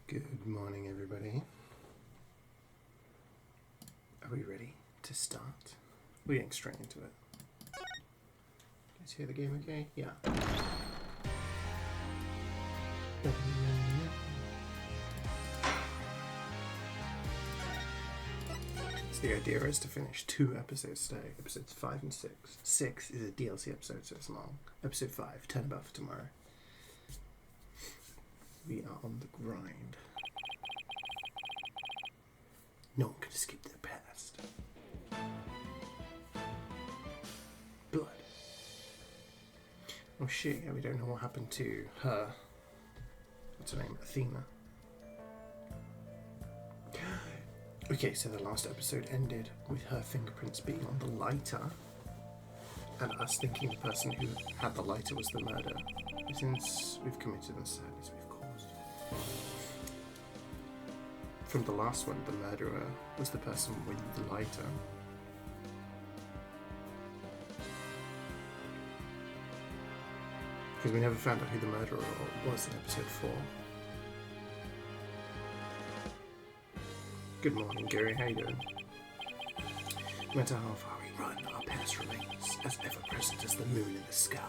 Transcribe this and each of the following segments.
Good morning, everybody. Are we ready to start? We're getting straight into it. Guys hear the game okay? Yeah. So the idea is to finish 2 episodes today, episodes 5 and 6. 6 is a DLC episode, so it's long. Episode 5, 10 about for tomorrow. We are on the grind. No one can escape their past. Blood. Oh shit, yeah, we don't know what happened to her. What's her name? Athena. Okay, so the last episode ended with her fingerprints being on the lighter and us thinking the person who had the lighter was the murderer. Since we've committed the sadness we've caused. From the last one, the murderer was the person with the lighter. Because we never found out who the murderer was in episode 4. Good morning, Gary. How you doing? No matter how far we run, our past remains as ever present as the moon in the sky.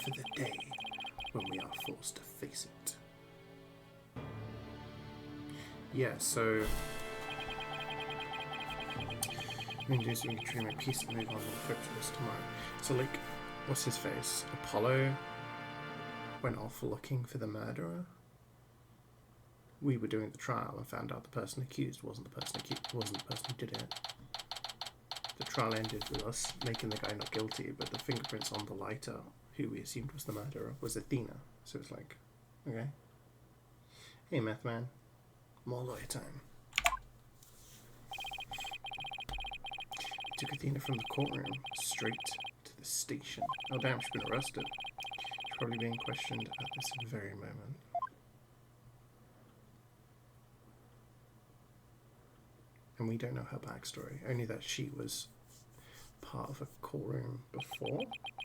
For the day when we are forced to face it. Yeah, so we can try and make peace and move on with the cryptos tomorrow. So like, what's his face? Apollo went off looking for the murderer. We were doing the trial and found out the person accused wasn't the person who did it. The trial ended with us making the guy not guilty, but the fingerprints on the lighter, who we assumed was the murderer, was Athena. So it's like, okay. Hey, Meth Man. More lawyer time. Took Athena from the courtroom straight to the station. Oh, damn, she's been arrested. She's probably being questioned at this very moment. And we don't know her backstory, only that she was part of a courtroom before,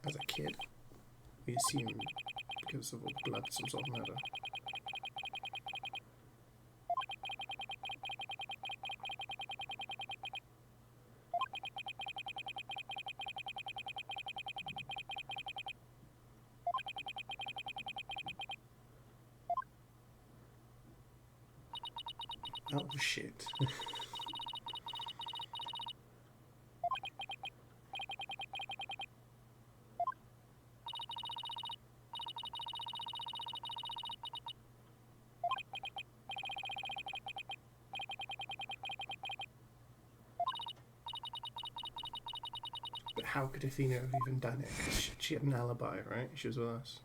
as a kid. We assume because of all the blood, some sort of murder. Oh shit. But how could Athena have even done it? Because she had an alibi, right? She was with us.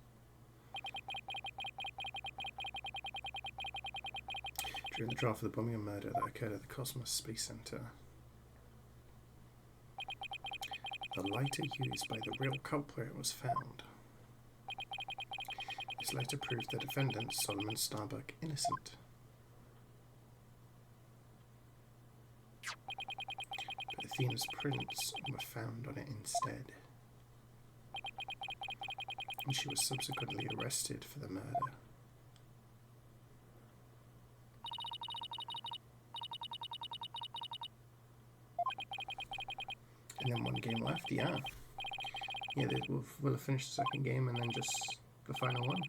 During the trial for the bombing and murder that occurred at the Cosmos Space Center, the lighter used by the real culprit was found. This later proved the defendant, Solomon Starbuck, innocent. But Athena's prints were found on it instead. And she was subsequently arrested for the murder. And then 1 game left, yeah. Yeah, we'll have finished the second game and then just the final one.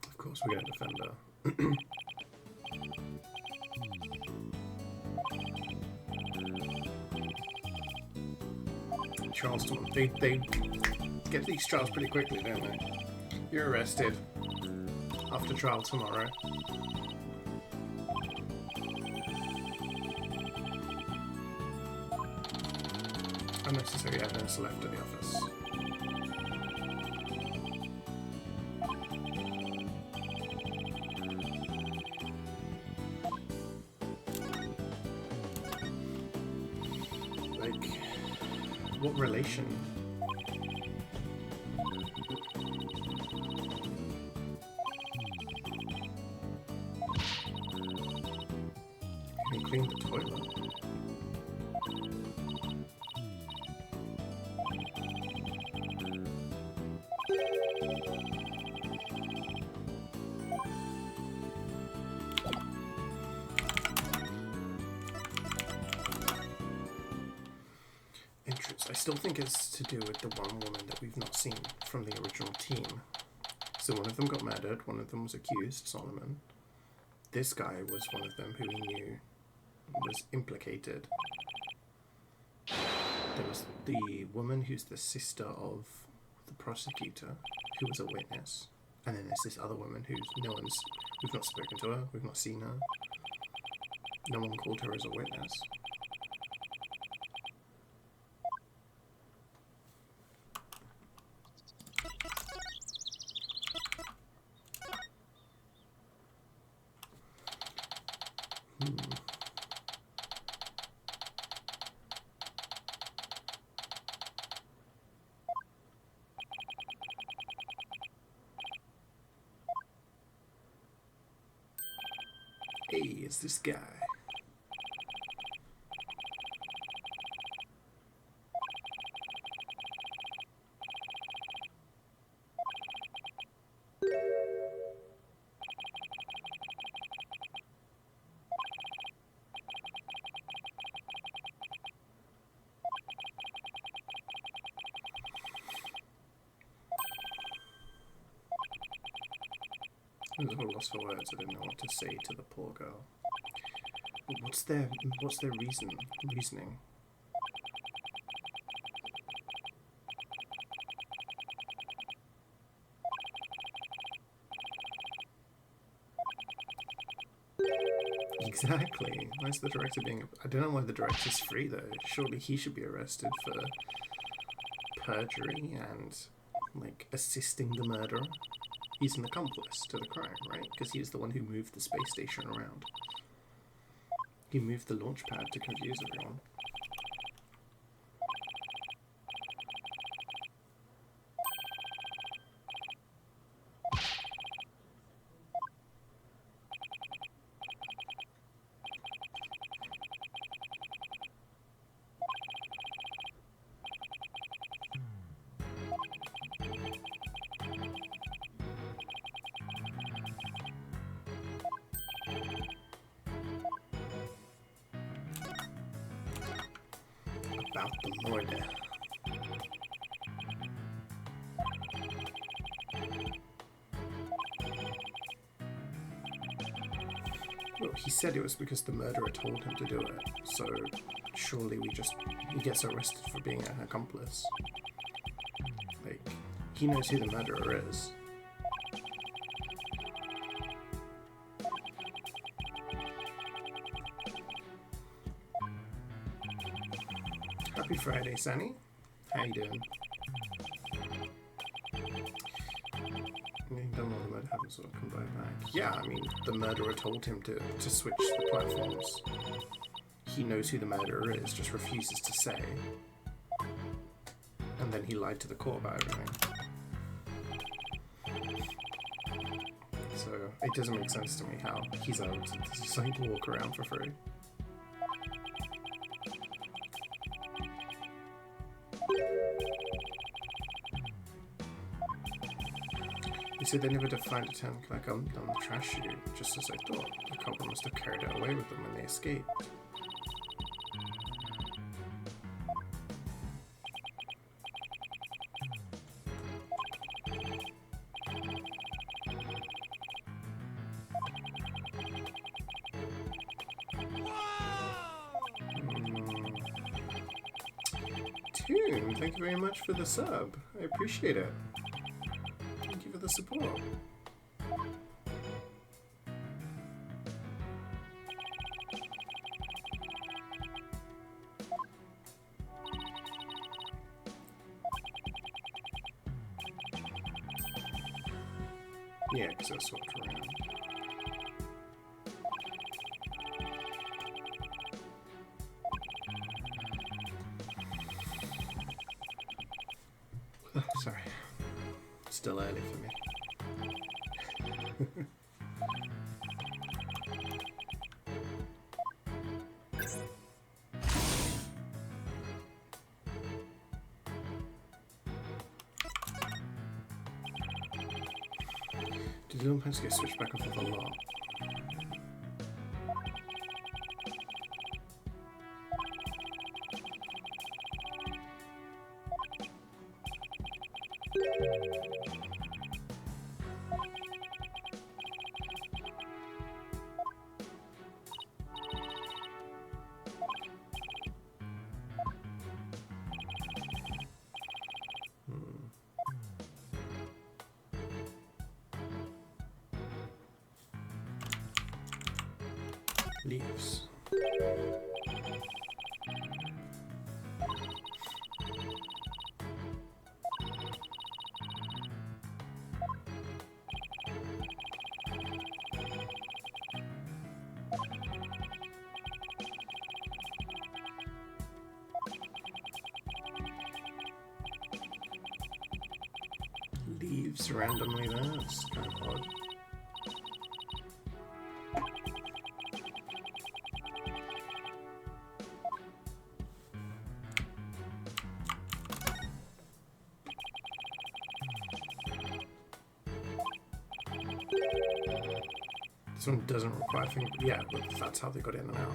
Of course, we're going to defend her. Charleston, they get these trials pretty quickly, don't they? You're arrested after trial tomorrow. unnecessary evidence left at the office. Like, what relation? He cleaned the toilet. I still think it's to do with the one woman that we've not seen from the original team. So one of them got murdered, one of them was accused, Solomon. This guy was one of them who he knew was implicated. There was the woman who's the sister of the prosecutor, who was a witness. And then there's this other woman we've not spoken to her, we've not seen her. No one called her as a witness. Hey, it's this guy. I was a little lost for words. I didn't know what to say to the poor girl. But what's their reasoning? Exactly. Why is the director being... I don't know why the director's free though. Surely he should be arrested for perjury and, like, assisting the murderer. He's an accomplice to the crime, right? Because he's the one who moved the space station around. He moved the launch pad to confuse everyone. About the murder. Well, he said it was because the murderer told him to do it, so surely he gets arrested for being an accomplice. Like, he knows who the murderer is. Happy Friday, Sunny. How you doing? Done all the murder happens sort of come back. Yeah, I mean, the murderer told him to switch the platforms. He knows who the murderer is, just refuses to say. And then he lied to the court about everything. So it doesn't make sense to me how he's able to just like walk around for free. You said they never defined a term like on the trash chute, just as I thought. The couple must have carried it away with them when they escaped. Toon, thank you very much for the sub. I appreciate it. Thank you for the support. Yeah, because I swapped around. Oh, sorry. Still early for me. Did the Olympics get switched back and forth a lot? Leaves. Leaves randomly there, that's kind of odd. This one doesn't require finger. Yeah, but that's how they got in and out.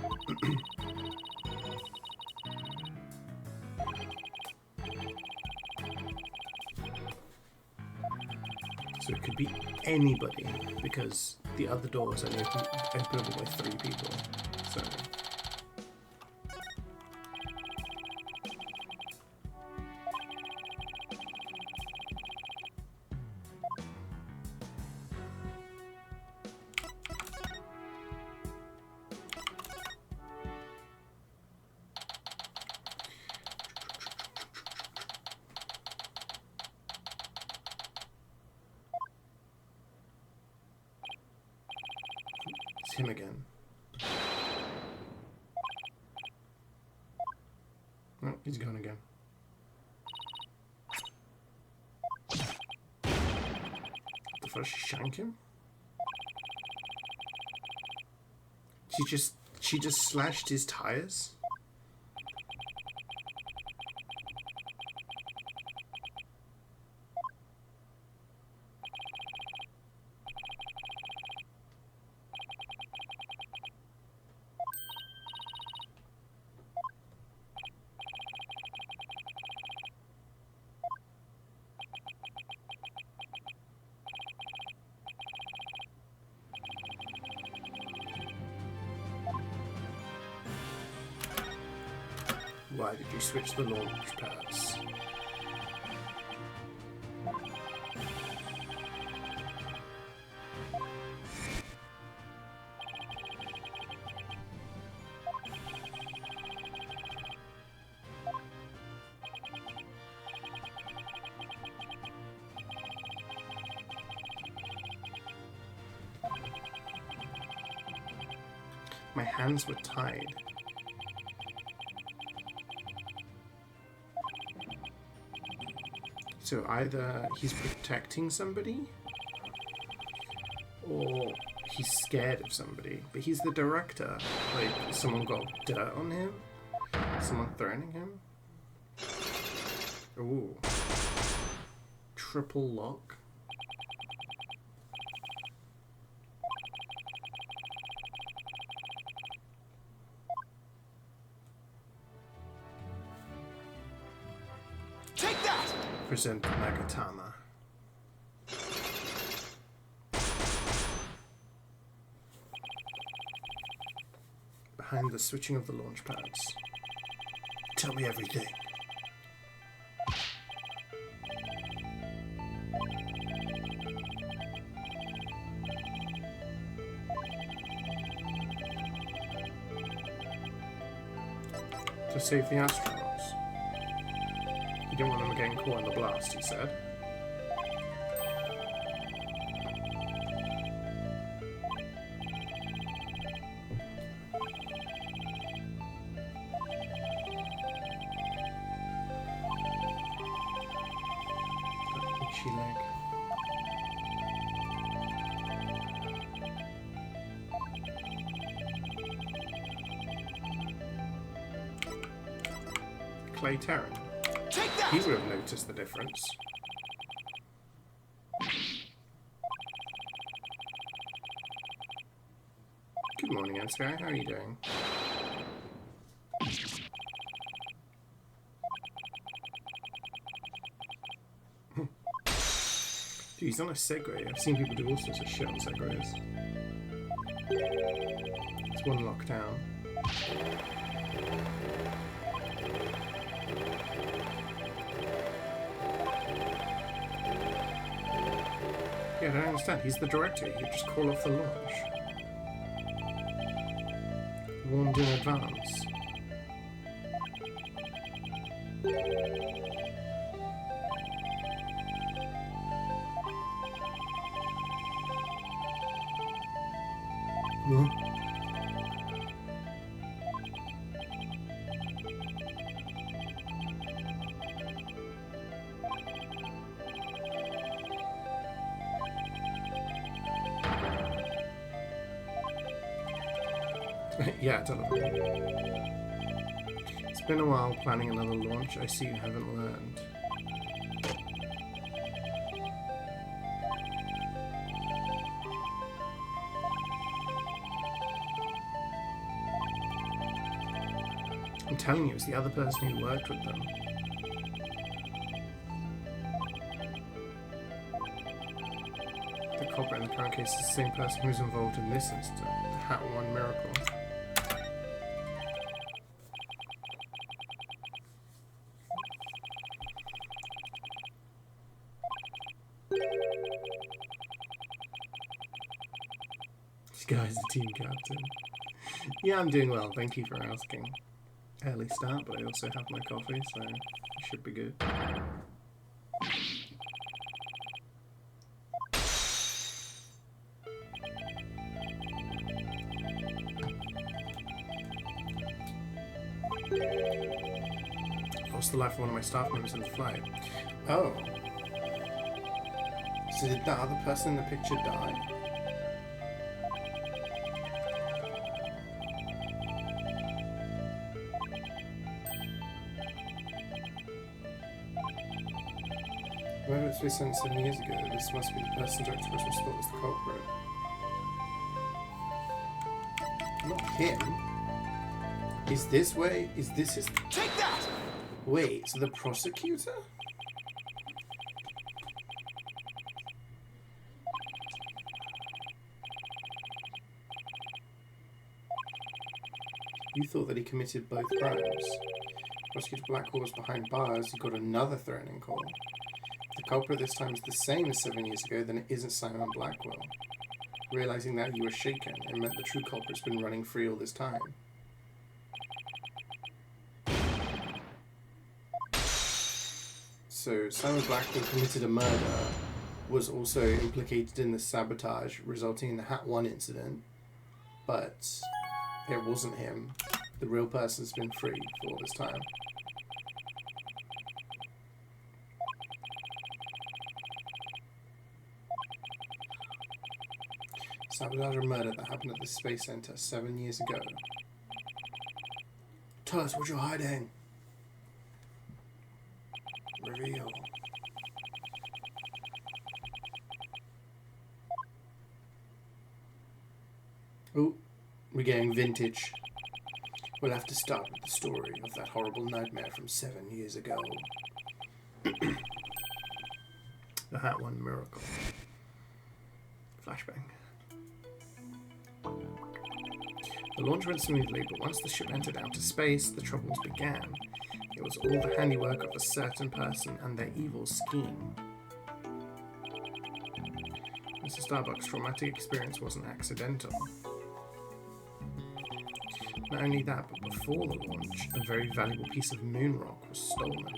So it could be anybody because the other doors are openable by 3 people. So. It's him again. Oh, he's gone again. The first shank him? She just slashed his tires? Why did you switch the launch pads? My hands were tied. So either he's protecting somebody, or he's scared of somebody. But he's the director. Like, someone got dirt on him? Someone threatening him? Ooh. Triple lock. Present Magatama. Behind the switching of the launch pads. Tell me everything. To save the astronauts. You didn't want them getting caught in the blast, he said. itchy leg. Clay Terran. He would have noticed the difference. Good morning, CeeJaey. How are you doing? Dude, he's on a Segway. I've seen people do all sorts of shit on Segways. It's one lockdown. Yeah, I don't understand. He's the director. He'd just call off the launch. Warned in advance. What? Yeah, totally. It's been a while planning another launch. I see you haven't learned. I'm telling you, it's the other person who worked with them. The culprit in the current case is the same person who's involved in this incident, the Hat One miracle. This guy's the team captain. Yeah, I'm doing well. Thank you for asking. Early start, but I also have my coffee, so it should be good. Lost the life of one of my staff members in the flight. Oh. So did that other person in the picture die? Whoever it's been sent 7 years ago, this must be the person Dr. Christmas thought was the culprit. Not him. Is this way? Is this his... Take that! Wait, so the prosecutor? You thought that he committed both crimes. Prosecutor Blackwell was behind bars. You got another threatening call. The culprit this time is the same as 7 years ago, then it isn't Simon Blackwell. Realizing that, you were shaken. It meant the true culprit's been running free all this time. So Simon Blackwell committed a murder, was also implicated in the sabotage resulting in the Hat 1 incident, but it wasn't him. The real person's been free for all this time. Sabotage and murder that happened at the Space Center 7 years ago. Tell us what you're hiding. Reveal. Oh, we're getting vintage. We'll have to start with the story of that horrible nightmare from 7 years ago. The Hat One miracle. Flashbang. The launch went smoothly, but once the ship entered outer space, the troubles began. It was all the handiwork of a certain person and their evil scheme. Mr. Starbuck's traumatic experience wasn't accidental. Not only that, but before the launch, a very valuable piece of moon rock was stolen.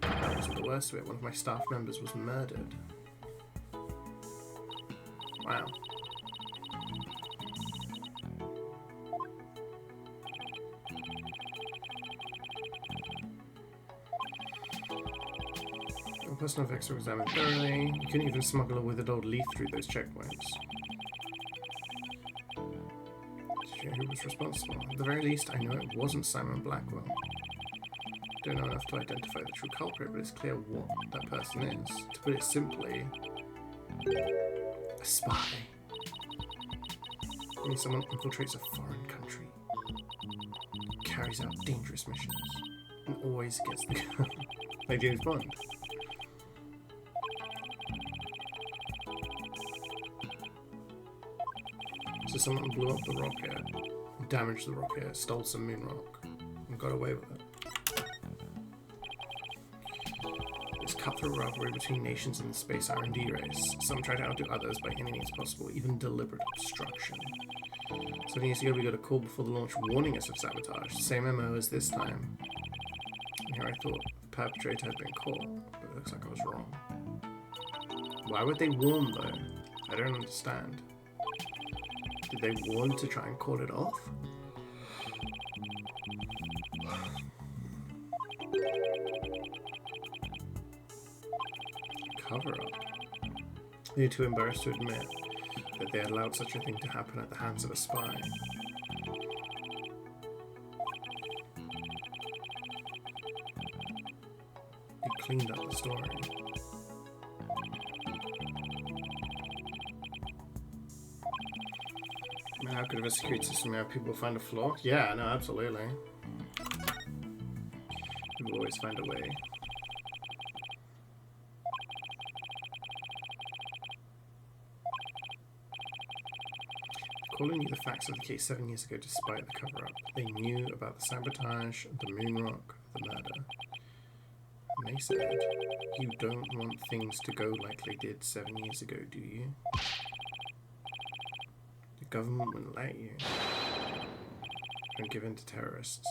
That wasn't the worst of it. One of my staff members was murdered. Wow. personal effects were examined thoroughly. You couldn't even smuggle a withered old leaf through those checkpoints. Did you know who was responsible? At the very least, I know it wasn't Simon Blackwell. Don't know enough to identify the true culprit, but it's clear what that person is. To put it simply, a spy. I mean, someone infiltrates a foreign country, carries out dangerous missions, and always gets the gun. Like James Bond. So someone blew up the rocket, damaged the rocket, stole some moon rock, and got away with it. It's cutthroat rivalry between nations in the space R&D race. Some try to outdo others by any means possible, even deliberate obstruction. 7 years ago we got a call before the launch warning us of sabotage. Same MO as this time. And here I thought the perpetrator had been caught, but it looks like I was wrong. Why would they warn though? I don't understand. Did they warn to try and call it off? Cover up. They're too embarrassed to admit that they had allowed such a thing to happen at the hands of a spy. They cleaned up the story. I mean, how could a security system have people find a flaw? Yeah, no, absolutely. People always find a way. Calling you the facts of the case 7 years ago despite the cover-up. They knew about the sabotage, the moon rock, the murder. And they said, you don't want things to go like they did 7 years ago, do you? The government wouldn't let you. Don't give in to terrorists.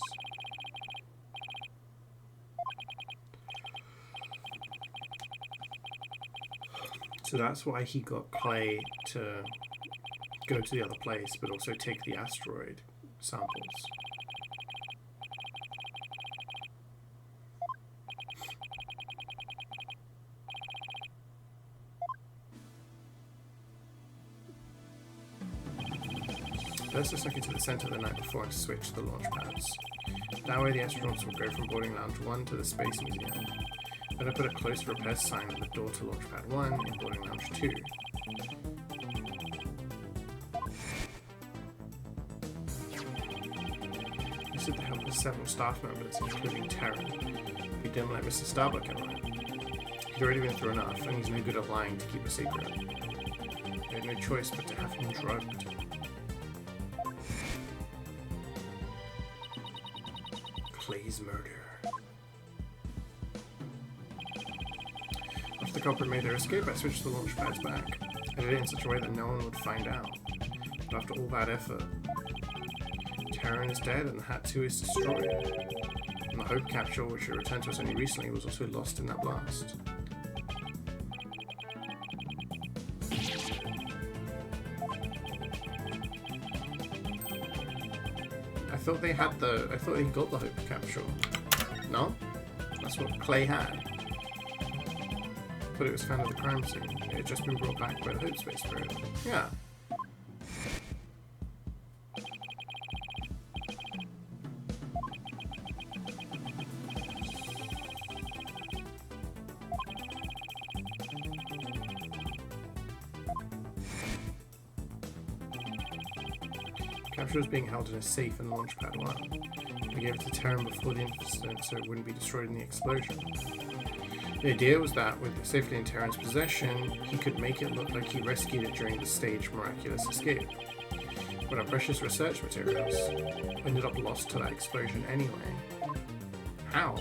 So that's why he got Clay to go to the other place, but also take the asteroid samples. First, let's look into the center the night before and switch the launch pads. That way the astronauts will go from boarding lounge 1 to the Space Museum. Then I put a close repair sign at the door to launch pad 1 in boarding lounge 2. This with the help of several staff members, including Terran, who didn't let Mr. Starbuck in on it. He'd already been through enough, and he's no good at lying to keep a secret. They had no choice but to have him drugged. Clay's murder. After the culprit made their escape, I switched the launch pads back. I did it in such a way that no one would find out. But after all that effort, Terran is dead and the Hat 2 is destroyed. And the Hope capsule, which had returned to us only recently, was also lost in that blast. I thought he got the Hope capsule. No? That's what Clay had. But it was found at the crime scene. It had just been brought back by the Hope space probe. Yeah. Capture was being held in a safe in Launchpad 1. I gave it to Terran before the incident so it wouldn't be destroyed in the explosion. The idea was that, with it safely in Terran's possession, he could make it look like he rescued it during the staged miraculous escape. But our precious research materials ended up lost to that explosion anyway. How?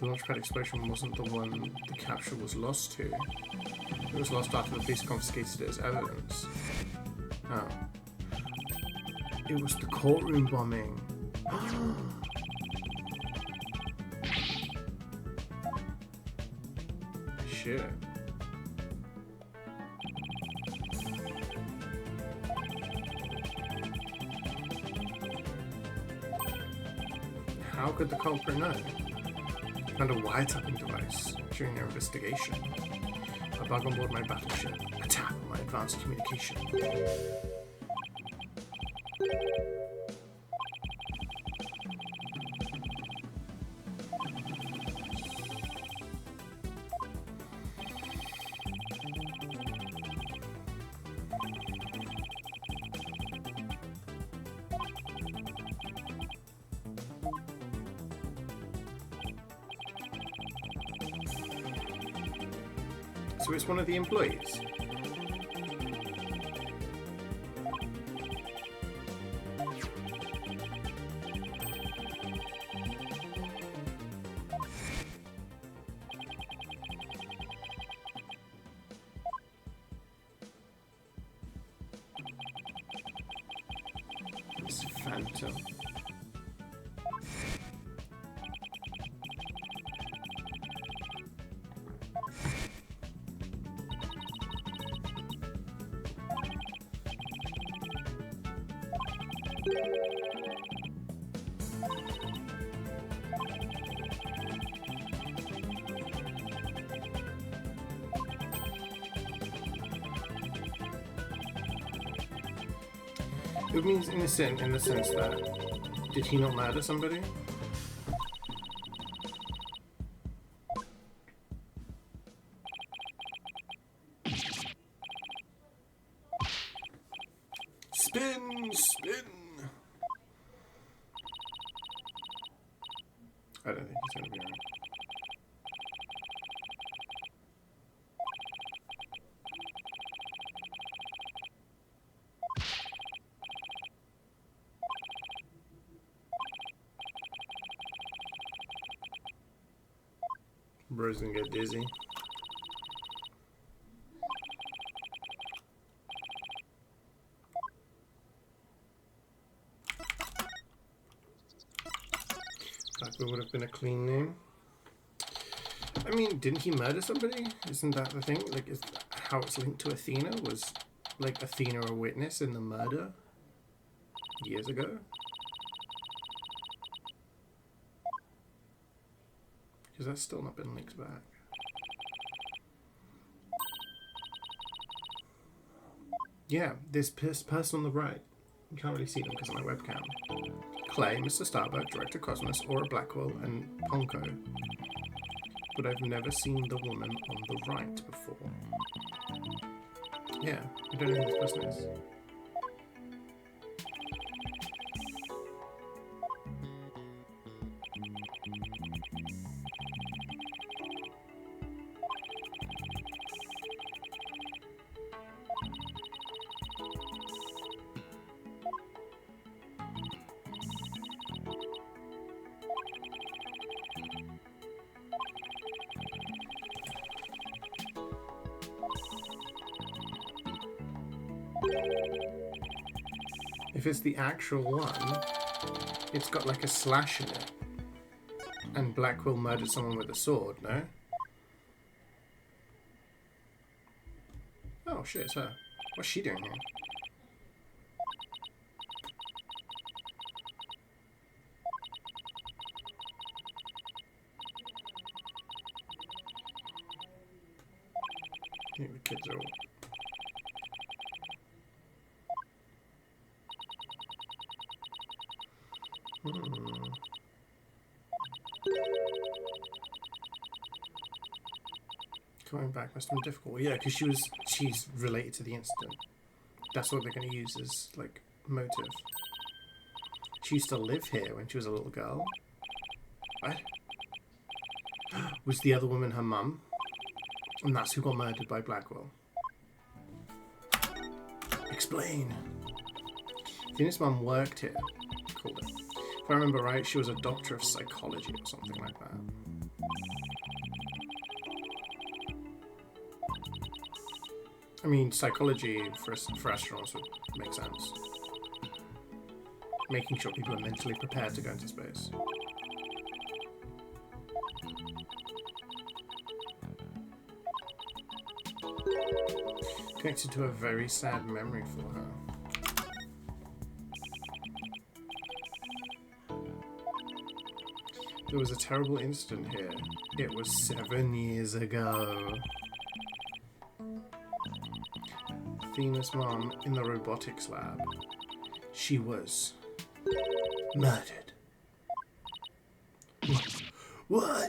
The Launchpad explosion wasn't the one the capsule was lost to. It was lost after the police confiscated it as evidence. Oh. It was the courtroom bombing. Shit. How could the culprit know? And a wiretapping device during their investigation. A bug on board my battleship. A tap on my advanced communication. So it's one of the employees. It's Phantom. It means innocent in the sense that, did he not murder somebody? Spin, spin! I don't think he's going to be right. Bro's gonna get dizzy. That would have been a clean name. I mean, didn't he murder somebody? Isn't that the thing? Like, is how it's linked to Athena? Was, like, Athena a witness in the murder years ago? Because that's still not been linked back. Yeah, this person on the right. You can't really see them because of my webcam. Clay, Mr. Starbuck, Director Cosmos, Aura Blackwell, and Ponko. But I've never seen the woman on the right before. Yeah, I don't know who this person is. If it's the actual one, it's got like a slash in it. And Blackwell murdered someone with a sword, no? Oh shit, it's her. What's she doing here? I think the kids are all... Coming back must have been difficult. Yeah, because she's related to the incident. That's what they're going to use as, like, motive. She used to live here when she was a little girl. What? Was the other woman her mum? And that's who got murdered by Blackwell. Explain. I think his mum worked here. Called it. If I remember right, she was a doctor of psychology or something like that. I mean, psychology for astronauts would make sense. Making sure people are mentally prepared to go into space. Connected to a very sad memory for her. There was a terrible incident here. It was 7 years ago. Athena's mom in the robotics lab. She was murdered. What?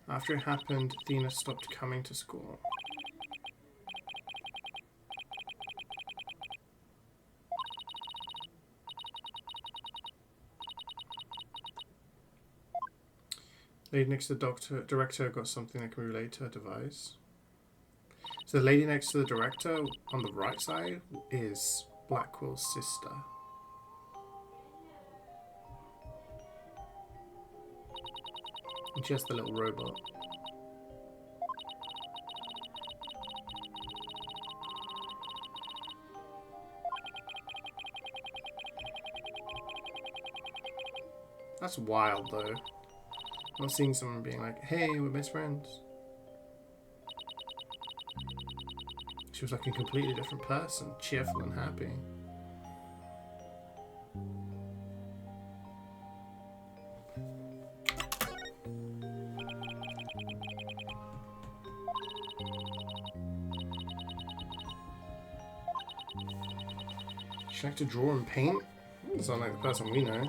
After it happened, Athena stopped coming to school. Lady next to the director got something that can relate to her device. So the lady next to the director on the right side is Blackwell's sister. And she has the little robot. That's wild though. Not seeing someone being like, hey, we're best friends. She was like a completely different person, cheerful and happy. She liked to draw and paint? Doesn't sound like the person we know.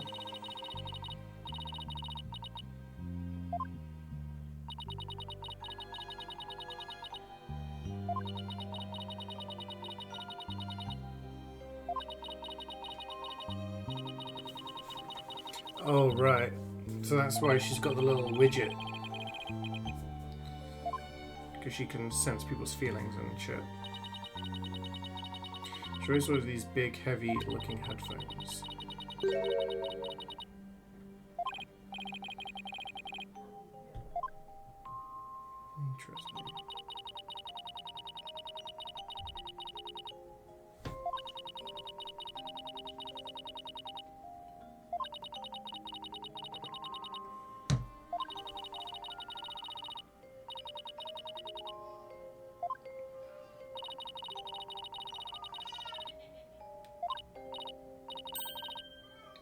Oh, right. So that's why she's got the little widget. Because she can sense people's feelings and shit. She always wears these big, heavy-looking headphones. Interesting.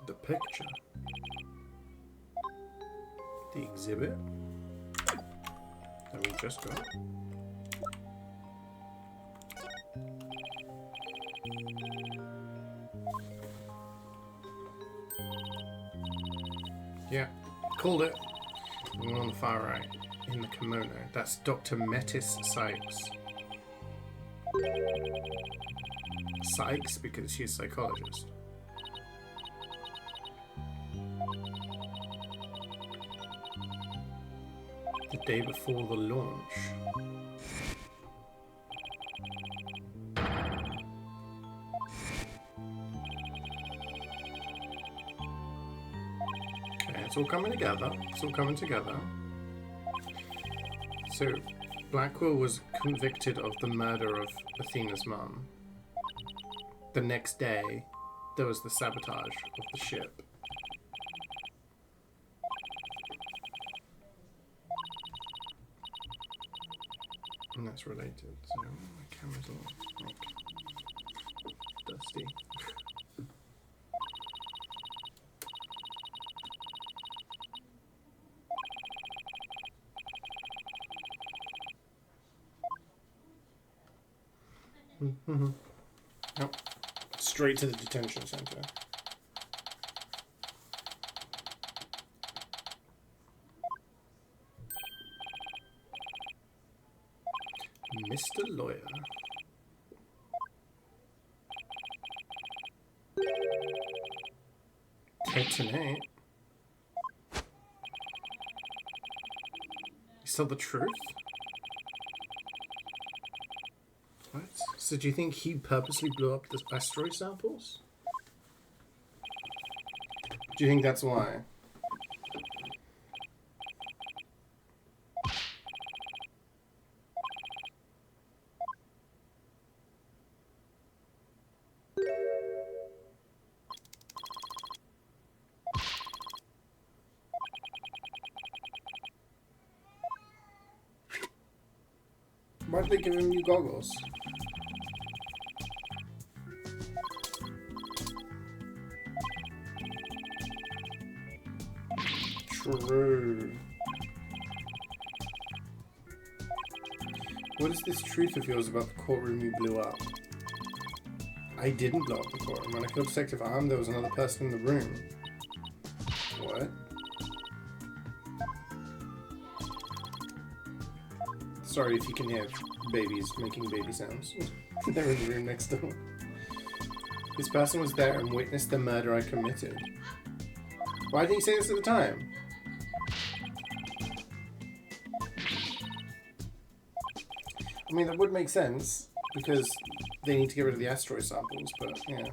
The picture. The exhibit that we just got. Yeah, called it. The one on the far right, in the kimono. That's Dr. Metis Sykes. Sykes because she's a psychologist. The day before the launch. Okay, it's all coming together. It's all coming together. So, Blackwell was convicted of the murder of Athena's mum. The next day, there was the sabotage of the ship. And that's related, so my camera's all like dusty. Yep. Straight to the detention center. Mr. Lawyer. Detonate. You tell the truth? What? So do you think he purposely blew up the asteroid samples? Do you think that's why? Why did they give him new goggles? true. What is this truth of yours about the courtroom you blew up? I didn't blow up the courtroom. When I killed Detective Arm, there was another person in the room. What? Sorry if you can hear babies making baby sounds. They're in the room next door. This person was there and witnessed the murder I committed. Why didn't you say this at the time? I mean, that would make sense, because they need to get rid of the asteroid samples, but yeah.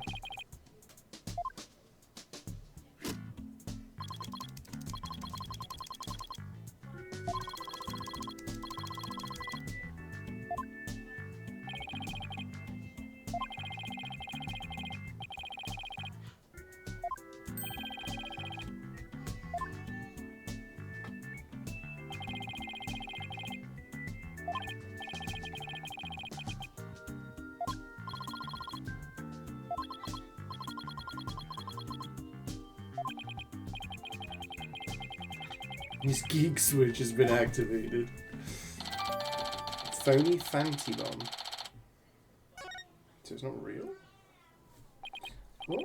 His geek switch has been activated. Phony Fanty Bomb. So it's not real? What?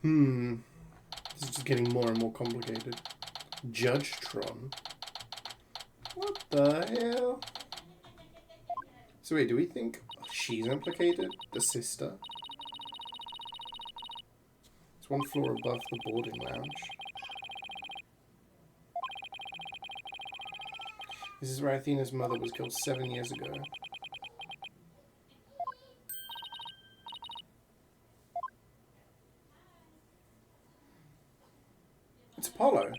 This is just getting more and more complicated. Judge Tron? What the hell? So wait, do we think she's implicated? The sister? It's one floor above the boarding lounge. This is where Athena's mother was killed 7 years ago. It's Apollo.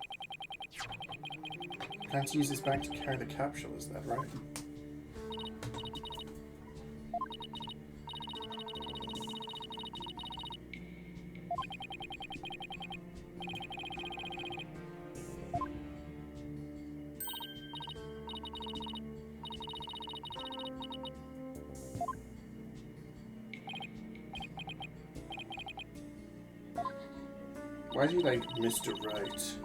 Plan to use this bag to carry the capsule, is that right? Why is he like Mr. Wright?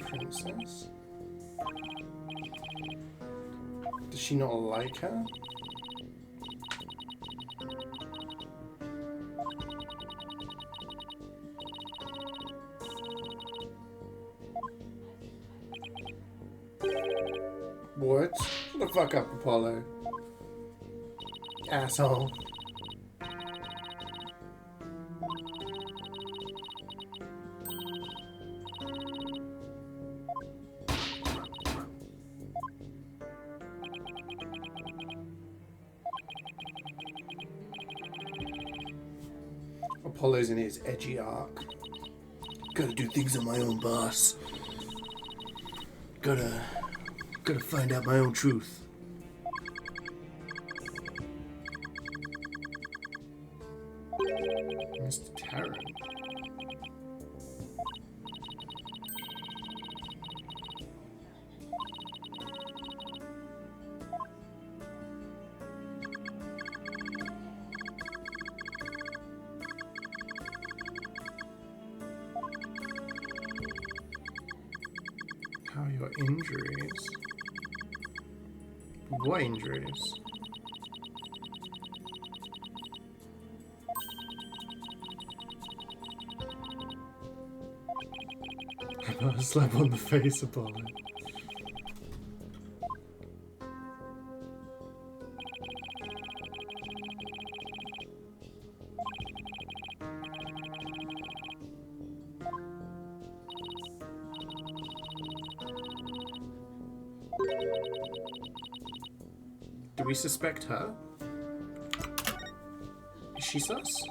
Princess? Does she not like her? What? Shut the fuck up, Apollo. Asshole. Apollo's in his edgy arc. Gotta do things on my own, boss. Gotta find out my own truth. Mr. Tarrant. How are your injuries? What injuries? A slap on the face, Apollo. Do we suspect her? Is she sus?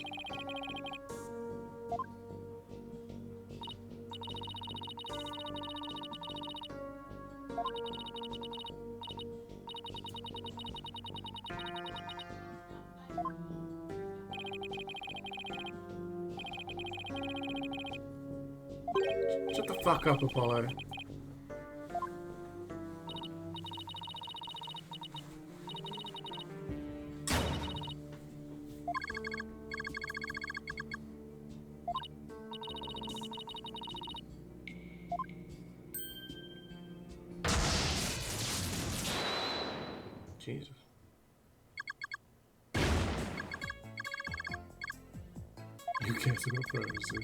Shut the fuck up, Apollo. Jesus. You cares about privacy.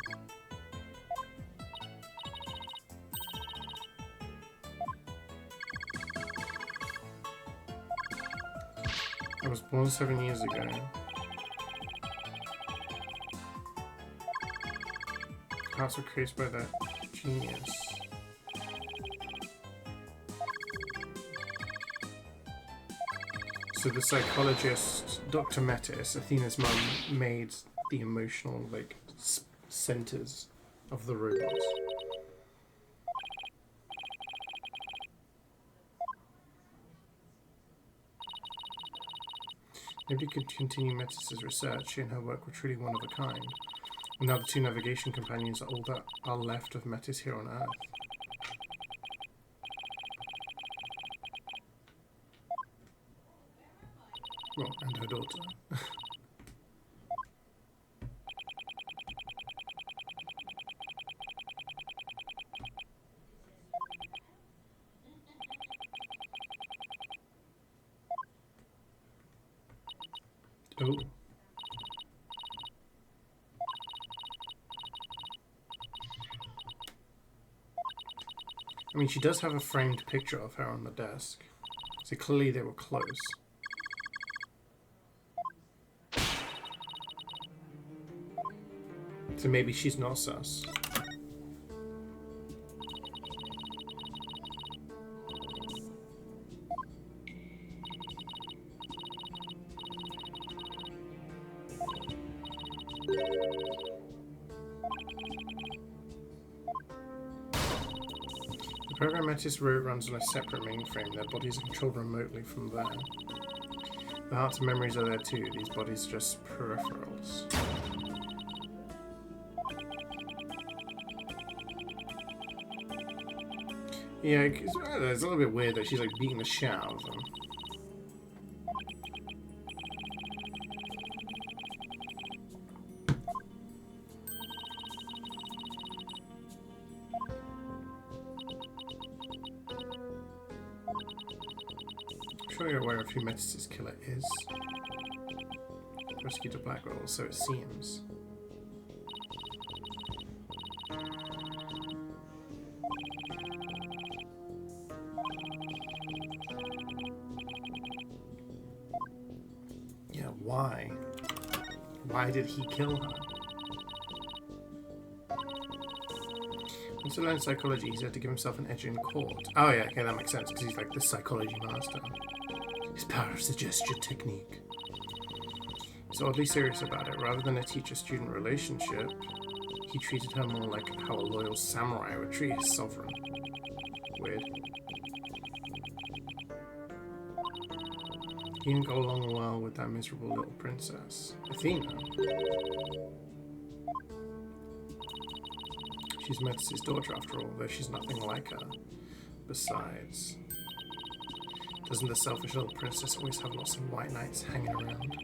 I was born 7 years ago. Hearts were created by that genius. So the psychologist, Dr. Metis, Athena's mum, made the emotional, like, centers of the robots. Nobody could continue Metis' research, and her work were truly one of a kind. And now the two navigation companions are all that are left of Metis here on Earth. Well, and her daughter. Oh. I mean, she does have a framed picture of her on the desk. So clearly they were close. So maybe she's not sus. The program Metis wrote runs on a separate mainframe. Their bodies are controlled remotely from there. The hearts and memories are there too. These bodies are just peripherals. Yeah, it's a little bit weird that she's like beating the shit out of them. I'm sure you're aware of who Metis' killer is. Rescued a black girl, so it seems. Yeah, why? Why did he kill her? Once he learned psychology, he's had to give himself an edge in court. Oh yeah, okay, that makes sense, because he's like the psychology master. His power of suggestion technique. He's oddly serious about it. Rather than a teacher-student relationship, he treated her more like how a loyal samurai would treat his sovereign. Weird. He didn't go along well with that miserable little princess, Athena. She's Metis' daughter after all, though she's nothing like her. Besides, doesn't the selfish little princess always have lots of white knights hanging around?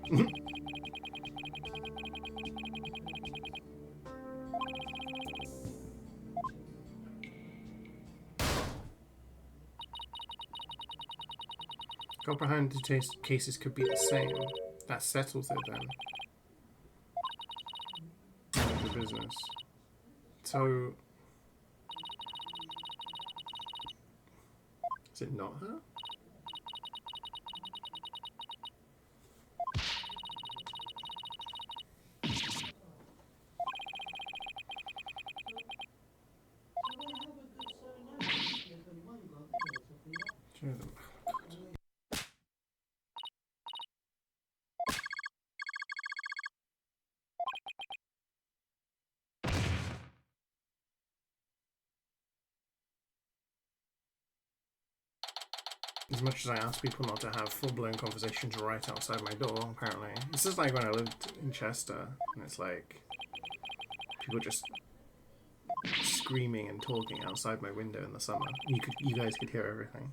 Comprehended cases could be the same. That settles it then. None of your business. So, is it not her? As much as I ask people not to have full-blown conversations right outside my door, apparently. This is like when I lived in Chester, and it's like people just screaming and talking outside my window in the summer. You guys could hear everything.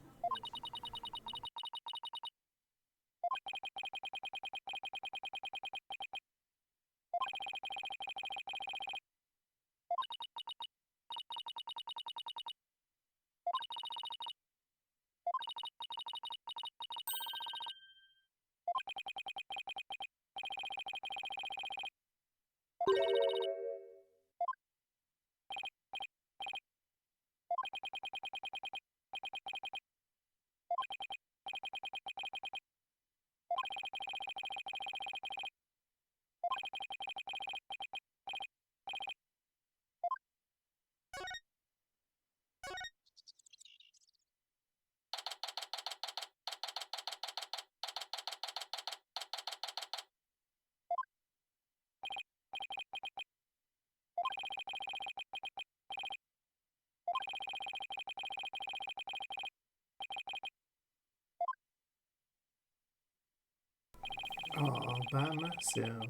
Oh, by myself.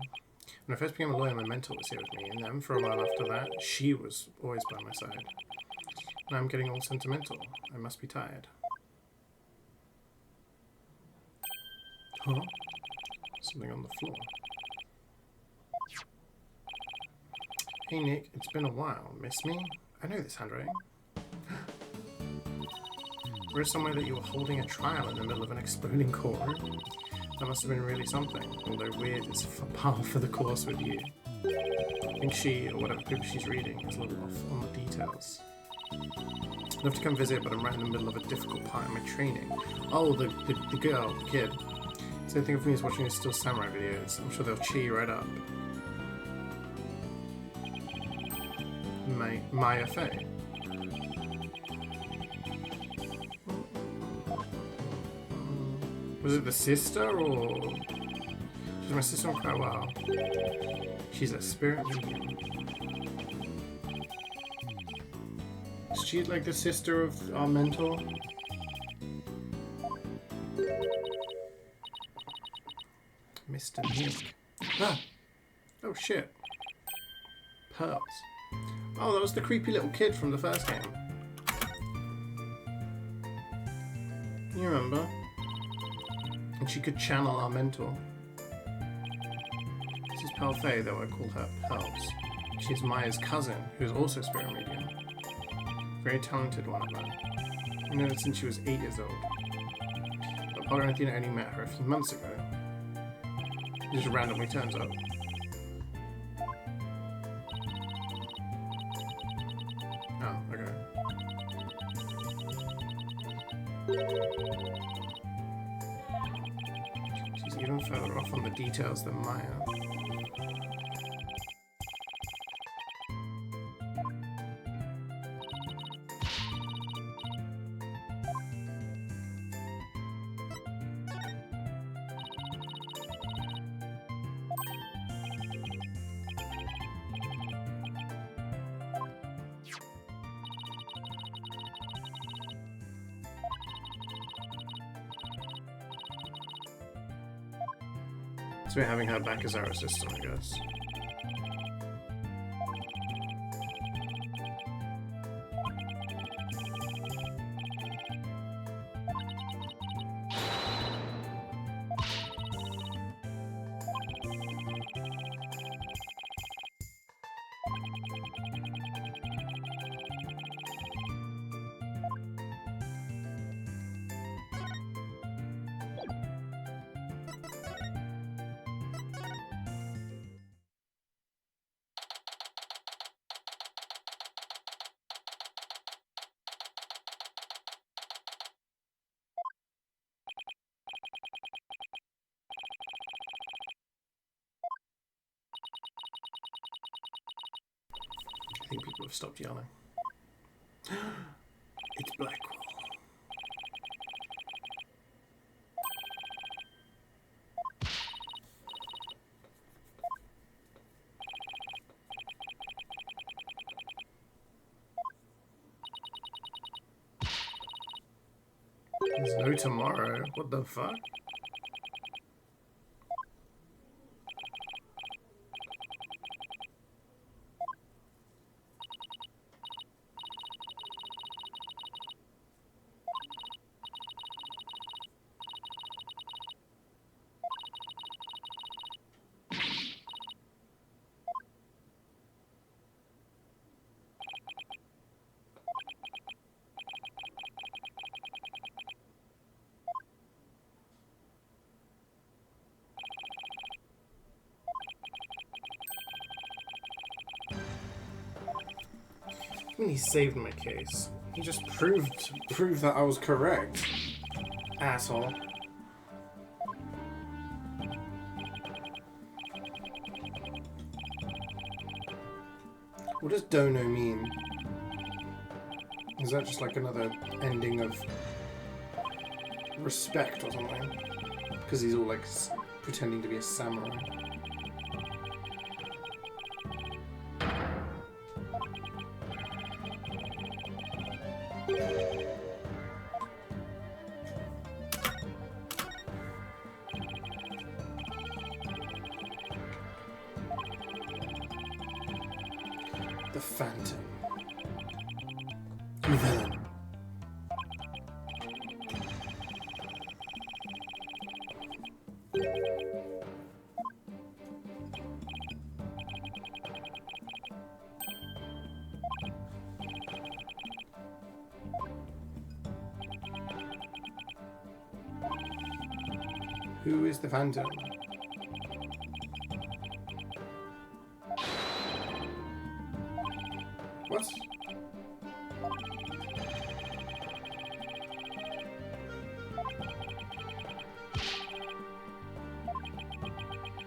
When I first became a lawyer, my mentor was here with me, and then for a while after that, she was always by my side. Now I'm getting all sentimental. I must be tired. Huh? Something on the floor. Hey Nick, it's been a while. Miss me? I know this handwriting. Read somewhere that you were holding a trial in the middle of an exploding courtroom. That must have been really something, although weird it's par for the course with you. I think she, or whatever paper she's reading, is a little off on the details. I'd love to come visit, but I'm right in the middle of a difficult part in my training. Oh, the girl, the kid. Same thing with me as watching his Still Samurai videos. I'm sure they'll cheer you right up. Maya Fey. Was it the sister, or... She's my sister for quite a while. She's a spirit medium. Is she like the sister of our mentor? Mr. Nick. Ah! Oh shit. Pearls. Oh, that was the creepy little kid from the first game. You remember? And she could channel our mentor. This is Pearl Fey, though I call her Pearls. She's Maya's cousin, who is also a spirit medium. Very talented one of them. I know her since she was 8 years old. But Paula and Athena only met her a few months ago. She just randomly turns up. Oh, okay. She's even further off on the details than Maya. So we're having her back as our assistant, I guess. think people have stopped yelling. It's Blackwell. There's no tomorrow. What the fuck? I mean, he saved my case. He just proved that I was correct. Asshole. What does dono mean? Is that just like another ending of respect or something? Because he's all like pretending to be a samurai. The Phantom. You villain. Who is the Phantom? What?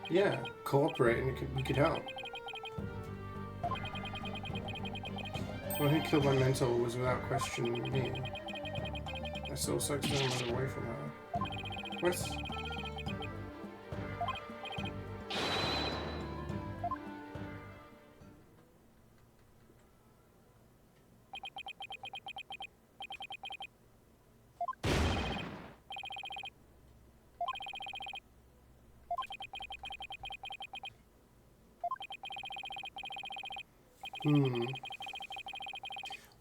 Yeah, cooperate and we could help. Well, who killed my mentor was without question me. I saw 6 members away from her. What?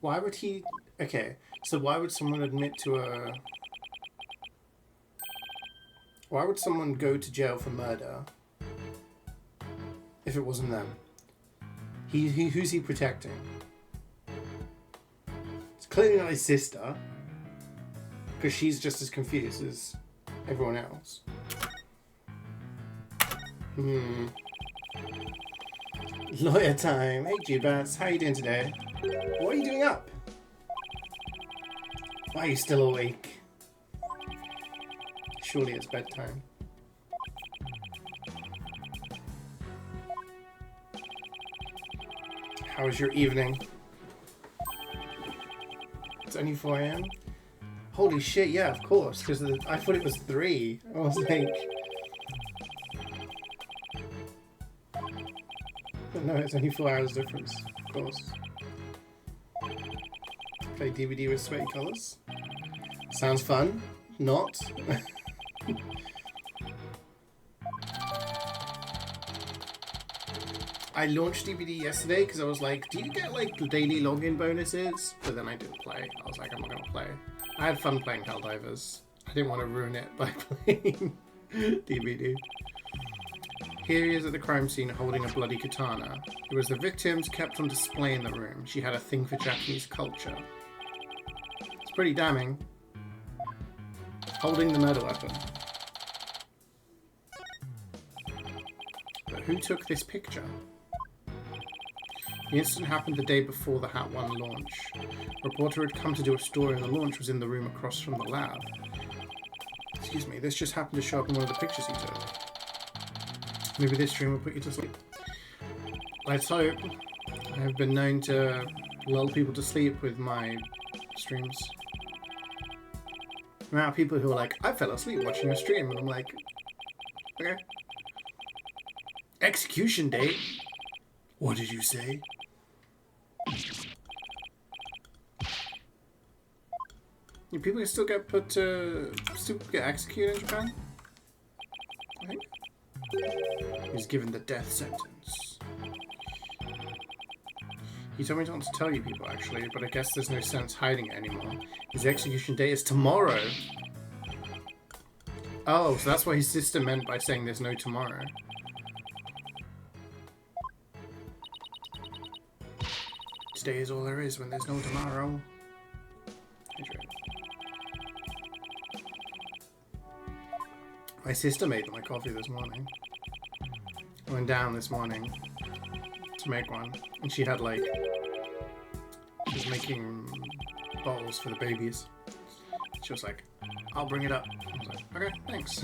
Why would he... Okay, so why would someone admit to a... Why would someone go to jail for murder if it wasn't them? Who's he protecting? It's clearly not his sister, because she's just as confused as everyone else. Lawyer time. Hey G-Bats, how you doing today? What are you doing up? Why are you still awake? Surely it's bedtime. How was your evening? It's only 4 AM? Holy shit, yeah, of course, because I thought it was 3. I was like... But no, it's only 4 hours difference, of course. Play DVD with sweaty colours. Sounds fun. Not. I launched DVD yesterday because I was like, do you get like daily login bonuses? But then I didn't play. I was like, I'm not going to play. I had fun playing Helldivers. I didn't want to ruin it by playing DVD. Here he is at the crime scene holding a bloody katana. It was the victim's kept on display in the room. She had a thing for Japanese culture. It's pretty damning. Holding the murder weapon. But who took this picture? The incident happened the day before the Hat 1 launch. A reporter had come to do a story and the launch was in the room across from the lab. Excuse me, this just happened to show up in one of the pictures he took. Maybe this stream will put you to sleep. Let's hope. I have been known to lull people to sleep with my streams. There are people who are like, I fell asleep watching your stream, and I'm like, okay. Execution date? What did you say? People can still get still get executed in Japan? I think. He's given the death sentence. He told me not to tell you people, actually, but I guess there's no sense hiding it anymore. His execution date is tomorrow. Oh, so that's what his sister meant by saying there's no tomorrow. Today is all there is when there's no tomorrow. My sister made my coffee this morning. I went down this morning to make one, and she had like, she was making bottles for the babies. She was like, I'll bring it up. I was like, okay, thanks.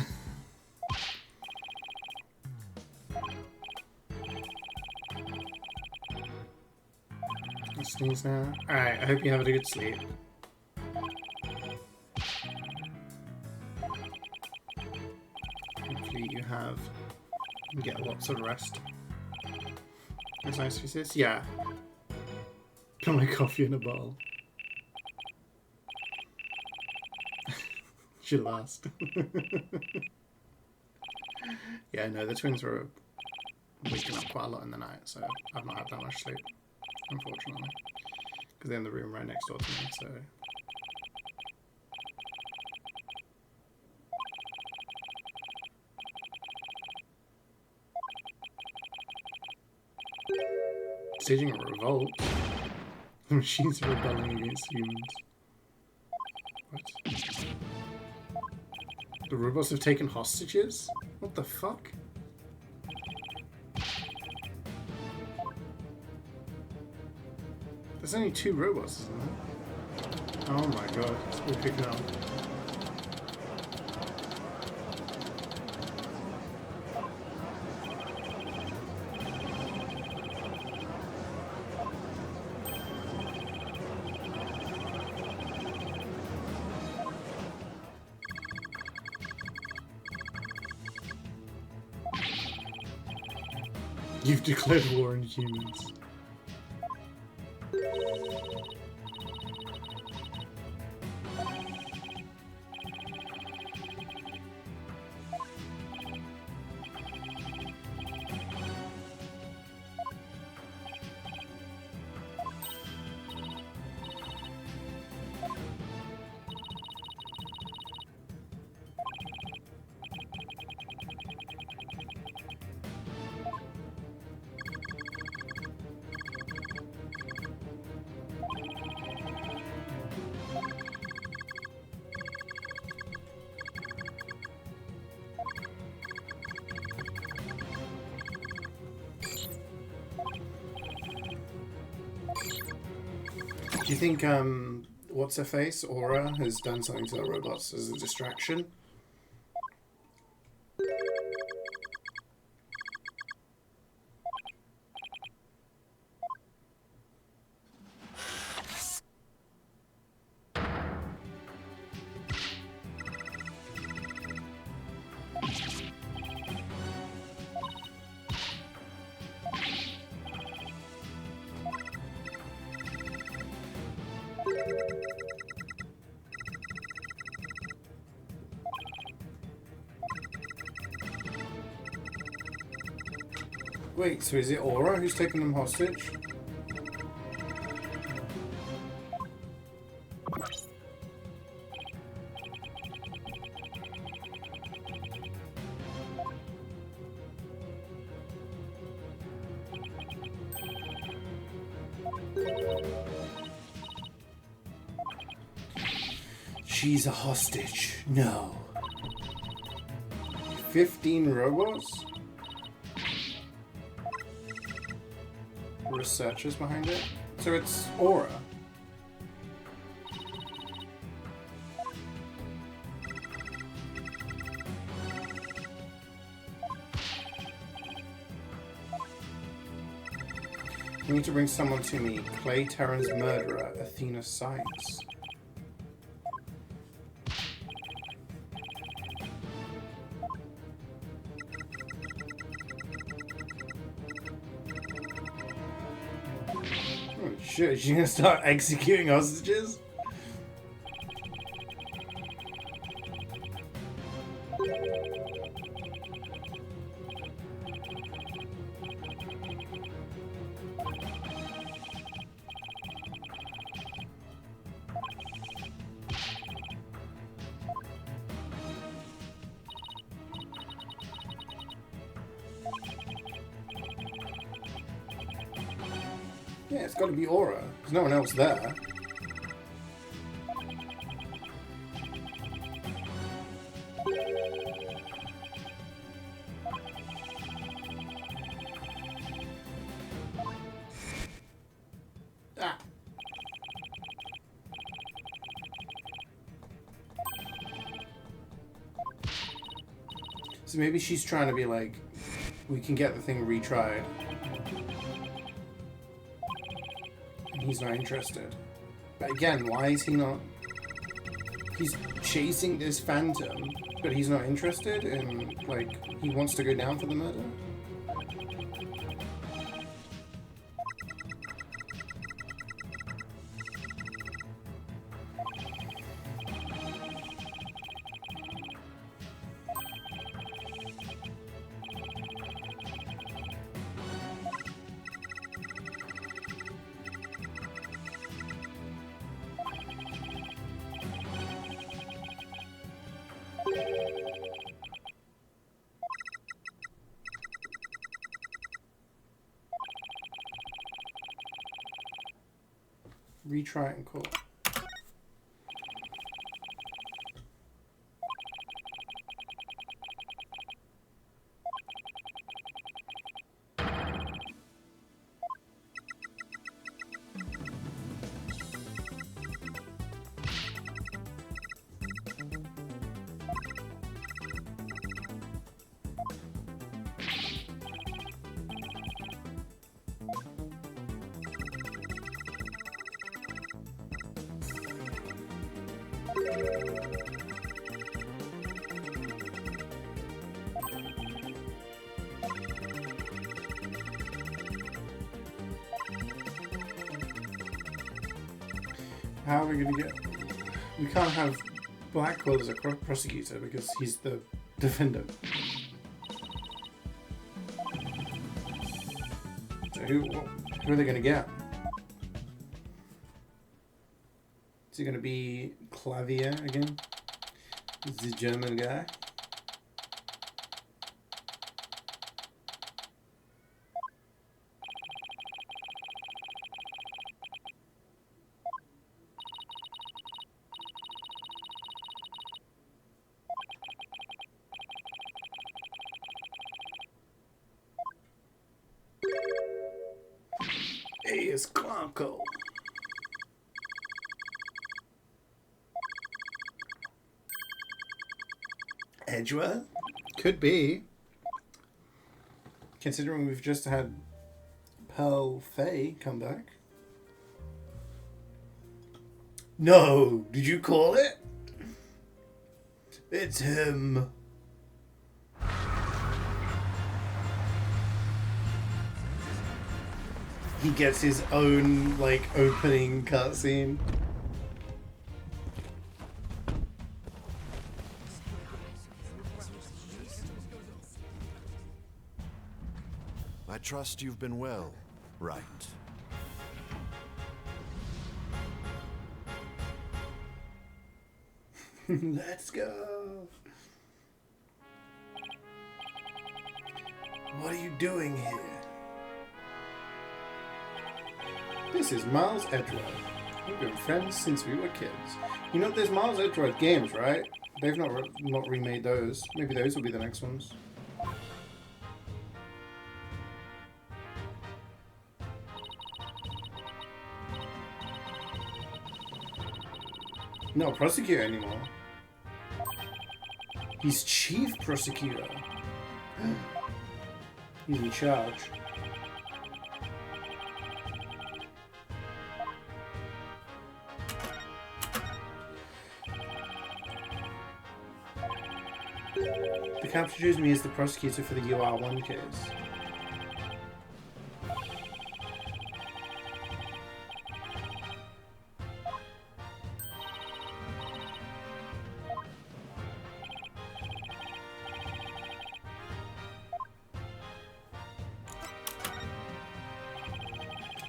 I sneeze now. Alright, I hope you have a good sleep. Hopefully you get lots of rest. That's nice for sis. Yeah. Put my coffee in a bowl. She lost. Yeah, no, the twins were waking up quite a lot in the night, so I've not had that much sleep, unfortunately. Because they're in the room right next door to me, so... Staging a revolt? The machines are rebelling against humans. What? The robots have taken hostages? What the fuck? There's only 2 robots, isn't there? Oh my god, it's all picking up. You've declared war on humans. Do you think, what's her face, Aura, has done something to the robots as a distraction? Wait, so is it Aura who's taking them hostage? She's a hostage. No. 15 robots? Researchers behind it? So it's Aura. I need to bring someone to me. Clay Terran's murderer, Athena Sykes. Oh shit, she's gonna start executing hostages? Yeah, it's got to be Aura. There's no one else there. Ah. So maybe she's trying to be like, we can get the thing retried. He's not interested. But again, why is he not? He's chasing this phantom, but he's not interested in, like, he wants to go down for the murder? Retry it in court. How are we going to get... We can't have Blackwell as a prosecutor because he's the defendant. So who are they going to get? Is he going to be Clavier again? The German guy? It's Clanco. Edgewell? Could be. Considering we've just had Pearl Faye come back. No! Did you call it? It's him. He gets his own, like, opening cutscene. I trust you've been well, Wright. Let's go. What are you doing here? This is Miles Edgeworth. We've been friends since we were kids. You know, there's Miles Edgeworth games, right? They've not remade those. Maybe those will be the next ones. Not prosecutor anymore. He's chief prosecutor. He's in charge. The capture shows me as the prosecutor for the UR1 case.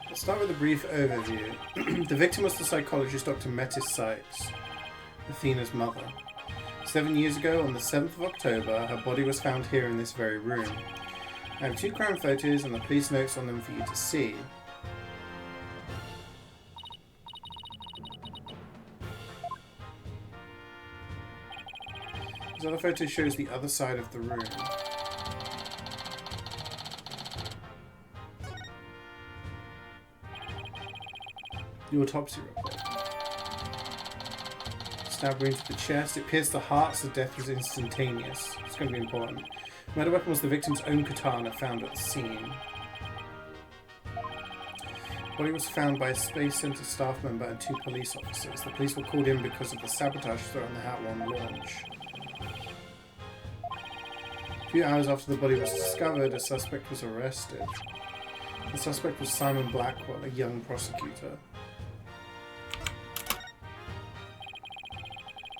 I'll start with a brief overview. The victim was the psychologist Dr. Metis Sykes, Athena's mother. 7 years ago, on the 7th of October, her body was found here in this very room. I have 2 crime photos and the police notes on them for you to see. This other photo shows the other side of the room. The autopsy report. Stab wound to the chest. It pierced the heart, so death was instantaneous. It's going to be important. The murder weapon was the victim's own katana found at the scene. The body was found by a Space Center staff member and 2 police officers. The police were called in because of the sabotage threat on the Hat 1 launch. A few hours after the body was discovered, a suspect was arrested. The suspect was Simon Blackwell, a young prosecutor.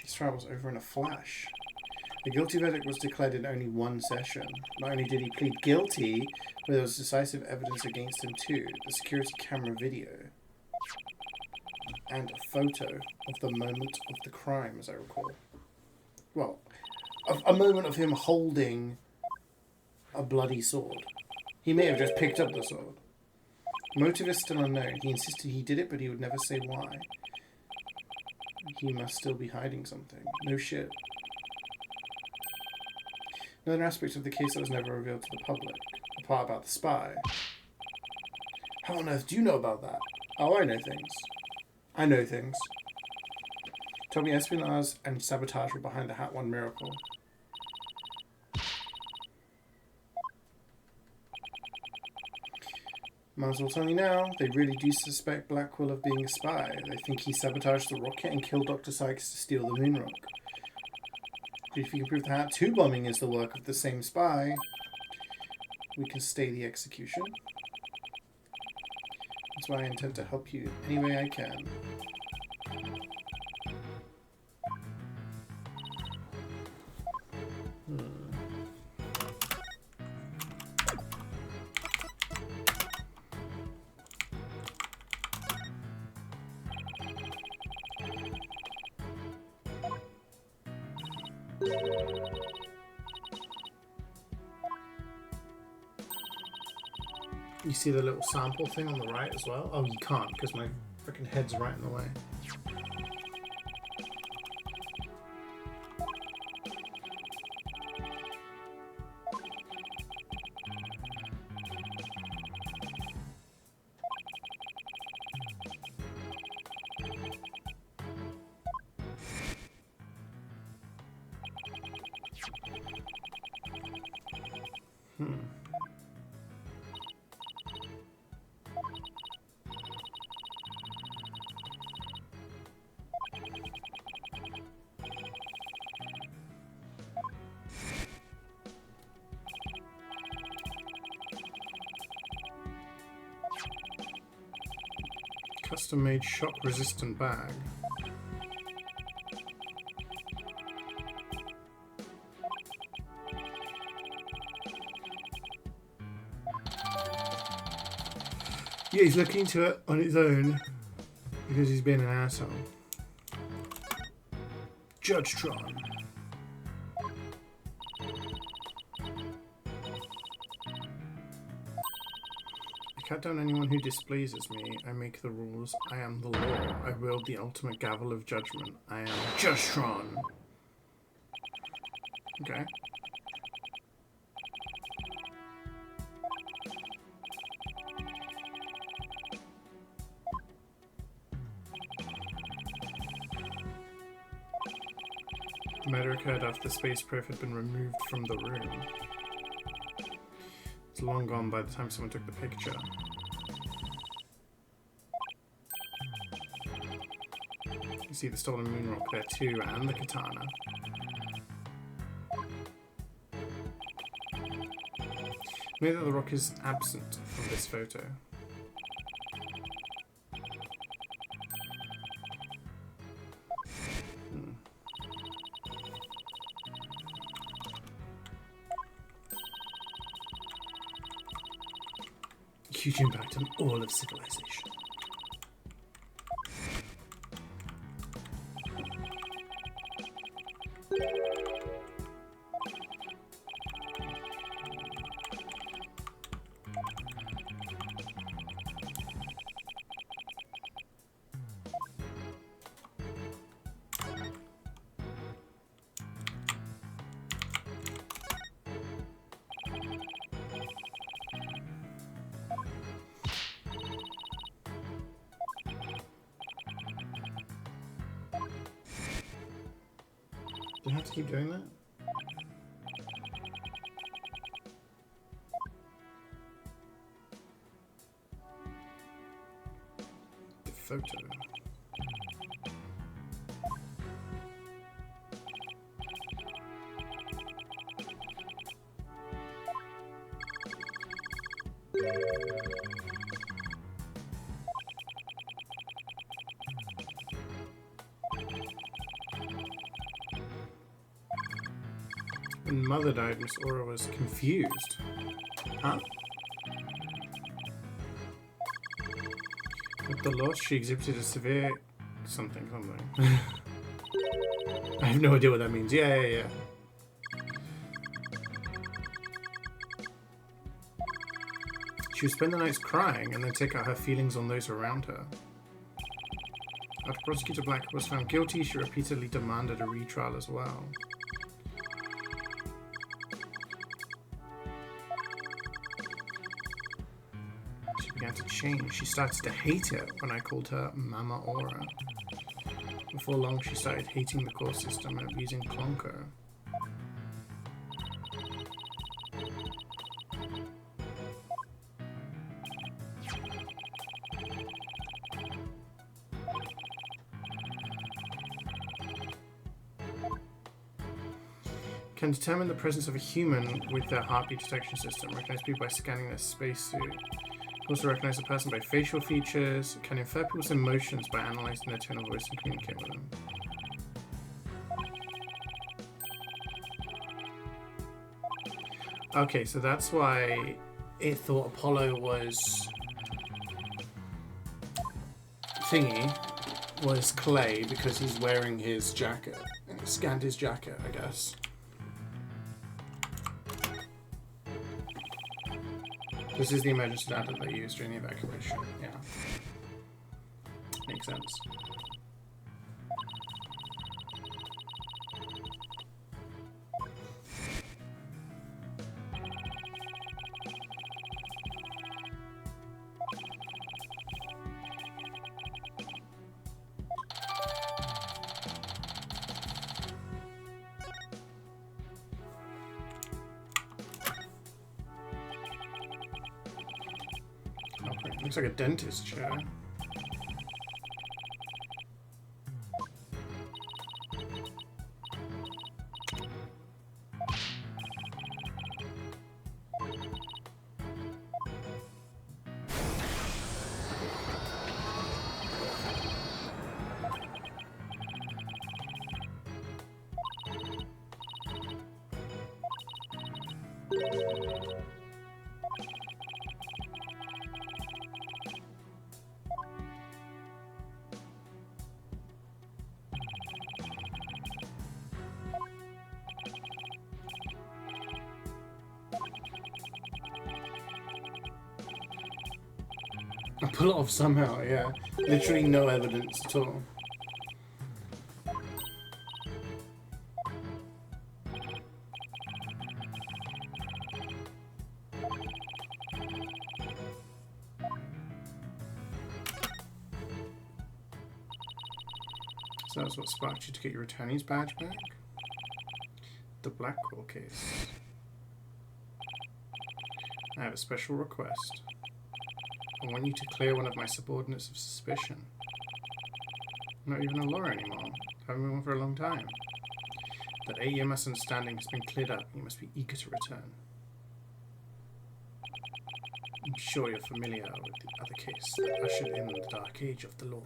This trial was over in a flash. The guilty verdict was declared in only 1 session. Not only did he plead guilty, but there was decisive evidence against him too. The security camera video. And a photo of the moment of the crime, as I recall. Well, a moment of him holding a bloody sword. He may have just picked up the sword. Motive is still unknown. He insisted he did it, but he would never say why. He must still be hiding something. No shit. Another aspect of the case that was never revealed to the public. The part about the spy. How on earth do you know about that? Oh, I know things. I know things. Told me espionage and sabotage were behind the Hat 1 miracle. Might as well tell you now, they really do suspect Blackwell of being a spy. They think he sabotaged the rocket and killed Dr. Sykes to steal the moon rock. But if you can prove the Hat 2 bombing is the work of the same spy, we can stay the execution. That's why I intend to help you any way I can. You see the little sample thing on the right as well? Oh, you can't because my freaking head's right in the way. Custom-made shock-resistant bag. Yeah, he's looking into it on his own because he's been an asshole. Judge Tron. I cut down anyone who displeases me. I make the rules. I am the law. I wield the ultimate gavel of judgment. I am Judge Tron. Okay. The murder occurred after the space probe had been removed from the room. It's long gone by the time someone took the picture. You see the stolen moon rock there too, and the katana. Maybe that the rock is absent from this photo. Huge impact on all of civilization. Do I have to keep doing that? The photo. When Mother died, Miss Aura was confused. Huh? With the loss, she exhibited a severe something. I have no idea what that means. Yeah. She would spend the nights crying and then take out her feelings on those around her. After Prosecutor Black was found guilty, she repeatedly demanded a retrial as well. To change. She started to hate it when I called her Mama Aura. Before long, she started hating the core system and abusing Clonko. Can determine the presence of a human with their heartbeat detection system. Recognize people by scanning their spacesuit. Also recognize a person by facial features, can infer people's emotions by analyzing their tone of voice and communicate with them. Okay, so that's why it thought Apollo was thingy, was Clay, because he's wearing his jacket. And it scanned his jacket, I guess. This is the emergency data they used during the evacuation. Yeah. Makes sense. Looks like a dentist chair. I pull it off somehow, yeah. Literally no evidence at all. So that's what sparked you to get your attorney's badge back? The Blackwell case. I have a special request. I want you to clear one of my subordinates of suspicion. I'm not even a lawyer anymore. Haven't been one for a long time. That 8-year misunderstanding has been cleared up. You must be eager to return. I'm sure you're familiar with the other case that ushered in the dark age of the law.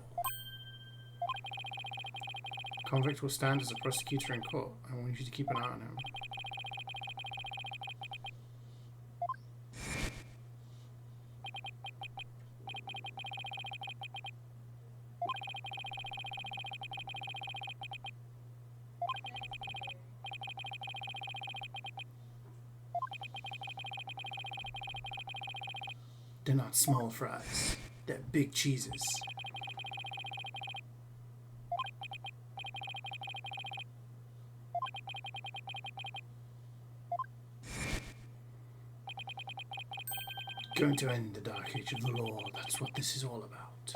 Convict will stand as a prosecutor in court. I want you to keep an eye on him. They're not small fries. They're big cheeses. Going to end the dark age of the law. That's what this is all about.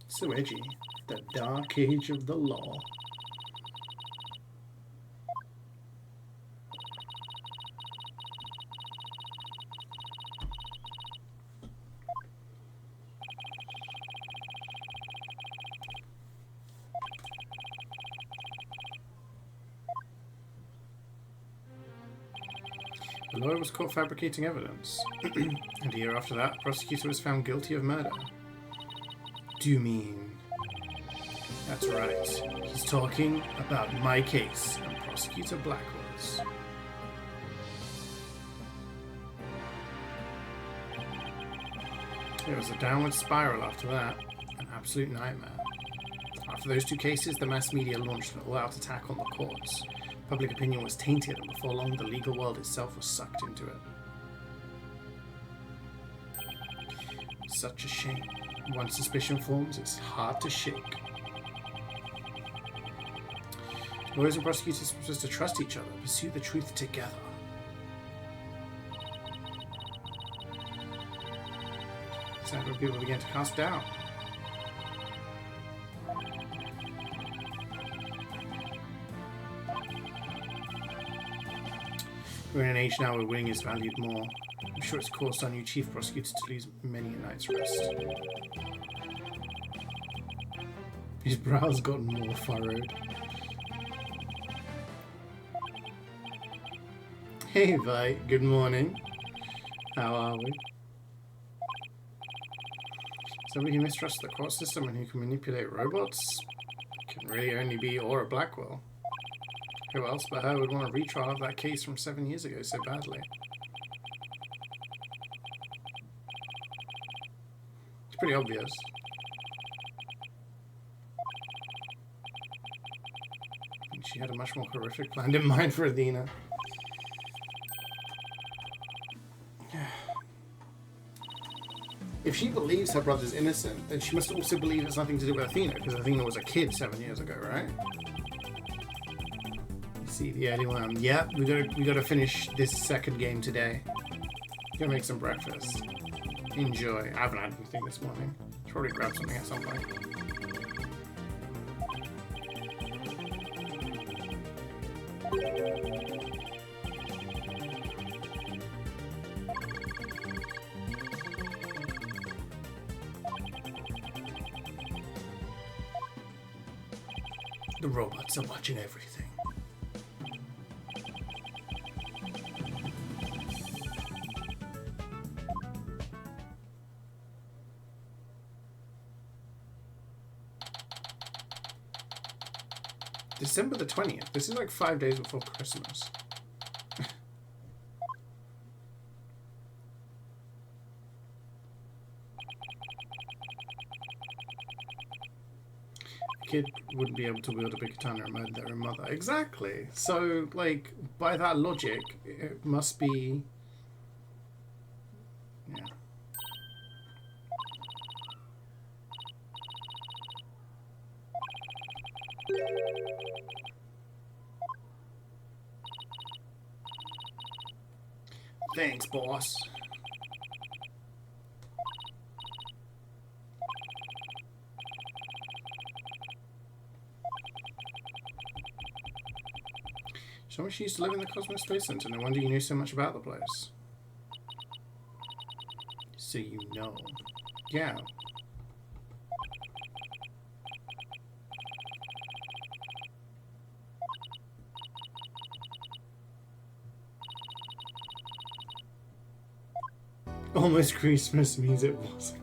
So edgy. The dark age of the law. The lawyer was caught fabricating evidence, and a year after that, the prosecutor was found guilty of murder. Do you mean... That's right. He's talking about my case and Prosecutor Blackwell's. It was a downward spiral after that, an absolute nightmare. After those two cases, the mass media launched an all-out attack on the courts. Public opinion was tainted, and before long, the legal world itself was sucked into it. Such a shame. Once suspicion forms, it's hard to shake. Lawyers and prosecutors are supposed to trust each other, pursue the truth together. Sad when people began to cast doubt. We're in an age now where winning is valued more. I'm sure it's caused our new chief prosecutor to lose many a night's rest. His brow's gotten more furrowed. Hey, Vi. Good morning. How are we? Somebody who mistrusts the court system and who can manipulate robots can really only be Aura Blackwell. Who else but her would want a retrial of that case from 7 years ago so badly? It's pretty obvious. And she had a much more horrific plan in mind for Athena. If she believes her brother's innocent, then she must also believe it's nothing to do with Athena, because Athena was a kid 7 years ago, right? See the early one. Yeah, we gotta finish this second game today. Gonna make some breakfast. Enjoy. I haven't had anything this morning. Should probably grab something at some point. The robots are watching everything. December the 20th. This is like 5 days before Christmas. A kid wouldn't be able to wield a big katana and murder their own mother. Exactly. So, like, by that logic, it must be... Yeah. Thanks, boss. So much used to live in the Cosmos Space Center. No wonder you knew so much about the place. So you know. Yeah. almost Christmas means it wasn't.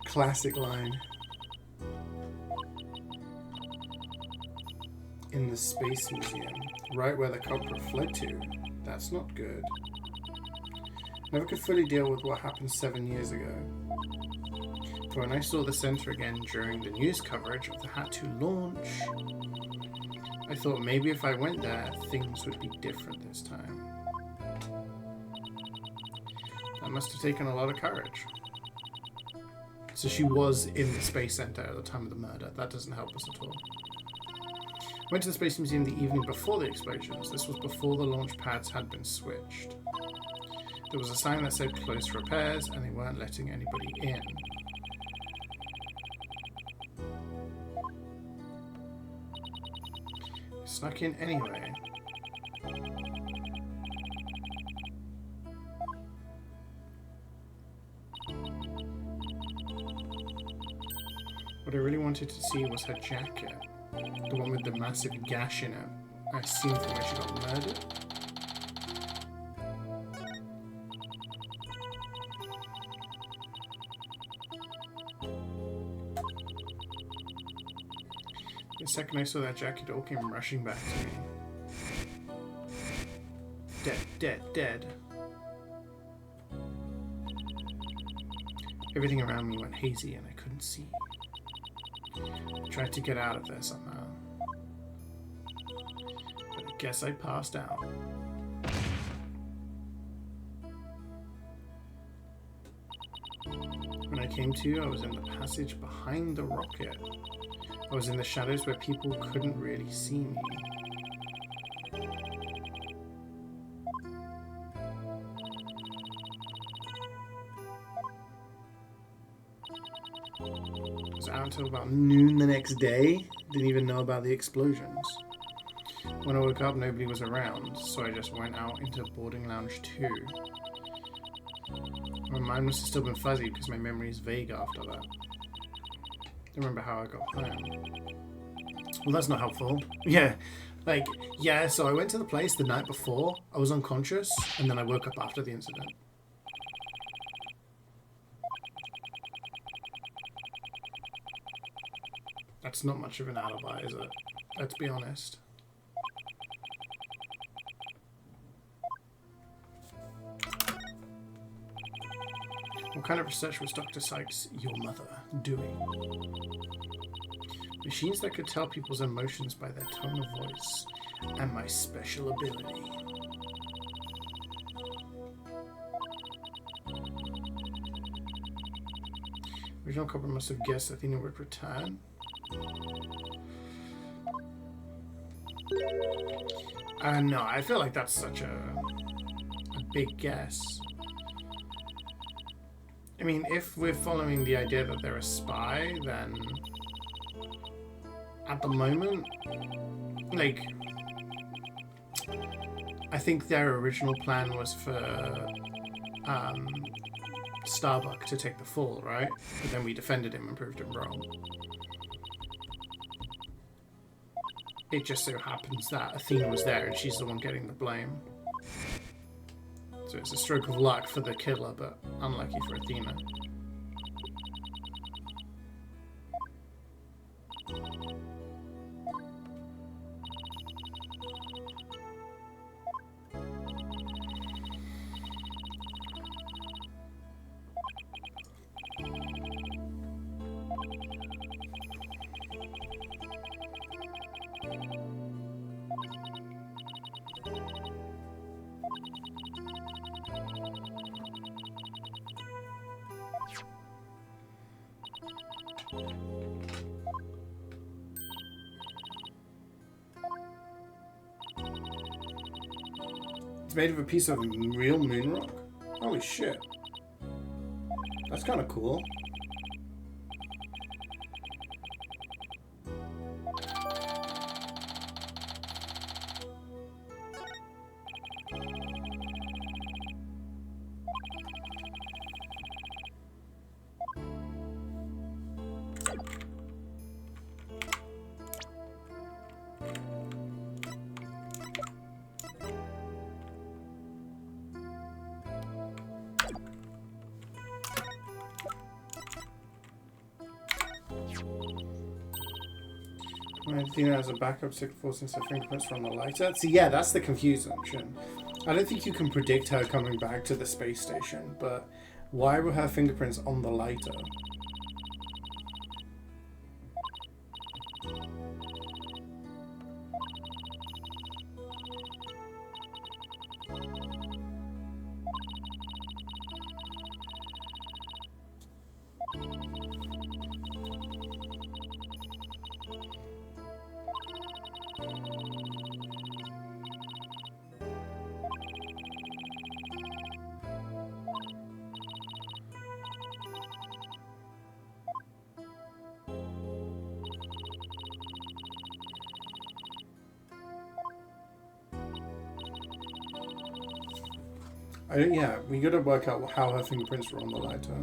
Classic line. In the Space Museum, right where the culprit fled to. That's not good. Never could fully deal with what happened 7 years ago. But when I saw the center again during the news coverage of the Hat 2 launch, I thought maybe if I went there, things would be different this time. That must have taken a lot of courage. So she was in the Space Center at the time of the murder. That doesn't help us at all. Went to the Space Museum the evening before the explosions. This was before the launch pads had been switched. There was a sign that said closed for repairs, and they weren't letting anybody in. Snuck in anyway. What I really wanted to see was her jacket. The one with the massive gash in it. I assume from where she got murdered. The second I saw that jacket, it all came rushing back to me. Dead, dead, dead. Everything around me went hazy and I couldn't see. I tried to get out of there somehow. But I guess I passed out. When I came to, I was in the passage behind the rocket. I was in the shadows where people couldn't really see me. I was out until about noon the next day. Didn't even know about the explosions. When I woke up, nobody was around, so I just went out into boarding lounge 2. My mind must have still been fuzzy because my memory is vague after that. I remember how I got home. Well, that's not helpful. Yeah, so I went to the place the night before, I was unconscious, and then I woke up after the incident. That's not much of an alibi, is it? Let's be honest. What kind of research was Dr. Sykes, your mother, doing? Machines that could tell people's emotions by their tone of voice, and my special ability. Original culprit must have guessed Athena would return. No, I feel like that's such a big guess. I mean, if we're following the idea that they're a spy, then at the moment, like, I think their original plan was for Starbuck to take the fall, right? But then we defended him and proved him wrong. It just so happens that Athena was there and she's the one getting the blame. So it's a stroke of luck for the killer, but unlucky for Athena. It's made of a piece of real moon rock? Holy shit. That's kind of cool. Dina has a backup signal force since her fingerprints are on the lighter. See, yeah, that's the confusion. I don't think you can predict her coming back to the space station, but why were her fingerprints on the lighter? Yeah, we gotta work out how her fingerprints were on the lighter.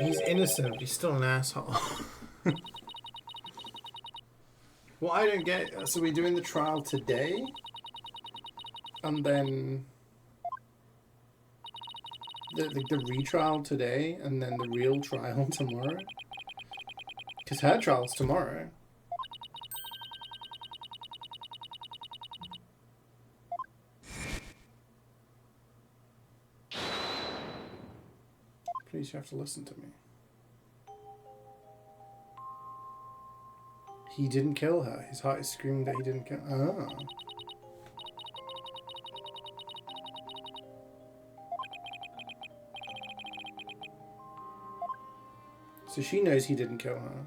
He's innocent, but he's still an asshole. Well, I don't get... So we're doing the trial today? And then... The retrial today, and then the real trial tomorrow? Because her trial's tomorrow. Please, you have to listen to me. He didn't kill her. His heart is screaming that he didn't kill her. Oh. So she knows he didn't kill her.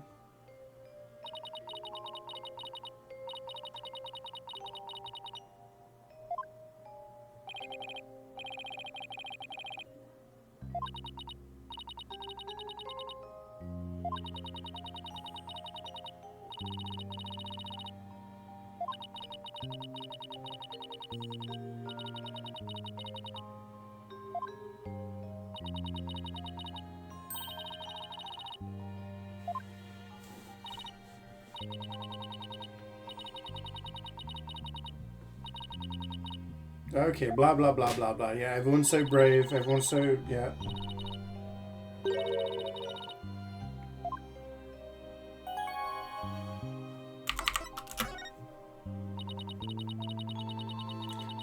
Okay, blah, blah, blah, blah, blah. Yeah, everyone's so brave. Everyone's so... Yeah.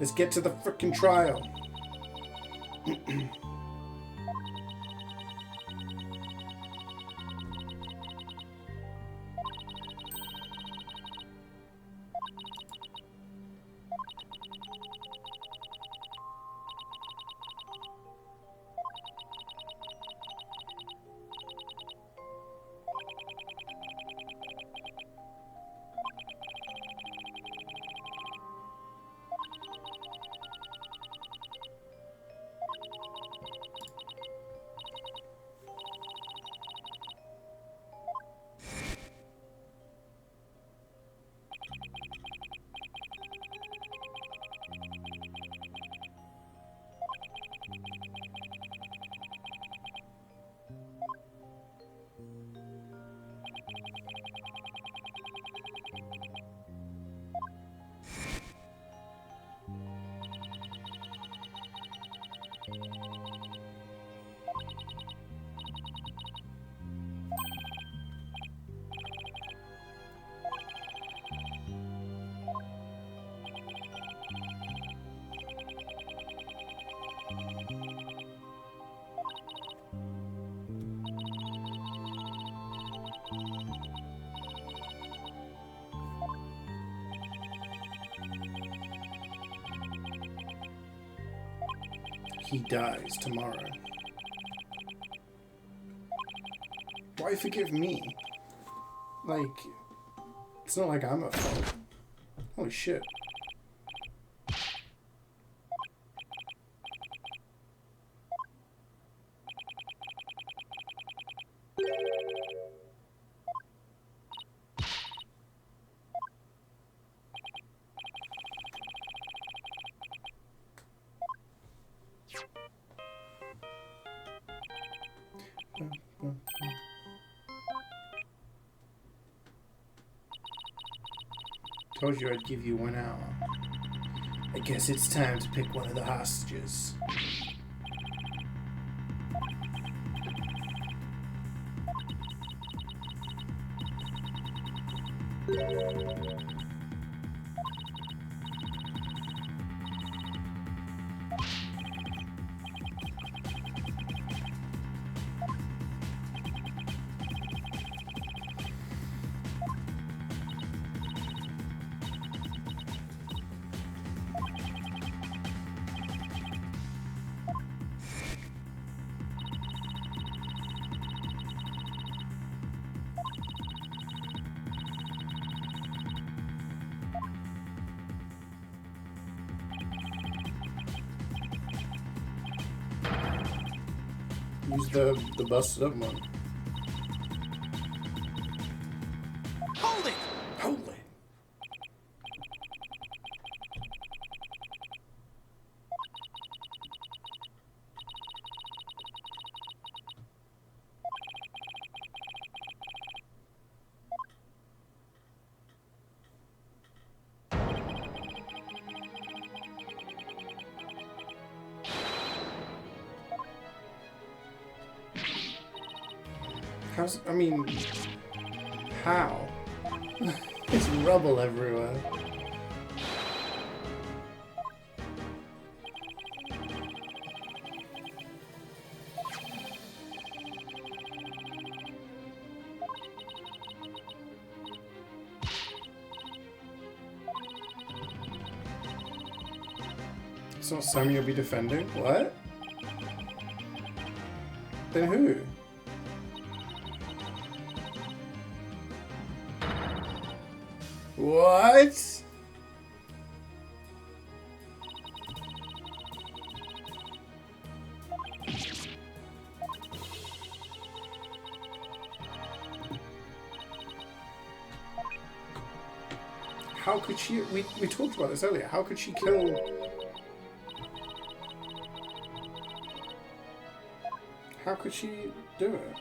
Let's get to the frickin' trial. He dies tomorrow. Why forgive me? Like, It's not like I'm at fault. Holy shit. Told you I'd give you 1 hour. I guess it's time to pick one of the hostages. Use the busted up one. Hold it! Hold it! I mean, how? There's rubble everywhere. It's not Sammy you'll be defending? What? Then who? What? How could she... We talked about this earlier. How could she kill... How could she do it?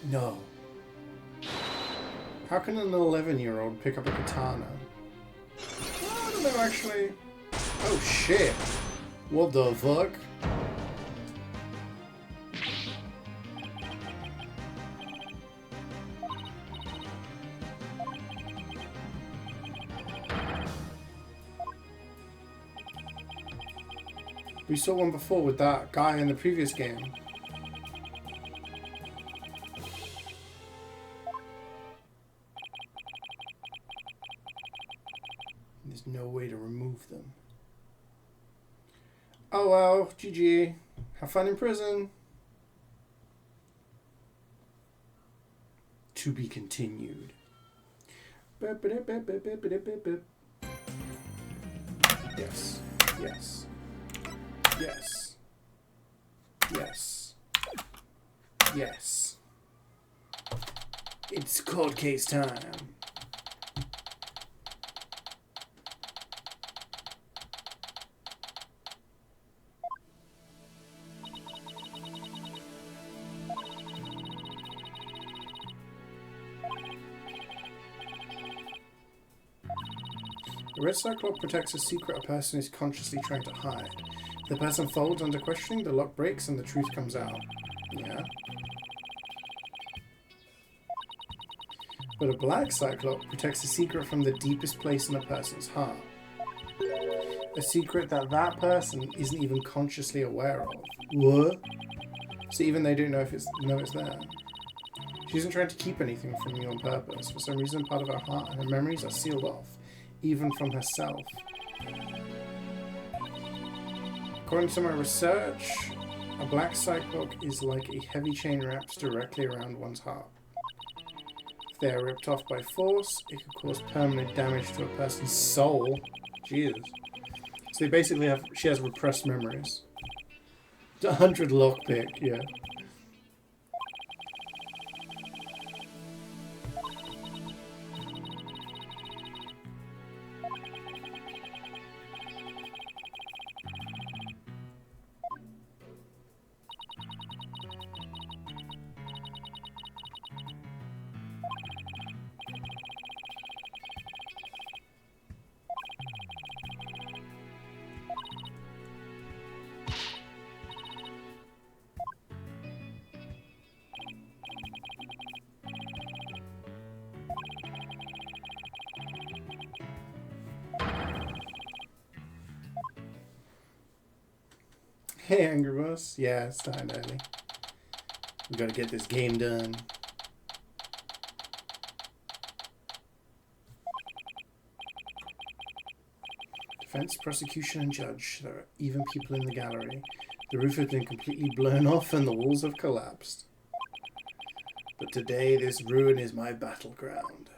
No. How can an 11-year-old pick up a katana? Well, I don't know, actually. Oh, shit. What the fuck? We saw one before with that guy in the previous game. There's no way to remove them. Oh well, GG. Have fun in prison. To be continued. Yes. Yes. Yes. Yes. Yes. It's cold case time. The red cyclops protects a secret a person is consciously trying to hide. If the person folds under questioning, the lock breaks and the truth comes out. Yeah. But a black cyclops protects a secret from the deepest place in a person's heart. A secret that that person isn't even consciously aware of. What? So even they don't know if it's there. She isn't trying to keep anything from you on purpose. For some reason, part of her heart and her memories are sealed off. even from herself. According to my research, a black psych book is like a heavy chain wrapped directly around one's heart. If they are ripped off by force, it could cause permanent damage to a person's soul. Jesus. So they basically have, she has repressed memories. 100 lockpick, yeah. Hey, Angry Boss. Yeah, it's time early. We gotta get this game done. Defense, prosecution, and judge. There are even people in the gallery. The roof has been completely blown off and the walls have collapsed. But today, this ruin is my battleground.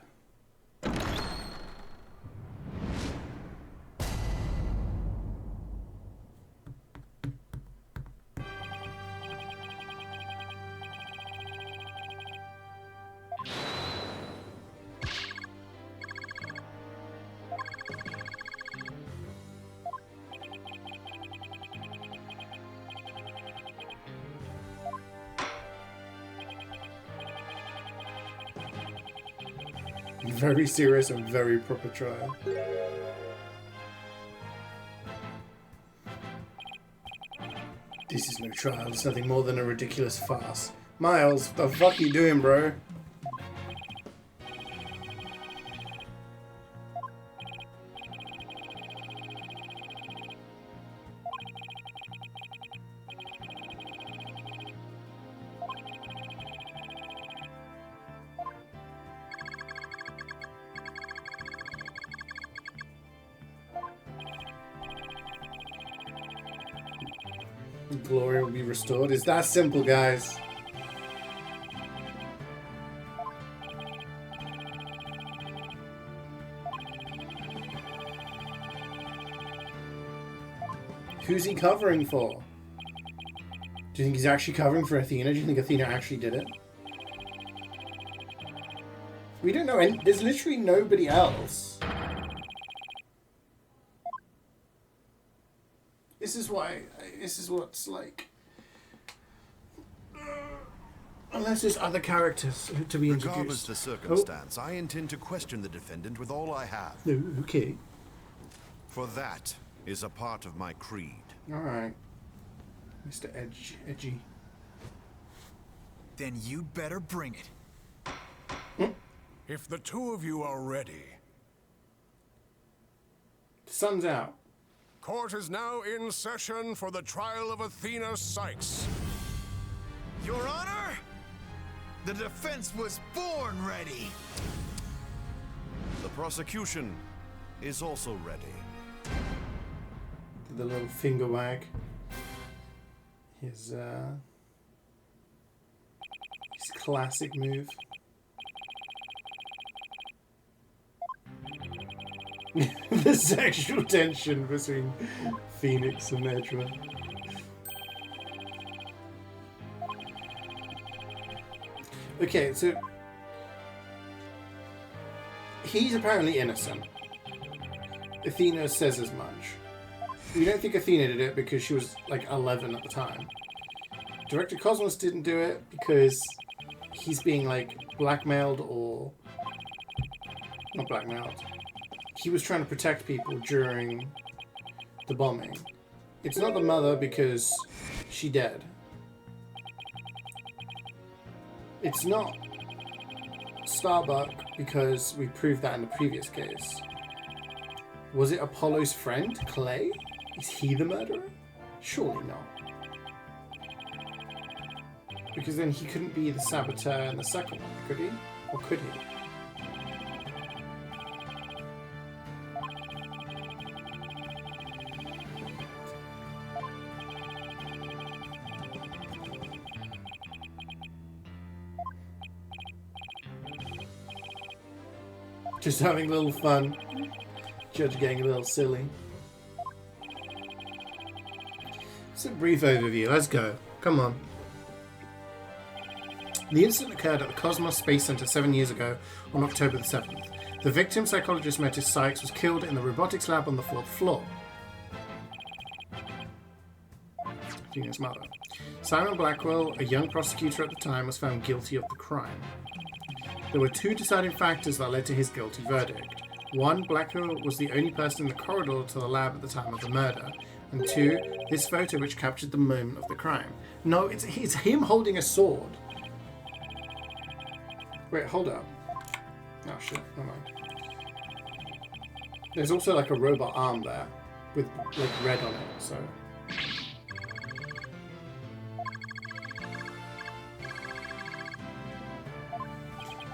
Very serious and very proper trial. This is no trial, it's nothing more than a ridiculous farce. Miles, what the fuck you doing, bro? Glory will be restored. It's that simple, guys. Who's he covering for? Do you think he's actually covering for Athena? Do you think Athena actually did it? We don't know. And there's literally nobody else. This is why. This is what's like. Unless there's other characters to be introduced. Regardless the circumstance, I intend to question the defendant with all I have. Oh, okay. For that is a part of my creed. Alright. Mr. Edgy. Then you'd better bring it. If the two of you are ready. The sun's out. Court is now in session for the trial of Athena Sykes. Your Honor, the defense was born ready. The prosecution is also ready. The little finger wag. His classic move. The sexual tension between Phoenix and Edra. Okay, so he's apparently innocent. Athena says as much. We don't think Athena did it because she was like 11 at the time. Director Cosmos didn't do it because he's being like blackmailed or not blackmailed. He was trying to protect people during the bombing. It's not the mother because she dead. It's not Starbuck because we proved that in the previous case. Was it Apollo's friend, Clay? Is he the murderer? Surely not. Because then he couldn't be the saboteur in the second one, could he? Or could he? Just having a little fun. Judge getting a little silly. It's a brief overview. Let's go. Come on. The incident occurred at the Cosmos Space Center 7 years ago on October the 7th. The victim, psychologist Metis Sykes, was killed in the robotics lab on the 4th floor. Athena's mother. Simon Blackwell, a young prosecutor at the time, was found guilty of the crime. There were two deciding factors that led to his guilty verdict. One, Blackwell was the only person in the corridor to the lab at the time of the murder. And two, this photo which captured the moment of the crime. No, it's him holding a sword. Wait, hold up. Oh shit, never mind. There's also like a robot arm there with like red on it, so.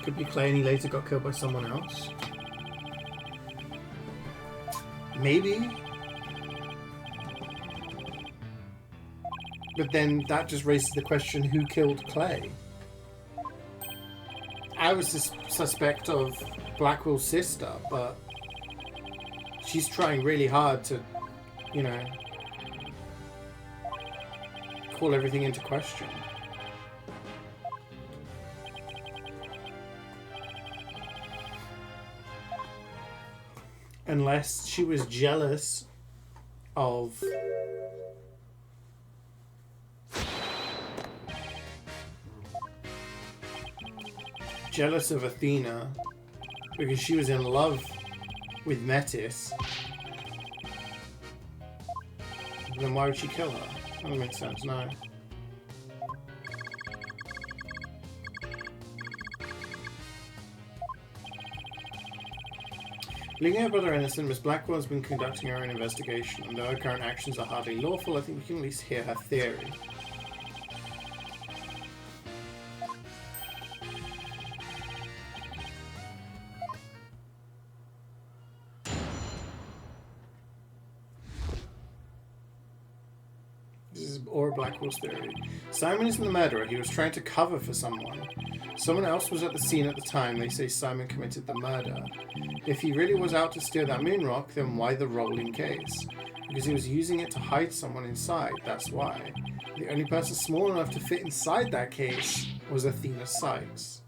Could be Clay and he later got killed by someone else. Maybe. But then that just raises the question, who killed Clay? I was suspect of Blackwell's sister, but she's trying really hard to, you know, call everything into question. Unless she was jealous of Athena because she was in love with Metis. Then why would she kill her? That doesn't make sense, no. Believing her brother innocent, Miss Blackwell has been conducting her own investigation, and though her current actions are hardly lawful, I think we can at least hear her theory. This is Aura Blackwell's theory. Simon isn't the murderer, he was trying to cover for someone. Someone else was at the scene at the time, they say Simon committed the murder. If he really was out to steal that moon rock, then why the rolling case? Because he was using it to hide someone inside, that's why. The only person small enough to fit inside that case was Athena Sykes.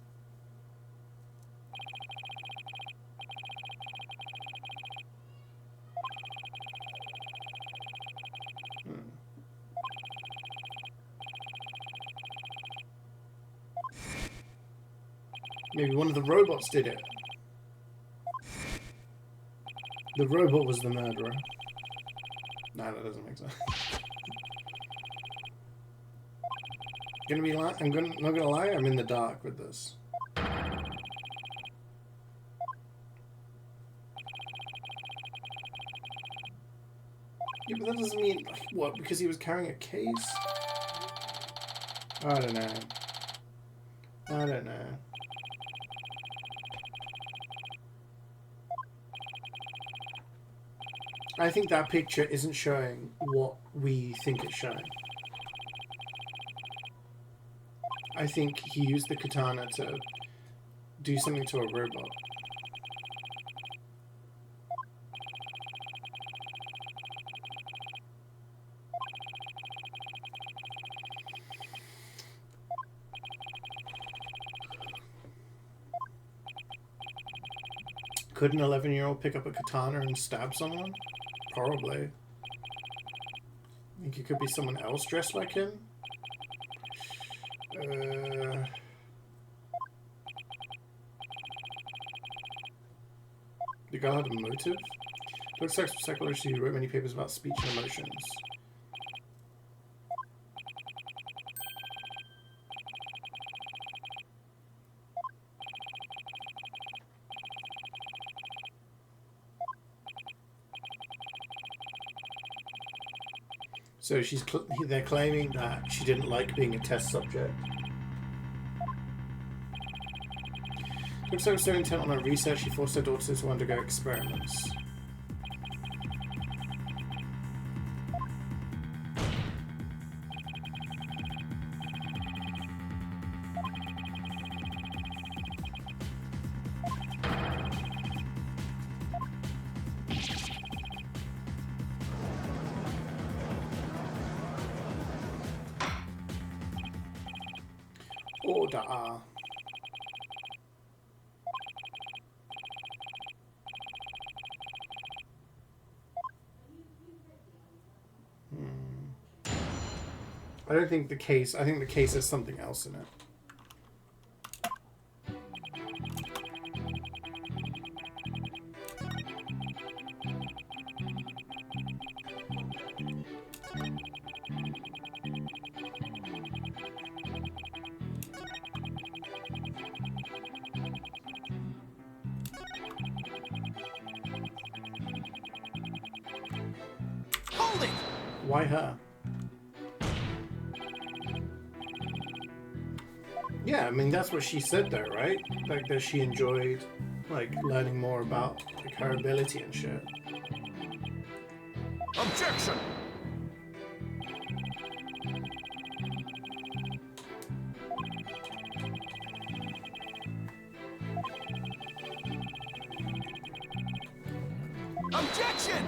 Maybe one of the robots did it. The robot was the murderer. Nah, that doesn't make sense. Not gonna lie, I'm in the dark with this. Yeah, but that doesn't mean, what, because he was carrying a case? I don't know. I don't know. I think that picture isn't showing what we think it's showing. I think he used the katana to do something to a robot. Could an 11-year-old pick up a katana and stab someone? Probably. Think it could be someone else dressed like him? The guy had a motive? Looks like a psychologist who wrote many papers about speech and emotions. So they're claiming that she didn't like being a test subject. Looks like so intent on her research, she forced her daughter to undergo experiments. Order R. I don't think the case. I think the case has something else in it. Hold it! Why her? Yeah, I mean that's what she said though, right? Like that she enjoyed like learning more about like her ability and shit. Objection! Objection!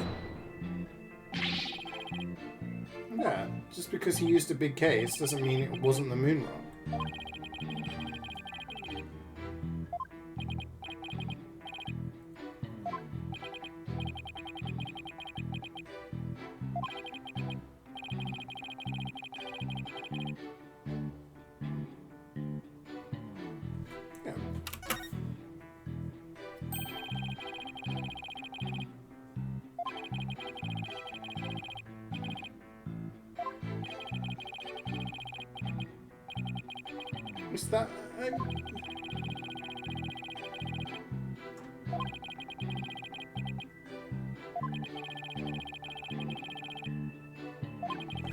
Yeah, just because he used a big case doesn't mean it wasn't the moon rock. Yeah. Is that...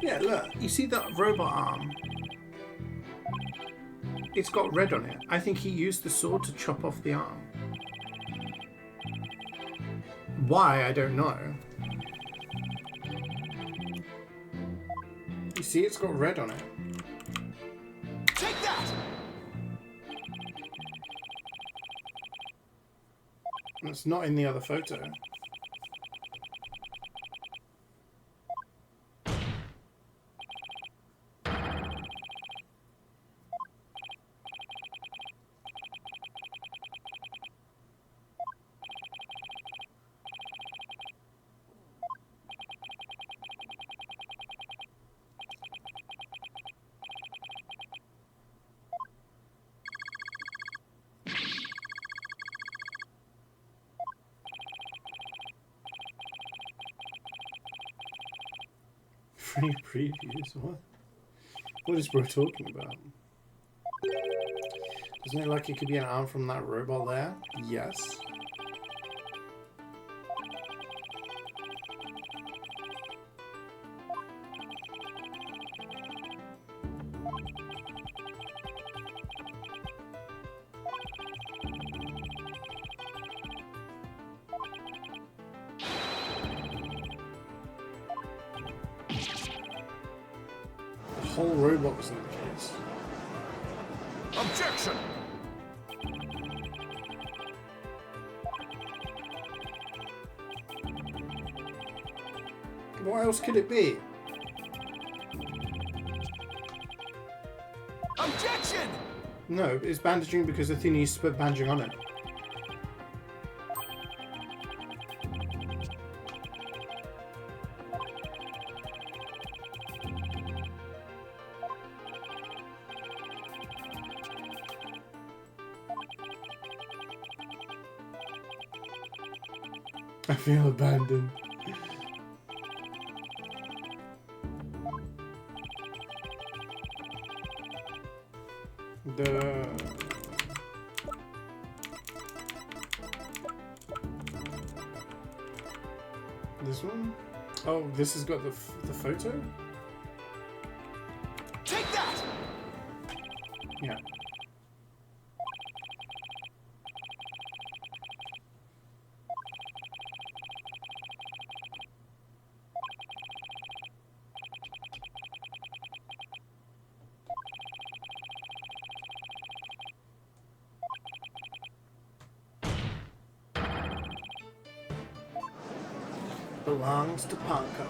Yeah, look. You see that robot arm? It's got red on it. I think he used the sword to chop off the arm. Why, I don't know. You see, it's got red on it. Take that! And it's not in the other photo. Free previews? What? What is bro talking about? Doesn't it look like it could be an arm from that robot there? Yes. The whole robot was in the case. Objection! What else could it be? Objection! No, it's bandaging because Athena used to put bandaging on it. I feel abandoned. This one? Oh, this has got the photo? Take that! Yeah. Belongs to Panko.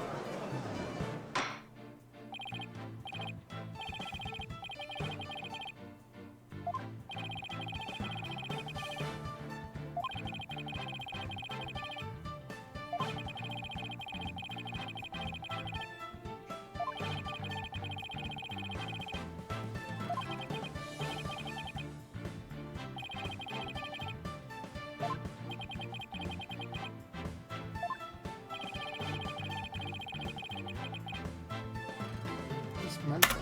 Mental.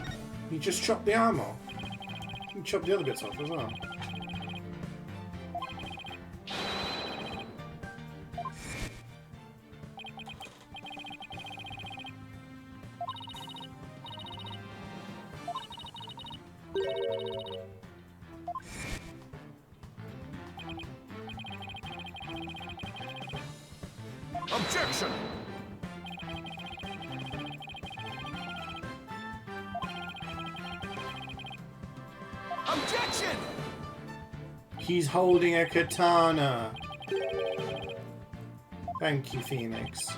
You just chopped the arm off. You chopped the other bits off as well. Objection! Objection! He's holding a katana. Thank you, Phoenix.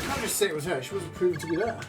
I'll just say it was her. She wasn't proven to be there.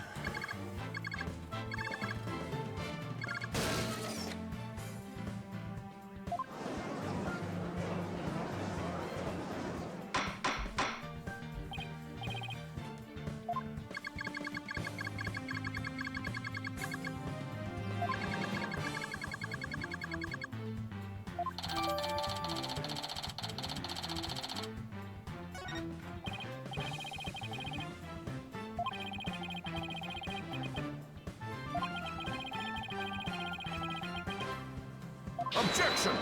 Objection!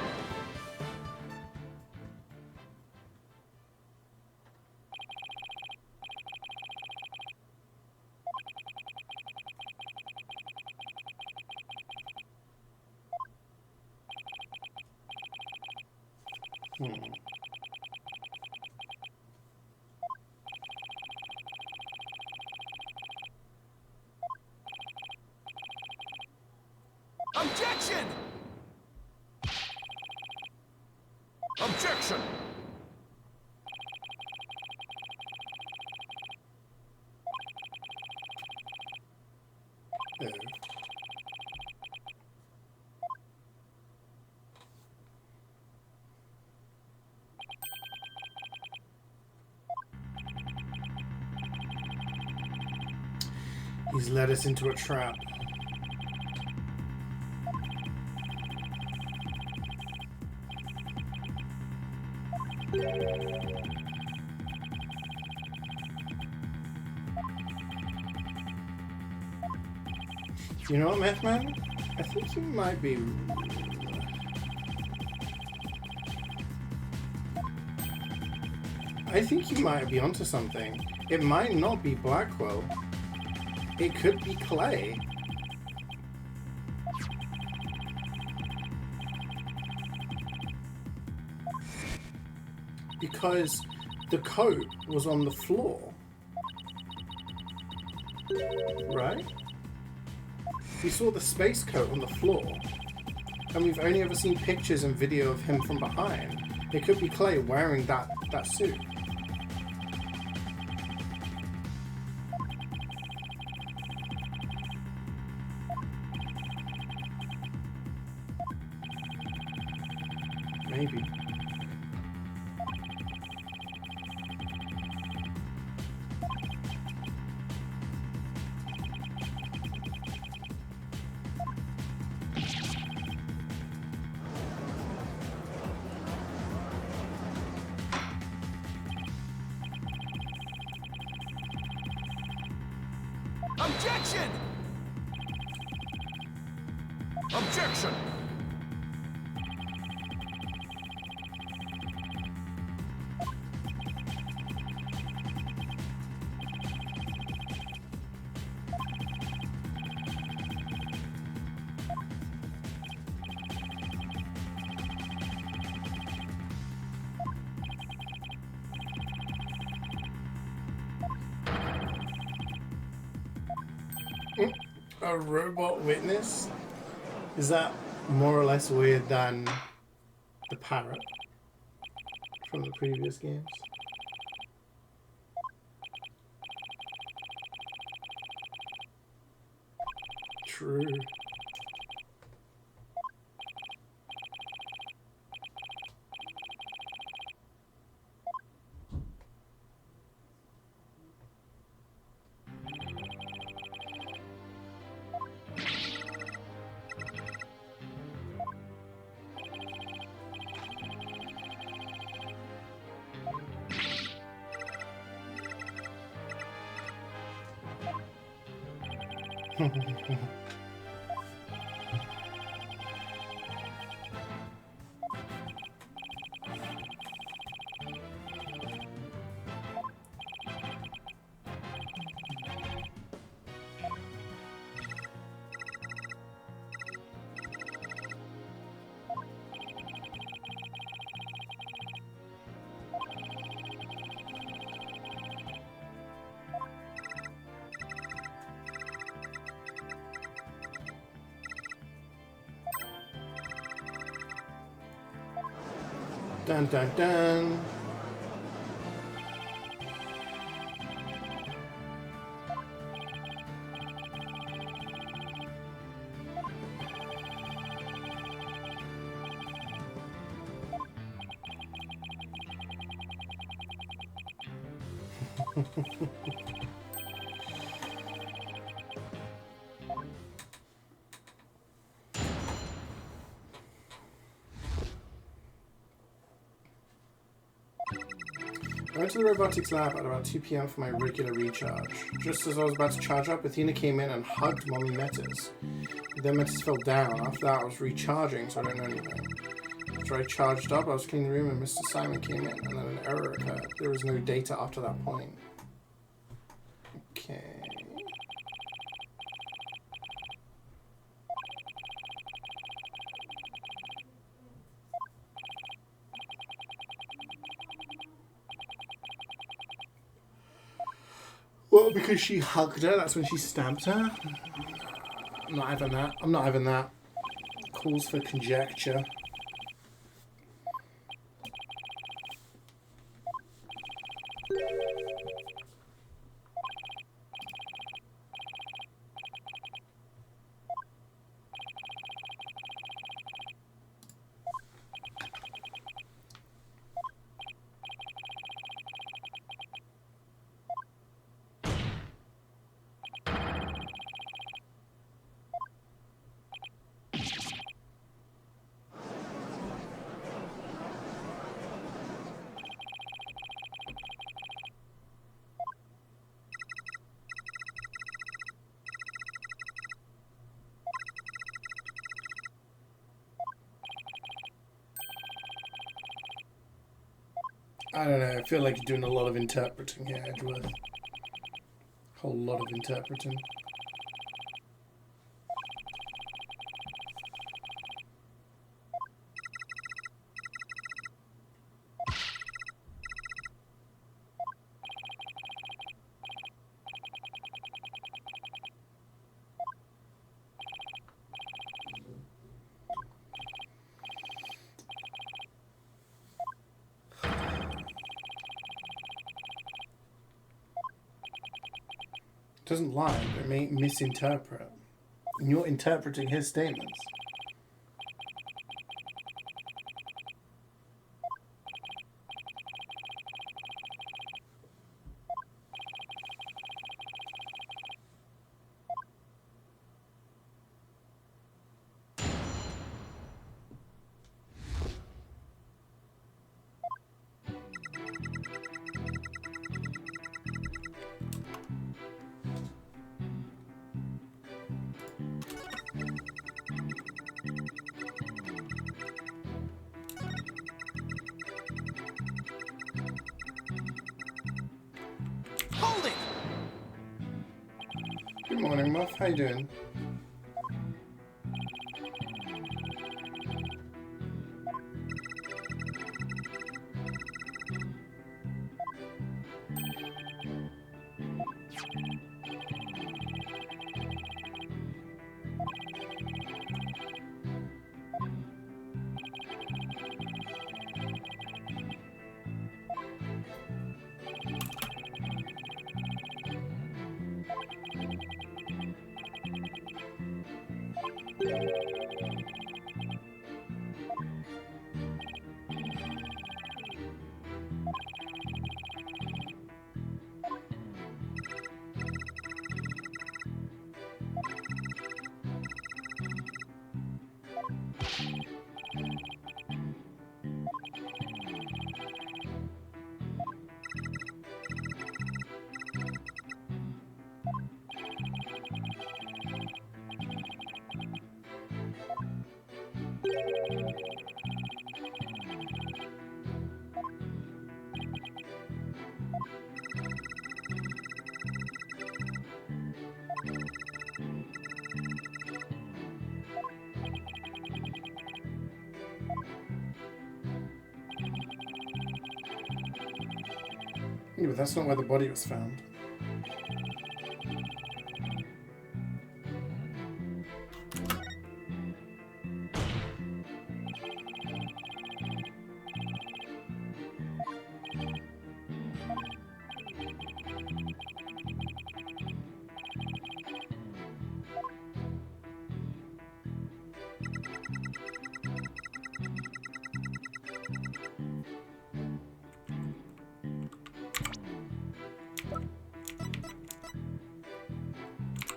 Objection! Objection! Oh. He's led us into a trap. You know what, Methman? I think you might be... I think you might be onto something. It might not be Blackwell. It could be Clay. Because the coat was on the floor. Right? We saw the space coat on the floor. And we've only ever seen pictures and video of him from behind. It could be Clay wearing that suit. Maybe. Objection! Objection! A robot witness? Is that more or less weird than the parrot from the previous games? True. Dun dun dun. I went to the robotics lab at about 2 p.m. for my regular recharge. Just as I was about to charge up, Athena came in and hugged Mommy Metas. Then Metas fell down. After that, I was recharging, so I don't know anything. After I charged up, I was cleaning the room and Mr. Simon came in, and then an error occurred. There was no data after that point. Okay. Well, because she hugged her, that's when she stabbed her. I'm not having that. I'm not having that. Calls for conjecture. I don't know, I feel like you're doing a lot of interpreting here, Edgeworth. Whole lot of interpreting. Doesn't lie, but it may misinterpret. And you're interpreting his statements. Hold it! Good morning, Muff. How you doing? Yeah, but that's not where the body was found.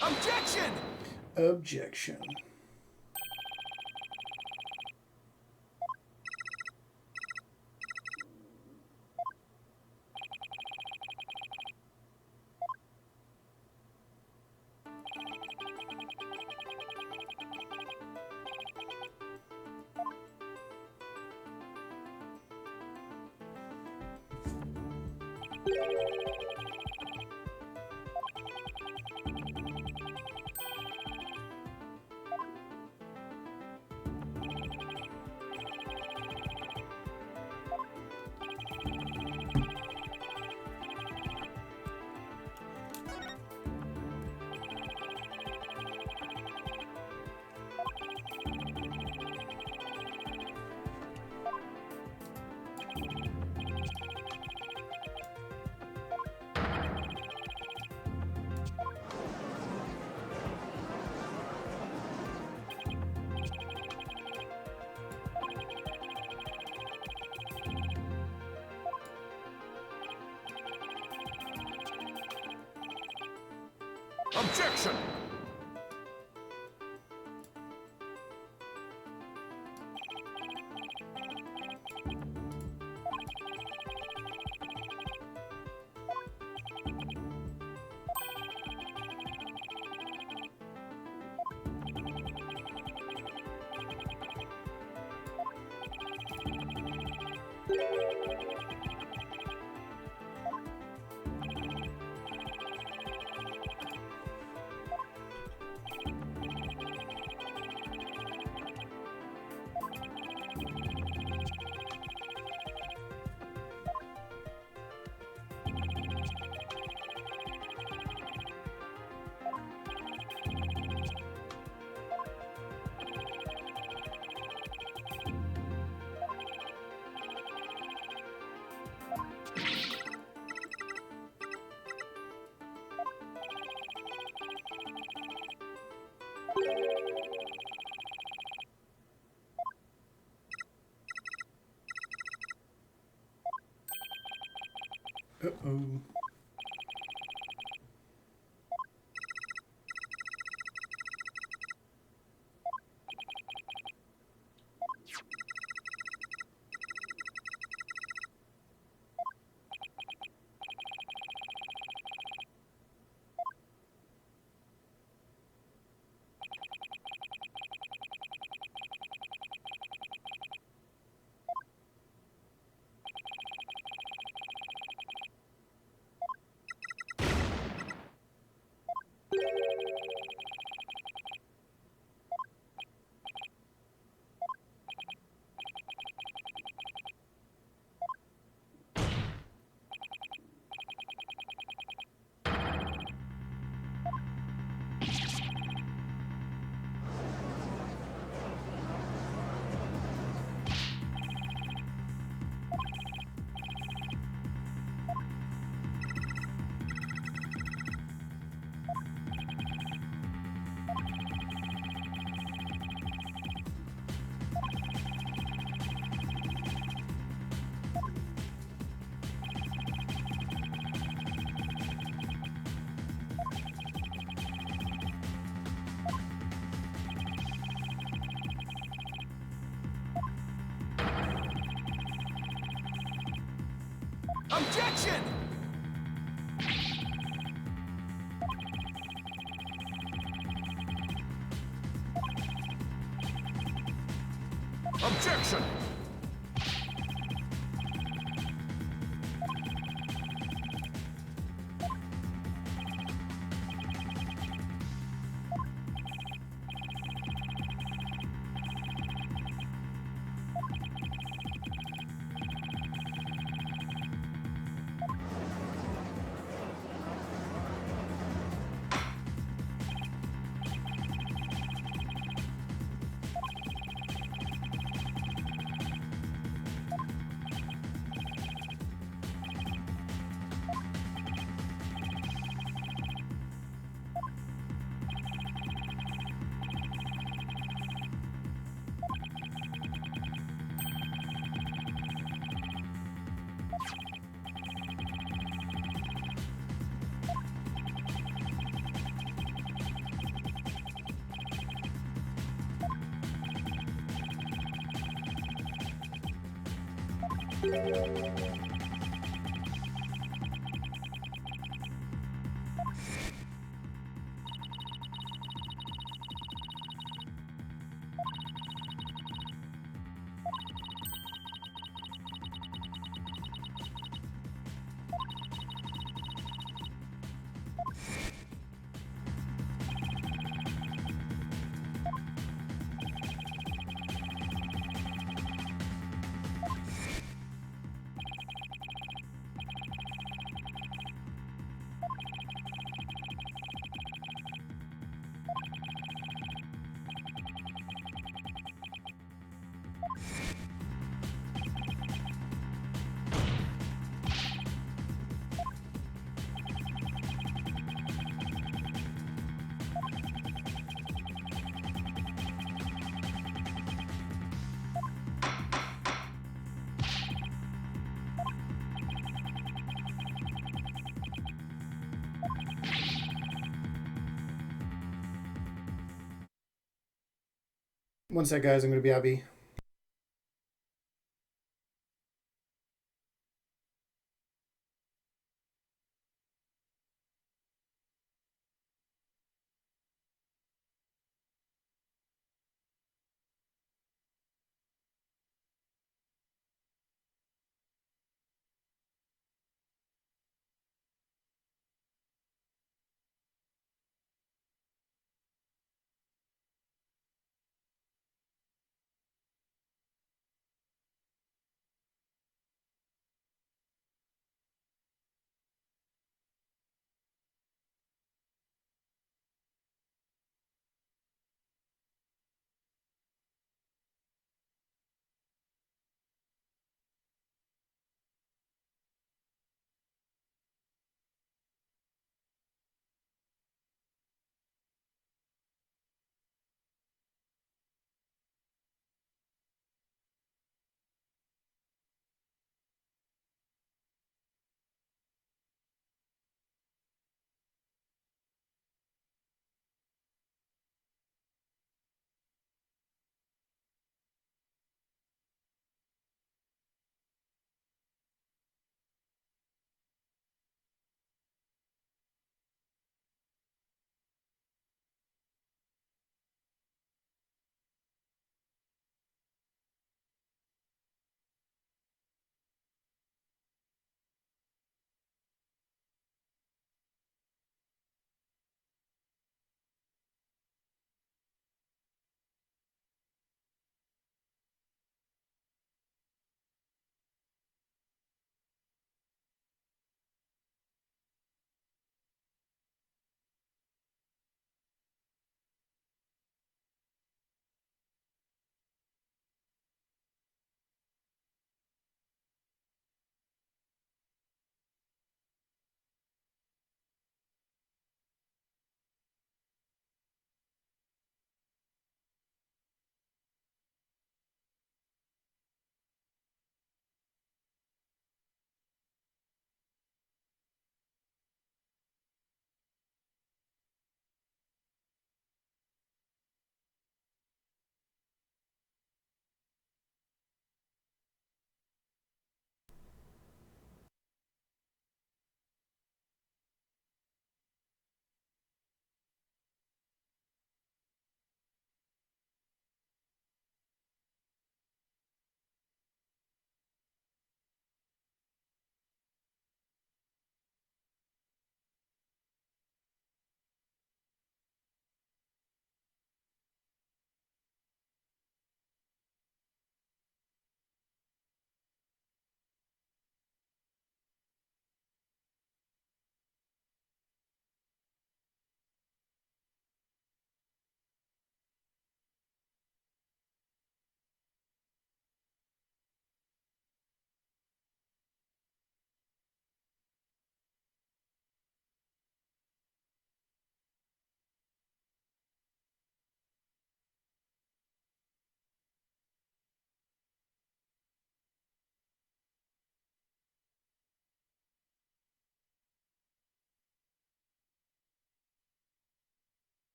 Objection! Objection. Objection! Uh-oh. Objection! Objection! One sec, guys. I'm going to be Abby.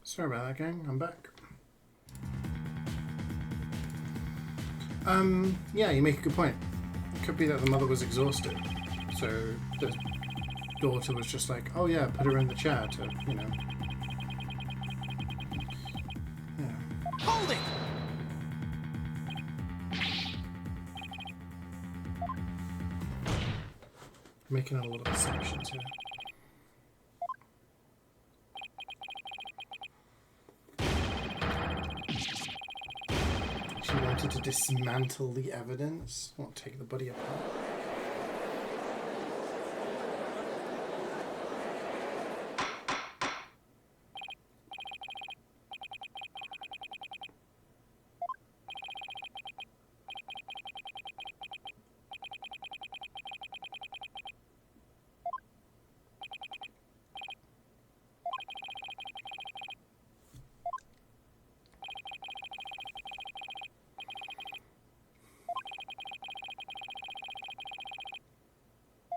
Sorry about that, gang. I'm back. Yeah, you make a good point. It could be that the mother was exhausted, so the daughter was just like, "Oh yeah, put her in the chair to, you know." Yeah. Hold it! Making a lot of assumptions here. She wanted to dismantle the evidence, not take the body apart.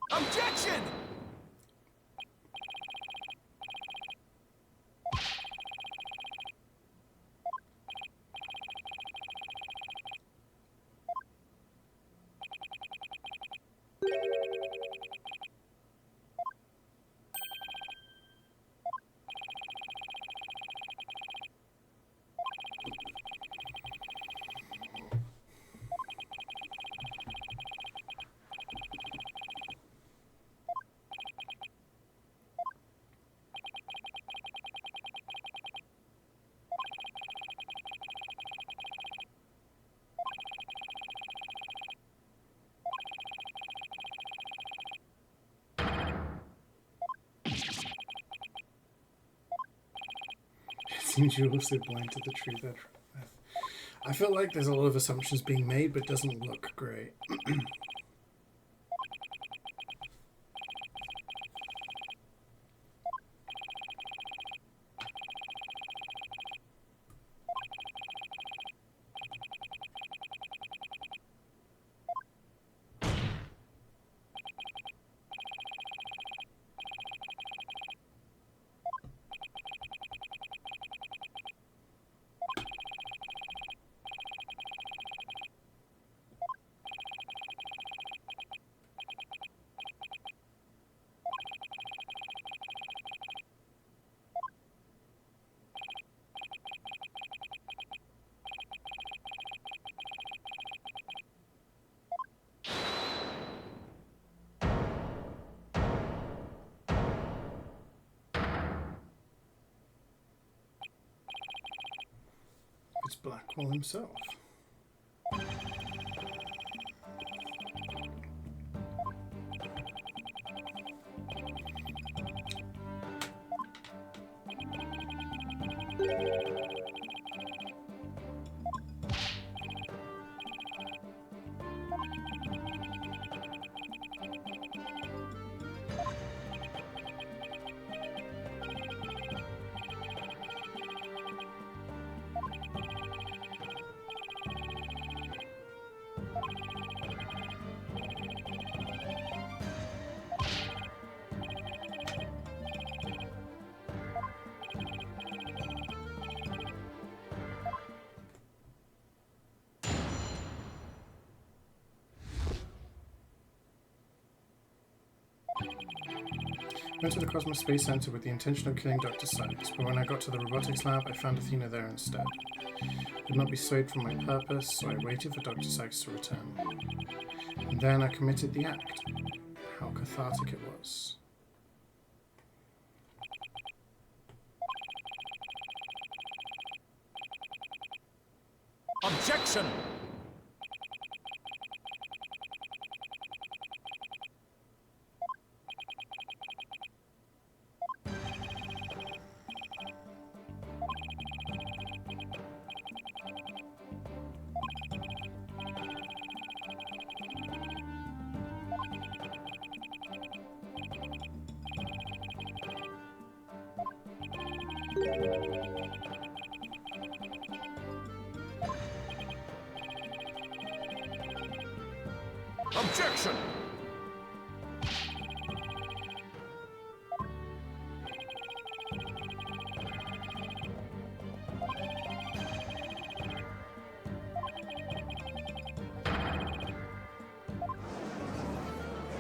Objection! It seems you're also blind to the truth. I feel like there's a lot of assumptions being made, but it doesn't look great. It's Blackwell himself. Went to the Cosmos Space Center with the intention of killing Dr. Sykes, but when I got to the robotics lab, I found Athena there instead. I could not be swayed from my purpose, so I waited for Dr. Sykes to return. And then I committed the act. How cathartic it was. Objection! Objection!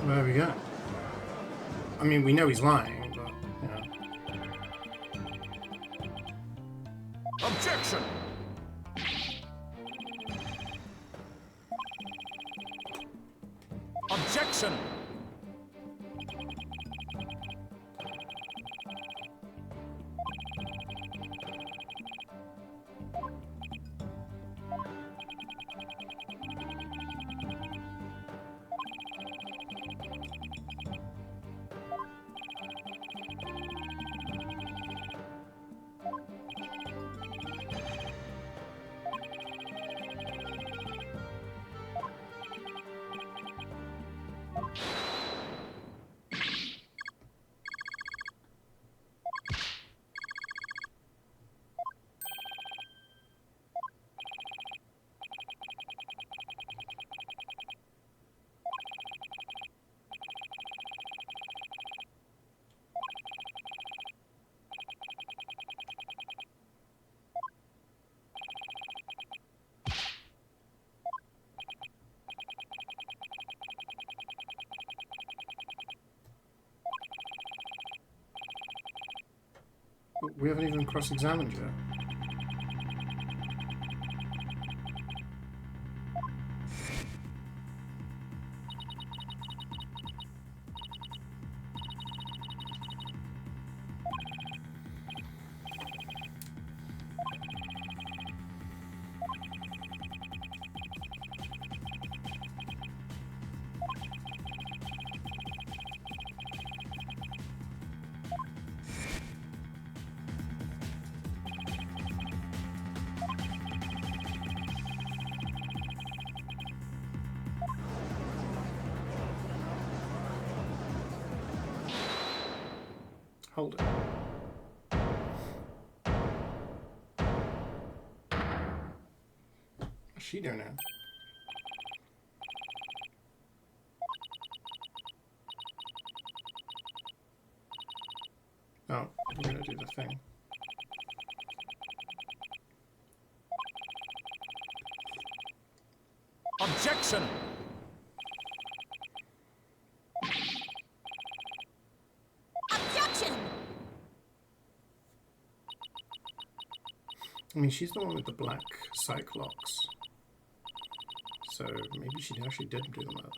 There we go. I mean, we know he's lying, but, you know. Objection! Objection! We haven't even cross-examined yet. Hold it. What's she doing now? Oh, we're gonna do the thing. Objection! Objection! I mean, she's the one with the black cyclops. So maybe she actually did do the murder.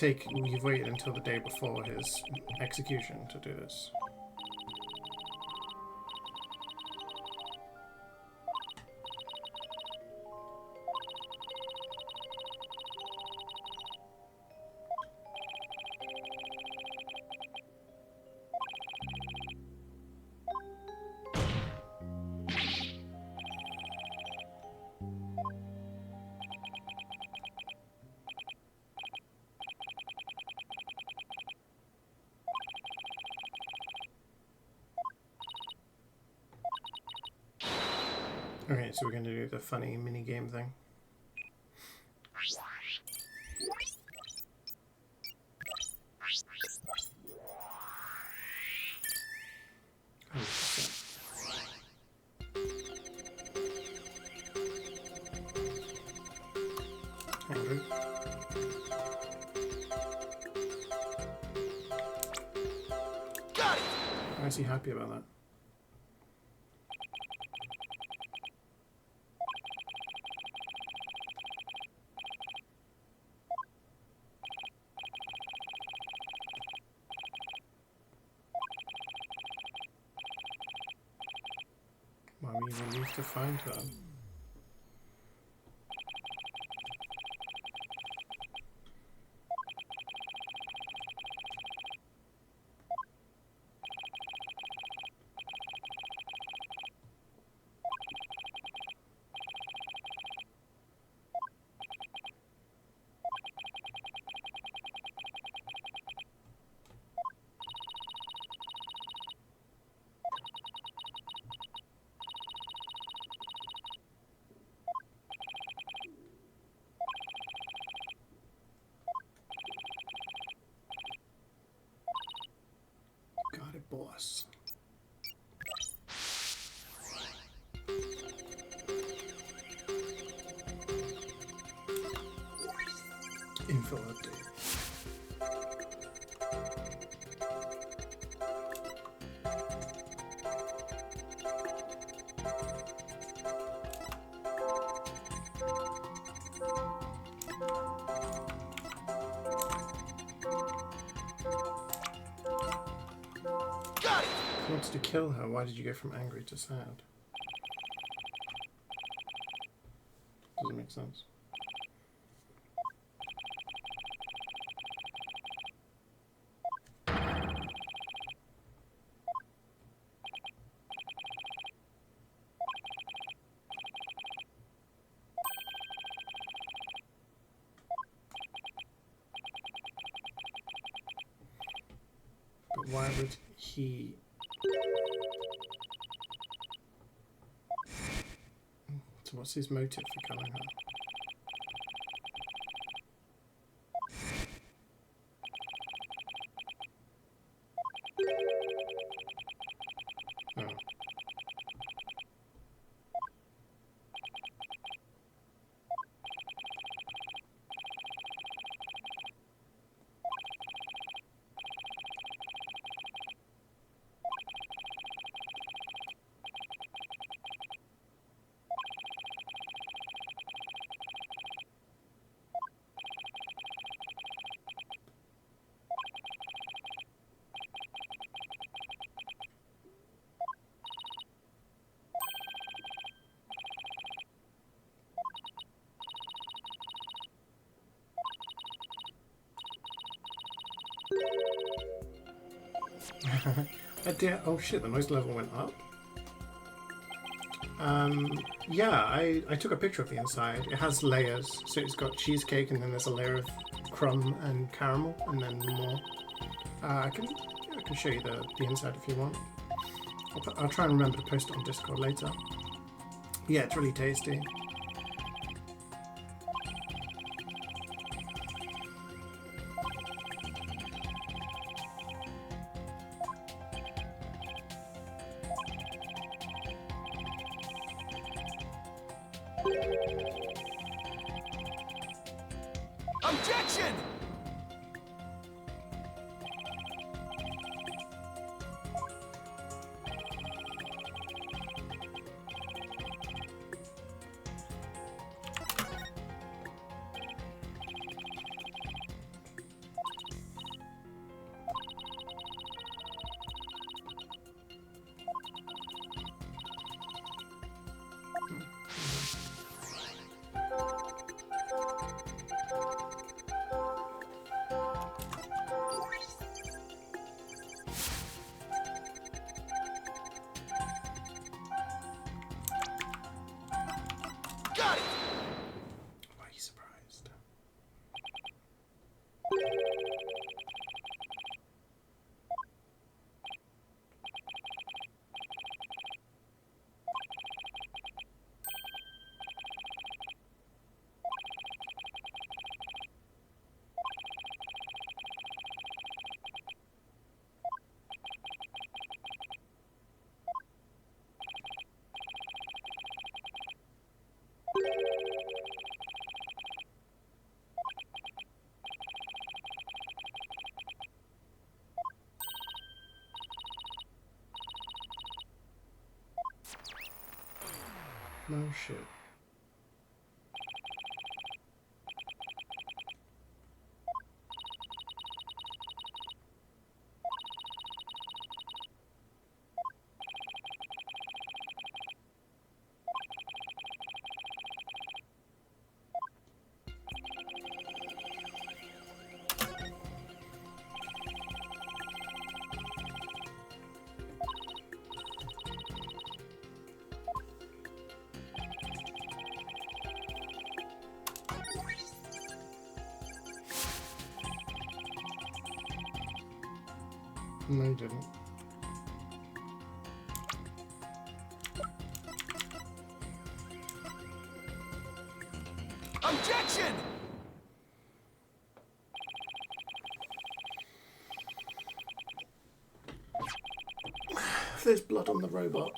You've waited until the day before his execution to do this. Okay, so we're going to do the funny mini game thing. Angry. Got it! Why is he happy about that? Why were you relieved to find her? Got it, boss. Info update. Got it! He wants to kill her. Why did you go from angry to sad? Doesn't make sense. But why would he... So what's his motive for killing her? Oh. Oh shit, the noise level went up. Yeah, I took a picture of the inside. It has layers, so it's got cheesecake and then there's a layer of crumb and caramel and then more. I can show you the inside if you want. I'll try and remember to post it on Discord later. Yeah, it's really tasty. Objection! No shit. No, you didn't. Objection! If there's blood on the robot,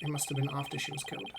it must have been after she was killed.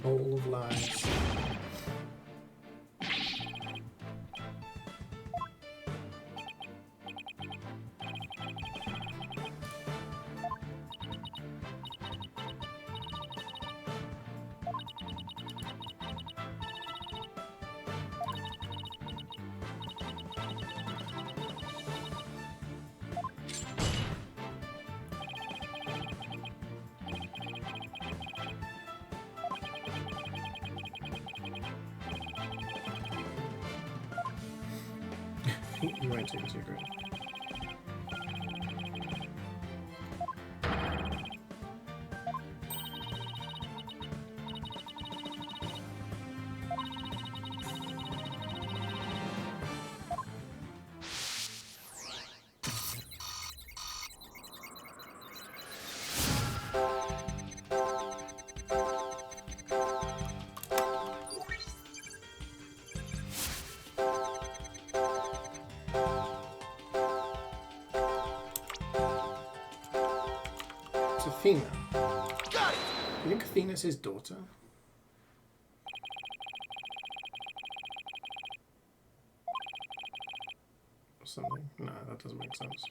Bowl of lies. You won't take a secret. It's Athena. Got it! You think Athena's his daughter? Or something? No, that doesn't make sense.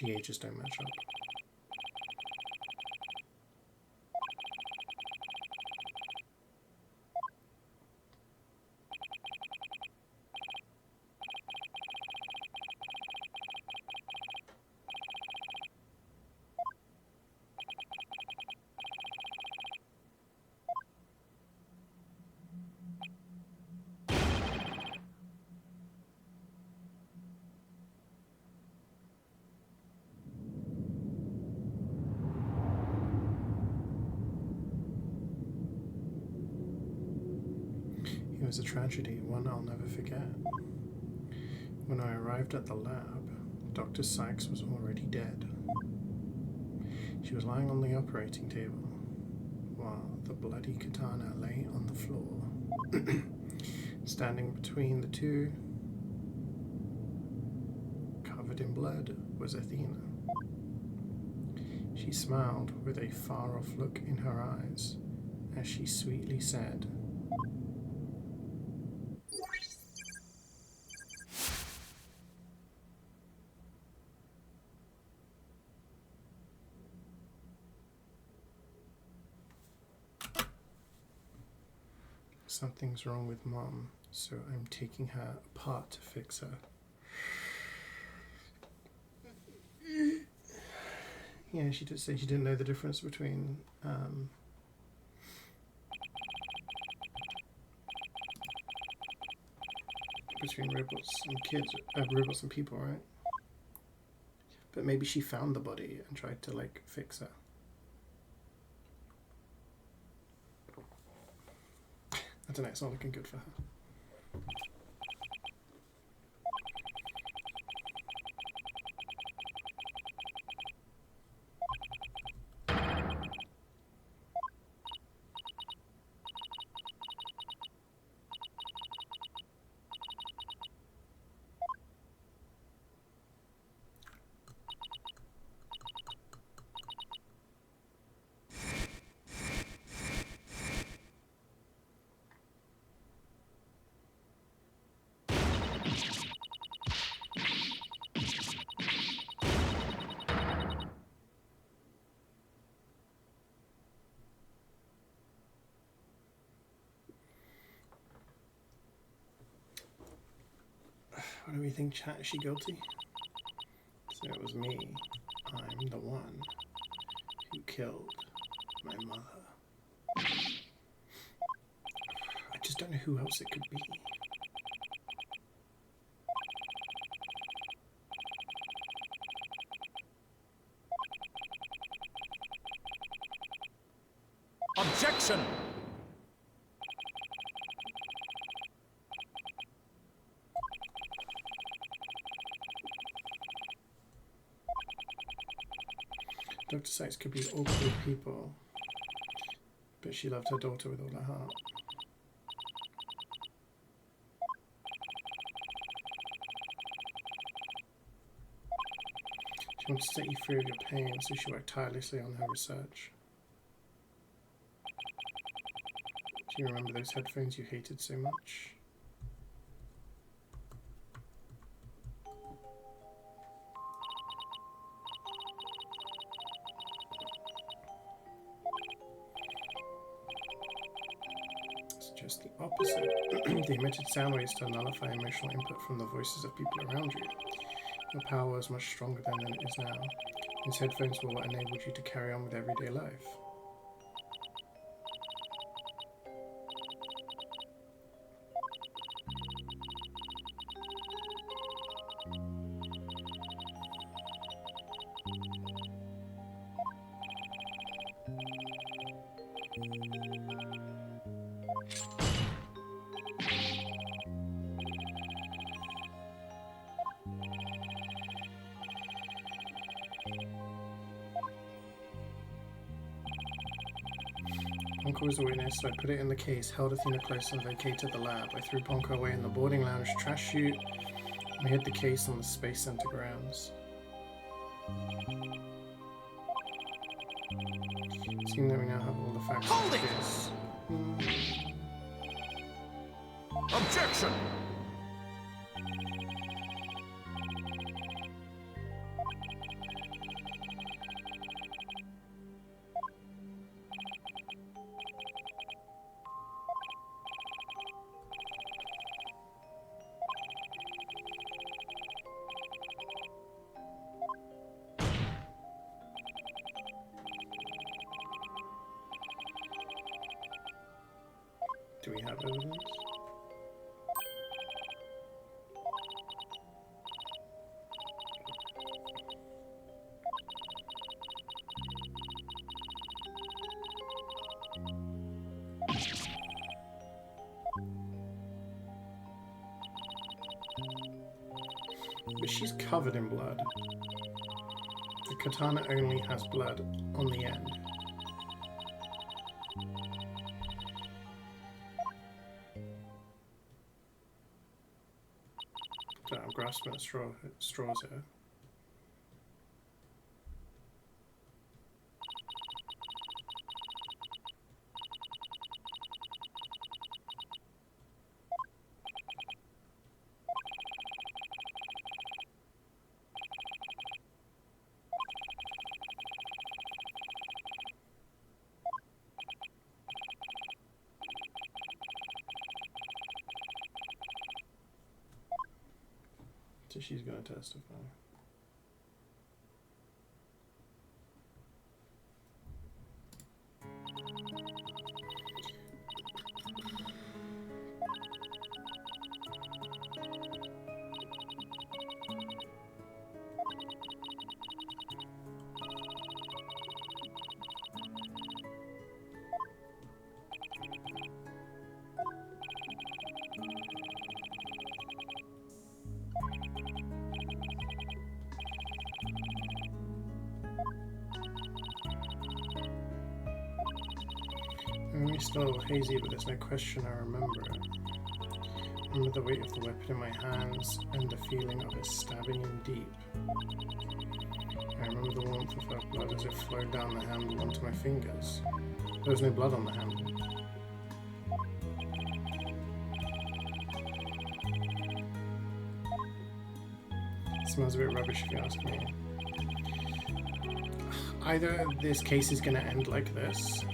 The ages don't match up. It was a tragedy, one I'll never forget. When I arrived at the lab, Dr. Sykes was already dead. She was lying on the operating table, while the bloody katana lay on the floor. Standing between the two, covered in blood, was Athena. She smiled with a far-off look in her eyes as she sweetly said, "Something's wrong with Mom. So I'm taking her apart to fix her. Yeah, she did say she didn't know the difference between robots and kids, robots and people, right? But maybe she found the body and tried to like fix her. I don't know, it's not looking good for her. What do we think, chat? Is she guilty? So it was me. I'm the one who killed my mother. I just don't know who else it could be. Objection! Dr. Sykes could be all good people, but she loved her daughter with all her heart. She wanted to set you free of your pain, so she worked tirelessly on her research. Do you remember those headphones you hated so much? It's just the opposite. The emitted sound waves to nullify emotional input from the voices of people around you. Your power was much stronger then than it is now. These headphones were what enabled you to carry on with everyday life. Ponko was a witness, so I put it in the case, held Athena close and vacated the lab. I threw Ponko away in the boarding lounge trash chute and hid the case on the Space Center grounds. Seeing that we now have all the facts of the case. Objection! Do we have evidence? But she's covered in blood. The katana only has blood on the end. I'm grasping at straws here. she's going to testify. Memory's still hazy, but there's no question I remember it. I remember the weight of the weapon in my hands and the feeling of it stabbing in deep. I remember the warmth of her blood as it flowed down the handle onto my fingers. There was no blood on the handle. It smells a bit rubbish if you ask me. Either this case is going to end like this,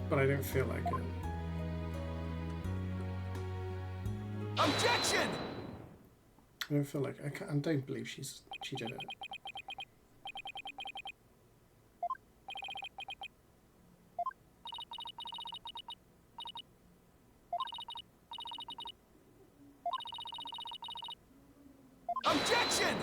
but I don't feel like it. Objection! I don't feel like I don't believe she did it. Objection!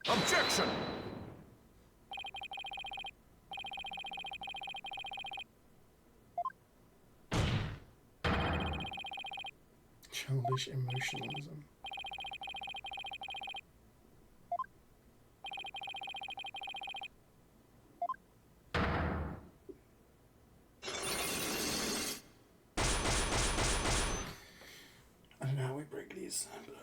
Objection! Childish emotionalism. I don't know how we break these, but...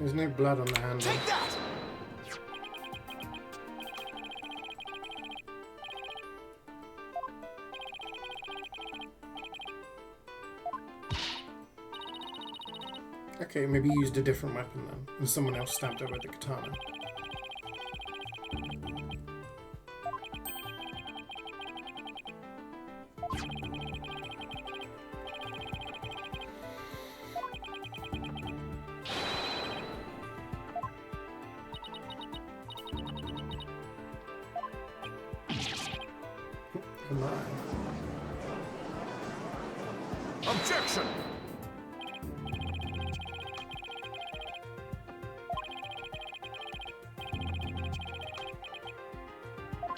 There's no blood on the handle. Take that! Okay, maybe you used a different weapon then, and someone else stabbed her with the katana. Come on. Objection!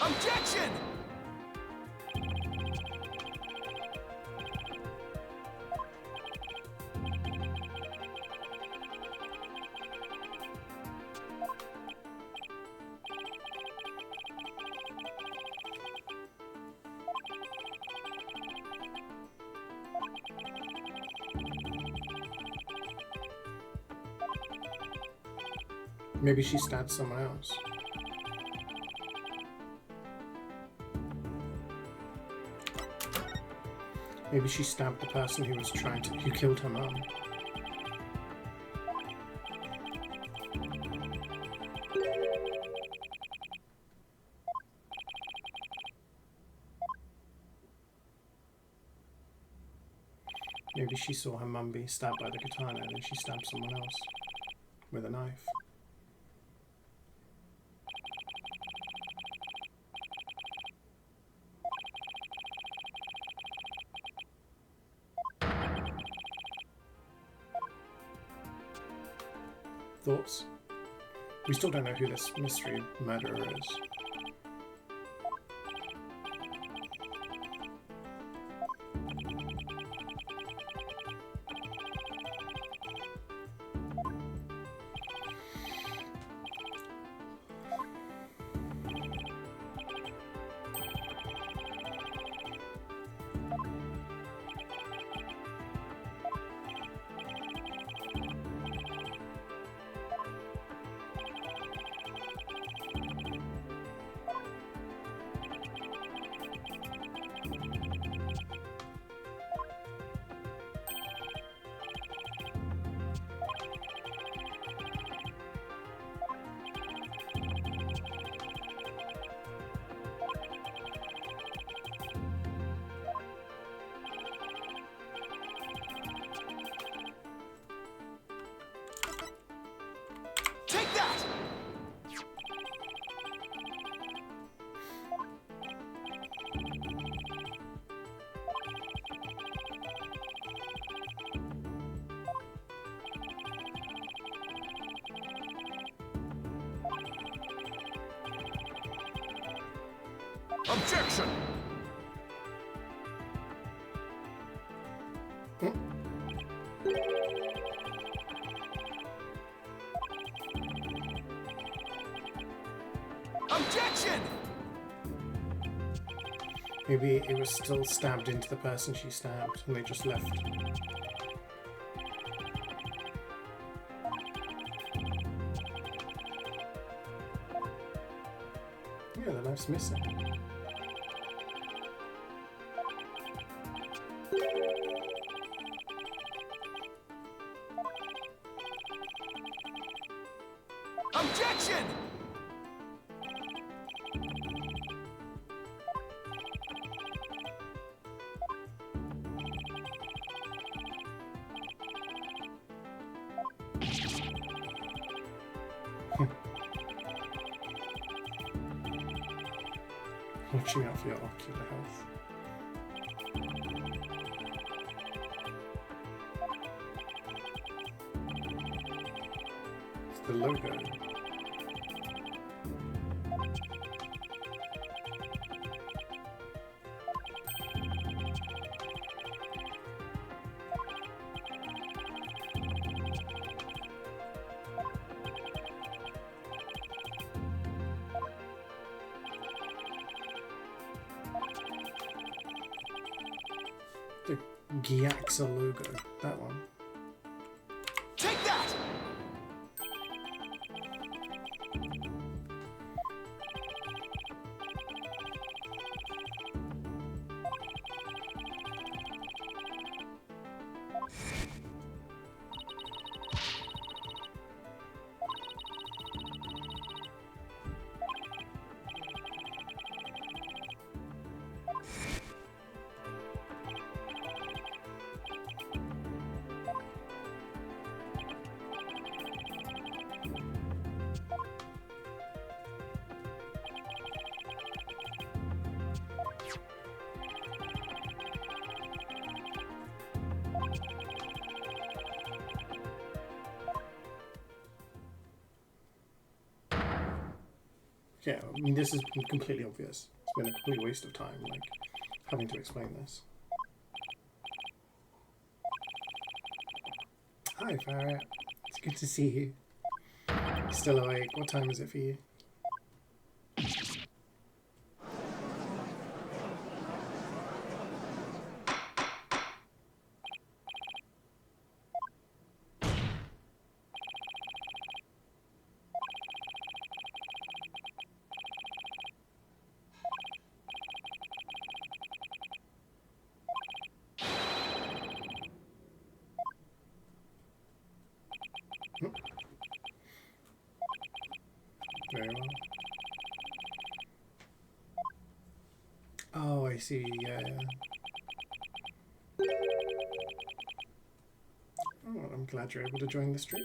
Objection! Maybe she stabbed someone else. Maybe she stabbed the person who killed her mum. Maybe she saw her mum being stabbed by the katana and then she stabbed someone else with a knife. Thoughts? We still don't know who this mystery murderer is. Take that! Objection! Objection! Maybe it was still stabbed into the person she stabbed and they just left. Yeah, the knife's missing. Objection! Watching out for your ocular health. It's the logo. The Gyaxa logo, that one. Take that! Yeah, I mean, this is completely obvious. It's been a complete waste of time, like, having to explain this. Hi, Farrah. It's good to see you. Still awake. What time is it for you? Very well. Oh, I see. Yeah, yeah. glad you're able to join the stream.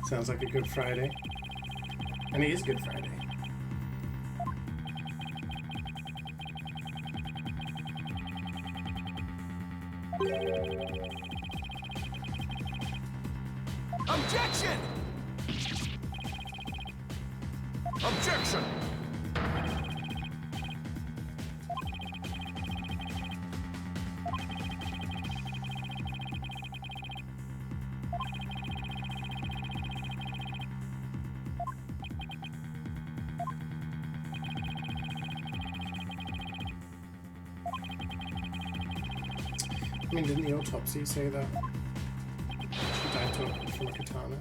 Sounds like a Good Friday. And it is Good Friday. Objection! Objection! I mean, didn't the autopsy say that she died from a katana?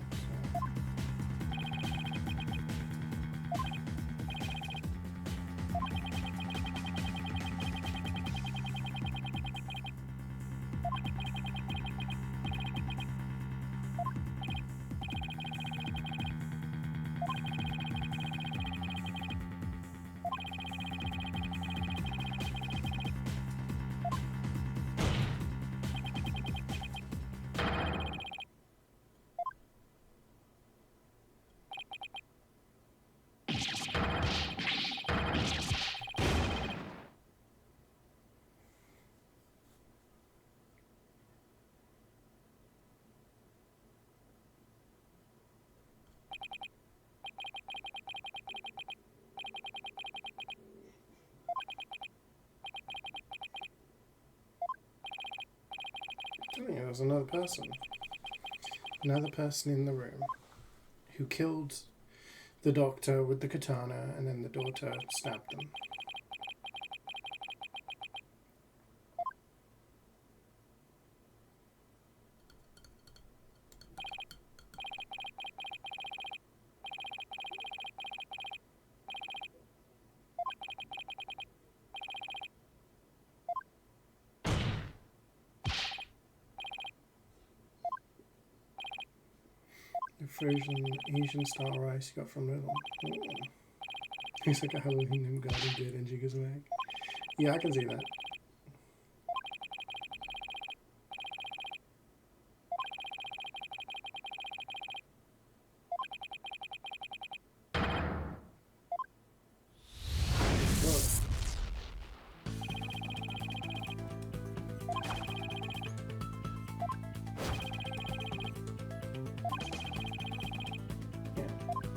So. Oh, yeah, there was another person. Another person in the room who killed the doctor with the katana, and then the daughter stabbed them. The frozen Asian style rice you got from Little. Ooh. It's like a Halloween named Garden Good and Jigga's Mag. Yeah, I can see that.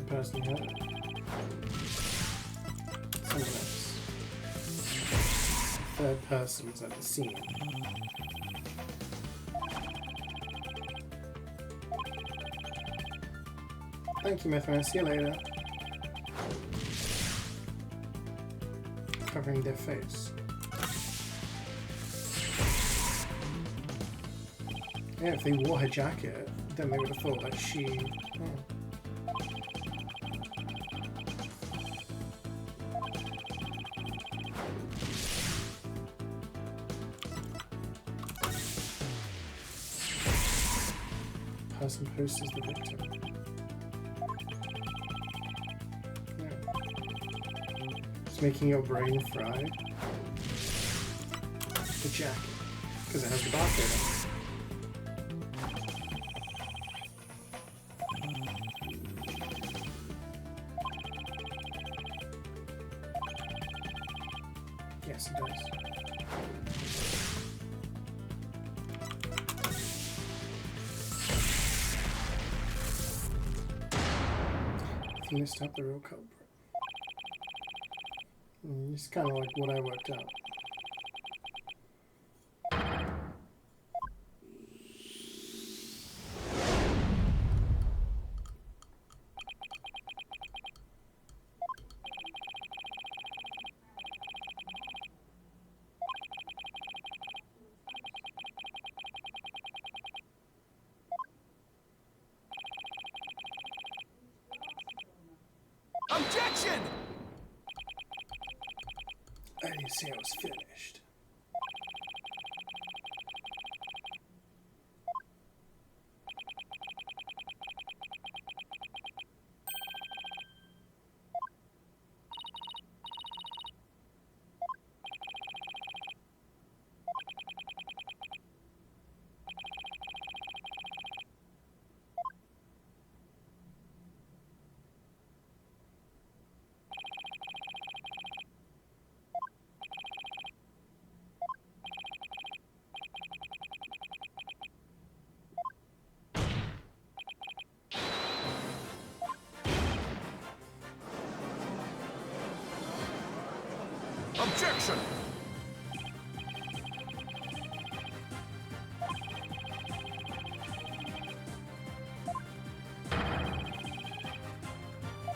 Person had it. Someone else. Third person was at the scene. Thank you, my friend. See you later. Covering their face. Yeah, if they wore her jacket, then they would have thought that she... Oh. Person post is the victim. Yeah. It's making your brain fry. The jacket, because it has the barcode on it. Yes, it does. You missed out the real culprit. It's kind of like what I worked out. Objection! I didn't say I was finished. Objection!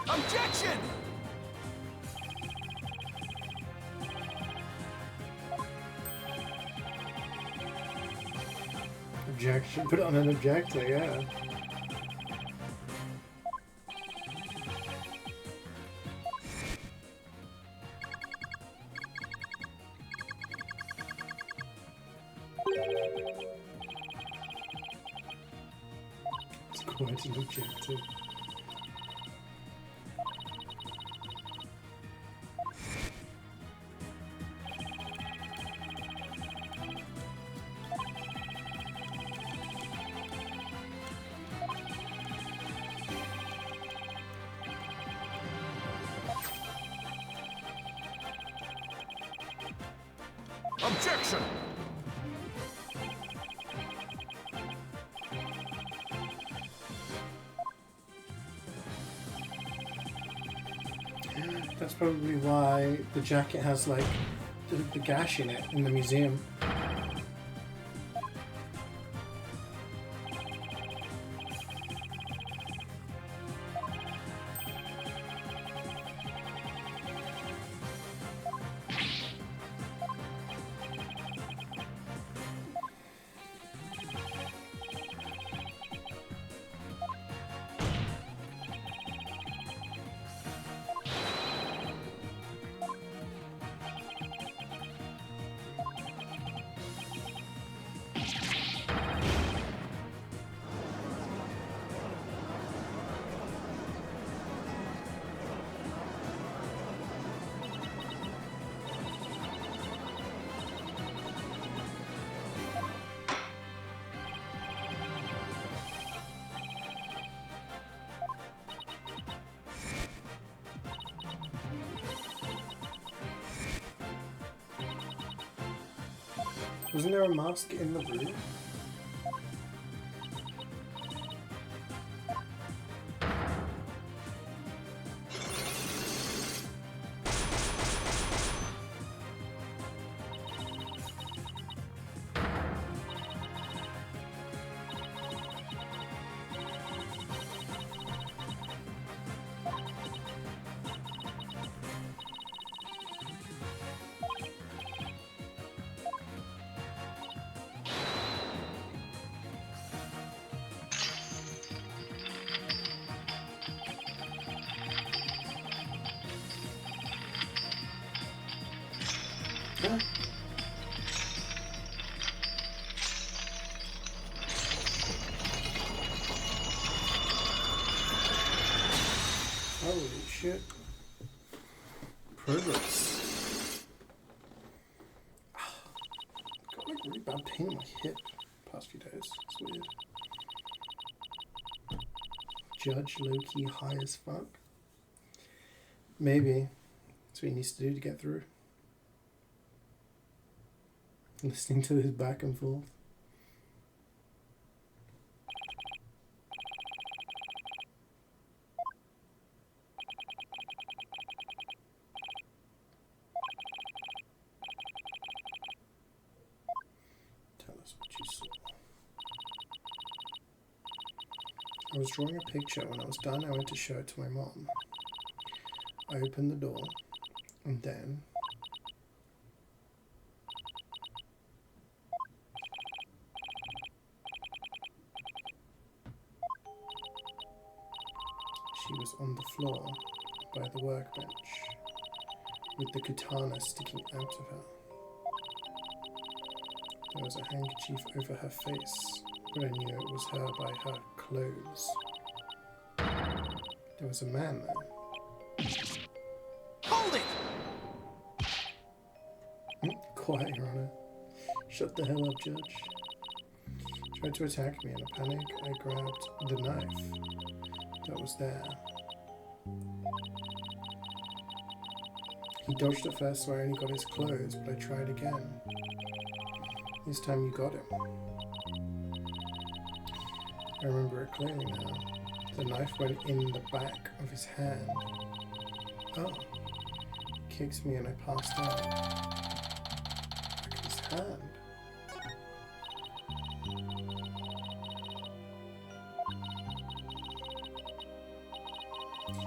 Objection! Objection. Put it on an objector, yeah. It's quite an objective. Objection! That's probably why the jacket has like the gash in it in the museum. Wasn't there a mask in the room? Yeah. Holy shit. Progress. Got like really bad pain in my hip the past few days. It's weird. Judge low-key high as fuck. Maybe that's what he needs to do to get through. Listening to his back and forth. Tell us what you saw. I was drawing a picture. When I was done, I went to show it to my mom. I opened the door, and then she was on the floor by the workbench, with the katana sticking out of her. There was a handkerchief over her face, but I knew it was her by her clothes. There was a man there. Hold it! Quiet, Your Honor. Shut the hell up, Judge. Tried to attack me in a panic. I grabbed the knife that was there. He dodged at first, so I only got his clothes, but I tried again. This time you got him. I remember it clearly now. The knife went in the back of his hand. Oh. He kicks me and I passed out. Look at his hand.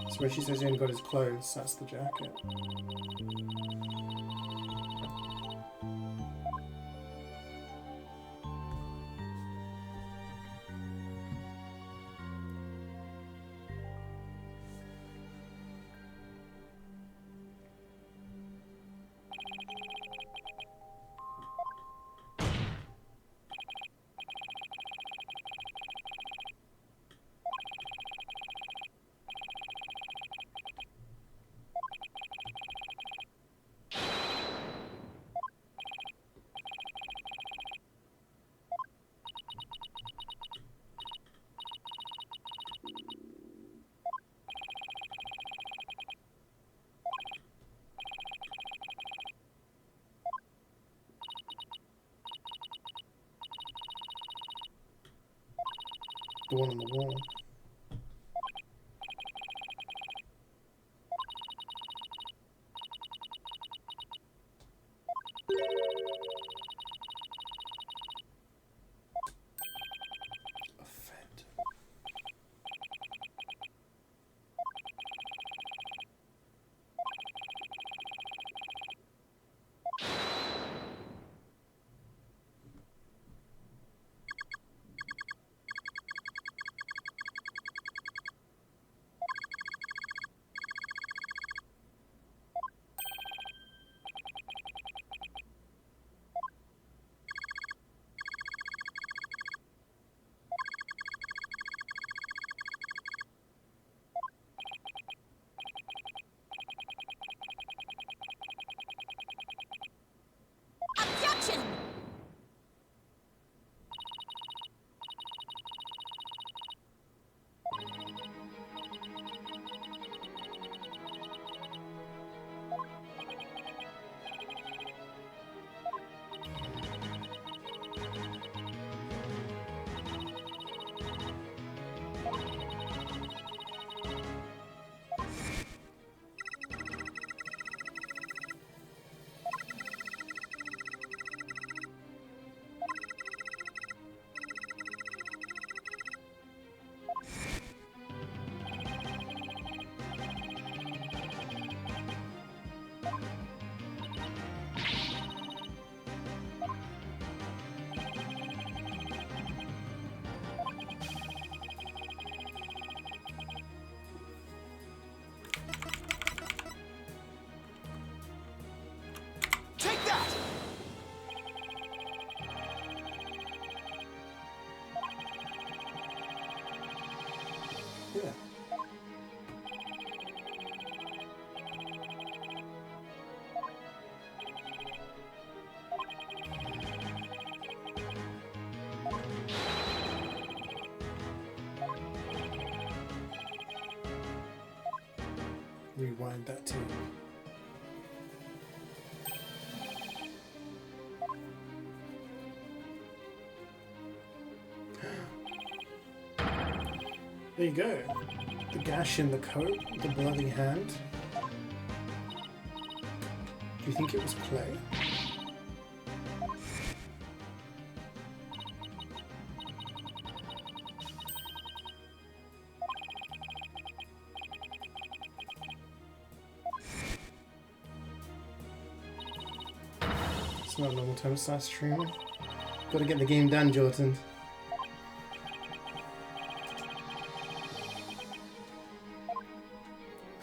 So when she says he only got his clothes, that's the jacket. The one on the wall. A fed. Objection! Take that! Yeah. Rewind that tape. There you go. The gash in the coat, the bloody hand. Do you think it was play? It's not a normal time to start streaming. Gotta get the game done, Jordan.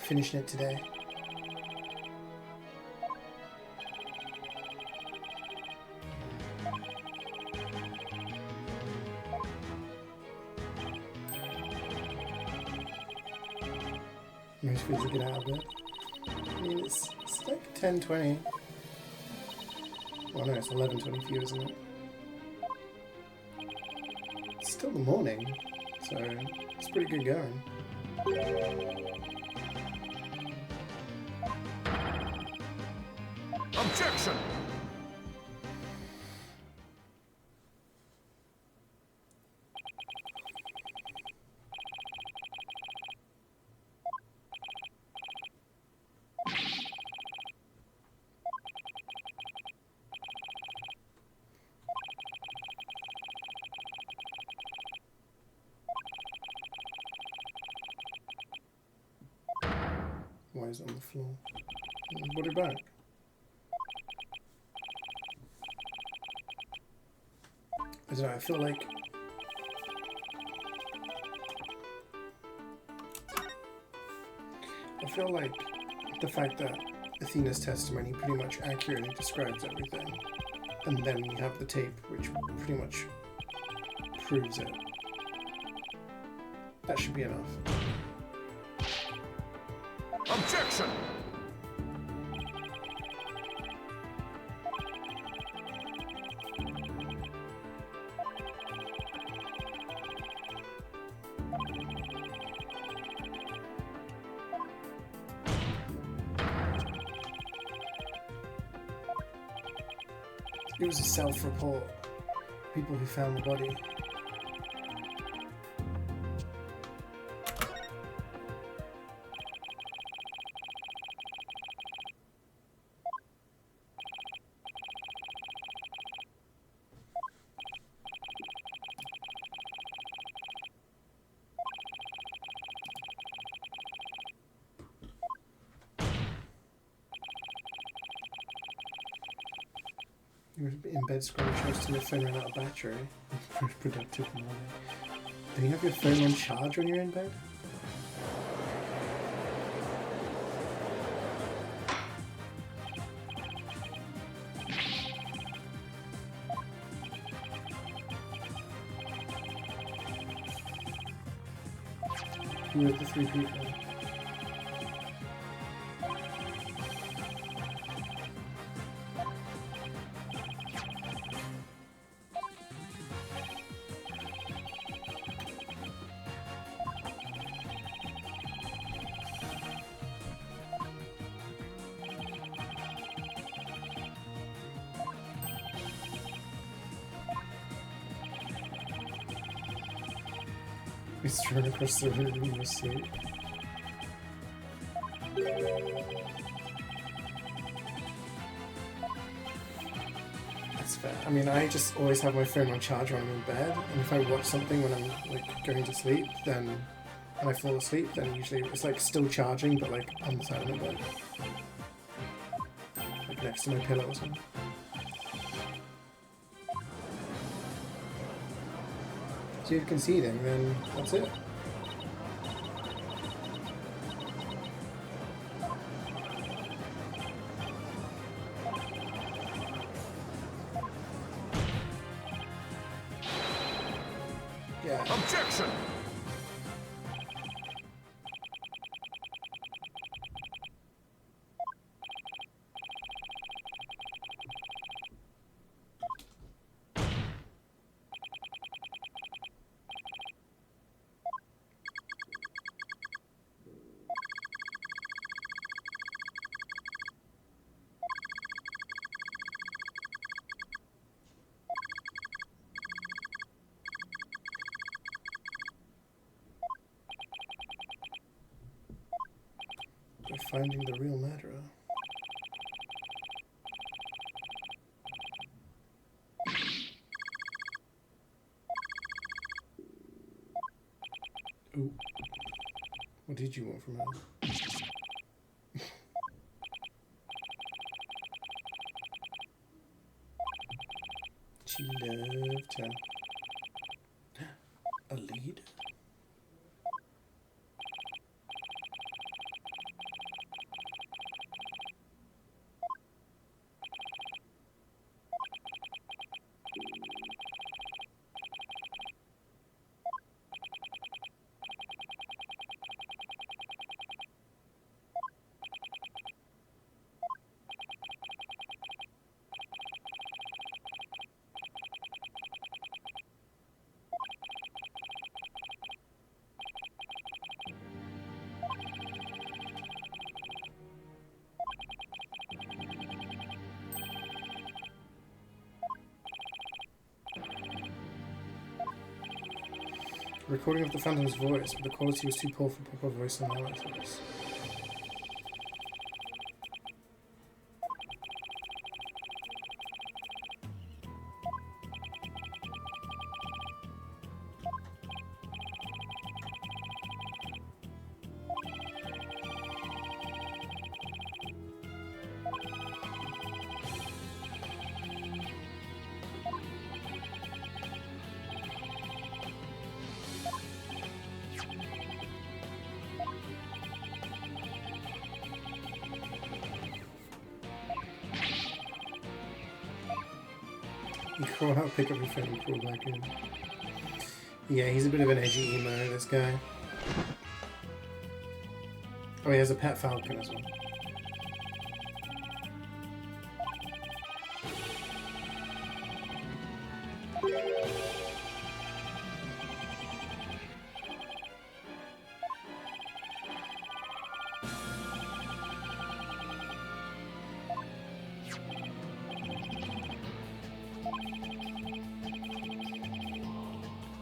finishing it today. Most people get out of it. I mean, it's like 10:20. Well, no, it's 11:20 for you, isn't it? It's still the morning, so it's pretty good going. Objection! Why is it on the floor? Put it back. I don't know, I feel like the fact that Athena's testimony pretty much accurately describes everything, and then we have the tape which pretty much proves it. That should be enough. Objection! It was a self-report. People who found the body. You were in bed scrolling shows till your phone ran out of battery. Productive morning. Do you have your phone on charge when you're in bed? Who were the three people? He's trying across the room in your sleep. That's fair. I mean, I just always have my phone on charge when I'm in bed, and if I watch something when I'm like going to sleep, then when I fall asleep, then usually it's like still charging, but like on the side of my bed, like next to my pillow or something. So you're conceding, then that's it. Yeah. Objection! We're finding the real murderer. Ooh. What did you want from her? She loved him. A lead? Recording of the Phantom's voice, but the quality was too poor for proper voice analysis. You crawl out, pick up your phone, and crawl back in. Yeah, he's a bit of an edgy emo, this guy. Oh, he has a pet falcon as well.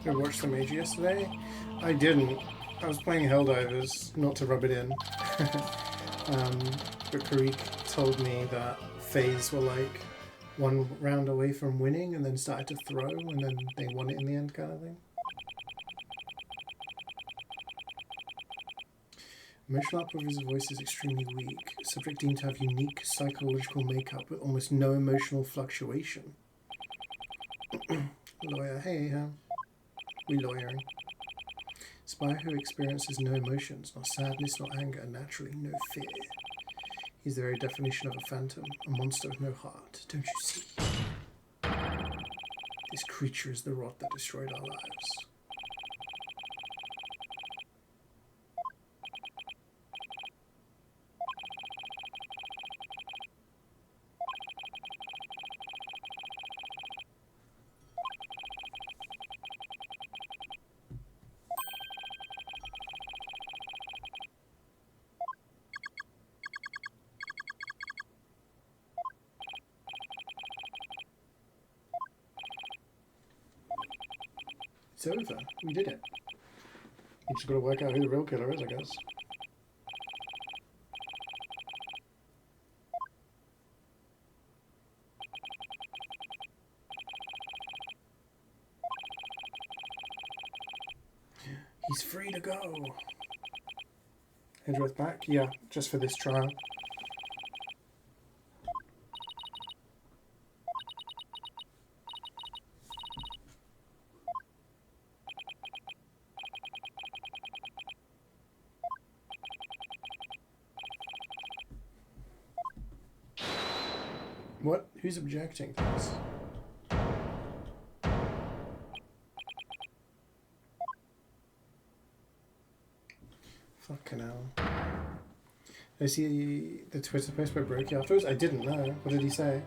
I watched some Age yesterday. I didn't. I was playing Helldivers, not to rub it in. But Karik told me that FaZe were like one round away from winning and then started to throw and then they won it in the end kind of thing. Emotional output of his voice is extremely weak. Subject deemed to have unique psychological makeup with almost no emotional fluctuation. Lawyer, hey, we lawyering. Spy who experiences no emotions, not sadness, not anger, and naturally no fear. He's the very definition of a phantom, a monster with no heart. Don't you see? This creature is the rot that destroyed our lives. It's over. We did it. We just gotta work out who the real killer is, I guess. He's free to go. Hedgeworth back? Yeah, just for this trial. What? Who's objecting to this? Fucking hell. Did I see the Twitter post by Brokey afterwards? I didn't know. What did he say?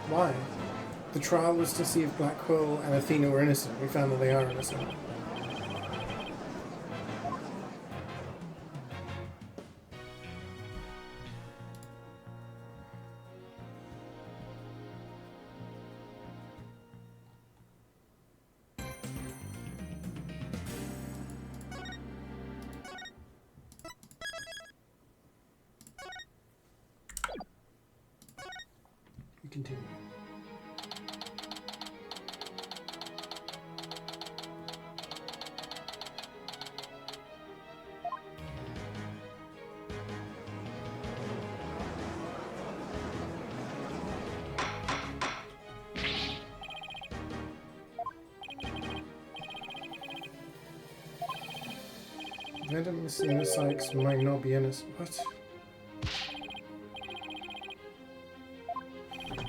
Why? The trial was to see if Black Quill and Athena were innocent. We found that they are innocent. We continue. Random Messina Sykes might not be innocent. What?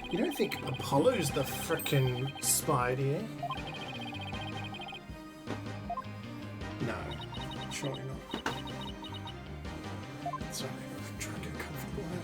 You don't think Apollo's the frickin' spy, do you? No, surely not. Sorry, I'm trying to get comfortable here.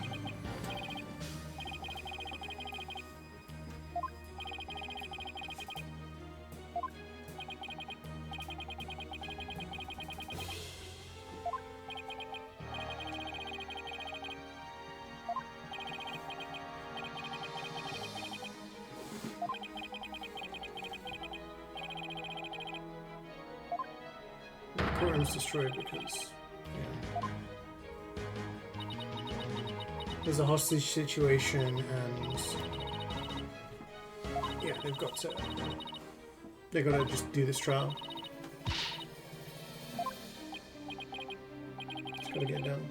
courtroom's destroyed because, yeah, there's a hostage situation, and yeah, they've got to just do this trial. Just gotta get done.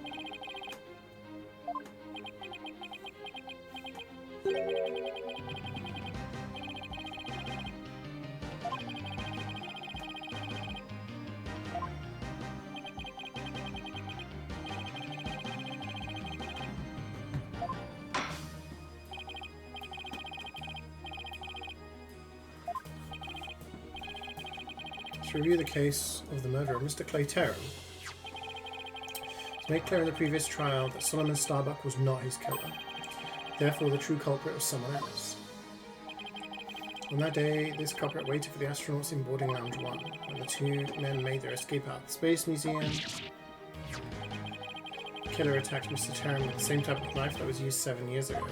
To review the case of the murder of Mr. Clay Terran. It's made clear in the previous trial that Solomon Starbuck was not his killer. Therefore, the true culprit was someone else. On that day, this culprit waited for the astronauts in boarding lounge 1. When the two men made their escape out of the Space Museum, the killer attacked Mr. Terran with the same type of knife that was used 7 years ago.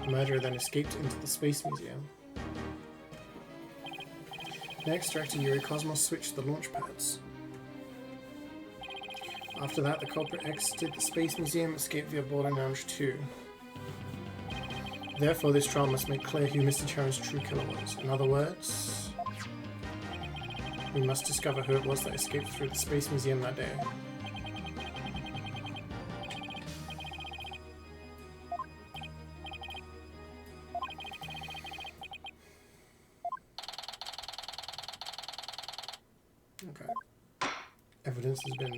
The murderer then escaped into the Space Museum. Next, Director Yuri Cosmos switched the launch pads. After that, the culprit exited the Space Museum and escaped via boarding lounge 2. Therefore, this trial must make clear who Mr. Terran's true killer was. In other words, we must discover who it was that escaped through the Space Museum that day. Okay. Evidence has been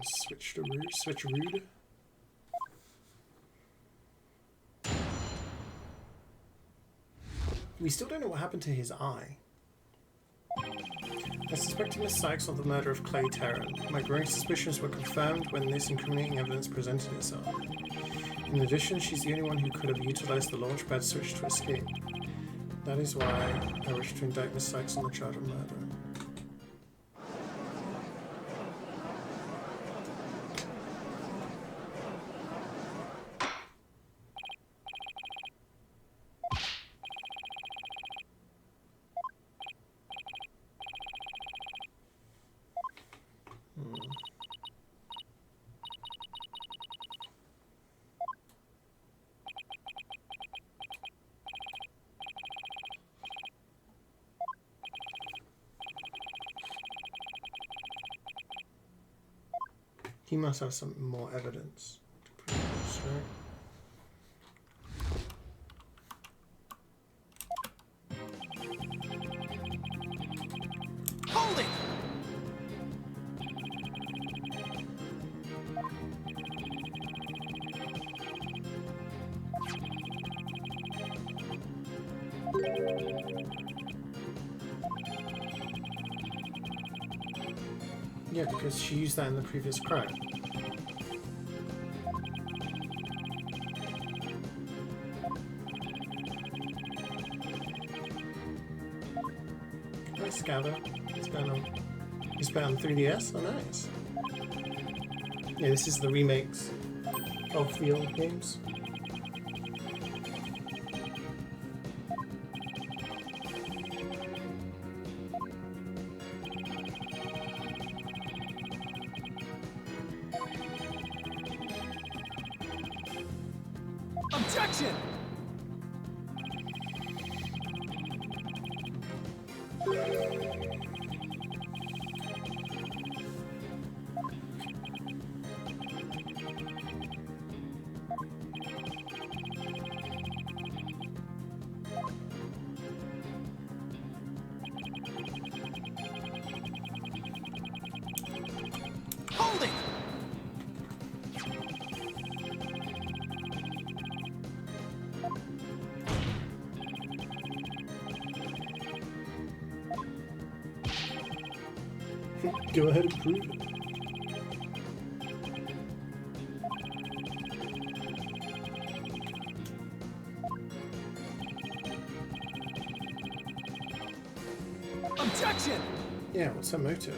switcherooed. We still don't know what happened to his eye. I suspected Miss Sykes of the murder of Clay Terran. My growing suspicions were confirmed when this incriminating evidence presented itself. In addition, she's the only one who could have utilized the launchpad switch to escape. That is why I wish to indict Miss Sykes on the charge of murder. He must have some more evidence to prove this, right? Hold it! Yeah, because she used that in the previous crime. Nice, Scava. It's been on 3DS. Oh, nice. Yeah, this is the remakes of the old games. Objection! Hold it! Go ahead and prove it. Objection! Yeah, what's her motive?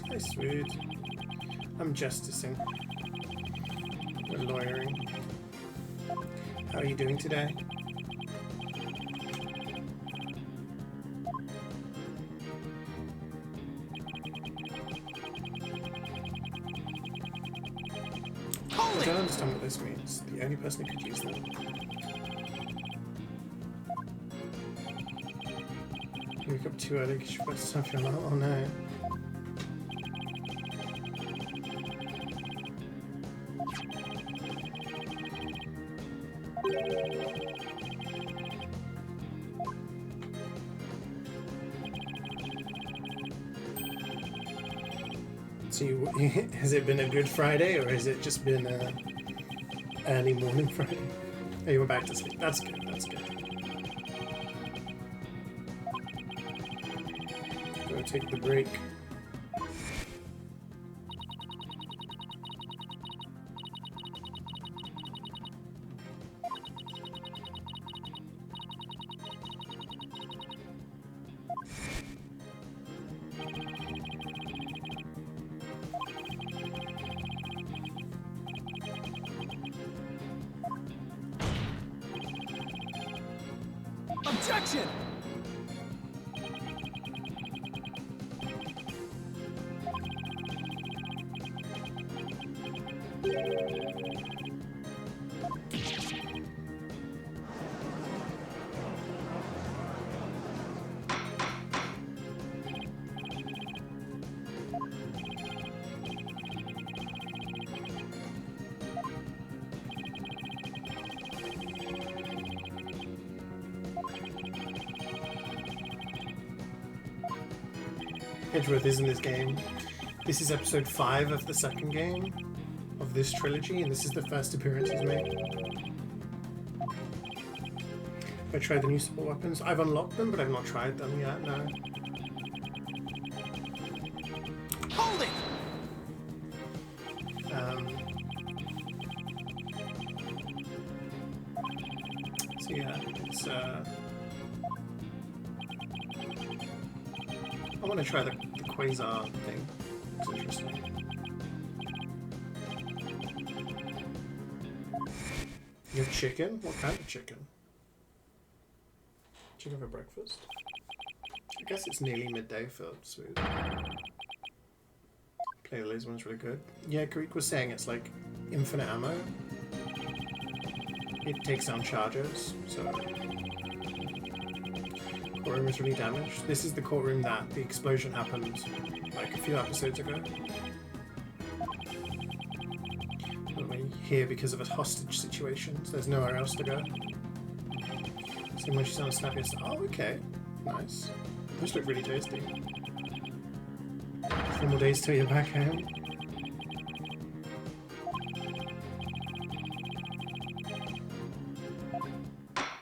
Hi, sweet. I'm justicing. We're lawyering. How are you doing today? I don't understand what this means. The only person who could use that. You wake up too early because you forgot to turn off your alarm. Oh no. So has it been a good Friday or has it just been early morning Friday? Oh, you went back to sleep. That's good, that's good. Go take the break. Objection! Edgeworth is in this game. This is episode 5 of the second game of this trilogy, and this is the first appearance he's made. I tried the new support weapons. I've unlocked them, but I've not tried them yet, no. Hold it! So yeah, it's I want to try the quasar thing. It's interesting. You have chicken? What kind of chicken? Chicken for breakfast? I guess it's nearly midday for food. Play the laser one's really good. Yeah, Greek was saying it's like infinite ammo. It takes down charges, so... Courtroom is really damaged. This is the courtroom that the explosion happened like a few episodes ago. But we're here because of a hostage situation, so there's nowhere else to go. Same when she's on a snappy. Oh, okay. Nice. Those look really tasty. 4 more days till you're back home.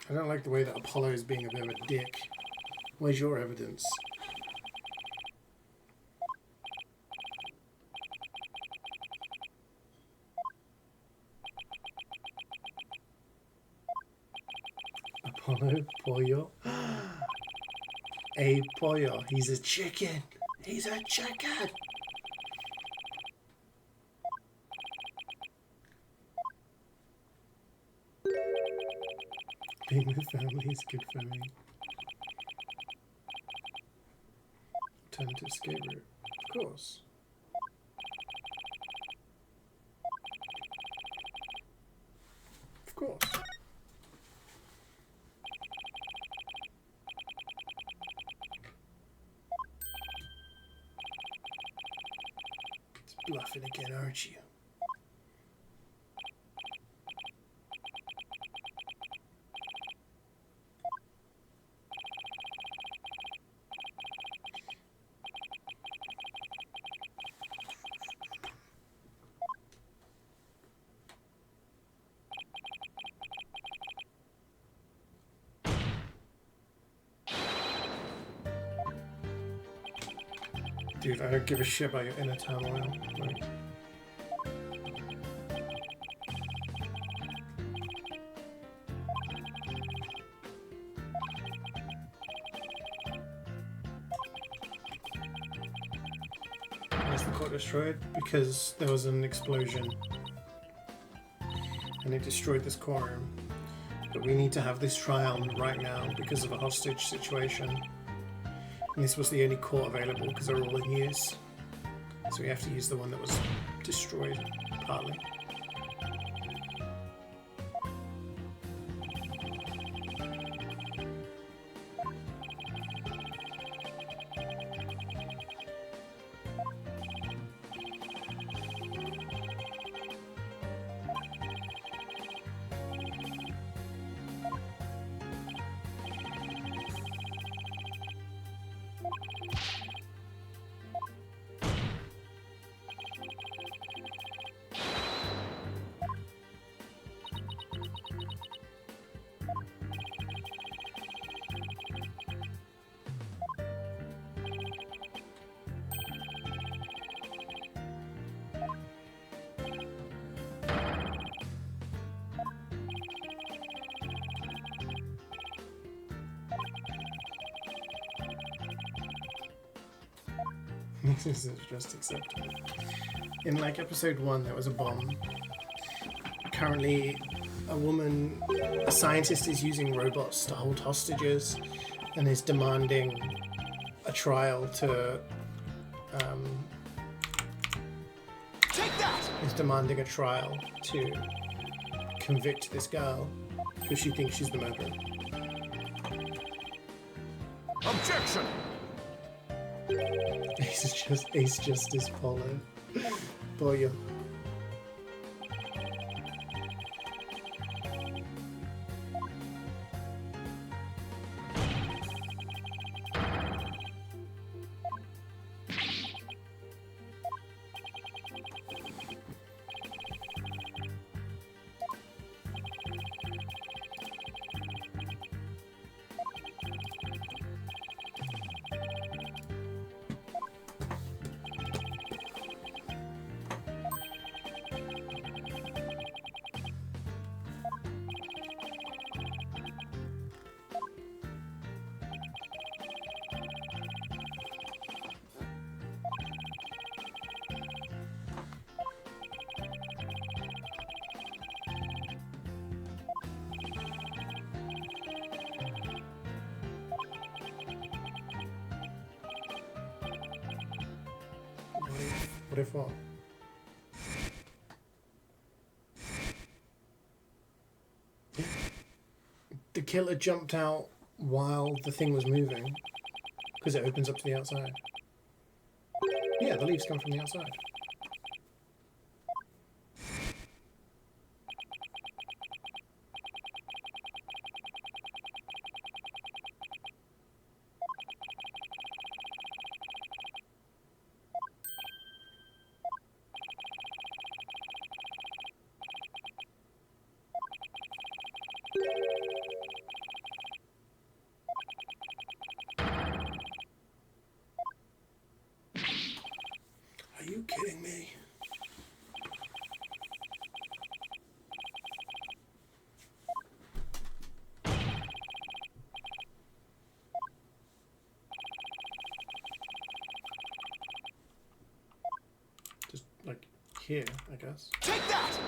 I don't like the way that Apollo is being a bit of a dick. Where's your evidence? Apollo, pollo. A pollo. He's a chicken. He's a chicken. Being with family is good for me. Alternative escape route. Of course. Of course. It's bluffing again, aren't you? Dude, I don't give a shit about your inner turmoil. Like, why is the court destroyed? Because there was an explosion and it destroyed this courtroom. But we need to have this trial right now because of a hostage situation. And this was the only court available because they're all in use. So we have to use the one that was destroyed, partly. This is just acceptable. In like episode 1, there was a bomb. Currently, a scientist is using robots to hold hostages and is demanding a trial to, Take that! is demanding a trial to convict this girl because she thinks she's the murderer. Objection! Ace Justice Polo. Boy. What if what? The killer jumped out while the thing was moving because it opens up to the outside. Yeah, the leaves come from the outside. Are you kidding me? Just like here, I guess. Take that!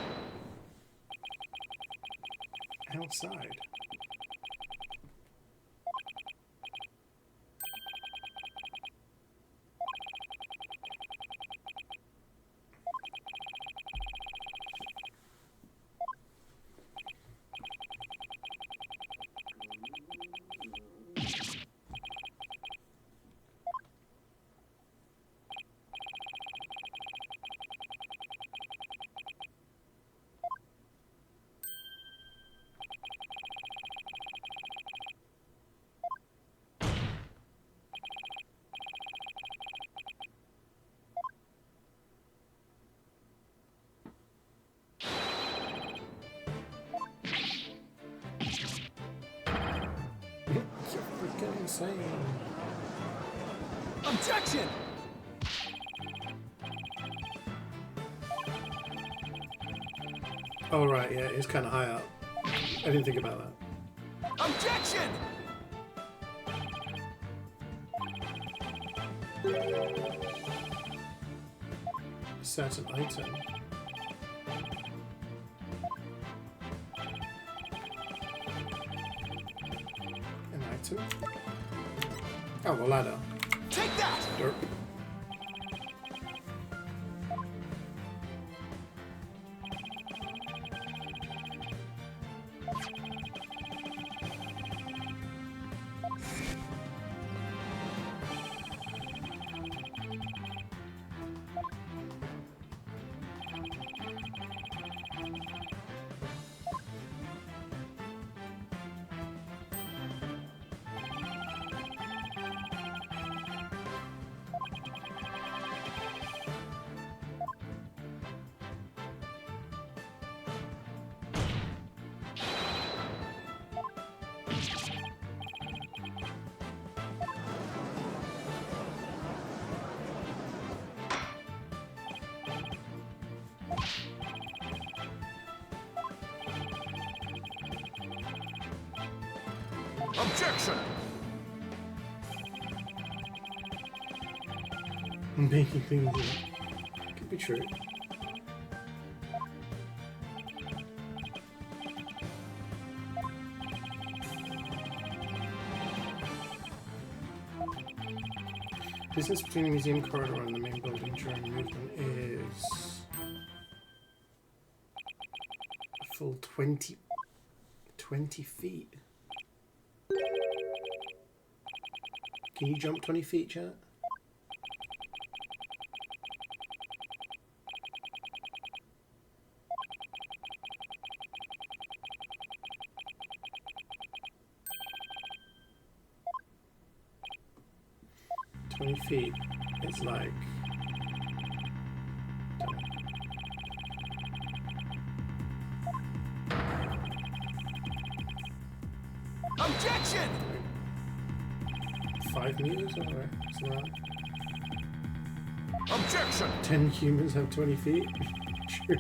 Outside. Freaking insane. Objection! Oh right, yeah, it's kind of high up. I didn't think about that. Objection! A certain item. item? Oh, the ladder. Take that! Derp. Objection! I'm making things up. Could be true. Distance between the museum corridor and the main building during movement is a full 20 feet. Can you jump 20 feet, chat? Feet. It's like Objection! 5 meters or something like that. Objection! 10 humans have 20 feet. True.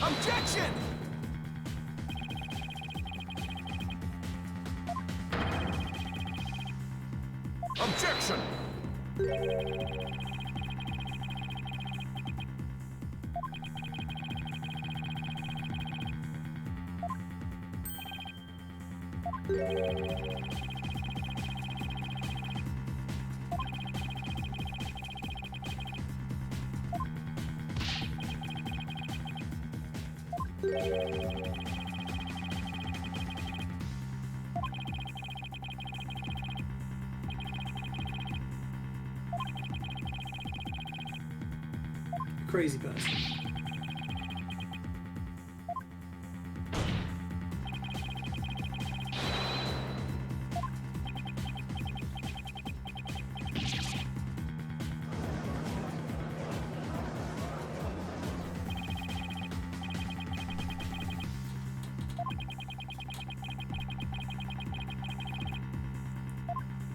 Objection! Objection! Crazy person.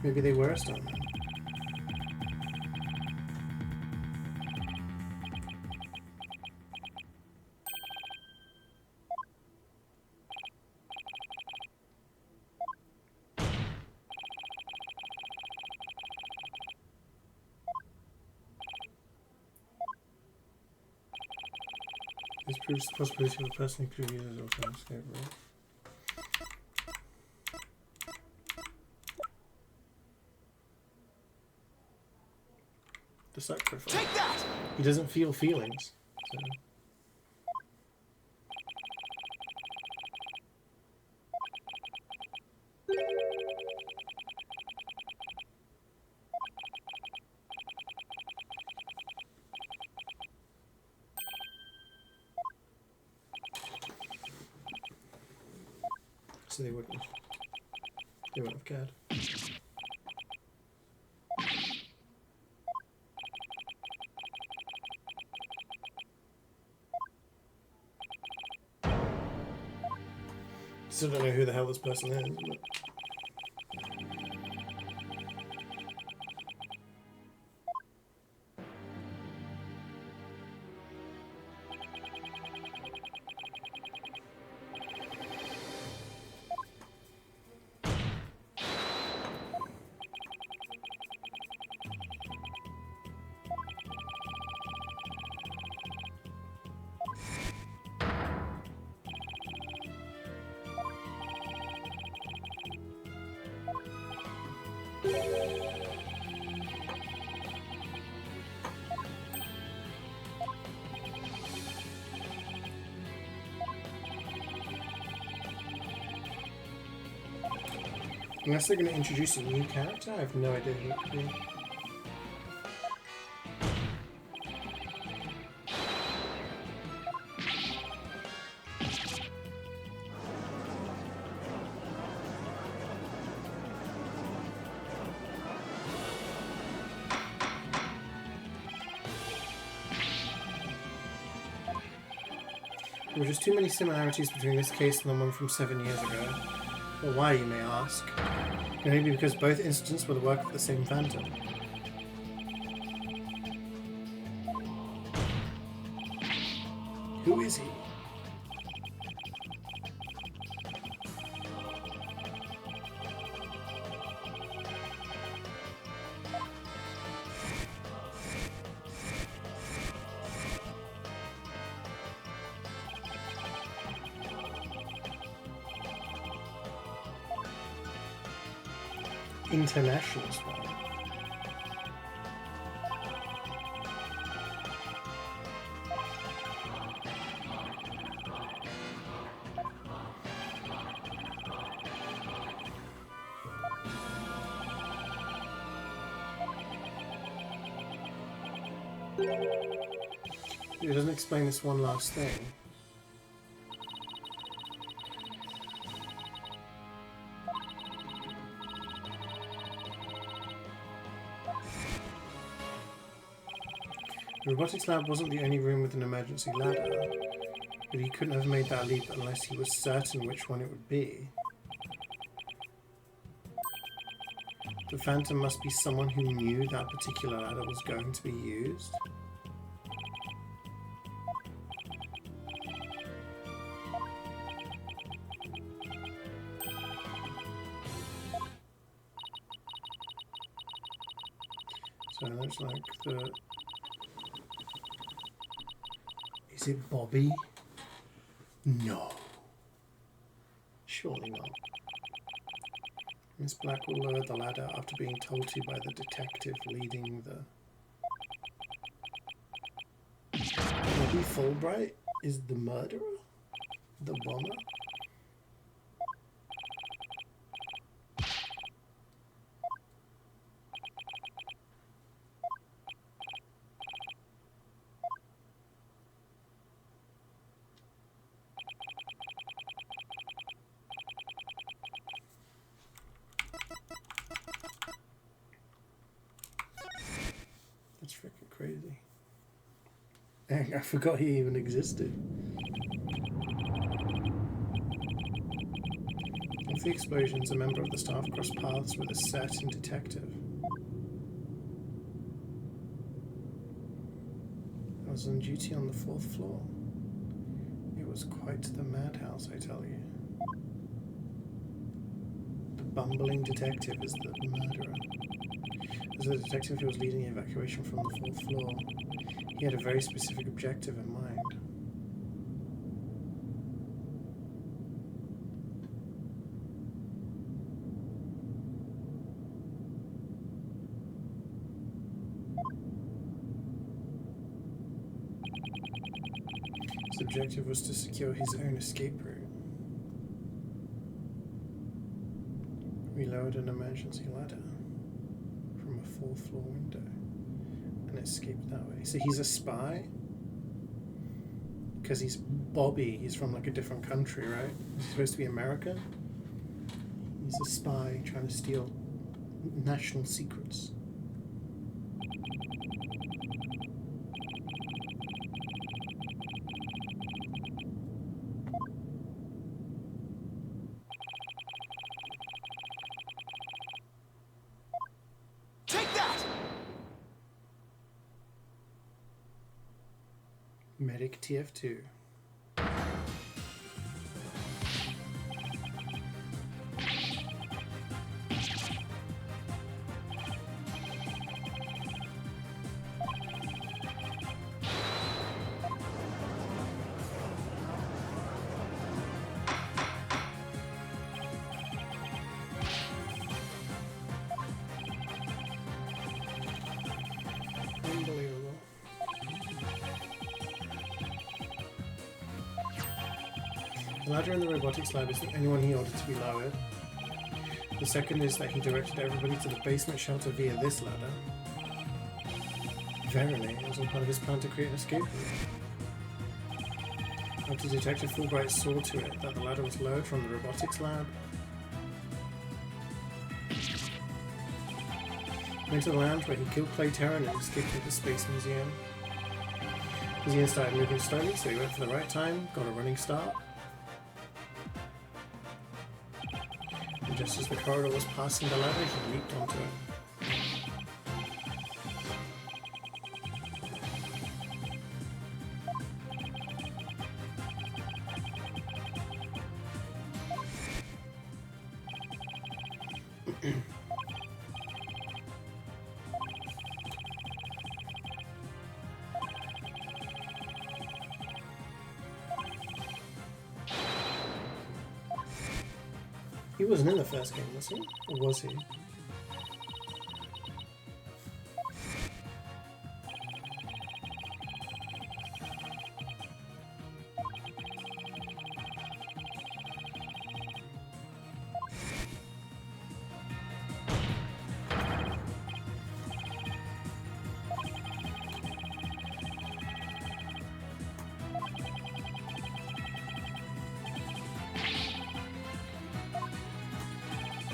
Maybe they were a stuntman. This proves the possibility of a person who could use it also escape, right? The sacrifice. Take that! He doesn't feel feelings. So. So they wouldn't have cared. Still don't know who the hell this person is, but Unless they're going to introduce a new character, I have no idea who it could be. There were just too many similarities between this case and the one from 7 years ago. Well, why, you may ask? Maybe because both incidents were the work of the same phantom. Who is he? International spy. It doesn't explain this one last thing. The robotics lab wasn't the only room with an emergency ladder, but he couldn't have made that leap unless he was certain which one it would be. The Phantom must be someone who knew that particular ladder was going to be used. So it looks like the... Is it Bobby? No. Surely not. Miss Black will lower the ladder after being told to by the detective leading the... Bobby Fulbright is the murderer? The bomber? That's freaking crazy. I forgot he even existed. With the explosions, a member of the staff crossed paths with a certain detective. I was on duty on the 4th floor. It was quite the madhouse, I tell you. The bumbling detective is the murderer. As a detective who was leading the evacuation from the 4th floor, he had a very specific objective in mind. His objective was to secure his own escape route. We lowered an emergency ladder from a 4th floor window and escaped that way. So he's a spy? Because he's Bobby, he's from like a different country, right? He's supposed to be American? He's a spy trying to steal national secrets. Medic TF2. Unbelievable. The ladder in the robotics lab is the only one he ordered to be lowered. The second is that he directed everybody to the basement shelter via this ladder. Verily, it was all part of his plan to create an escape route. After Detective Fulbright saw to it that the ladder was lowered from the robotics lab. Went to the lounge where he killed Clay Terran and escaped to the Space Museum. The museum started moving slowly, so he went for the right time, got a running start. And just as the corridor was passing the ladder, he leaped onto it. He wasn't in the first game, was he? Or was he?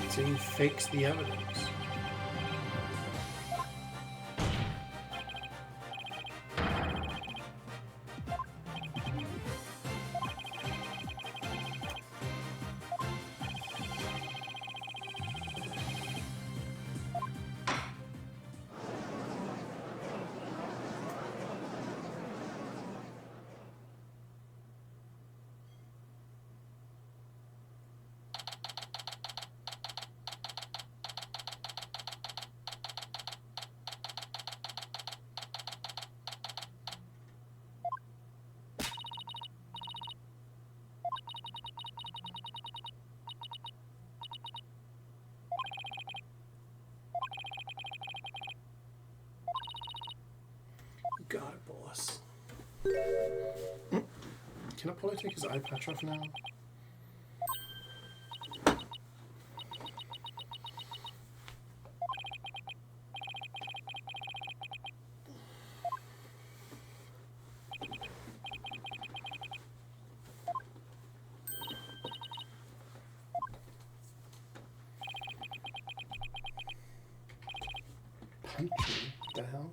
So he fakes the evidence. Got it, boss. Can Apollo take his eye patch off now? Punchy? The hell?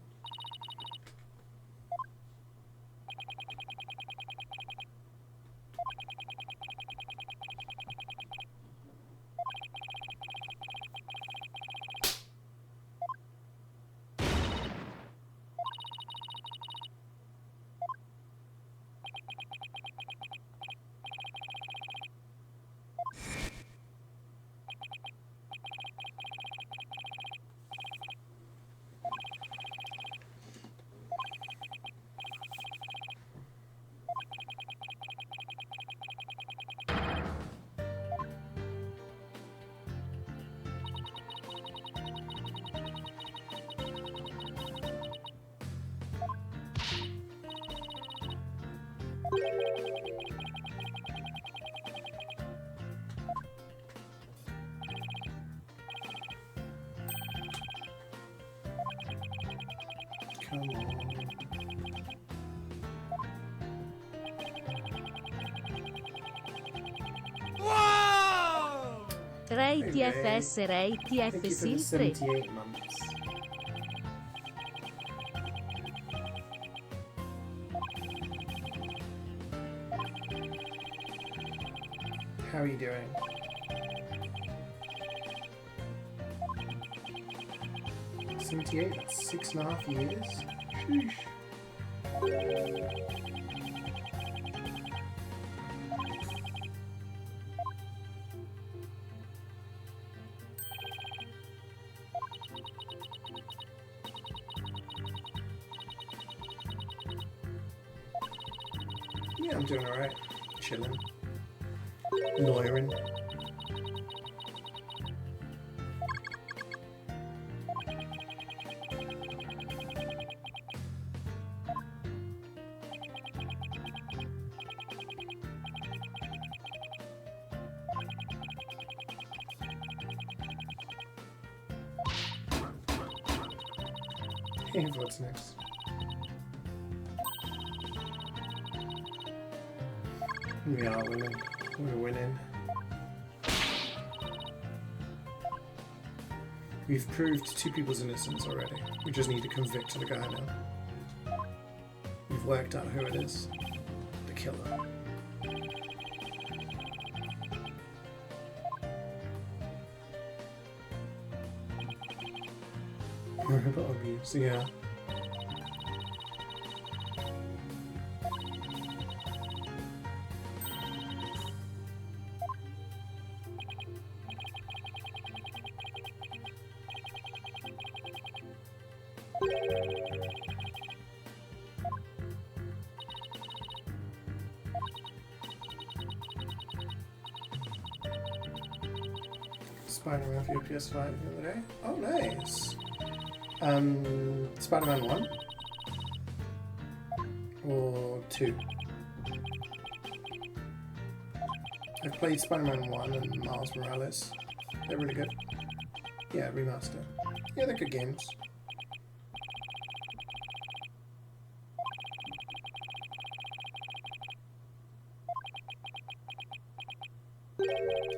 Come on. Ray TFS Ray Thank you for the TFC 78 months. How are you doing? $78, that's 6.5 years? Sheesh. Yeah, I'm doing alright. Chilling. Lawyering. Hey, what's next? We are winning. We're winning. We've proved two people's innocence already. We just need to convict the guy now. We've worked out who it is. The killer. Robot abuse, yeah. Spider-Man for your PS5 the other day. Oh, nice. Spider-Man 1 or 2? I've played Spider-Man 1 and Miles Morales. They're really good. Yeah, remaster. Yeah, they're good games.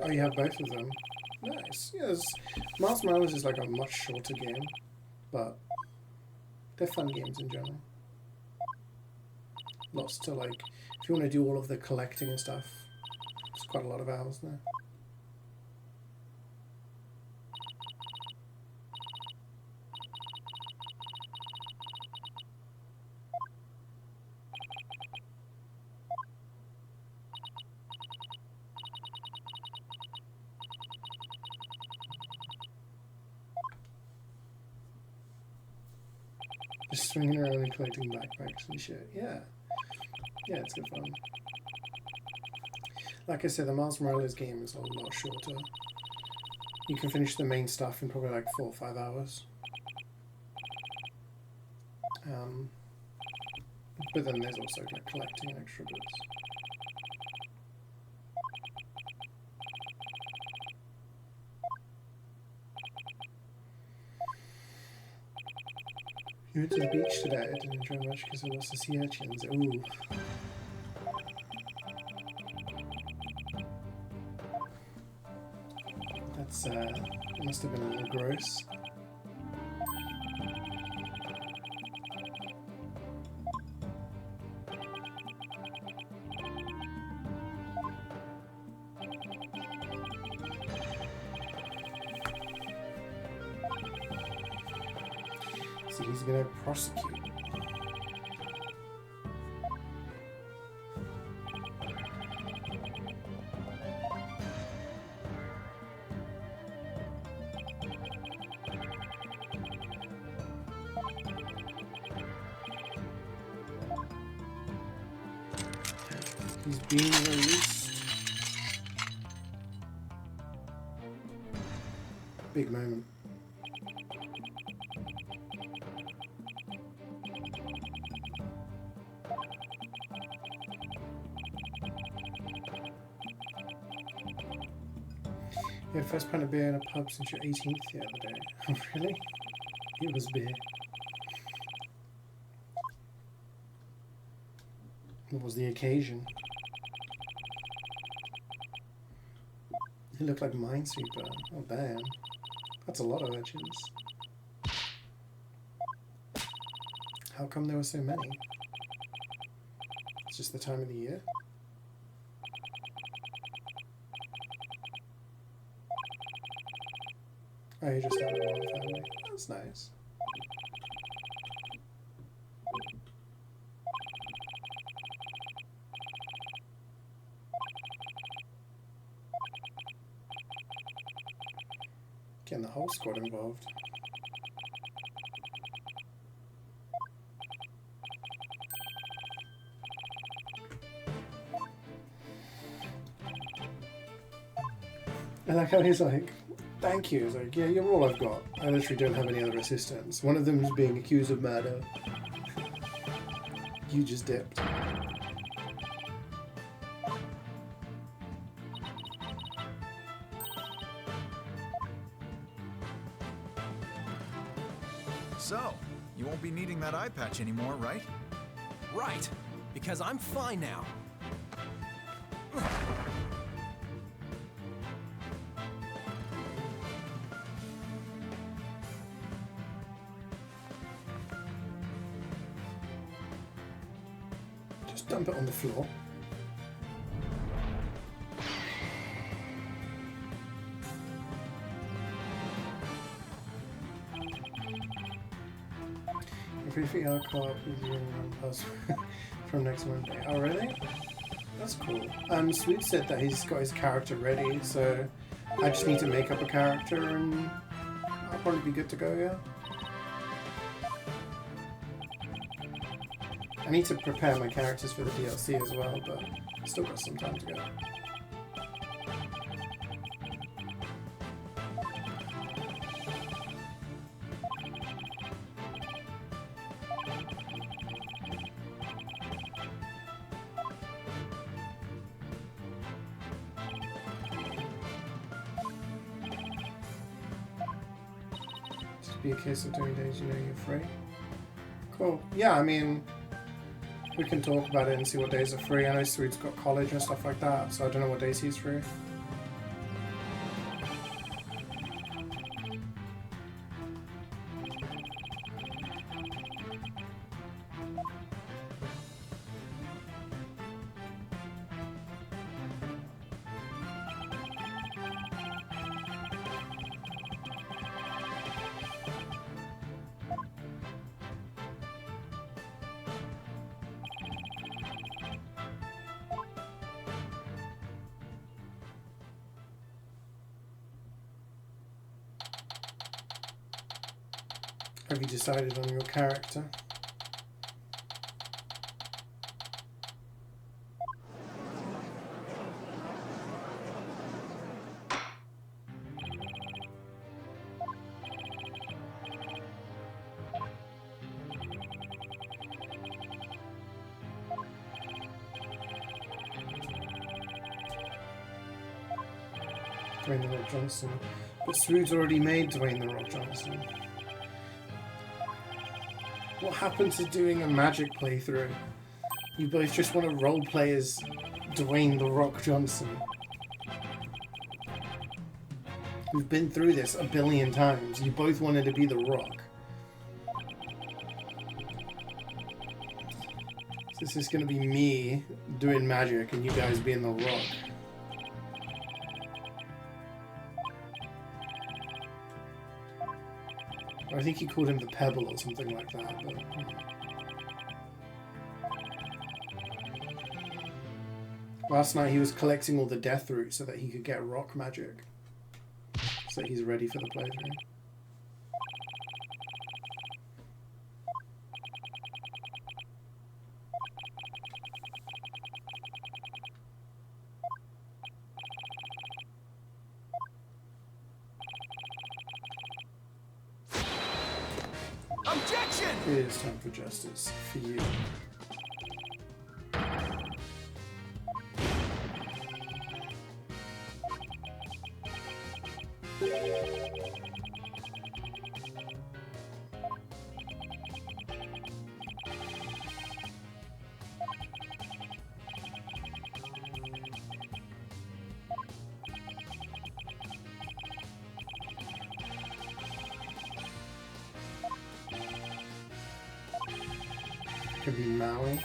Oh, you have both of them. Nice. Yes, Miles Morales is like a much shorter game, but they're fun games in general. Lots to like, if you want to do all of the collecting and stuff, it's quite a lot of hours there. Just swinging around and collecting backpacks and shit. Yeah. Yeah, it's good fun. Like I said, the Miles Morales game is a lot shorter. You can finish the main stuff in probably like 4 or 5 hours. But then there's also like collecting and extra bits. You went to the beach today. I didn't enjoy much because of lots of sea urchins. Ooh. That's, must have been a little gross. So he's gonna prosecute. He's being released. Big moment. You had first pint of beer in a pub since your 18th the other day. Oh, really? It was beer. What was the occasion? It looked like Minesweeper. Oh, damn. That's a lot of urchins. How come there were so many? It's just the time of the year? Oh, you just have one family. That's nice. Getting the whole squad involved. I like how he's like, thank you. He's like, yeah, you're all I've got. I literally don't have any other assistants. One of them is being accused of murder. You just dipped. So, you won't be needing that eye patch anymore, right? Right. Because I'm fine now. Just dump it on the floor. Briefly our co-op is doing run pass from next Monday. Oh really? That's cool. Sweet said that he's got his character ready, so I just need to make up a character and I'll probably be good to go, yeah. I need to prepare my characters for the DLC as well, but still got some time to go. Be a case of doing days you know you're free. Cool. Yeah, I mean, we can talk about it and see what days are free. I know Sweet's got college and stuff like that, so I don't know what days he's free. Have you decided on your character? Dwayne The Rock Johnson. But Swood's already made Dwayne The Rock Johnson. What happened to doing a Magic playthrough? You both just want to roleplay as Dwayne The Rock Johnson. We've been through this a billion times. You both wanted to be The Rock. So this is going to be me doing Magic and you guys being The Rock. I think he called him the Pebble or something like that. But, last night he was collecting all the death roots so that he could get rock magic. So he's ready for the playthrough. Objection! It is time for justice for you. Could be Maui.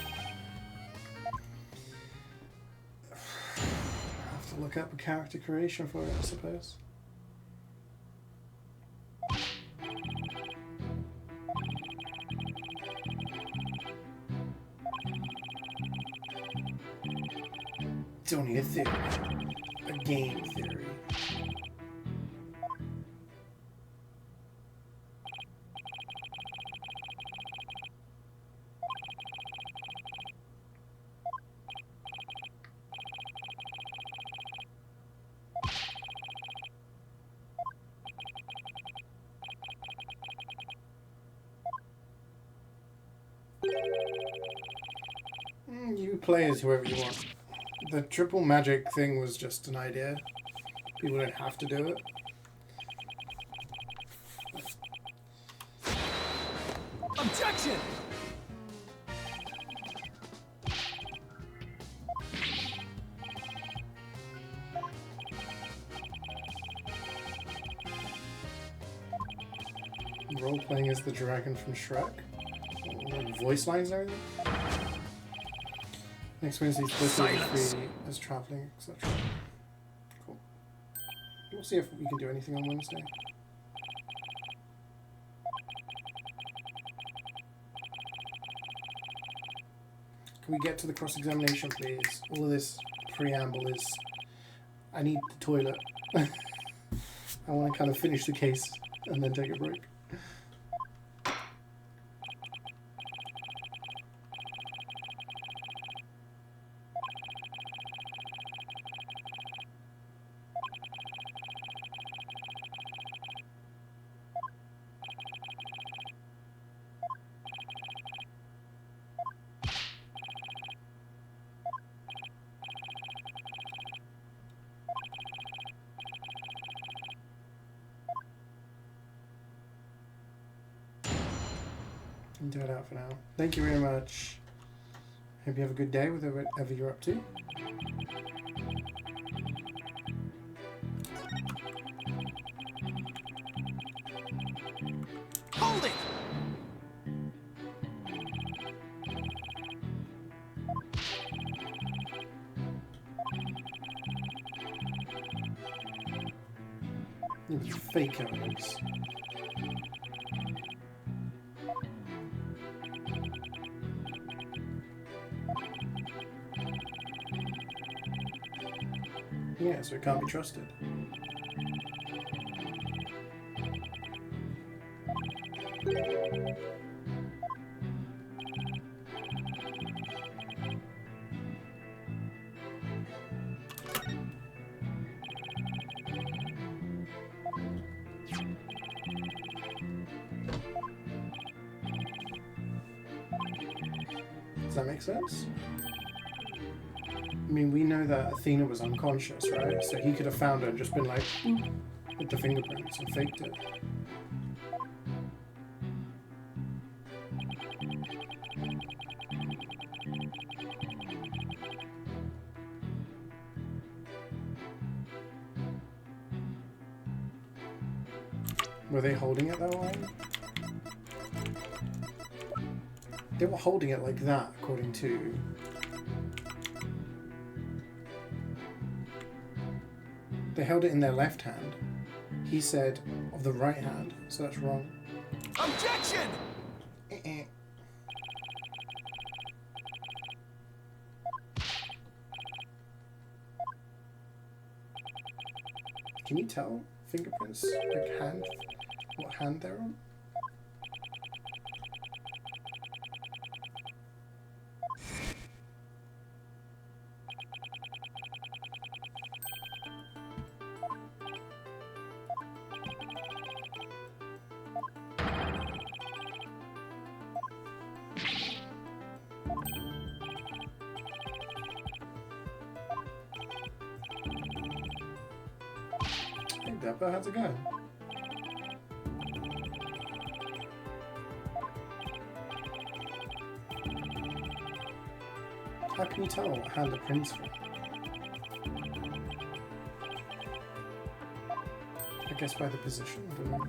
Have to look up a character creation for it, I suppose. It's only a theory. A game theory. You play as whoever you want. The triple magic thing was just an idea. People don't have to do it. Objection! Role playing as the dragon from Shrek. Voice lines and everything. Next Wednesday's supposed to be free as traveling, etc. Cool. We'll see if we can do anything on Wednesday. Can we get to the cross-examination, please? All of this preamble is... I need the toilet. I want to kind of finish the case and then take a break. Do it out for now. Thank you very much. Hope you have a good day with whatever you're up to. Hold it! It was fake evidence. Yeah, so it can't be trusted. Does that make sense? I mean, we know that Athena was unconscious, right? So he could have found her and just been like, with the fingerprints and faked it. Were they holding it that way? They were holding it like that, according to... They held it in their left hand. He said of the right hand, so that's wrong. Objection! Can you tell fingerprints, like hand, what hand they're on? But how's it going? How can you tell what hand the print's from? I guess by the position, I don't know.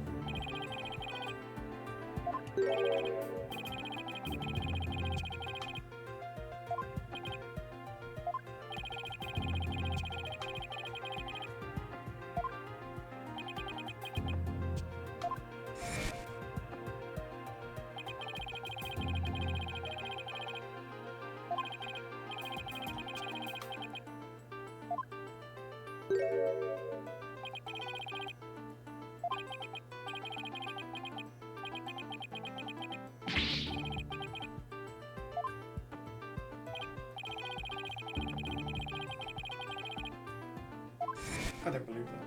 I don't believe that.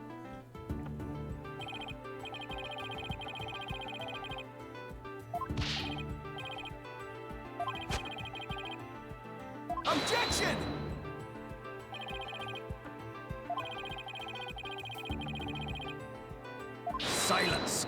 Objection! Silence!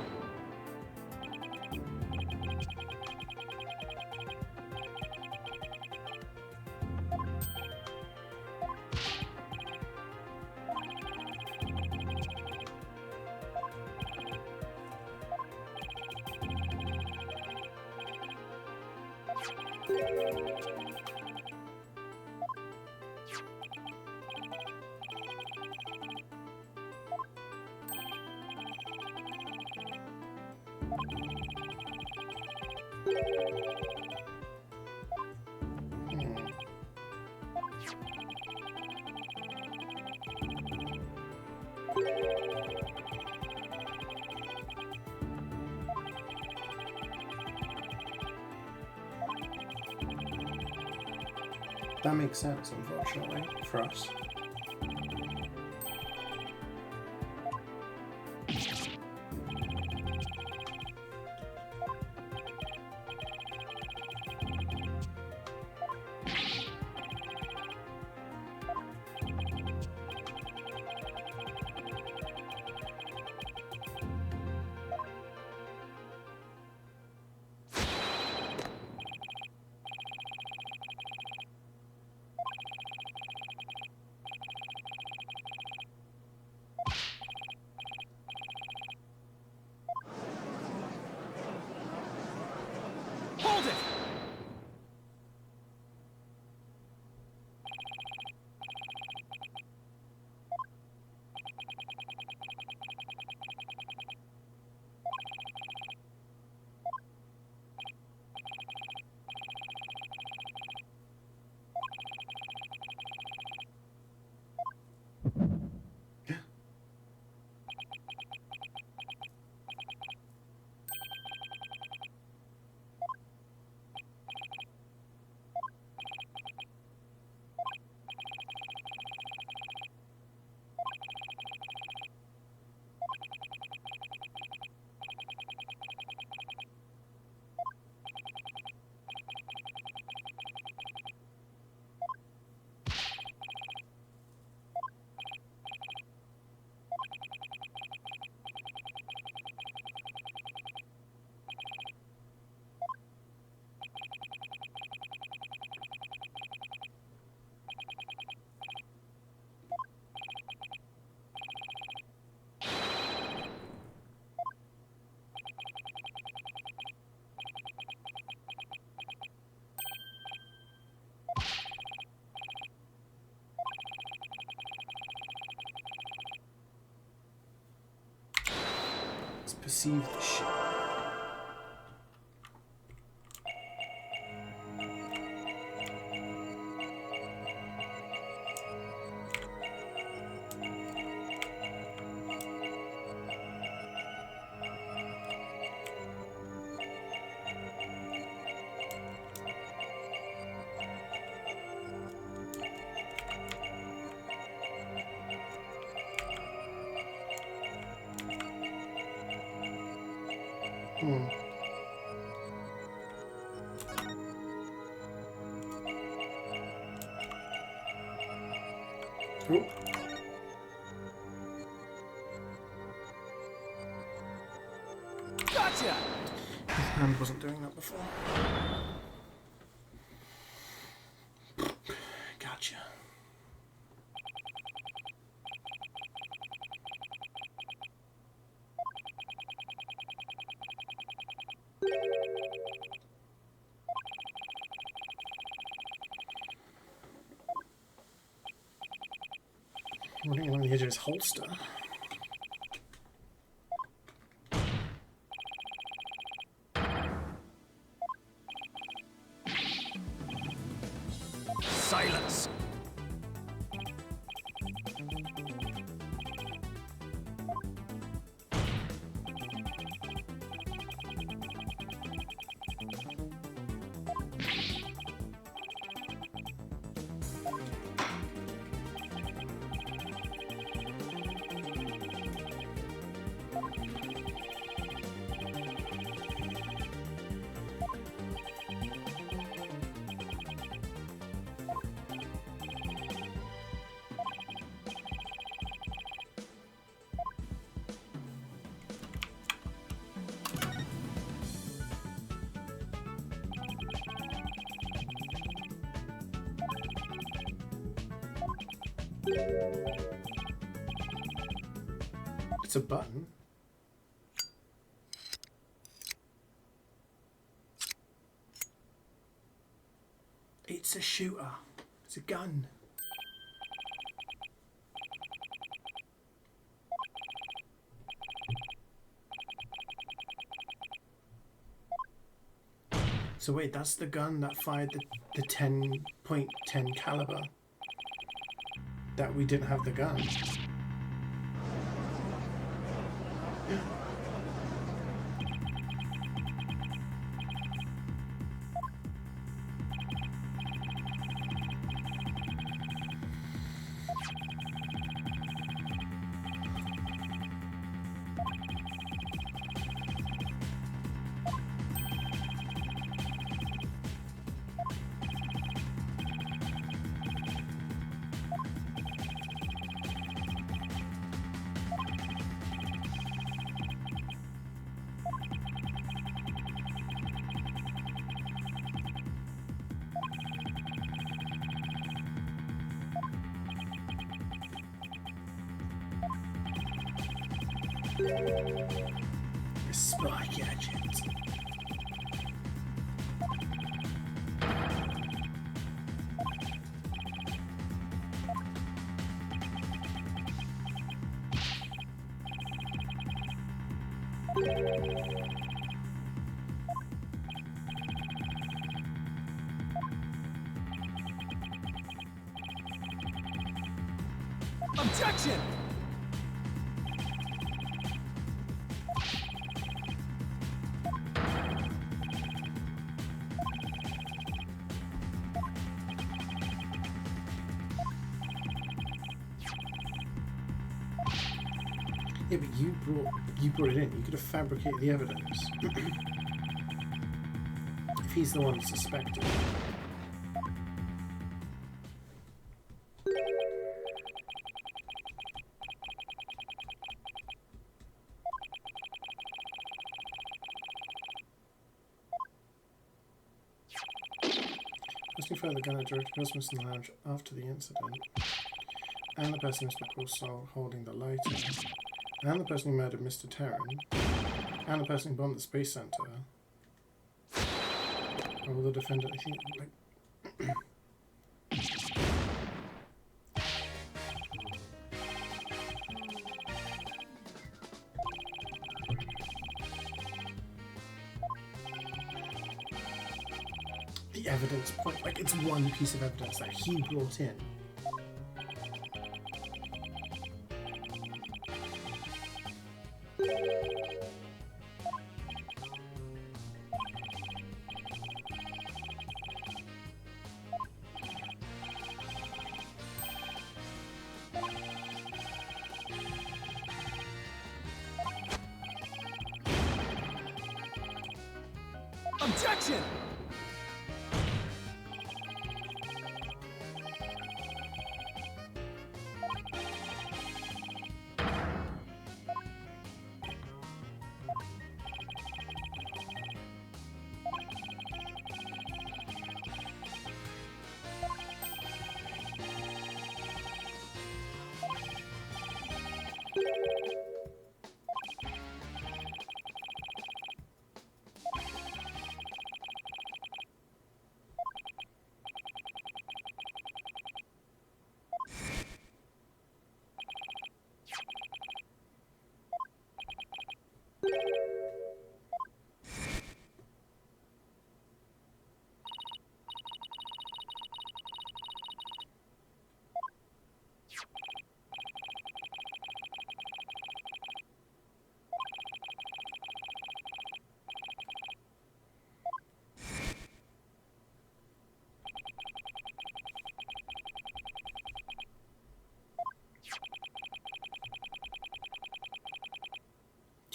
That makes sense, unfortunately, for us. Hold it! Let's perceive the ship. Ooh. Gotcha! His hand wasn't doing that before. Gotcha. Running along the edge of his holster. Silence! It's a button. shooter. It's a gun. So wait, that's the gun that fired the 10.10 caliber. That we didn't have the gun. A spy gadget. Objection! Yeah, but you brought it in. You could have fabricated the evidence. If he's the one suspected. Must be further gun directed Christmas in the lounge after the incident. And the person who's McCall saw holding the lighter. And the person who murdered Mr. Terran. And the person who bombed the space center. Or will the defendant, I think, like... the evidence point, like it's one piece of evidence that he brought in. Objection!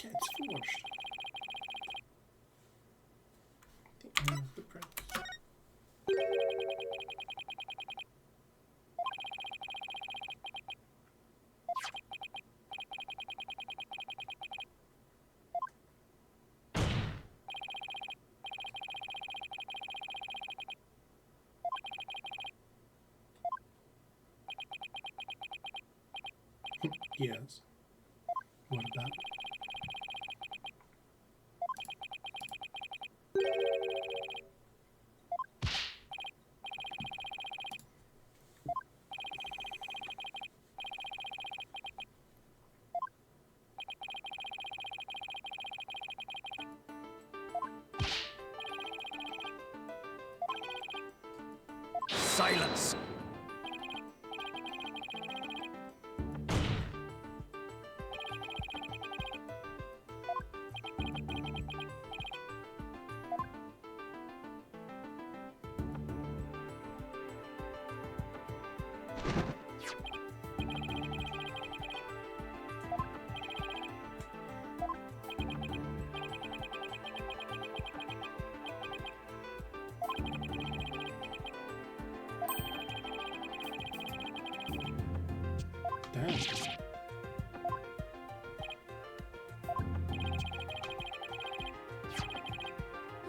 Yeah, it's forged. The print. Yes. What about? Silence! Damn.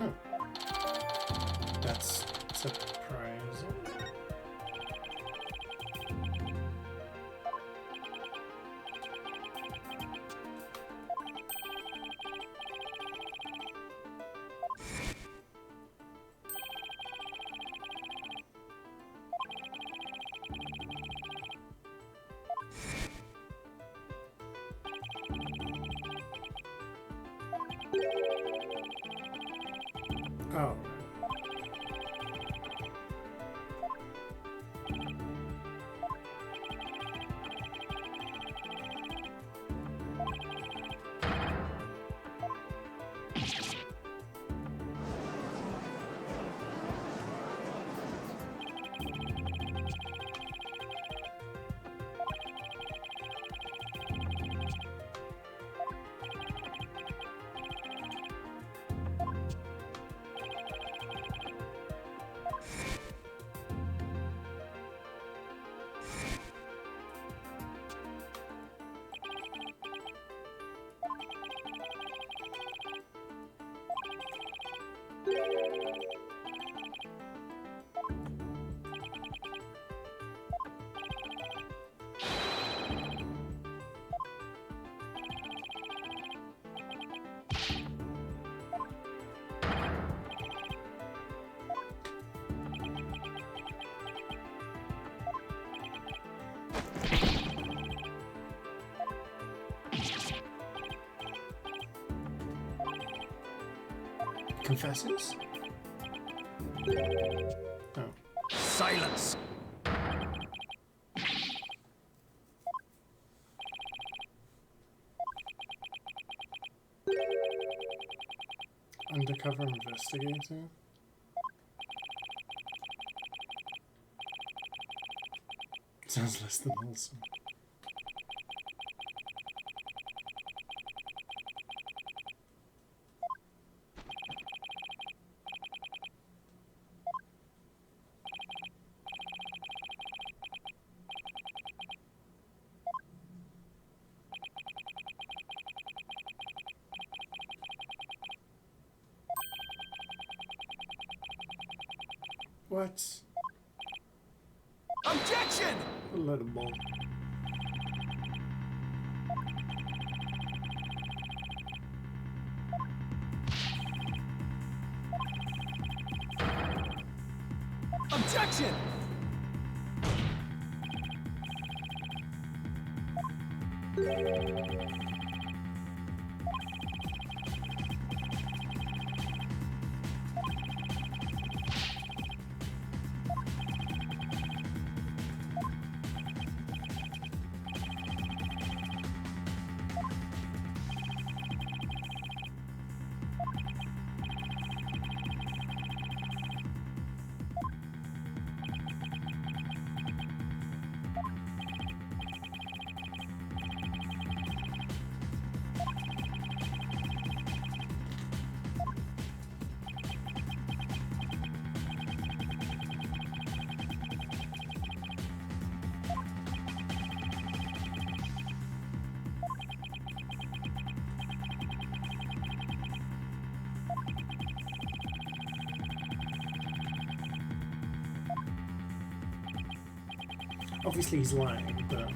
Huh. That's surprising. Oh. Confesses? Oh. Silence! Undercover investigator? Sounds less than wholesome. What? Objection! A load of bull. Objection! Obviously he's lying, but...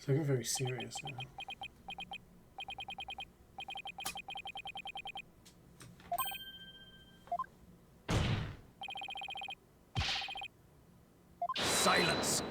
looking very serious now. Silence.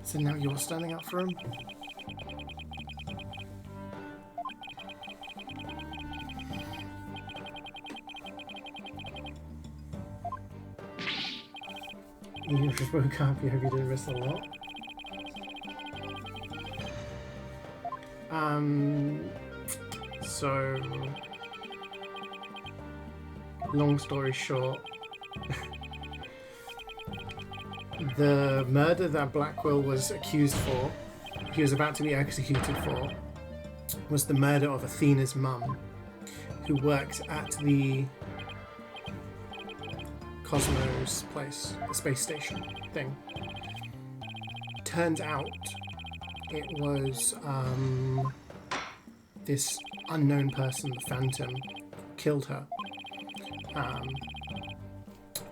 So now you're standing up for him? You just woke up, you hope you didn't miss a lot. So long story short, the murder that Blackwell was accused for, he was about to be executed for, was the murder of Athena's mum, who worked at the Cosmos place, the space station thing. Turns out it was this unknown person, the Phantom, killed her.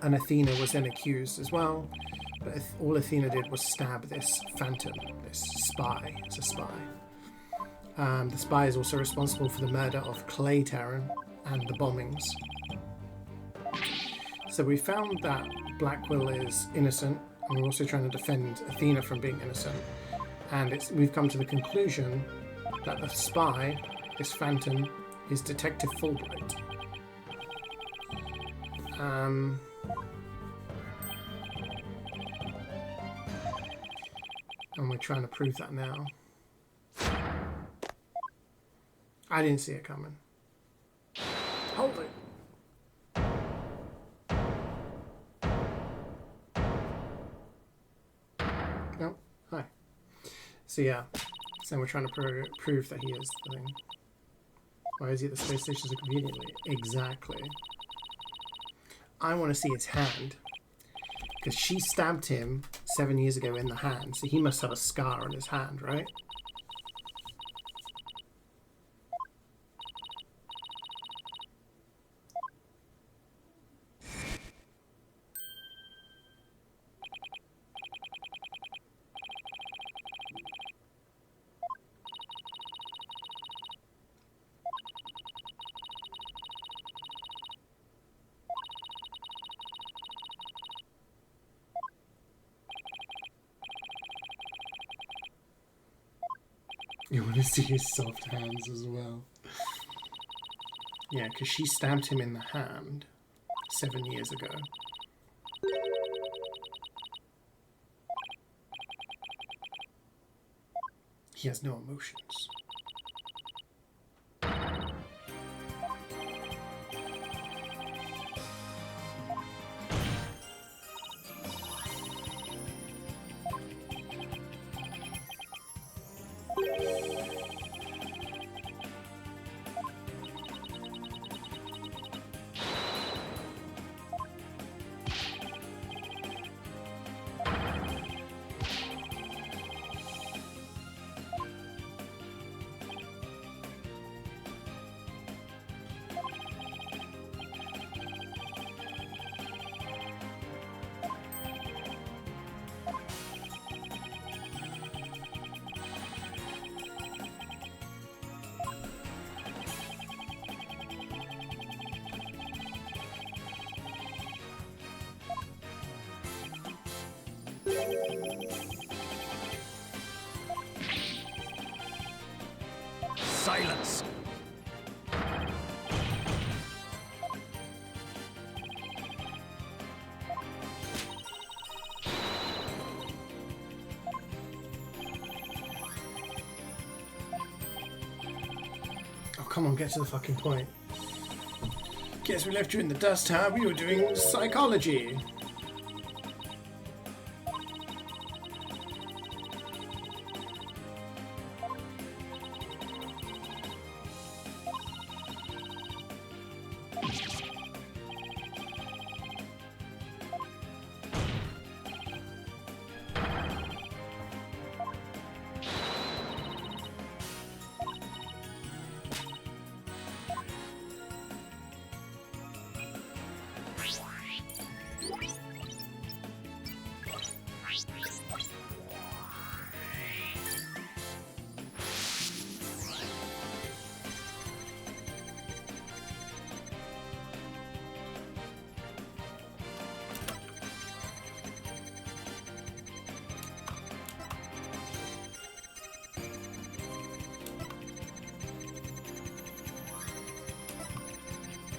And Athena was then accused as well, but all Athena did was stab this Phantom, this spy. It's a spy. The spy is also responsible for the murder of Clay Terran and the bombings. So we found that Blackwell is innocent, and we're also trying to defend Athena from being innocent. And we've come to the conclusion that the spy, this Phantom, is Detective Fulbright. And we're trying to prove that now. I didn't see it coming. Hold it. No. Hi. So yeah. So we're trying to prove that he is the thing. Why is he at the space station so conveniently? Exactly. I want to see his hand. Because she stabbed him 7 years ago in the hand. So he must have a scar on his hand, right? You want to see his soft hands as well. Yeah, because she stabbed him in the hand 7 years ago. He has no emotions. Silence. come on, get to the fucking point. Guess we left you in the dust, huh? We were doing psychology.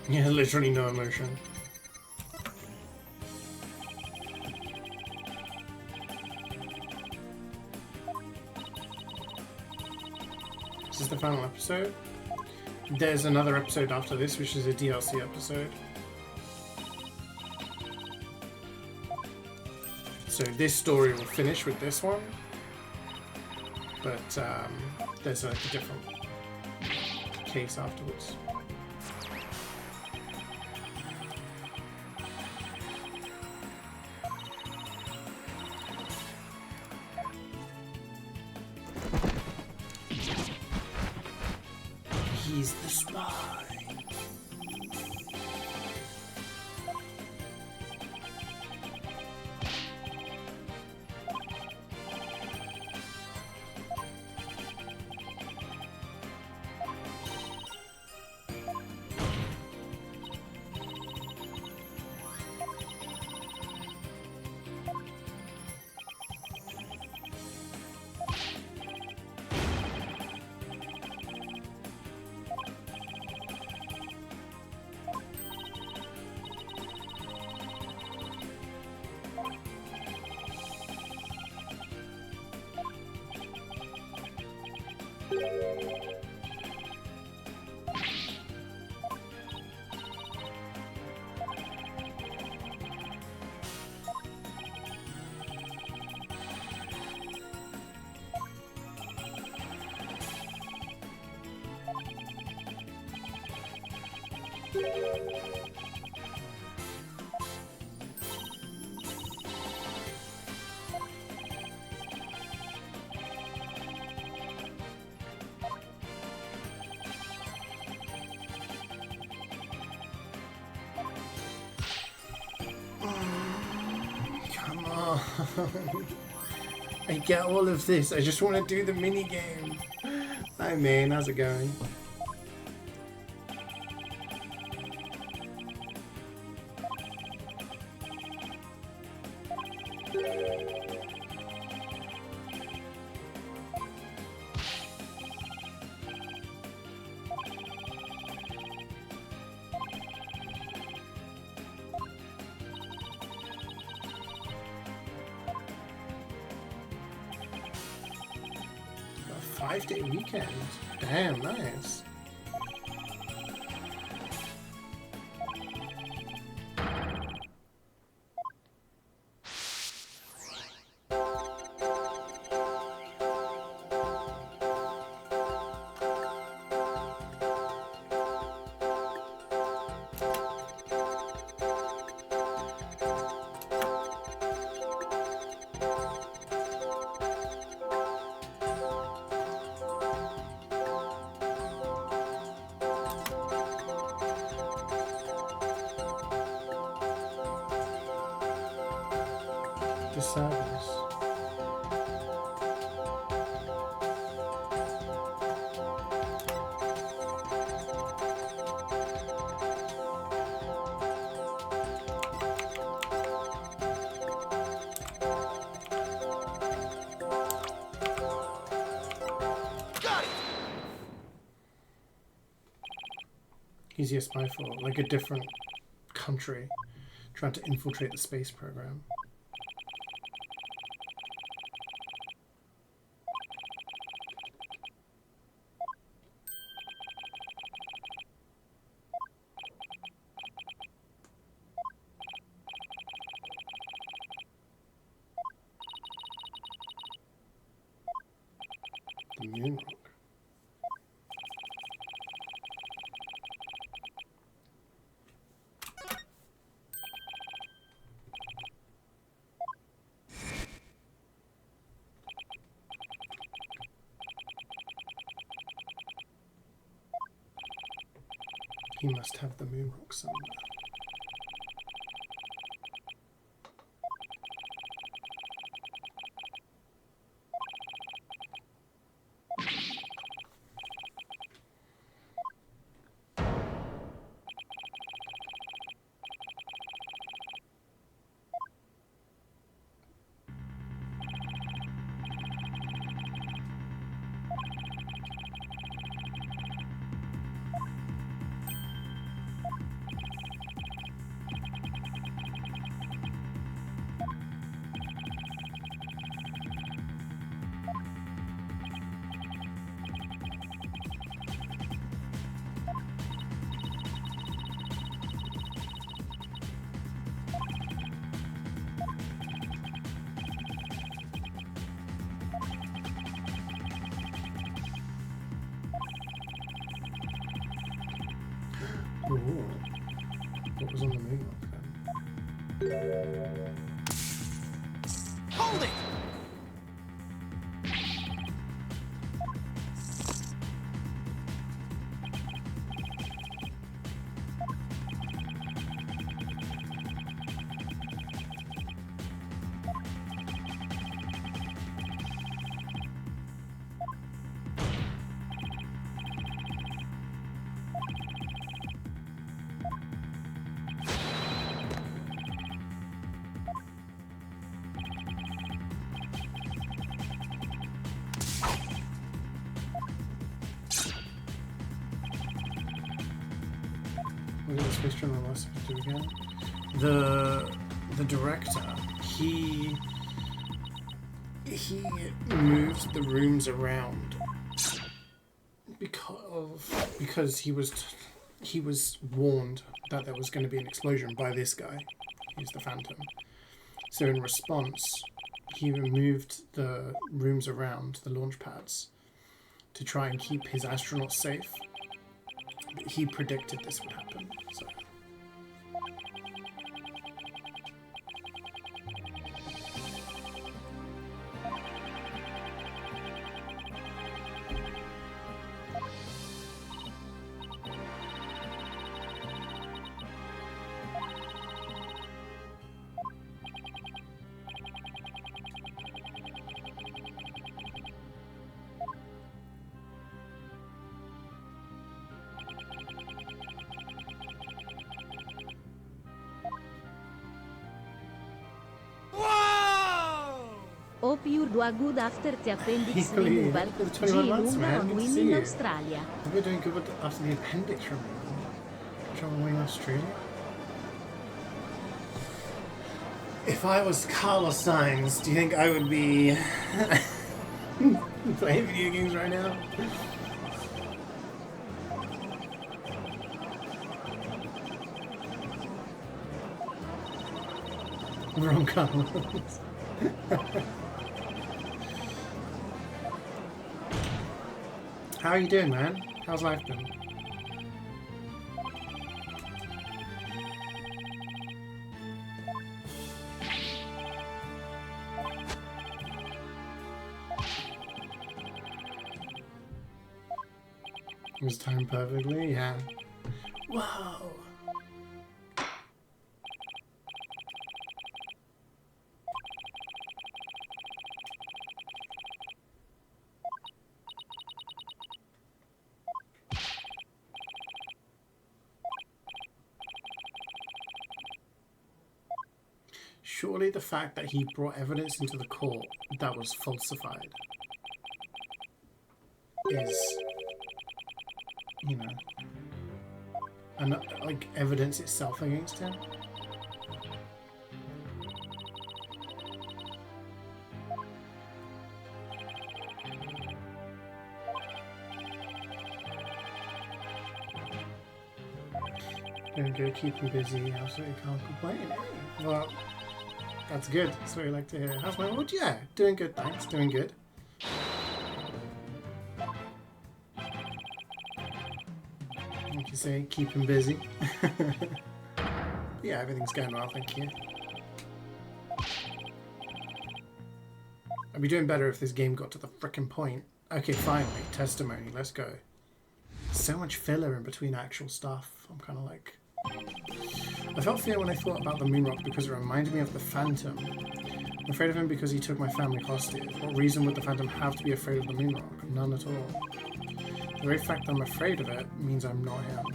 Yeah, literally no emotion. Is this the final episode? There's another episode after this, which is a DLC episode. So this story will finish with this one. But there's like a different case afterwards. He's the spy. Come on. I get all of this. I just want to do the mini game. Hi man, how's it going? A 5-day weekend. Damn, nice. The service. He's a spy for like a different country trying to infiltrate the space program. the moon rock. He must have the moon rock somewhere. Ooh. What was on the moon rock then? Hold it! What did the space journal last do again? The director, he moved the rooms around because he was warned that there was going to be an explosion by this guy. He's the Phantom. So in response, he moved the rooms around, the launch pads, to try and keep his astronauts safe. But he predicted this would happen. So. Hope you do a good after the appendix Equally, removal. for the 21 months, G. man. Luna Good to win see in you. Australia. We're doing good after the appendix removal. Traveling Australia. If I was Carlos Sainz, do you think I would be playing video games right now? Wrong Carlos. How are you doing, man? How's life been? It was timed perfectly, yeah. Whoa! Surely the fact that he brought evidence into the court that was falsified is, you know, and like evidence itself against him. Gonna go keep him busy, absolutely can't complain. Well, that's good. That's what we like to hear. How's my mood? Yeah, doing good, thanks. Doing good. you say, keep him busy. Yeah, everything's going well, thank you. I'd be doing better if this game got to the frickin' point. Okay, finally, testimony, let's go. So much filler in between actual stuff. I'm kind of like... I felt fear when I thought about the Moonrock because it reminded me of the Phantom. I'm afraid of him because he took my family hostage. What reason would the Phantom have to be afraid of the Moonrock? None at all. The very fact that I'm afraid of it means I'm not him.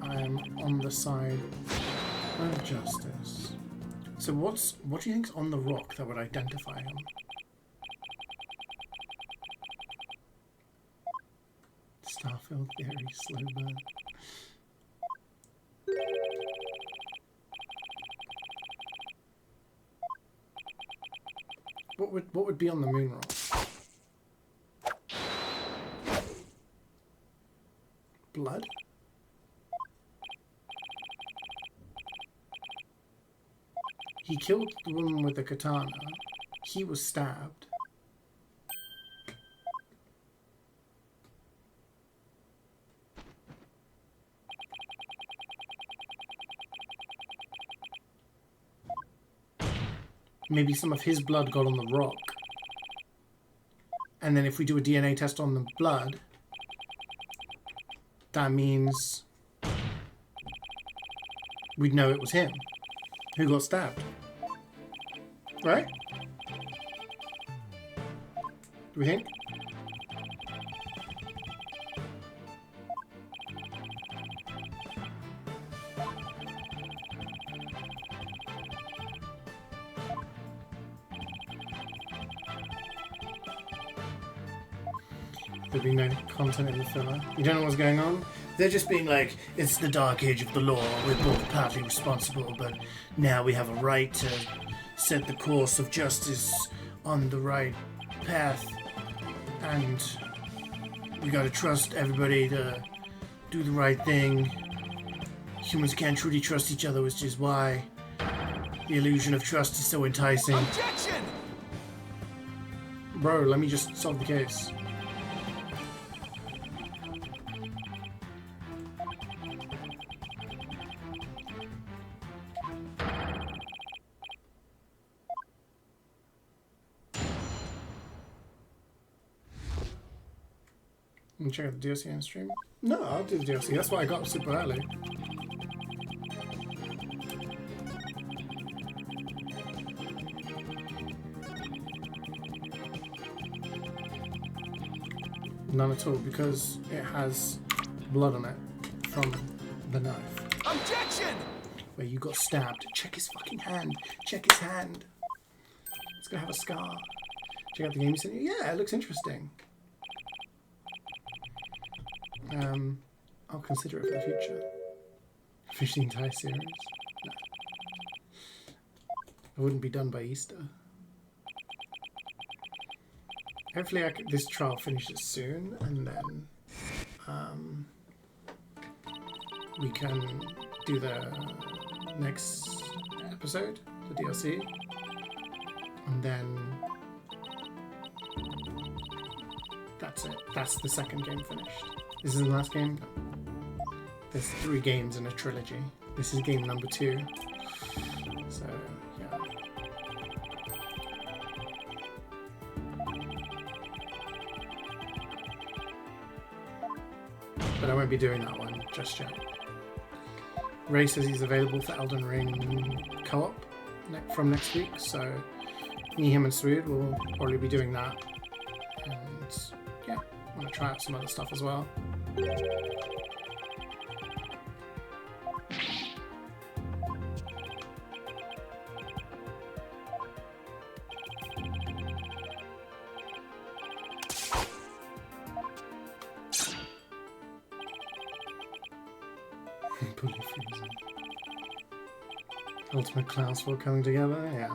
I am on the side of justice. So what do you think's on the rock that would identify him? Starfield theory, slow burn. What would be on the moon rock? Blood? He killed the woman with the katana. He was stabbed. Maybe some of his blood got on the rock. And then if we do a DNA test on the blood, that means we'd know it was him who got stabbed. Right? Do we think? There'd be no content in the filler. You don't know what's going on? They're just being like, it's the dark age of the law, we're both partly responsible, but now we have a right to set the course of justice on the right path, and we gotta trust everybody to do the right thing. Humans can't truly trust each other, which is why the illusion of trust is so enticing. Objection! Bro, let me just solve the case. You check out the DLC on stream? No, I'll do the DLC. That's why I got up super early. None at all, because it has blood on it from the knife. Objection! Where you got stabbed. Check his fucking hand. Check his hand. It's gonna have a scar. Check out the game you sent you. Yeah, it looks interesting. I'll consider it for the future. Finish the entire series? No. It wouldn't be done by Easter. Hopefully this trial finishes soon, and then we can do the next episode, the DLC, and then that's it. That's the second game finished. This is the last game. There's 3 games in a trilogy. This is game number 2. So, yeah. But I won't be doing that one just yet. Ray says he's available for Elden Ring co-op from next week, so me, him, and Swood will probably be doing that. And yeah, I'm going to try out some other stuff as well. Ultimate class for coming together, yeah.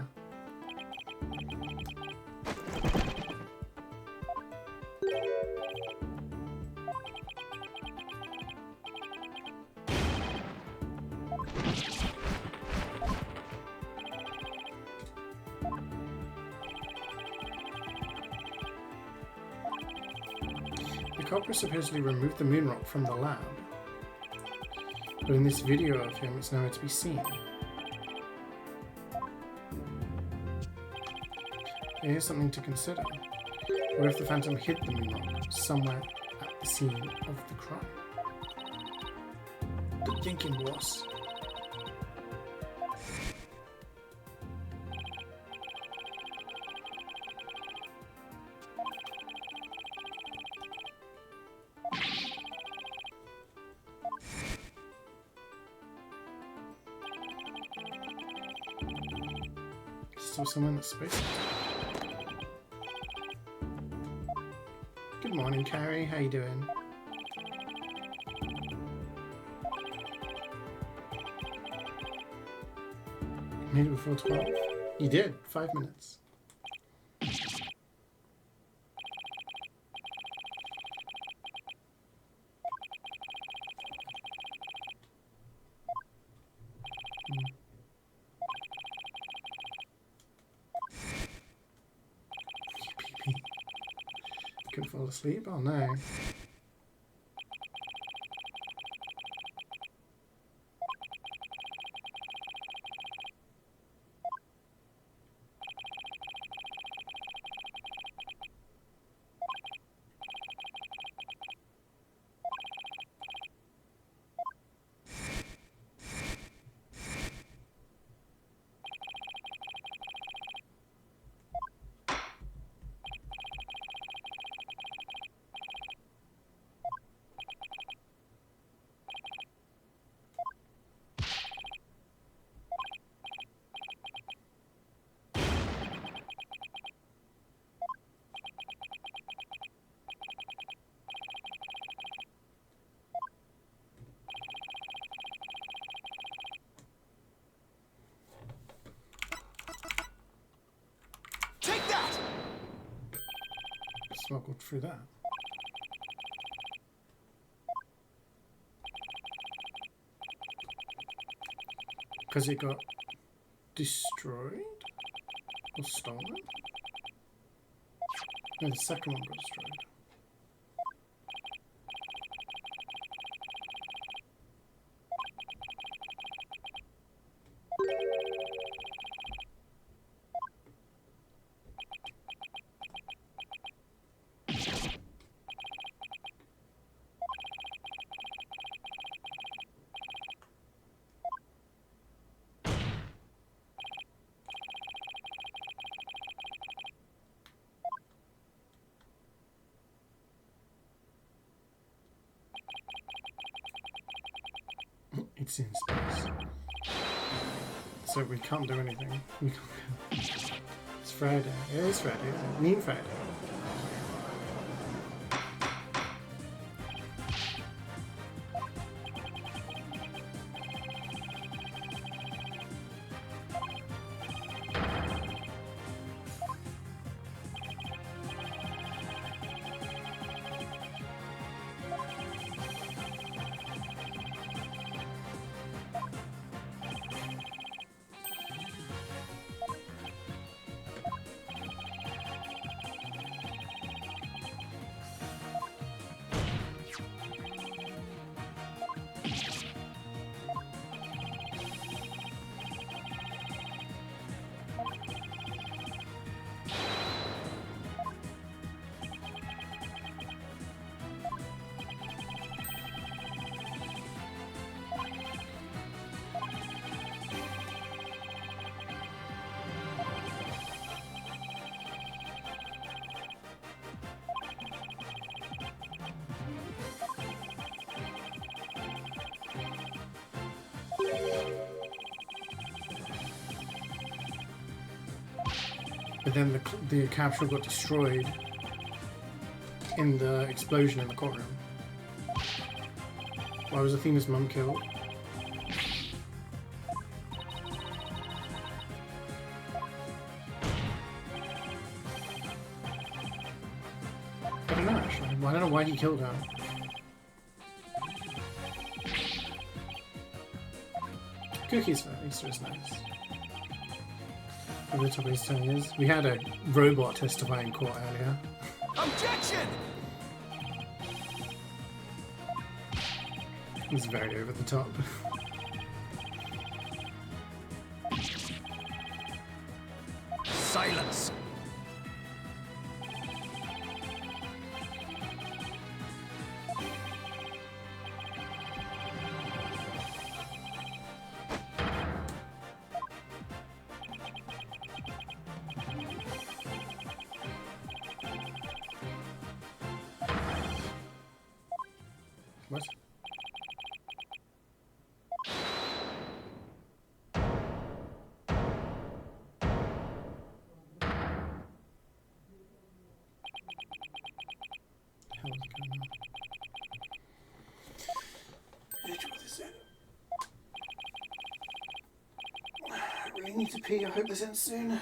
The culprit supposedly removed the moon rock from the lab. But in this video of him, it's nowhere to be seen. Here's something to consider. What if the Phantom hid the moonrock somewhere at the scene of the crime? Good thinking, boss. Still someone that's space. Good morning, Carrie. How you doing? Made it before 12. You did. 5 minutes. Couldn't fall asleep? Oh no. Take that! Smuggled through that. Because it got destroyed? Or stolen? No, the second one got destroyed. It's in space. So we can't do anything. We can't. It's Friday. It is Friday, isn't it? Mean Friday. But then the capsule got destroyed in the explosion in the courtroom. Why was Athena's mum killed? I don't know actually. I don't know why he killed her. Cookies for Easter is nice. Over the top of his 10 years. We had a robot testify in court earlier. Objection! was very over the top. Silence. What? Hell is going on? What is it? I really need to pee. I hope this ends soon.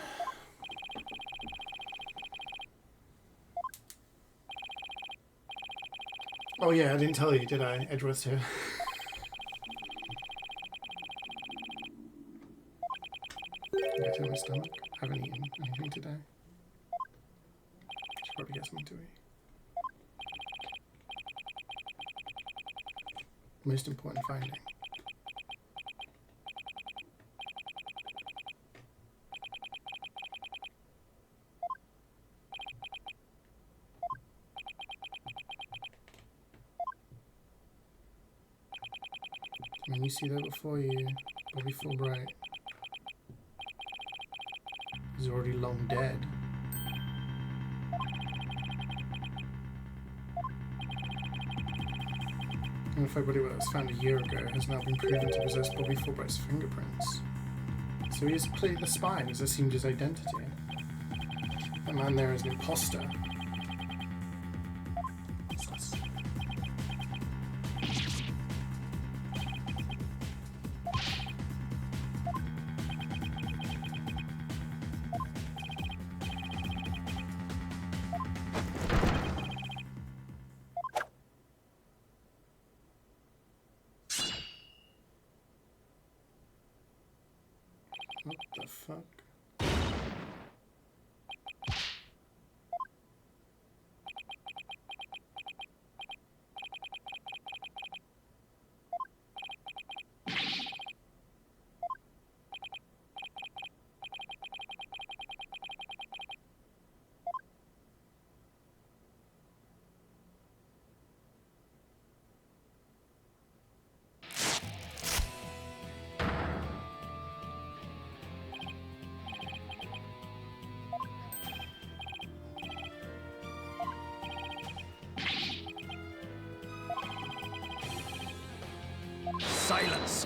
Oh yeah, I didn't tell you, did I? Edgeworth's here. Get to my stomach. I haven't eaten anything today. Should probably get something to eat. Most important finding. When you see that before you, Bobby Fulbright is already long dead. And if everybody that was found a year ago has now been proven to possess Bobby Fulbright's fingerprints. So he has cleared the spine as assumed his identity. That man there is an imposter. What the fuck? Silence.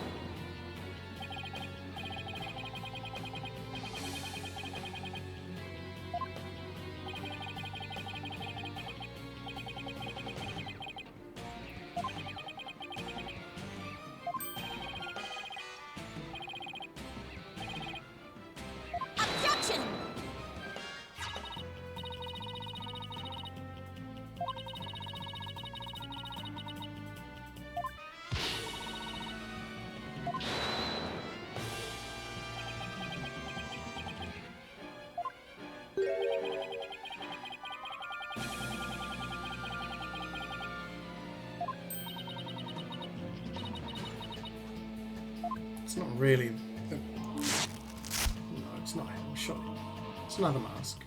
Objection! It's not really. No, it's not him. Sure. It's another mask.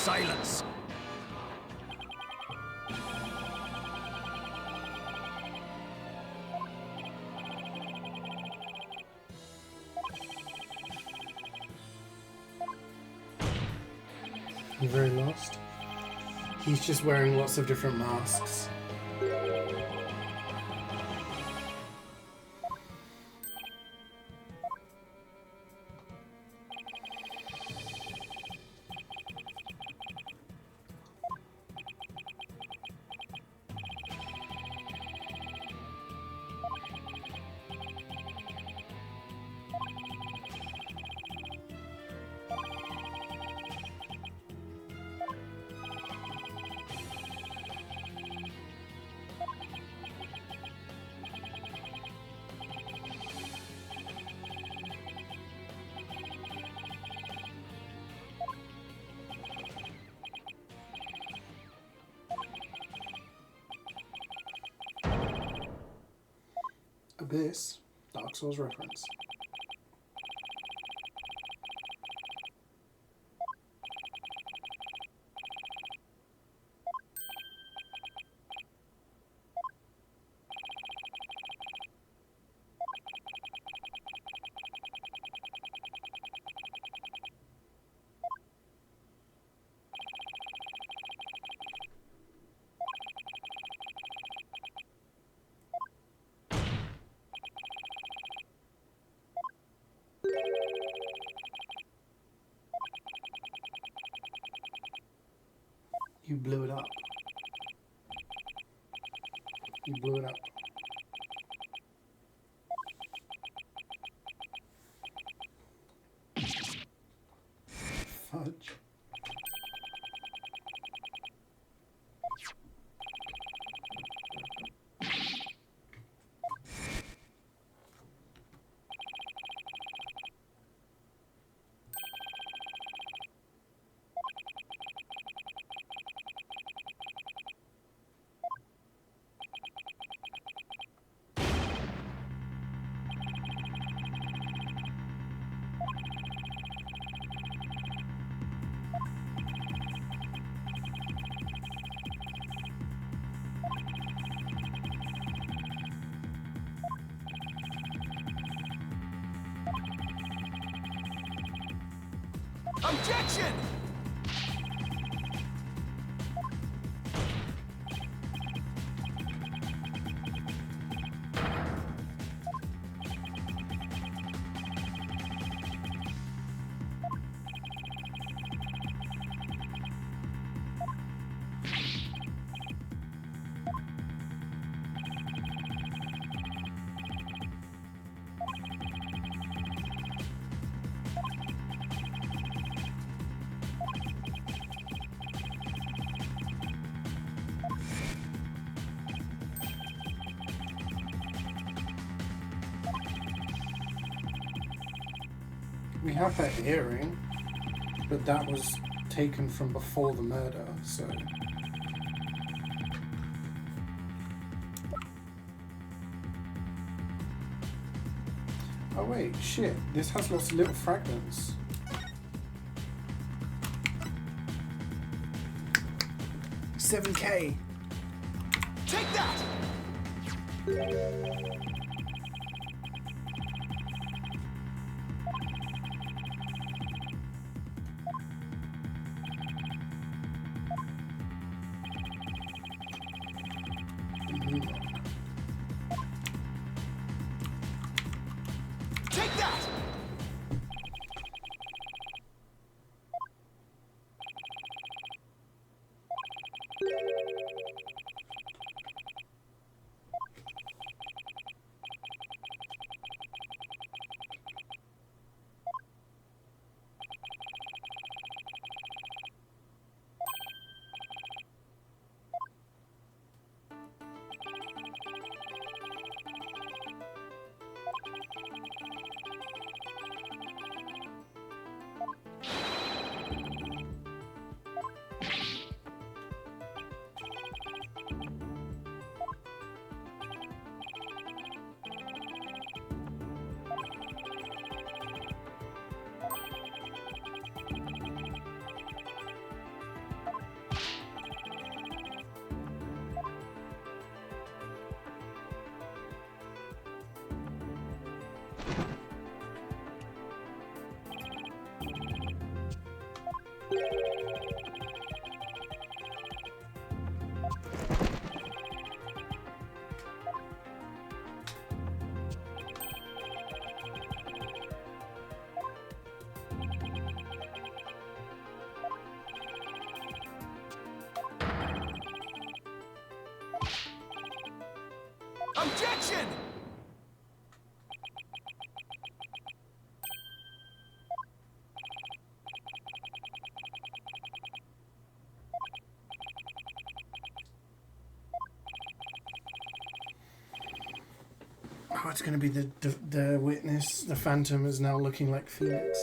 Silence. You're very lost. He's just wearing lots of different masks. Abyss, Dark Souls reference. You blew it up. You blew it up. Fudge. Objection! We have that earring, but that was taken from before the murder, so... Oh wait, shit, this has lots of little fragments. $7K! Take that! Take that! Objection! Oh, it's going to be the witness. The Phantom is now looking like Phoenix.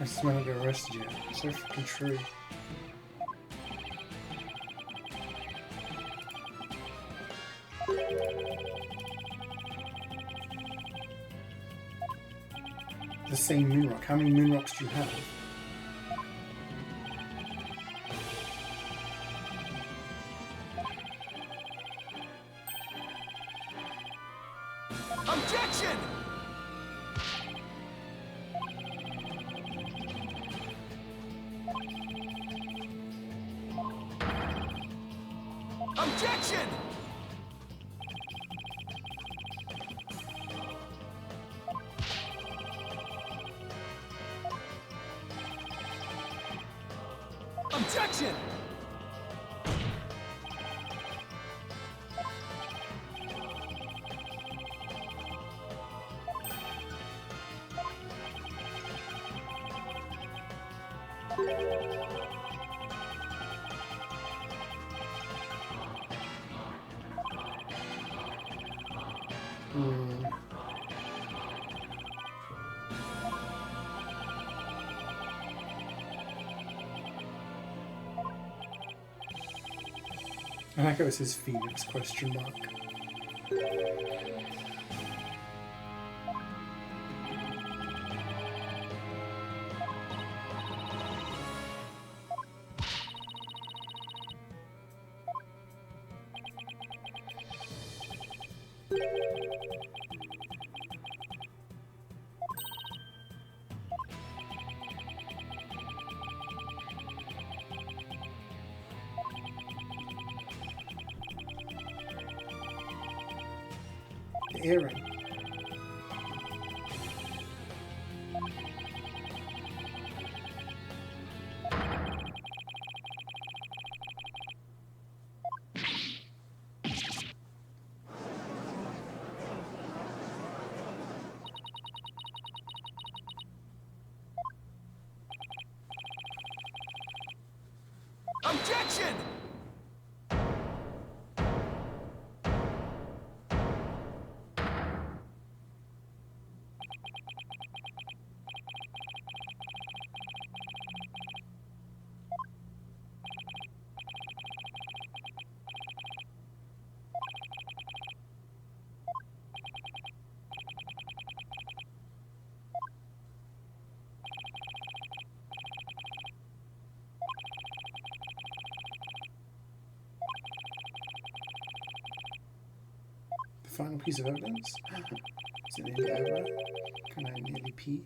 I just might not get arrested yet. So freaking true. The same moon rock. How many moon rocks do you have? Objection! Objection! Objection! I like how it says Phoenix question mark. The earring. Objection! The final piece of evidence? Is it nearly over? Can I nearly pee?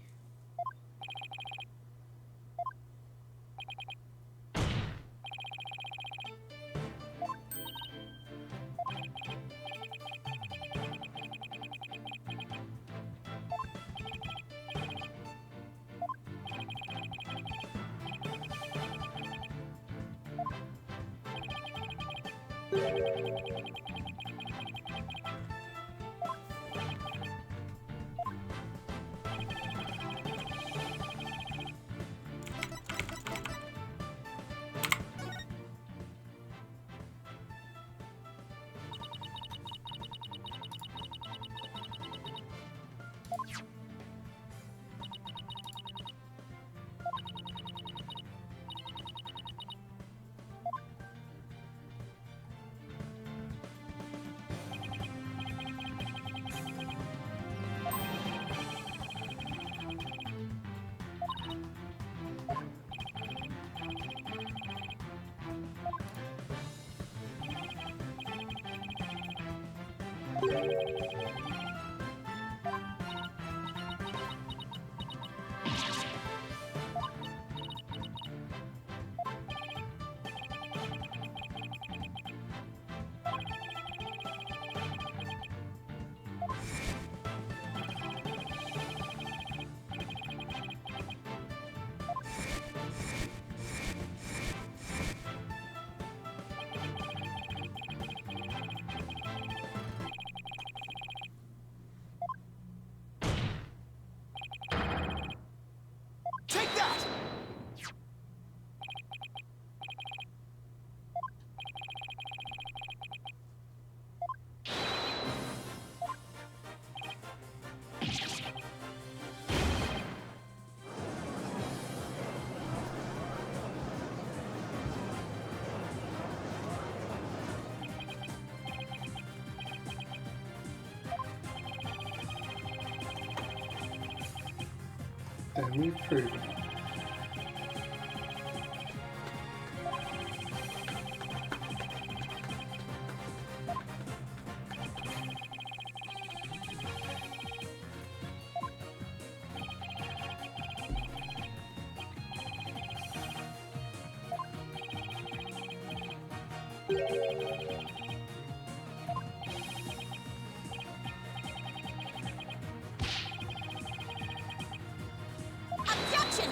Then we've proven it. Objection!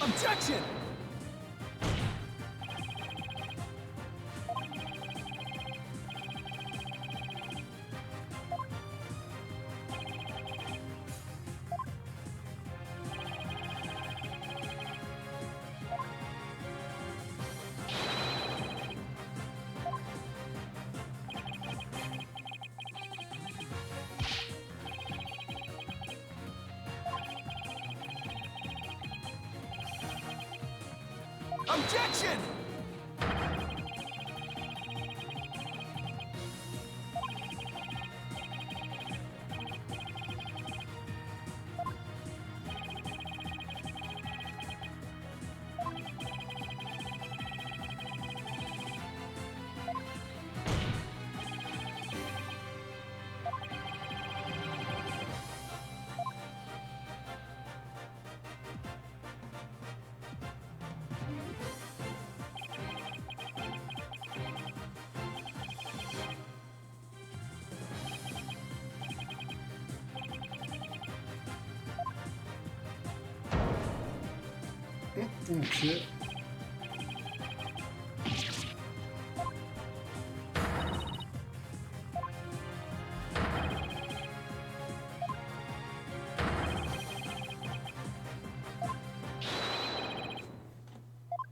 Objection! Objection! Oh shit.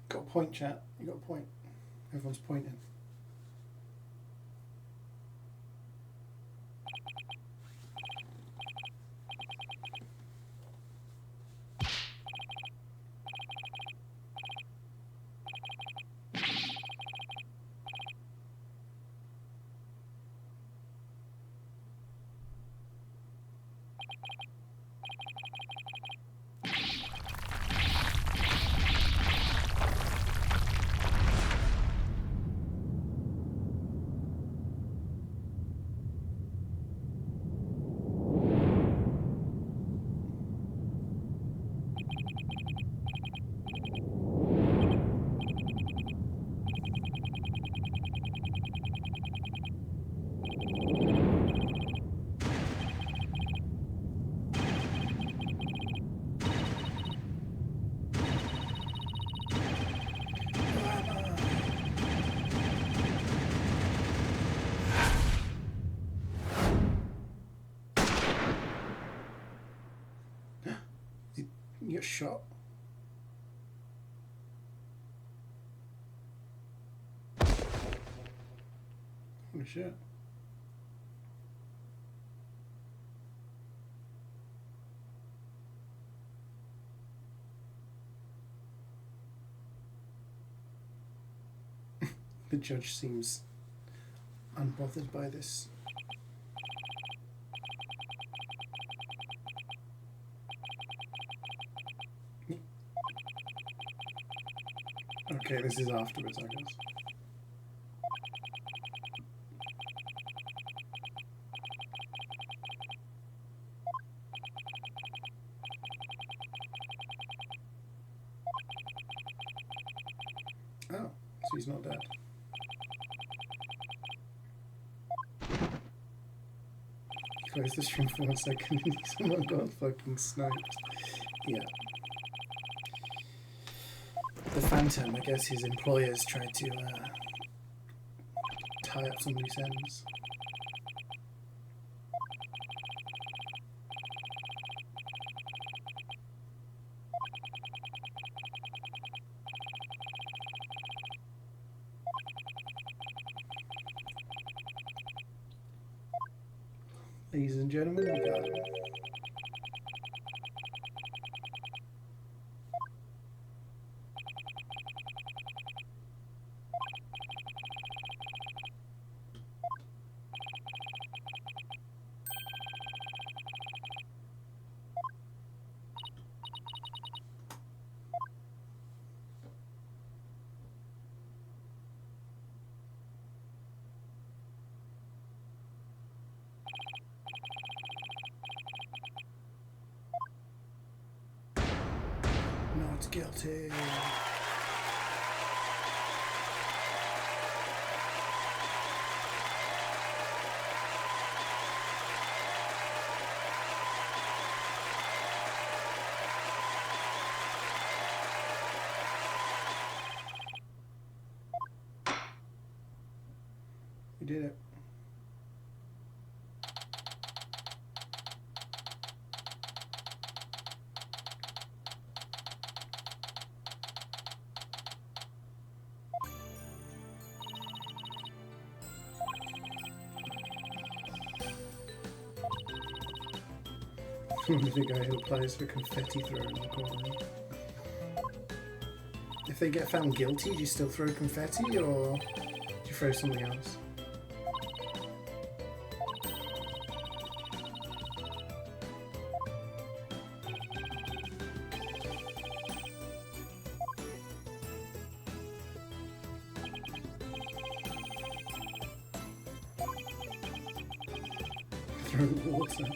Got a point, chat. You got a point. Everyone's pointing. You get shot. Holy shit. The judge seems unbothered by this. Okay, this is afterwards, I guess. Oh, so he's not dead. Close the stream for 1 second and someone got fucking sniped. Yeah. The Phantom, I guess his employers tried to tie up some loose ends. Ladies and gentlemen, we got him. Not guilty. We did it. The guy who applies for confetti throw in the corner. If they get found guilty, do you still throw confetti or do you throw something else? Throw water.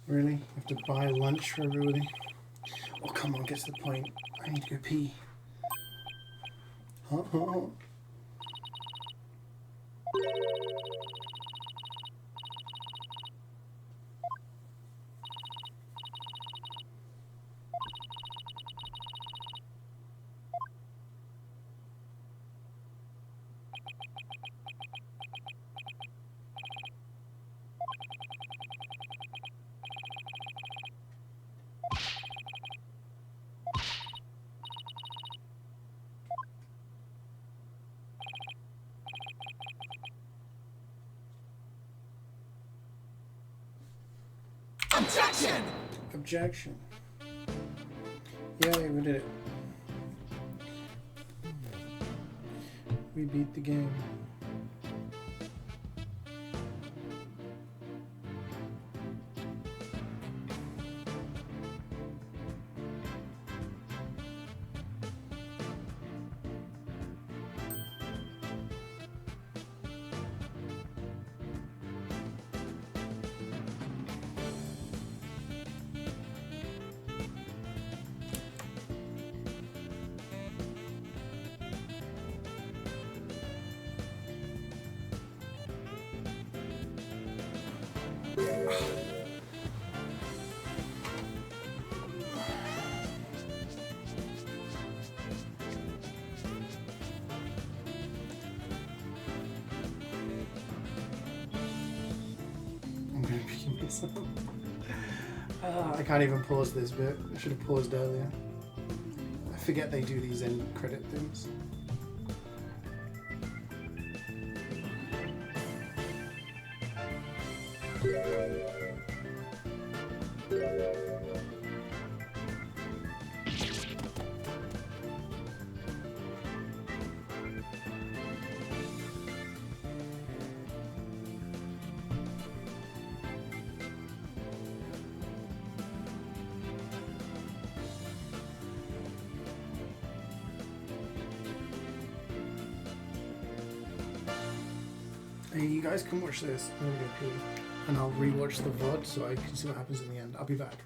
Really? You have to buy lunch for everybody? Oh, come on, get to the point. I need to go pee. Huh? Objection! Objection. Yay, we did it. We beat the game. I'm gonna pee myself. I can't even pause this bit. I should have paused earlier. I forget they do these end credit things. Hey, you guys can watch this. I'm gonna go pee. And I'll rewatch the VOD so I can see what happens in the end. I'll be back.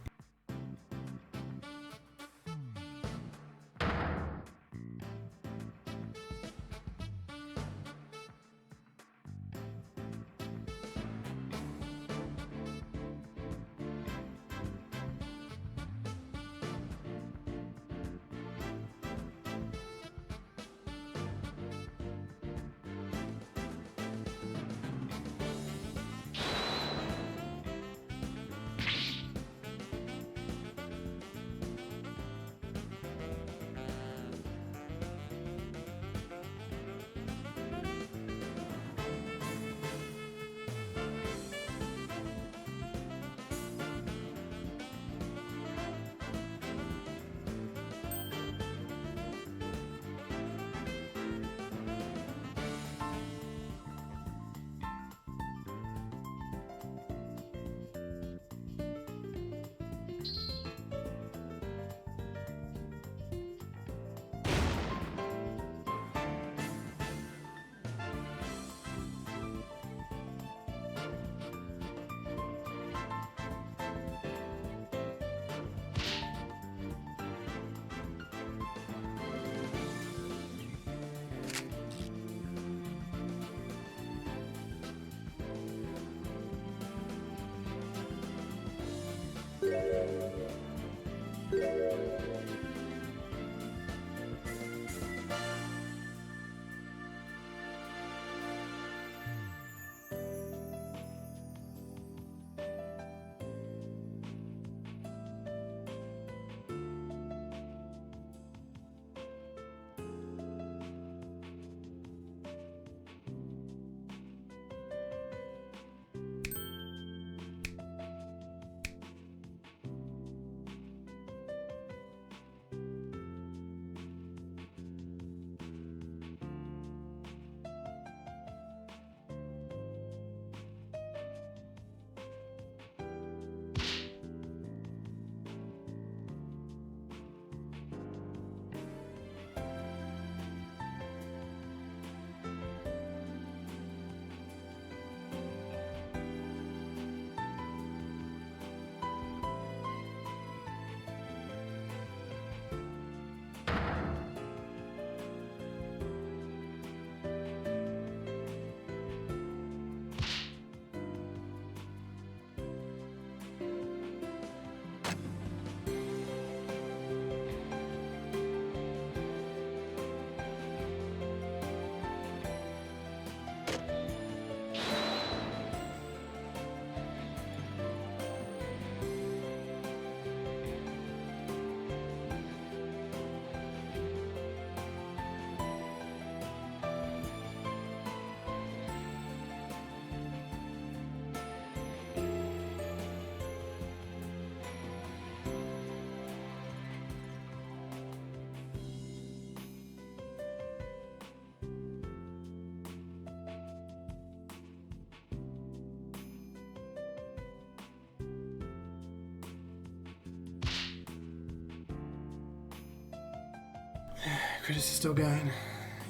Critters is still going.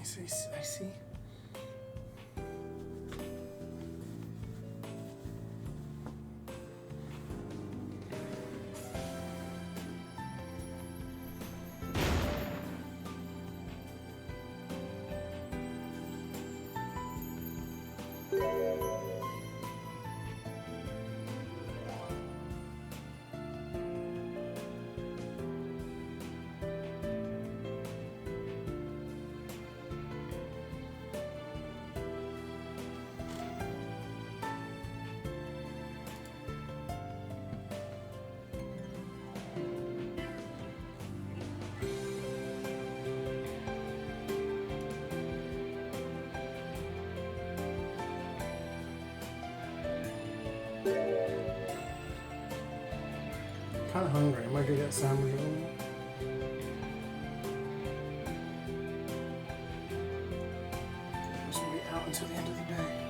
I see. Kind of hungry. I might go get a sandwich or something. Just wait out until the end of the day.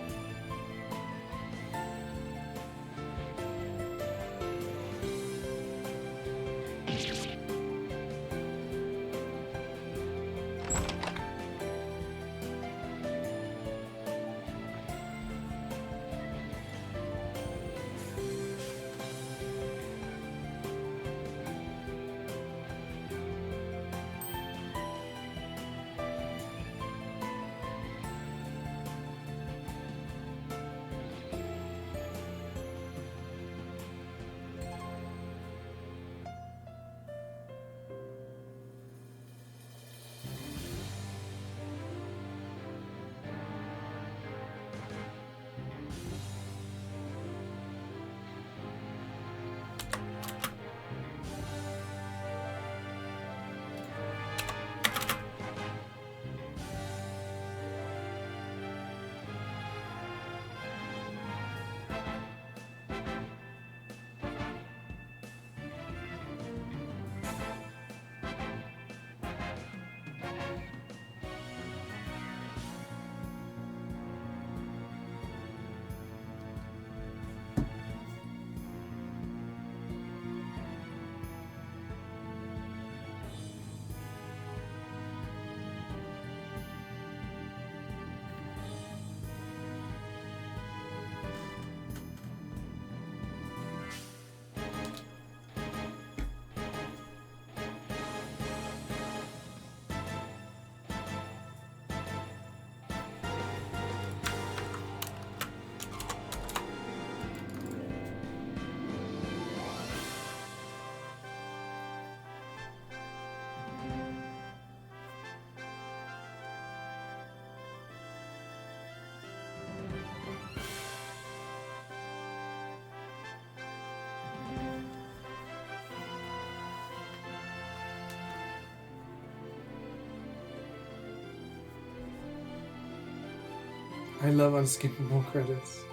I love unskippable credits.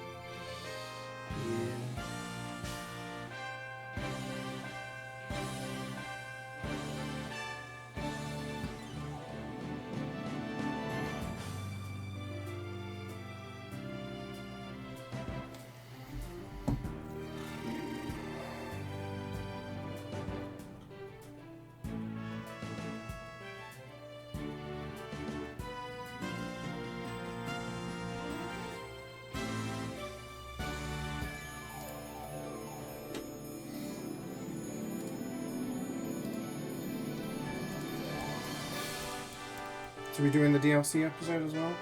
Yeah. So we doing the DLC episode as well?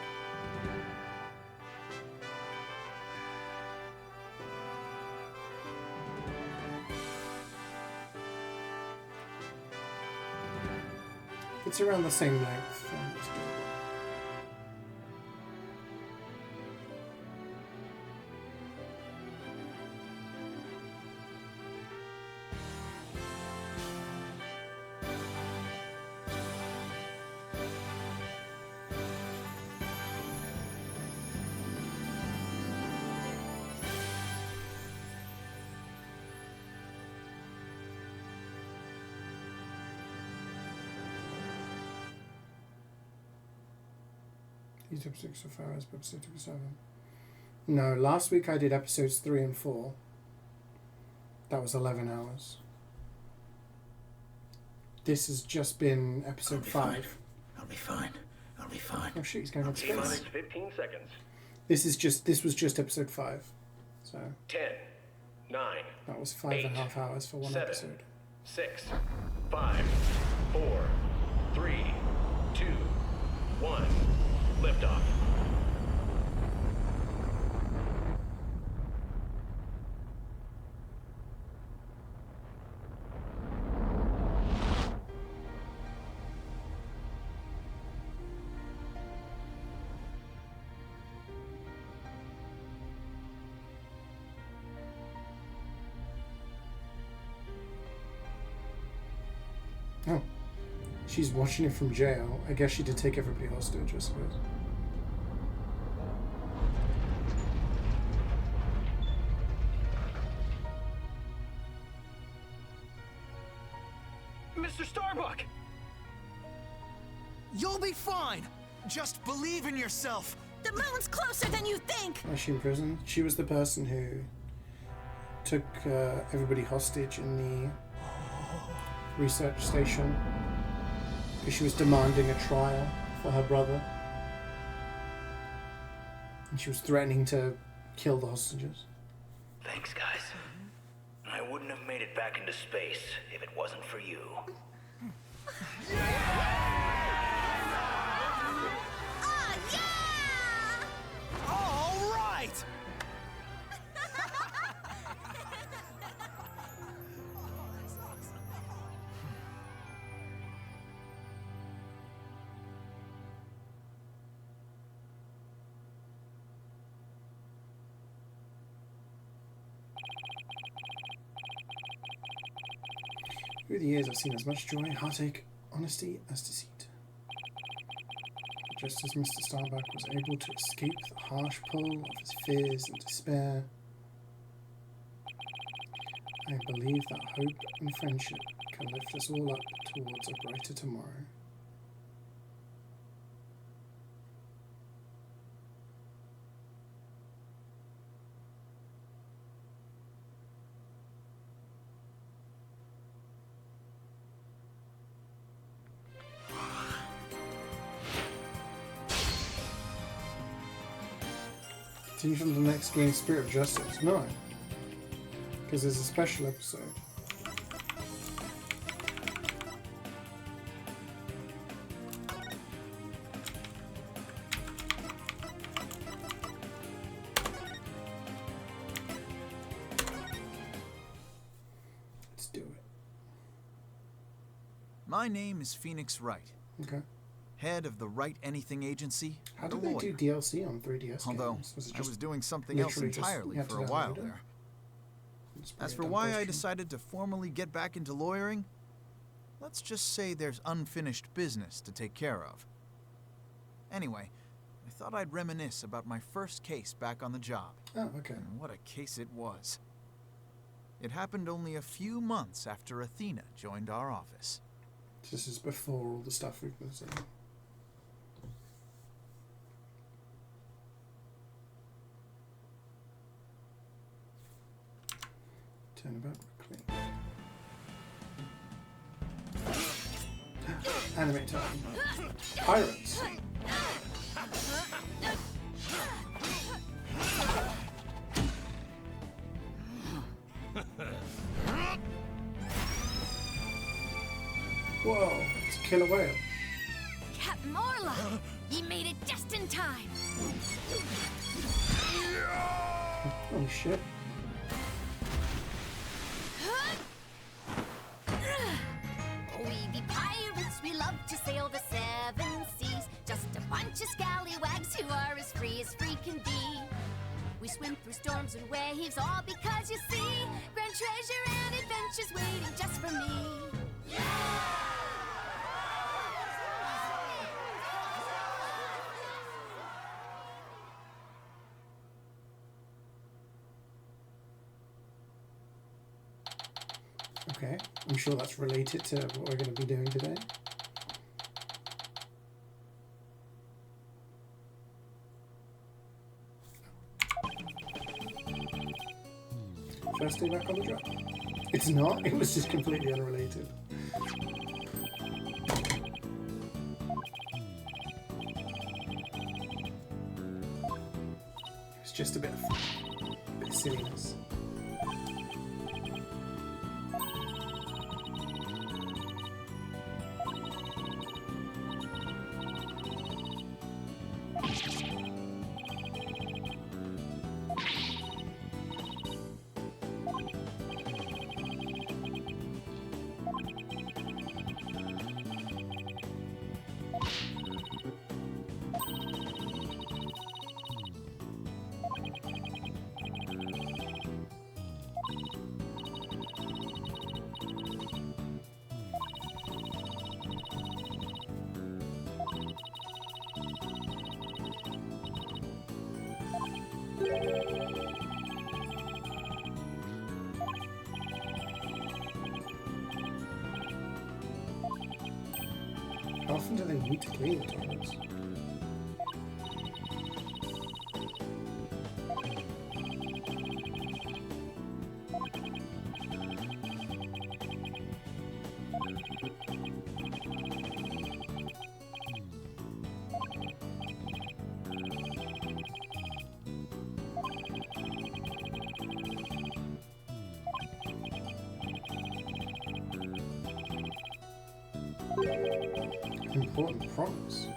It's around the same length. Let's do it. These episodes so far as episode 7. No, last week I did episodes 3 and 4. That was 11 hours. This has just been episode 5. I'll be fine. I'll be fine. Oh shit, he's going up T minus space. 15 seconds. This was just episode 5. So 10, 9, that was 5.5 hours for one 7, episode. 6, 5, 4, 3, 2, 1. Liftoff. Oh. She's watching it from jail. I guess she did take everybody hostage, I suppose. Mr. Starbuck! You'll be fine! Just believe in yourself! The moon's closer than you think! Was she in prison? She was the person who took everybody hostage in the research station because she was demanding a trial for her brother. And she was threatening to kill the hostages. Thanks, guys. I wouldn't have made it back into space if it wasn't for you. Ah, yeah! All right! Through the years, I've seen as much joy, heartache, honesty as deceit. But just as Mr. Starbuck was able to escape the harsh pull of his fears and despair, I believe that hope and friendship can lift us all up towards a brighter tomorrow. Continue from the next game, Spirit of Justice. No. Because there's a special episode. Let's do it. My name is Phoenix Wright, Okay. head of the Wright Anything Agency. How the did they lawyer. do DLC on 3DS Although games? Was it I just was doing something else literally just- entirely you had for to a while download it? there. It's As probably for a dumb why I question. decided to formally get back into lawyering, let's just say there's unfinished business to take care of. Anyway, I thought I'd reminisce about my first case back on the job. Oh, okay. And what a case it was. It happened only a few months after Athena joined our office. This is before all the stuff we've been saying. Turnabout quickly. Anime time. Pirates. Whoa, it's a killer whale. Captain Orla! You made it just in time! Oh shit. We be pirates, we love to sail the 7 seas. Just a bunch of scallywags who are as free can be. We swim through storms and waves, all because you see grand treasure and adventures waiting just for me. Okay, I'm sure that's related to what we're going to be doing today. First day back on the job. It's not, it was just completely unrelated. just a bit of fun, a bit of silliness. How often do they need to clean the toilets? Important promise.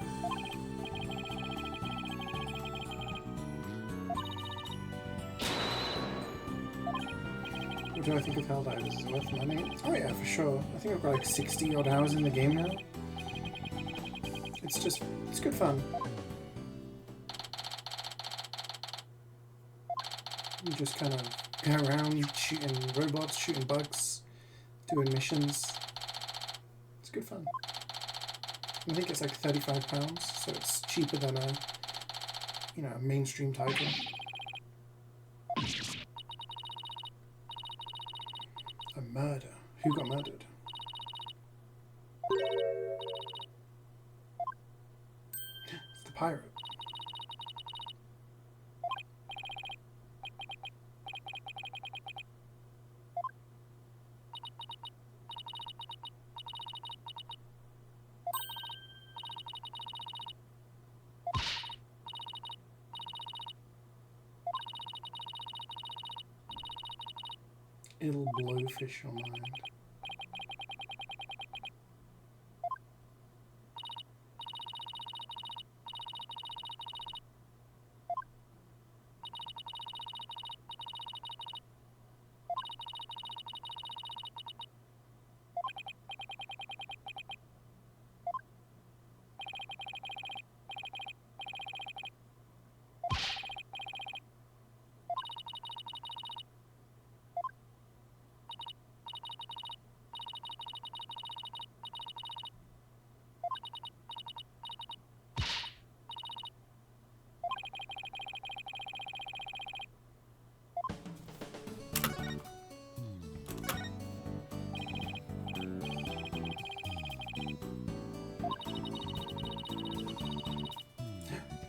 What do I think of Helldivers? Is it worth money? Oh yeah, for sure. I think I've got like 60 odd hours in the game now. It's good fun. You just kind of go around shooting robots, shooting bugs, doing missions. It's good fun. I think it's like £35, so it's cheaper than a mainstream title. A murder. Who got murdered? It's the pirate. It'll blowfish your mind.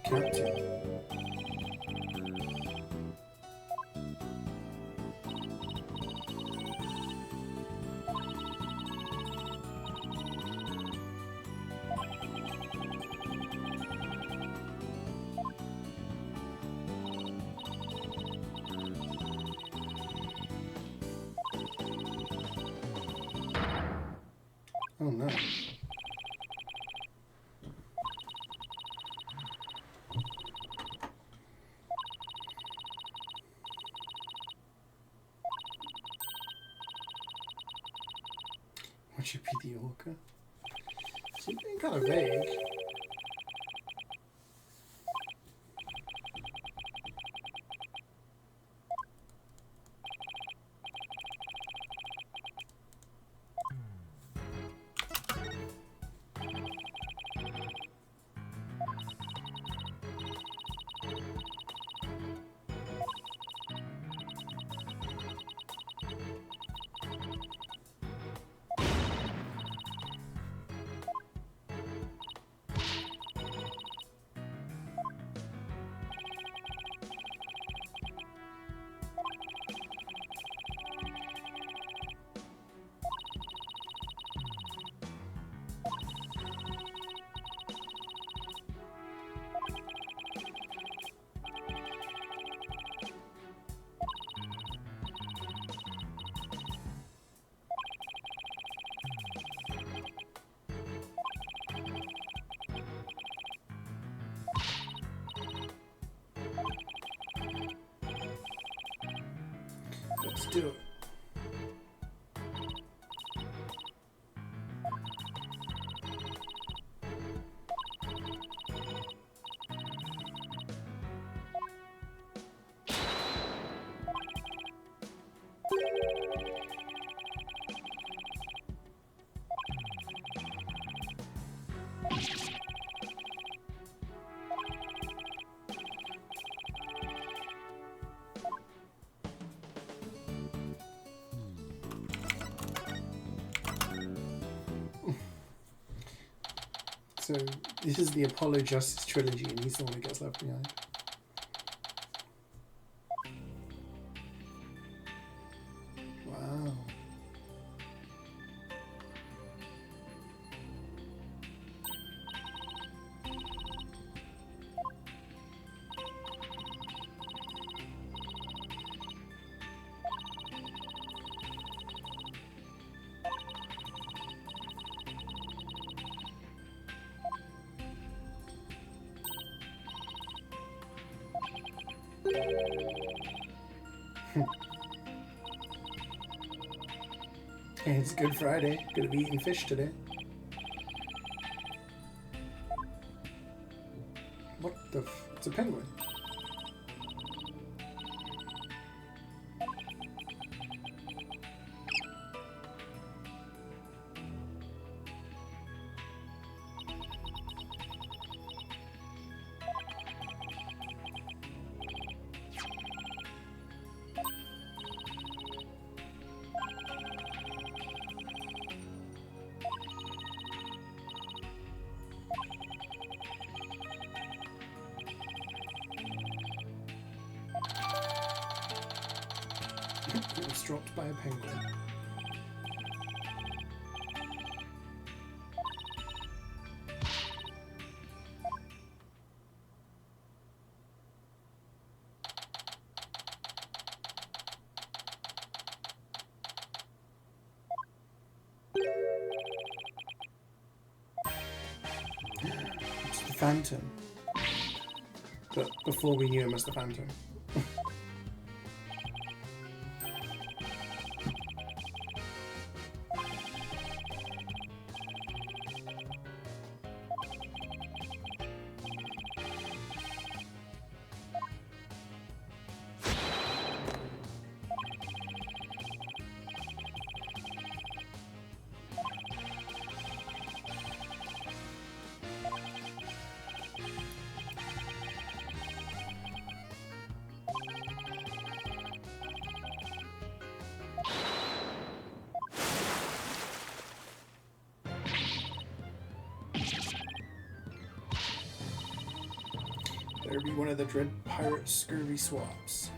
Captain. Oh no. Would you be the orca? She's being kind of vague. do it. So this is the Apollo Justice trilogy, and he's the one who gets left behind. Wow. Hey, it's Good Friday. Gonna be eating fish today. What the it's a penguin. It was dropped by a penguin. It's the Phantom. But before we knew him as the Phantom. There be one of the dread pirate scurvy swaps.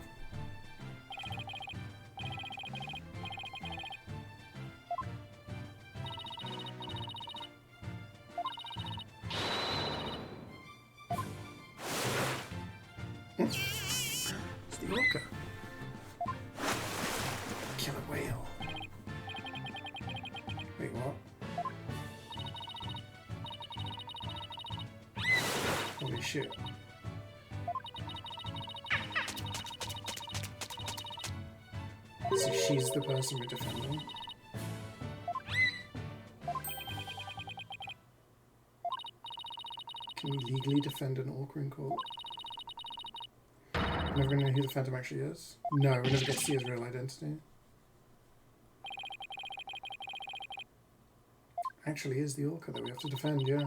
It's the orca. Killer whale. Wait, what? Holy shit. So she's the person we're defending. Can we legally defend an orc in court? We're never gonna know who the Phantom actually is? No, we're never gonna see his real identity. Actually is the orca that we have to defend, yeah.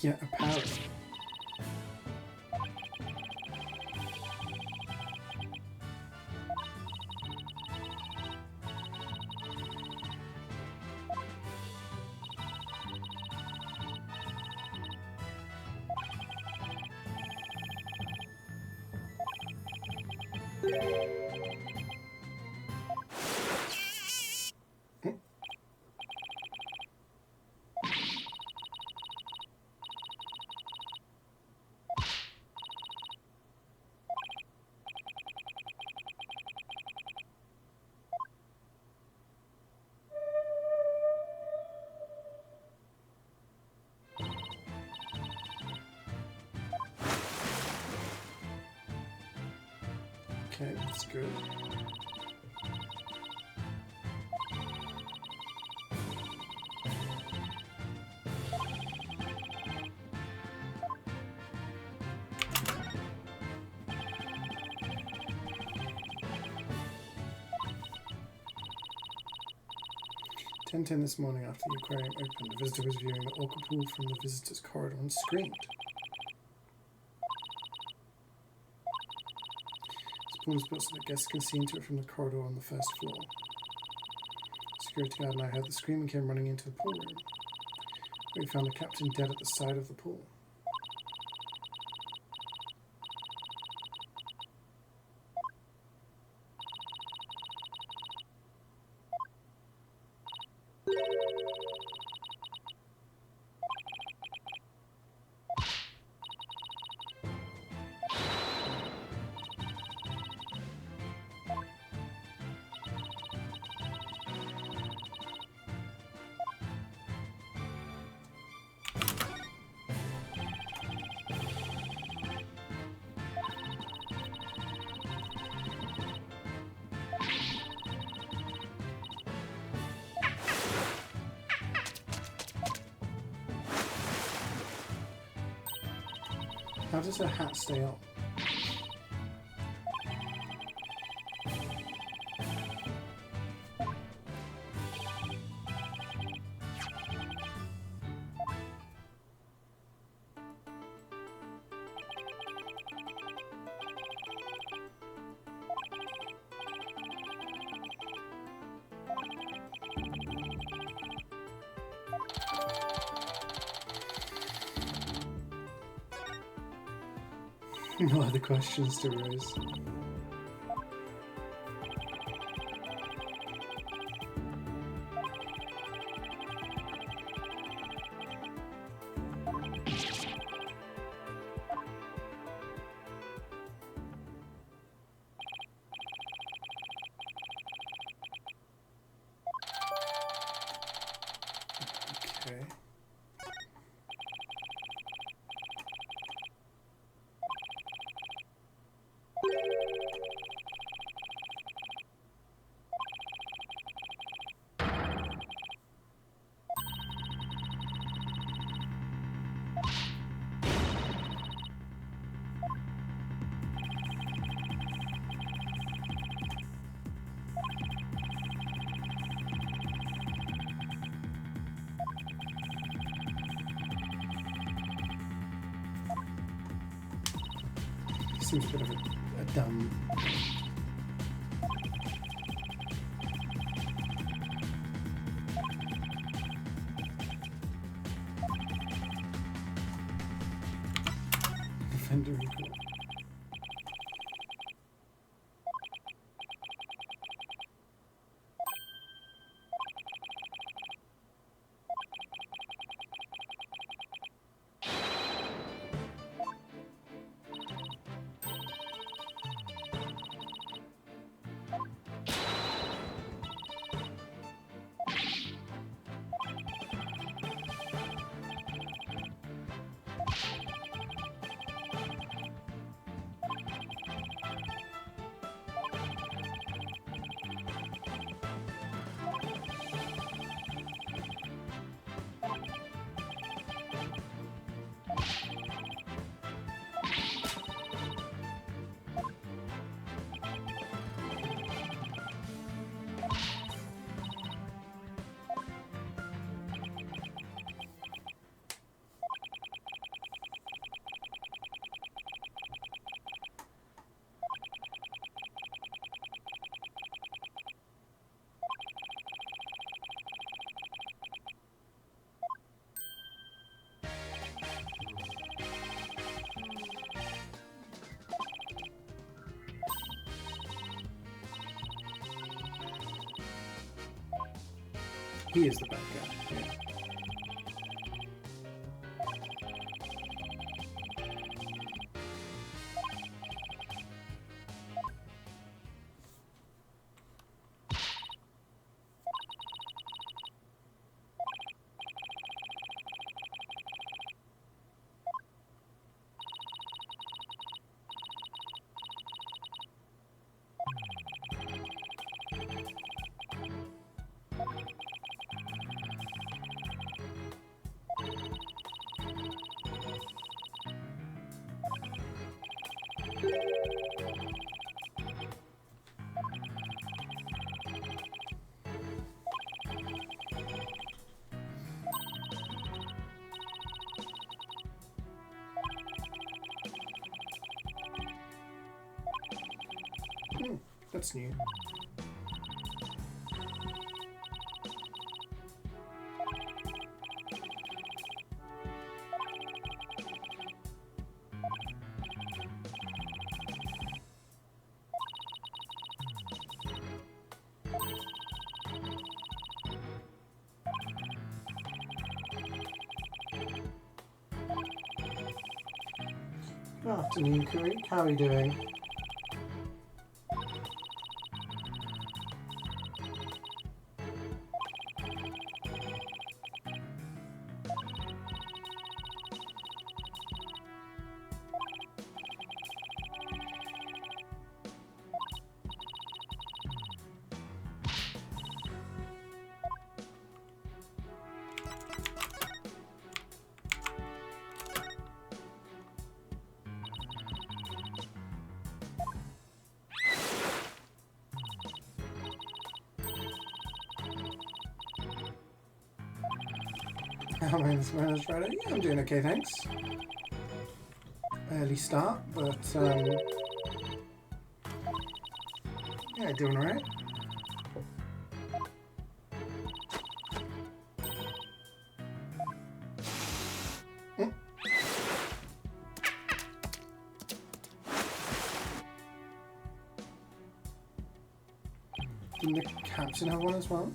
Yeah, a parrot. Okay, that's good. "10:10 this morning after the aquarium opened, a visitor was viewing the orca pool from the visitor's corridor and screamed. This pool is built so that guests can see into it from the corridor on the first floor. Security guard and I heard the scream and came running into the pool room. We found the captain dead at the side of the pool. How does her hat stay on? No other questions to raise. Okay. Seems a bit of a dumb... Defender in court. He is the bad guy. Yeah. That's new. Good afternoon, Kareek. How are you doing? How am I this Friday? Yeah, I'm doing okay, thanks. Early start, but yeah, doing alright. Didn't the captain have one as well?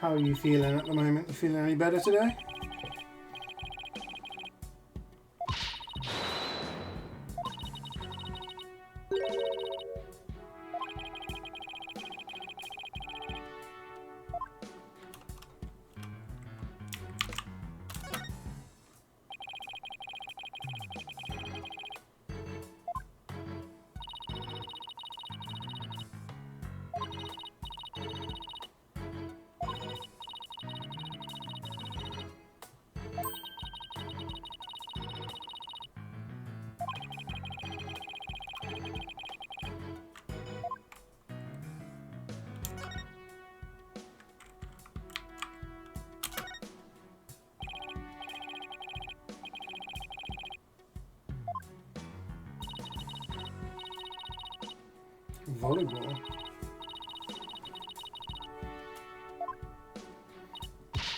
How are you feeling at the moment? You feeling any better today? Volleyball.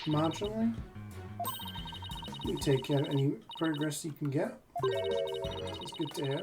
Marginally. You take any progress you can get. It's good to hear.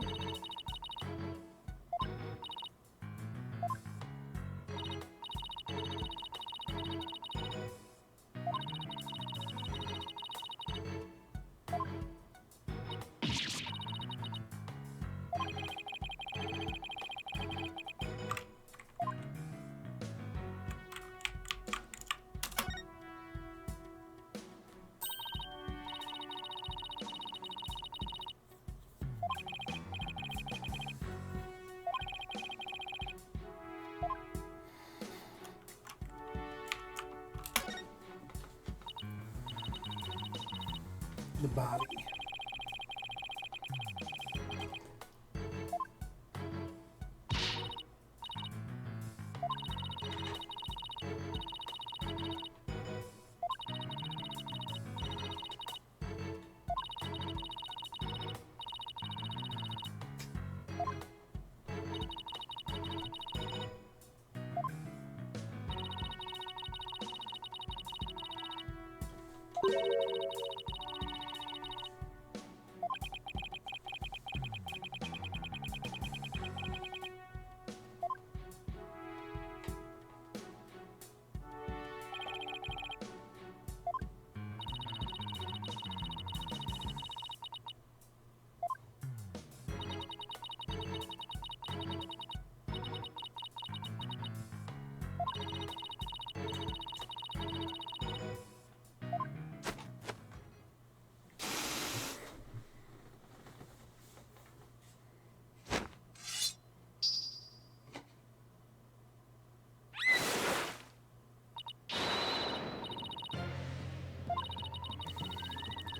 The body.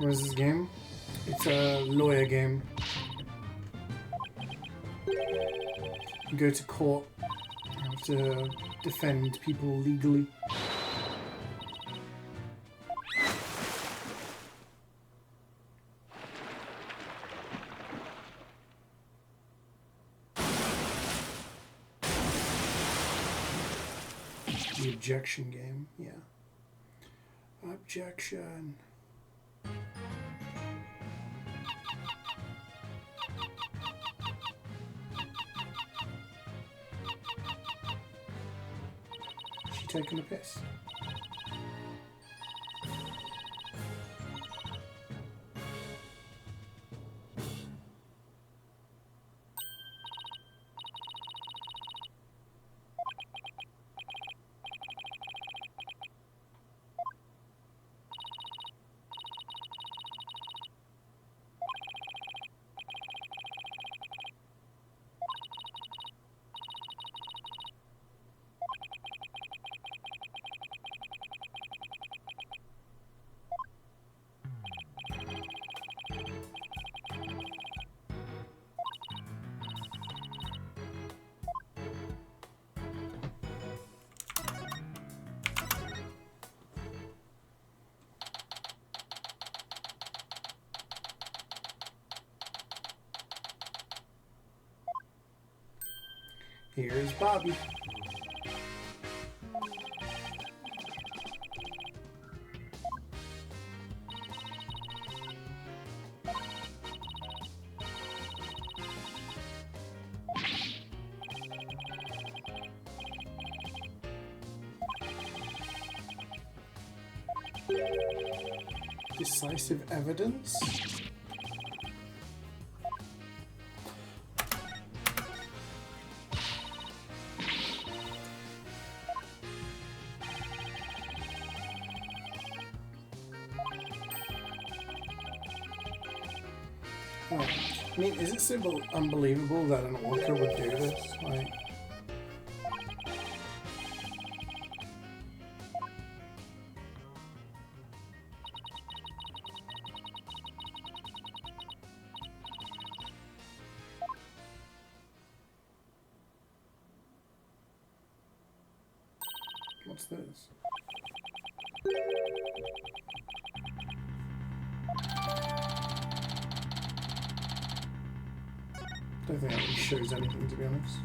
What is this game? It's a lawyer game. You go to court. You have to defend people legally. The objection game, yeah. Objection. She taking a piss. Here's Bobby. Decisive evidence? Oh. I mean, is it so unbelievable that an orca would do this? Like, what's this? Don't think that really shows anything, to be honest.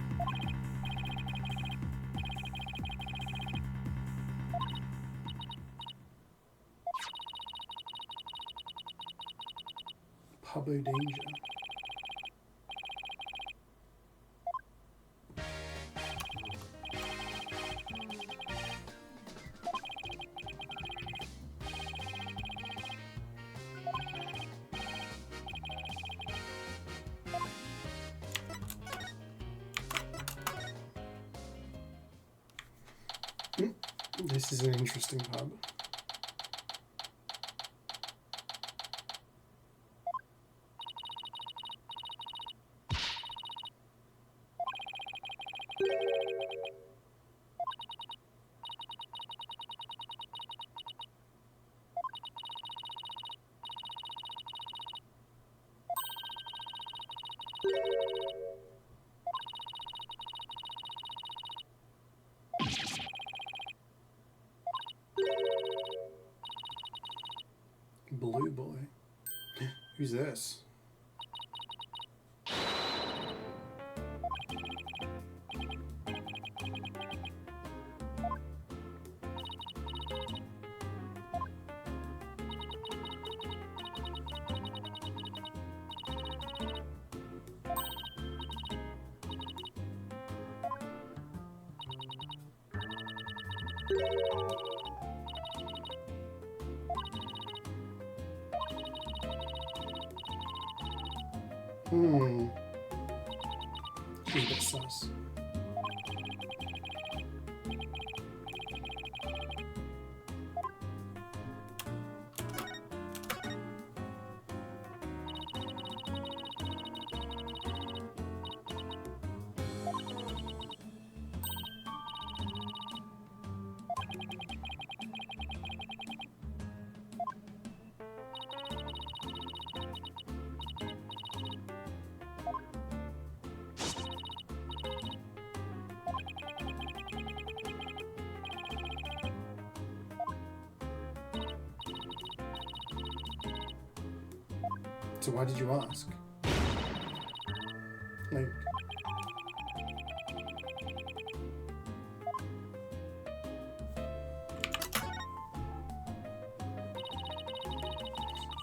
Pubbo danger. This is an interesting pub. Blue boy. Who's this? She's a bit sus. So why did you ask? Like...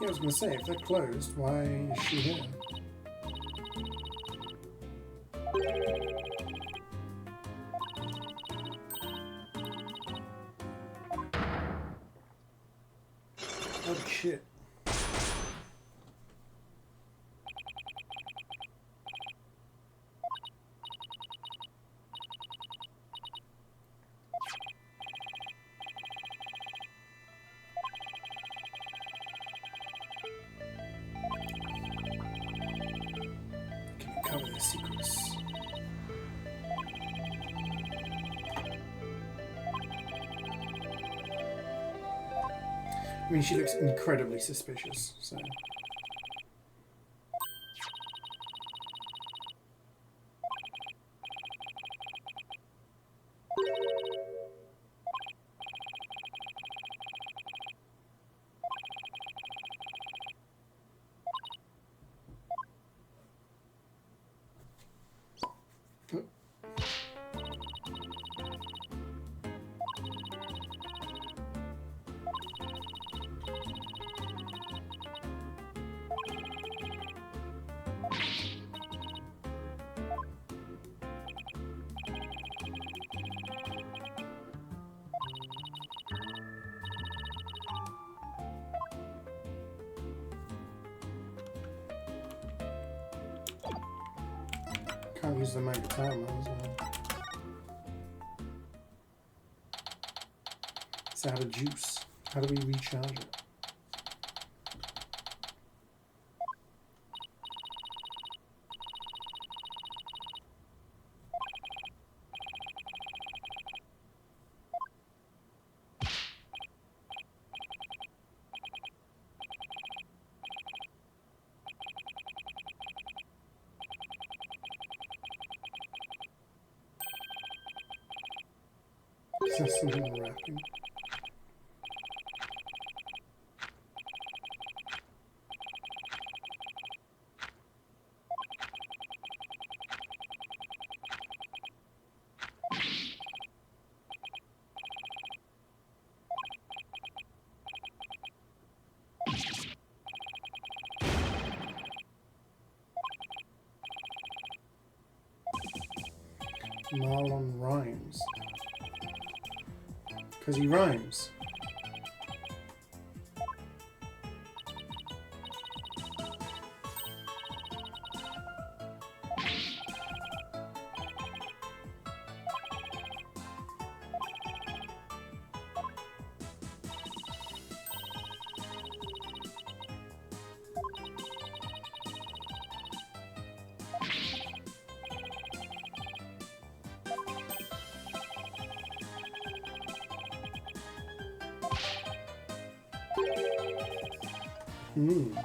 Yeah, I was gonna say, if they're closed, why is she here? Oh shit. Can you cover their secrets? I mean, she looks incredibly suspicious, so... Can't use the magic power now as well. It's out of juice. How do we recharge it? Is there something wrapping? Marlon rhymes. Because he rhymes. Hmm.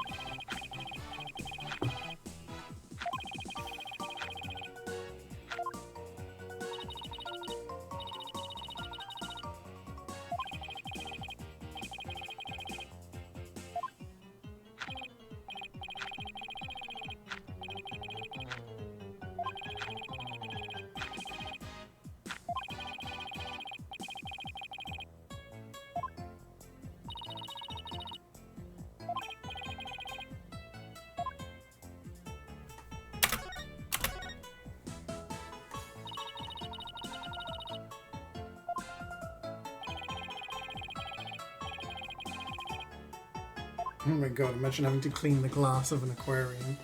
Oh my god, imagine having to clean the glass of an aquarium.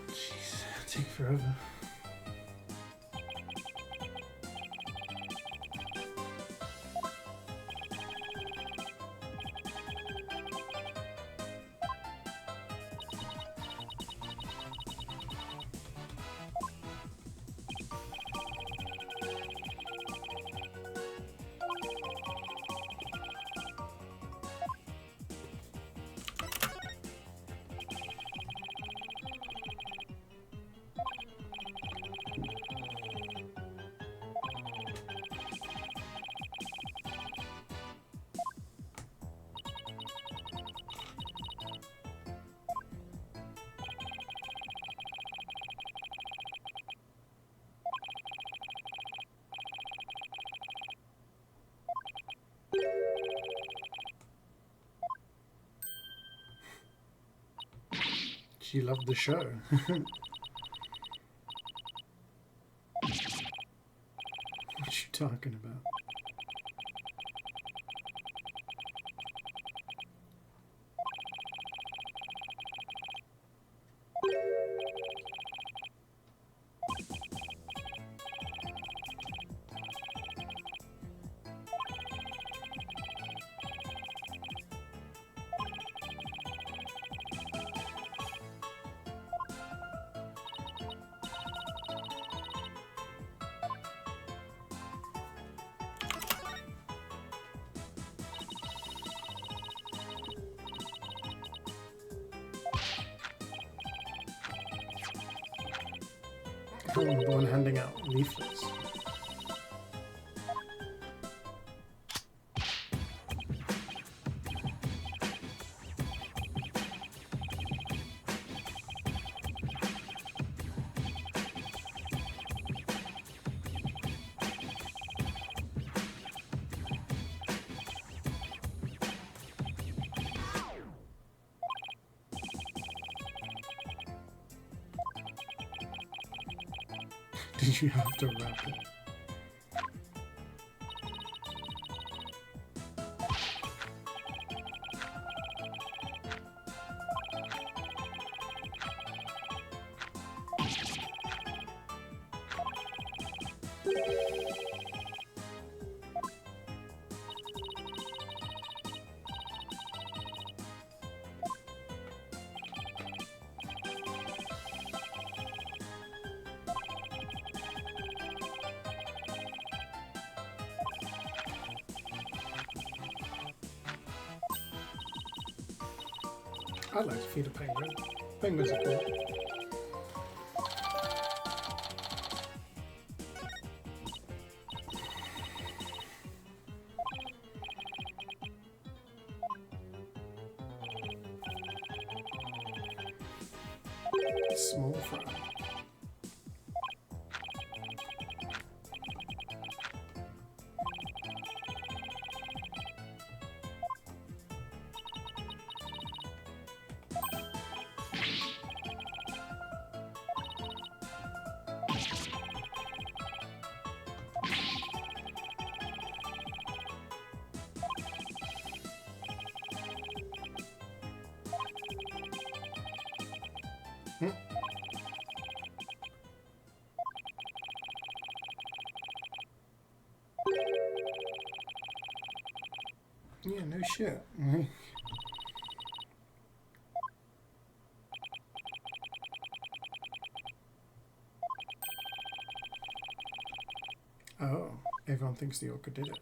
Jeez, it'd take forever. She loved the show. What you talking about? I'm the one handing out leaflets. Did you have to wrap it? I'd like to feed a penguin. Penguins are cool. Small fry. Yeah, no shit. Oh, everyone thinks the orca did it.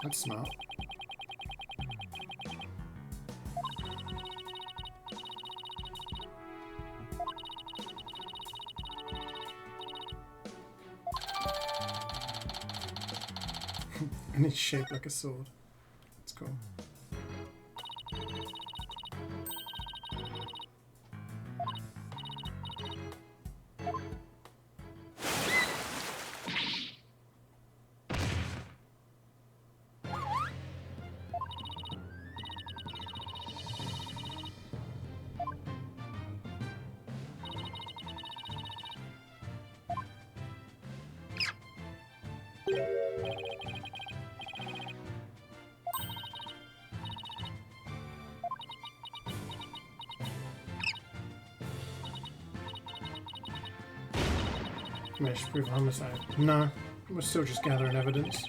That's smart. And it's shaped like a sword. It's cool. Managed to prove homicide. No, we're still just gathering evidence.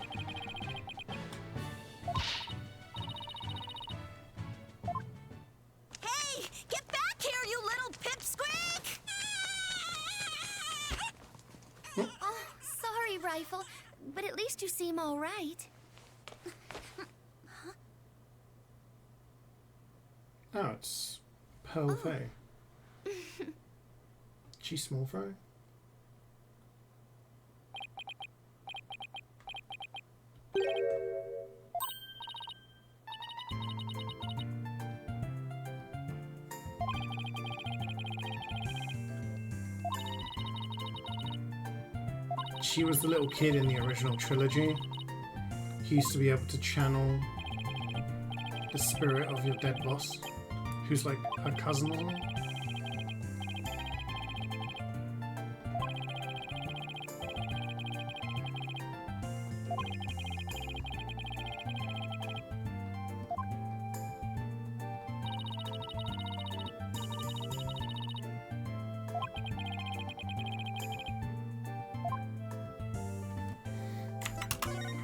but at least you seem all right. Oh, it's Pearl Faye. She's small fry. She was the little kid in the original trilogy. He used to be able to channel the spirit of your dead boss, who's like her cousin or something.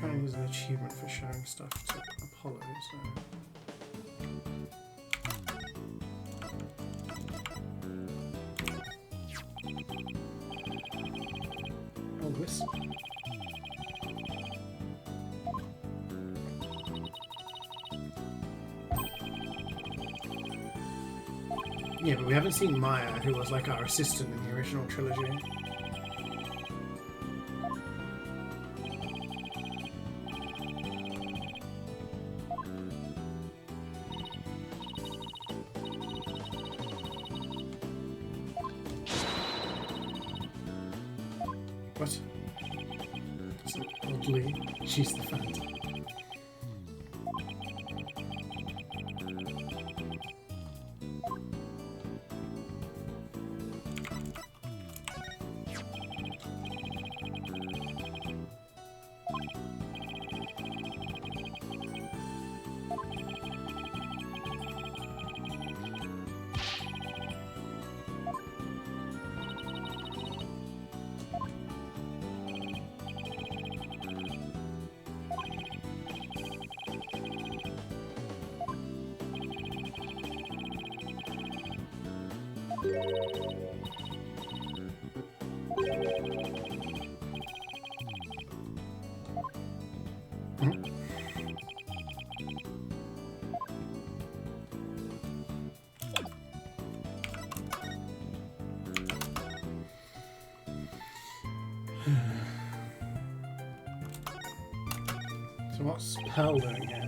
Apparently there's an achievement for showing stuff to Apollo, so... Oh, whistle. Yeah, but we haven't seen Maya, who was like our assistant in the original trilogy. What? So oddly, she's the Phantom. So what's Pearl doing here?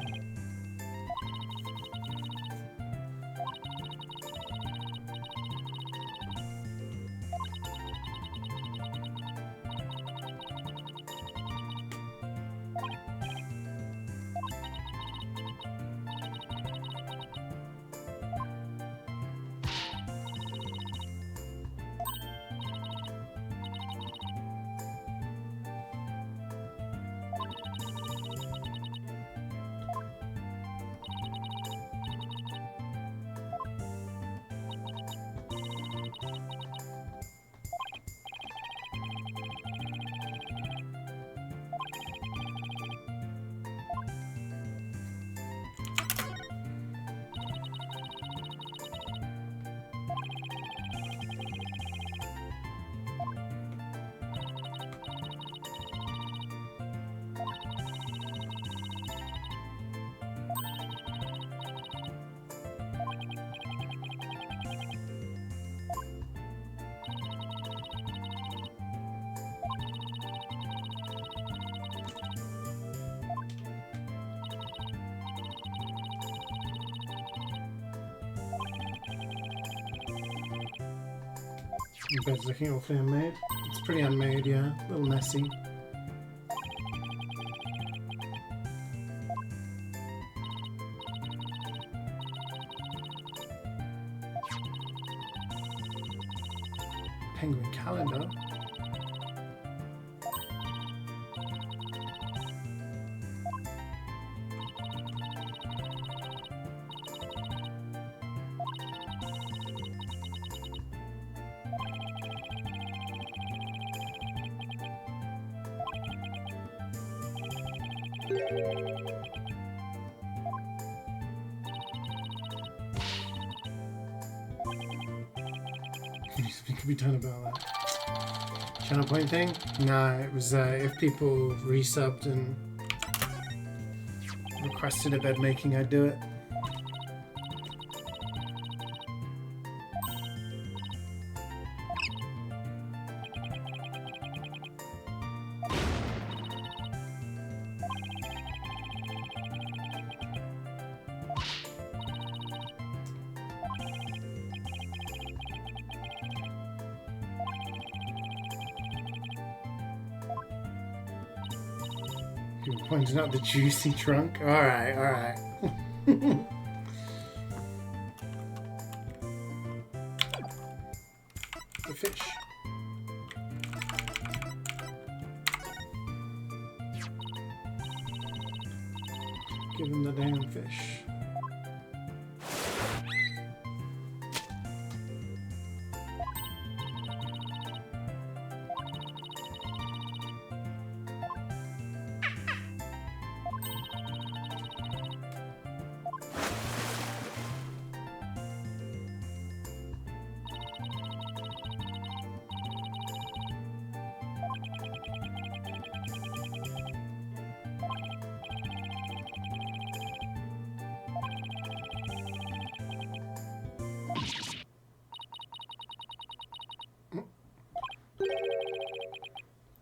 The bed's looking awfully unmade. It's pretty unmade, yeah. A little messy. Penguin calendar. Something could be done about that. Channel point thing? No, it was if people resubbed and requested a bed making, I'd do it. People pointing out the juicy trunk. Alright, alright. The fish. Give him the damn fish.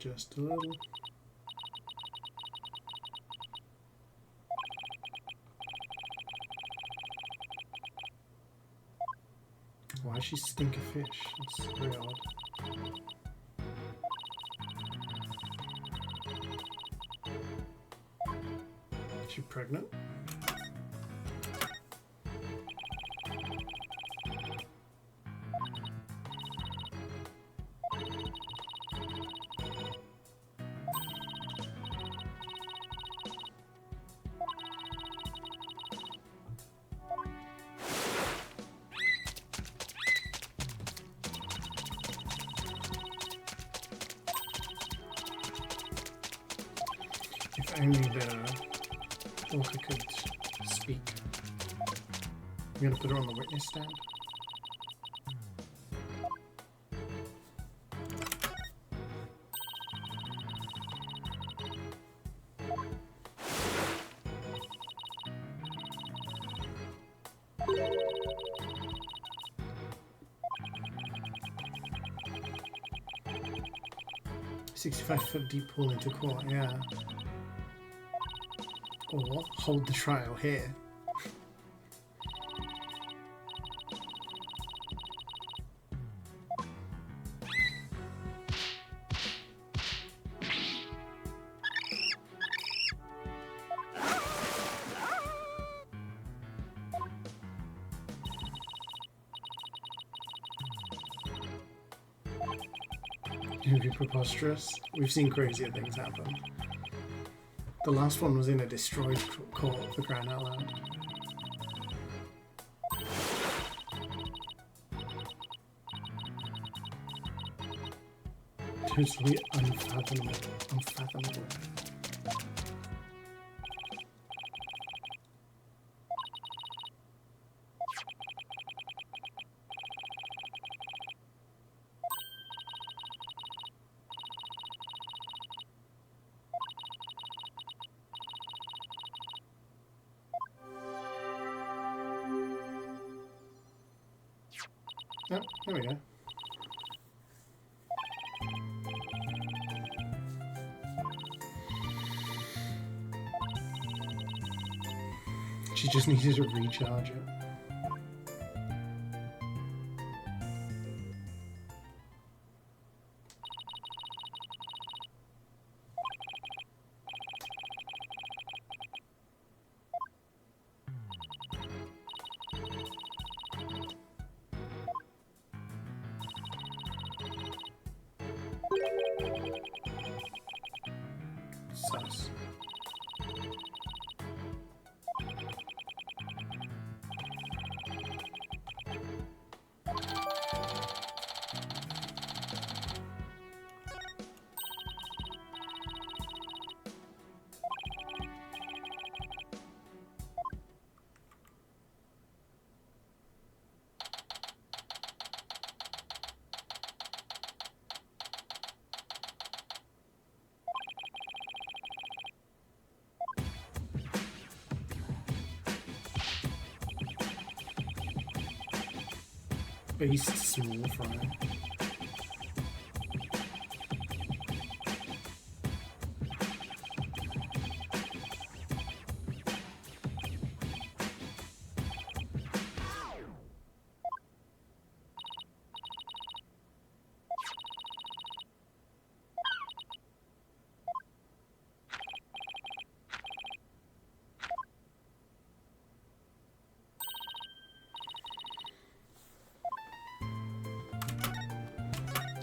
Just a little. Why does she stink of fish? That's very odd. Is she pregnant? If only the orca could speak. I'm gonna put her on the witness stand. $65-foot deep pool into court, yeah. Or hold the trial here. It would be preposterous. We've seen crazier things happen. The last one was in a destroyed court, for crying out loud. Totally unfathomable. Unfathomable. Oh, there we go. She just needed to recharge it. Sus. Beast small fry.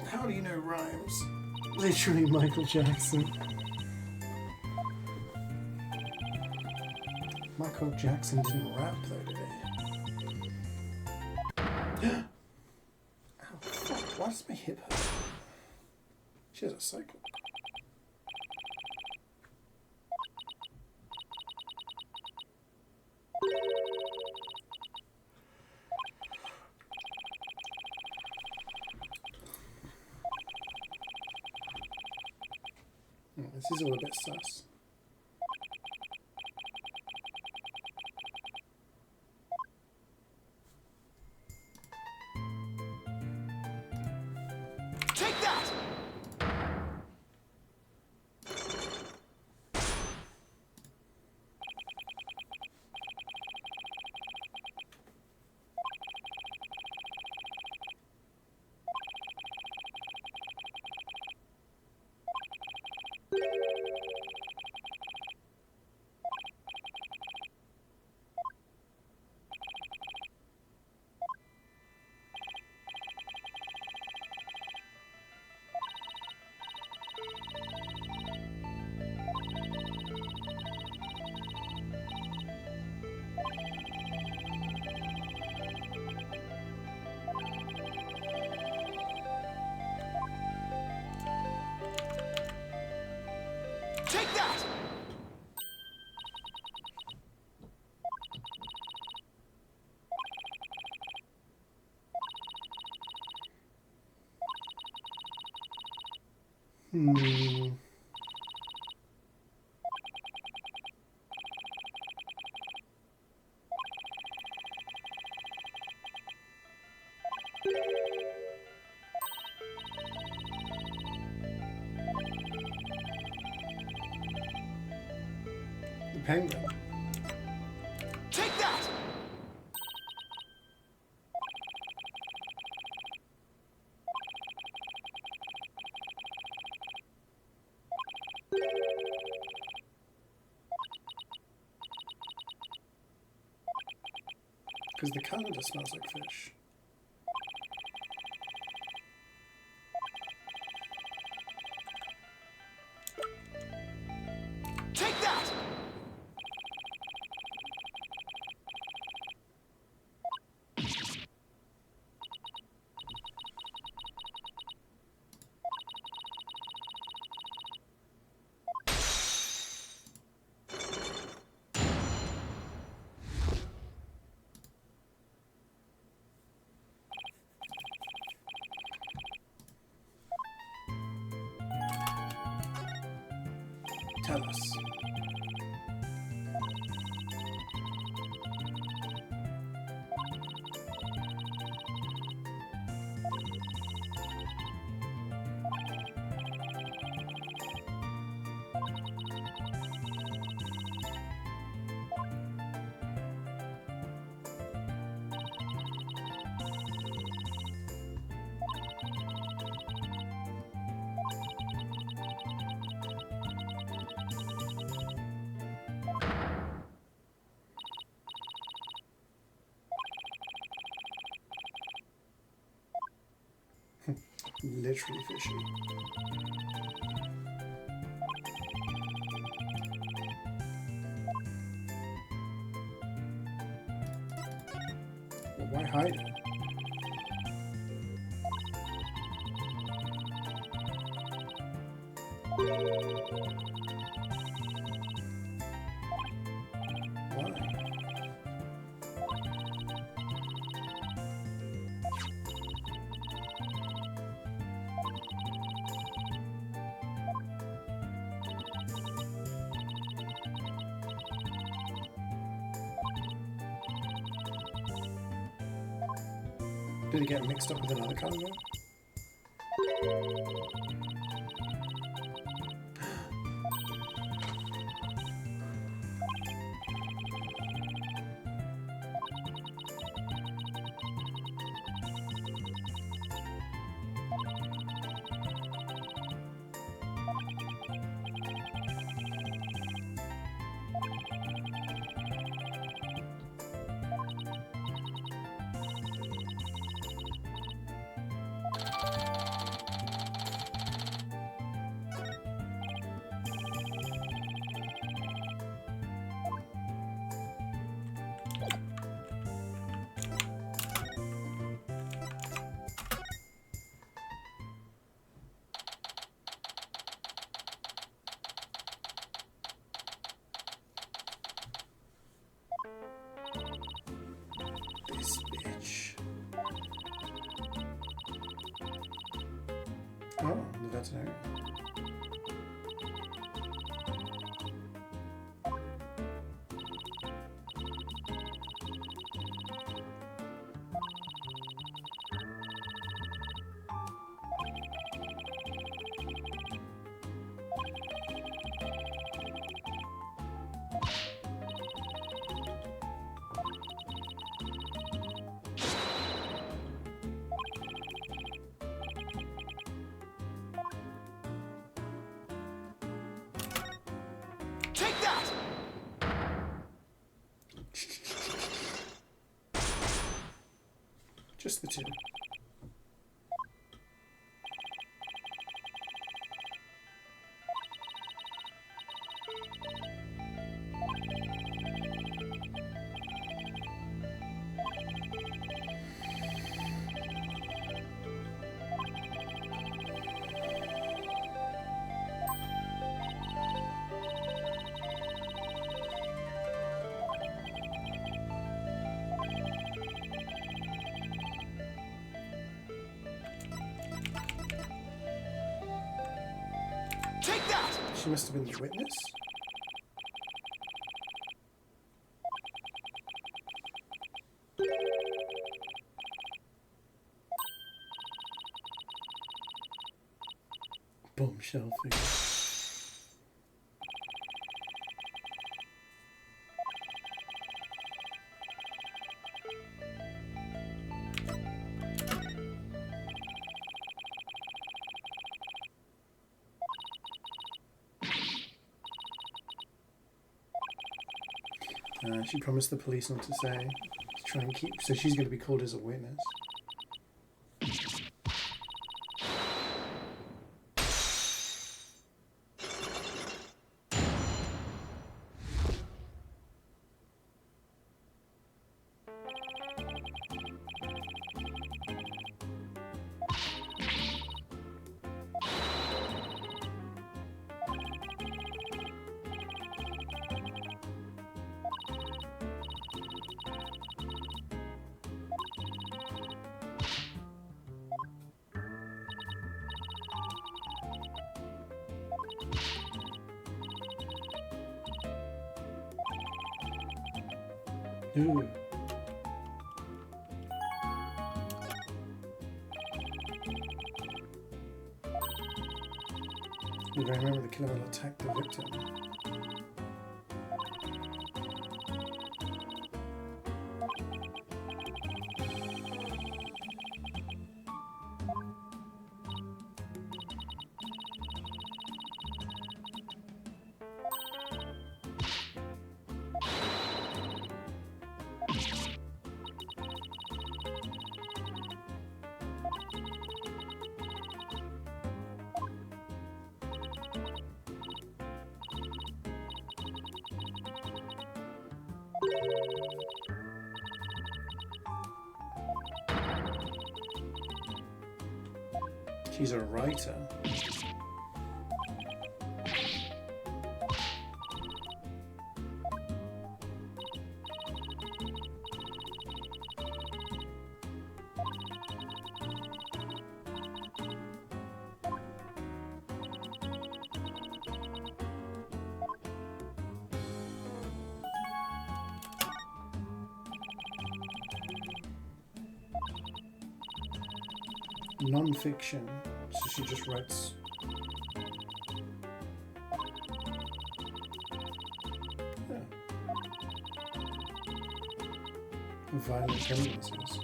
How do you know rhymes? Literally Michael Jackson. Michael Jackson didn't rap though, did he? Ow, fuck, why does my hip hurt? She has a cycle. This is all a bit sus. Take that! Take that! The penguin. Take that! Because the calendar smells like fish. Take that! Tell us. Literally fishy. Well, why hide it? Why? Did it get mixed up with another cargo? This bitch. Oh, the veterinarian. Take that! Just the two. Take that! She must have been the witness. Bombshell thing. She promised the police not to say. To try and keep. So she's going to be called as a witness. Ooh. If I remember, the killer will attack the victim. She's a writer. Non-fiction. So she just writes. Yeah. Violent tendencies.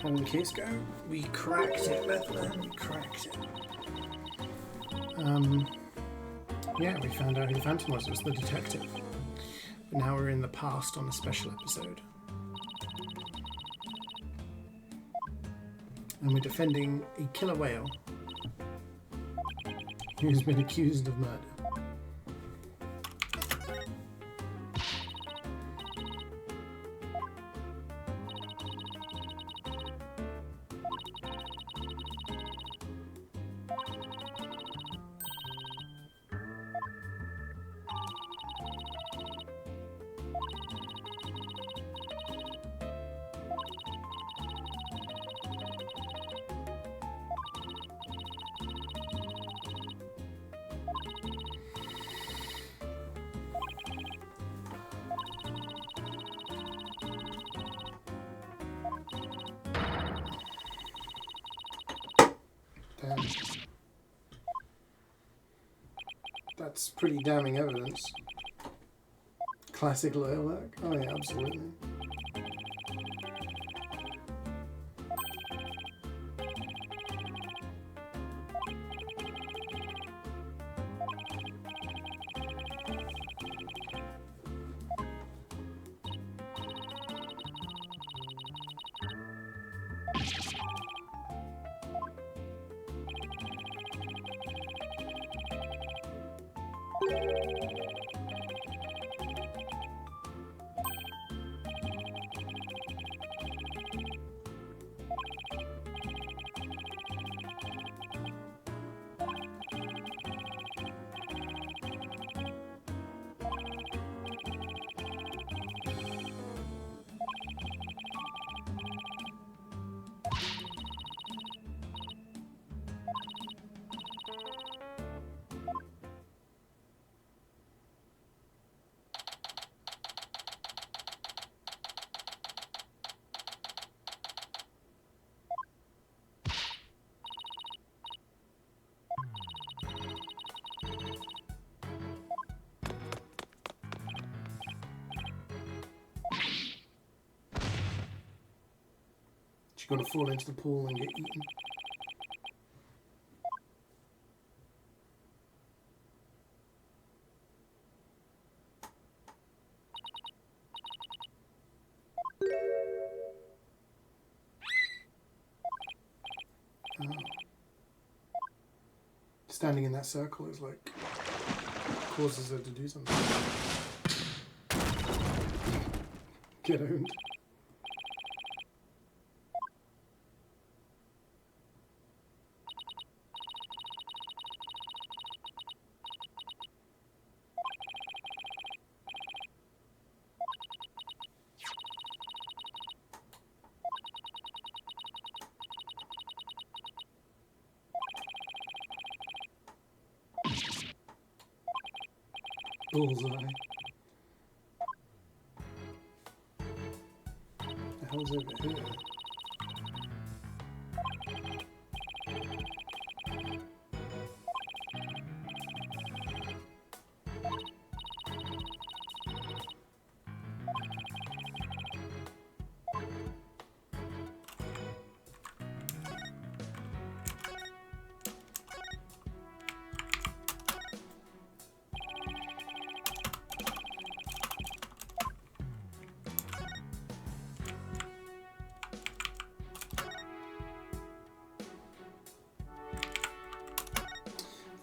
How did the case go? We cracked it, Bethlehem. We cracked it. Yeah, we found out who the Phantom was. It was the detective. But now we're in the past on a special episode. And we're defending a killer whale who's been accused of murder. Damn. That's pretty damning evidence. Classic lawyer work. Oh yeah, absolutely. She's gonna fall into the pool and get eaten. Oh. Standing in that circle is like causes her to do something. Get owned. Bullseye. The hell's over here?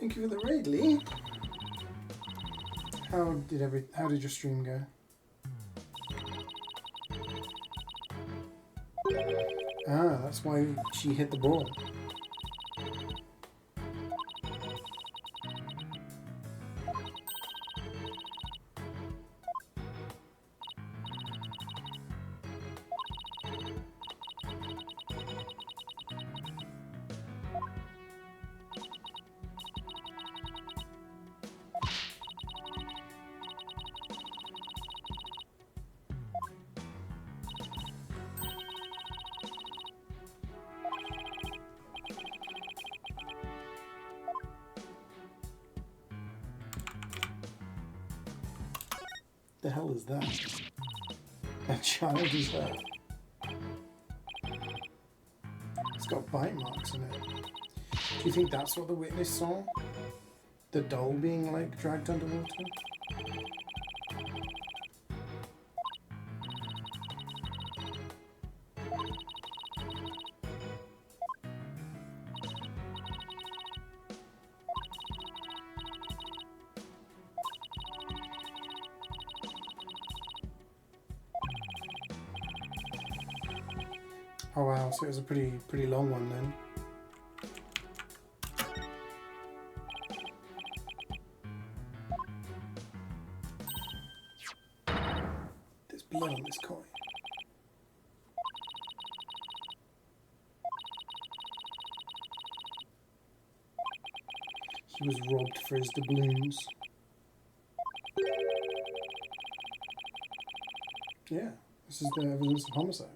Thank you for the raid, Lee. How did your stream go? Ah, that's why she hit the ball. the hell is that? A child is hurt. It's got bite marks in it. Do you think that's what the witness saw? The doll being like dragged underwater? Oh wow, so it was a pretty long one then. There's blood on this coin. He was robbed for his doubloons. Yeah, this is the evidence of homicide.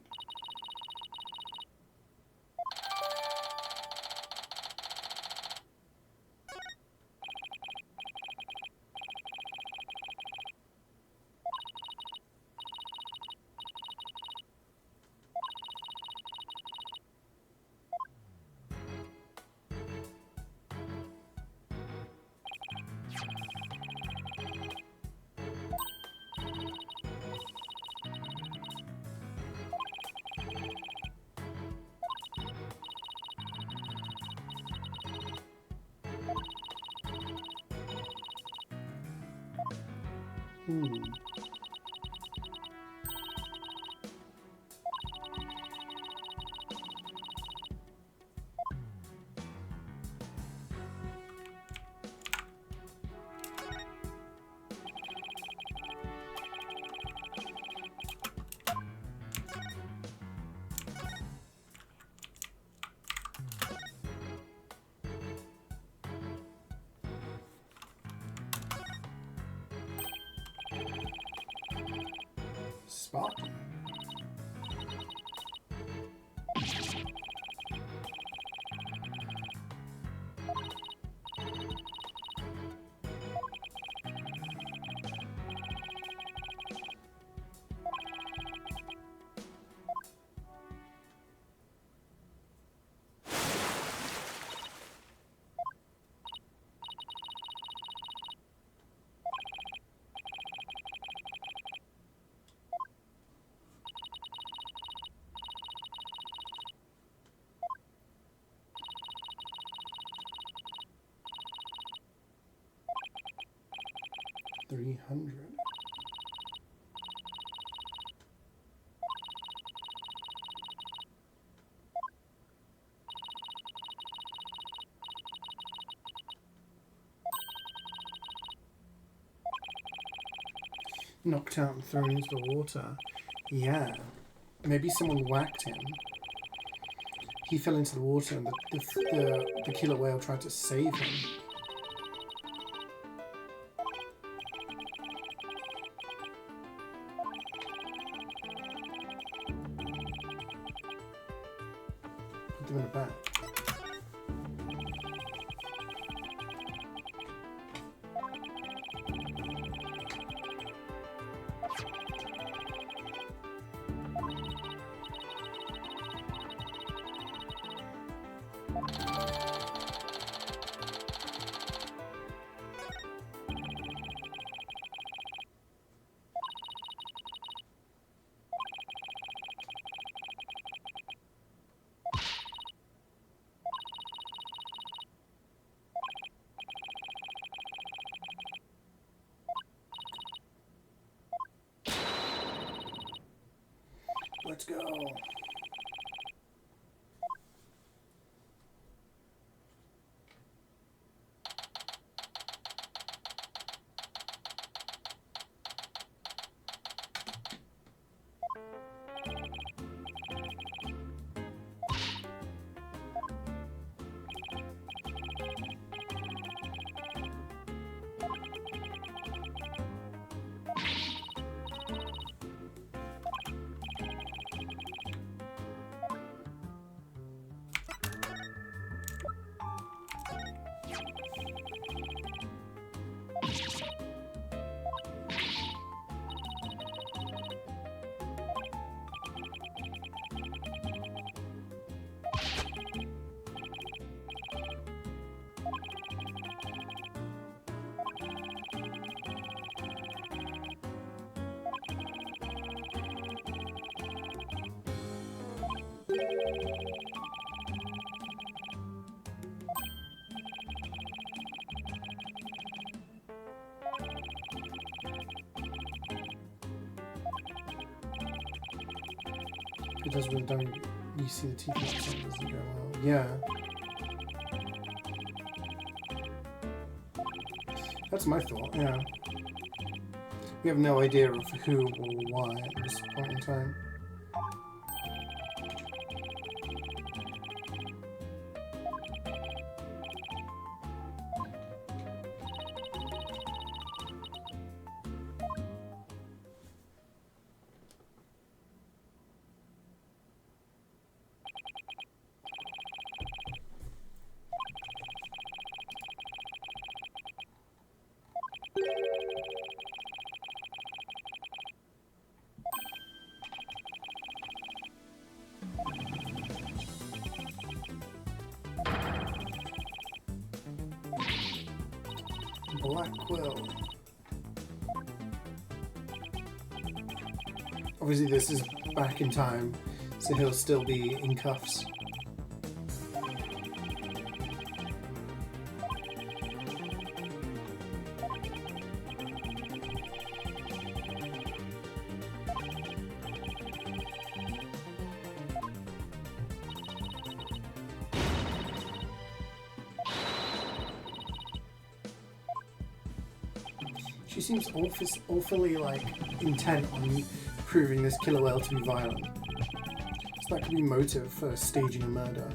Hmm. Sparkling. $300. Knocked out and thrown into the water. Yeah. Maybe someone whacked him. He fell into the water and the killer whale tried to save him. Put them in a bag. Let's go. It does really don't you see the teeth marks on it, doesn't go well. Yeah. That's my thought, yeah. We have no idea of who or why at this point in time. Black Quill. Obviously this is back in time, so he'll still be in cuffs. She seems awfully like intent on proving this killer whale to be violent. So that could be motive for staging a murder.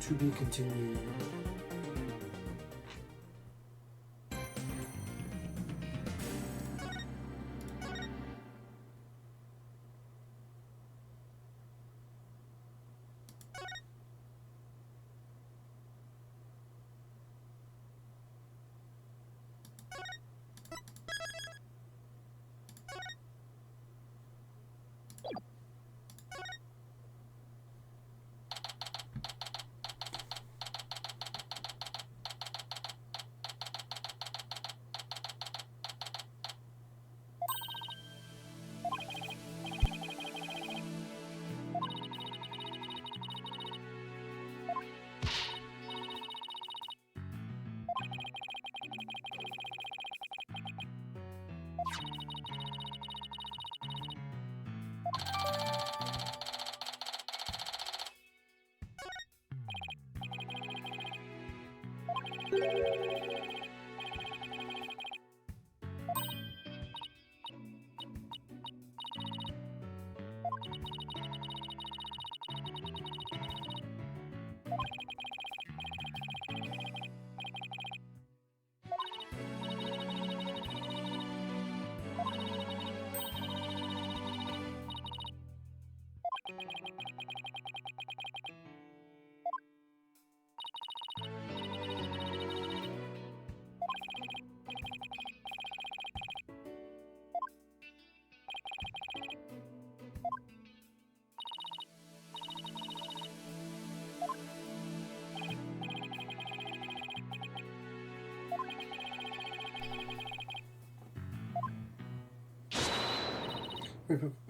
To be continued.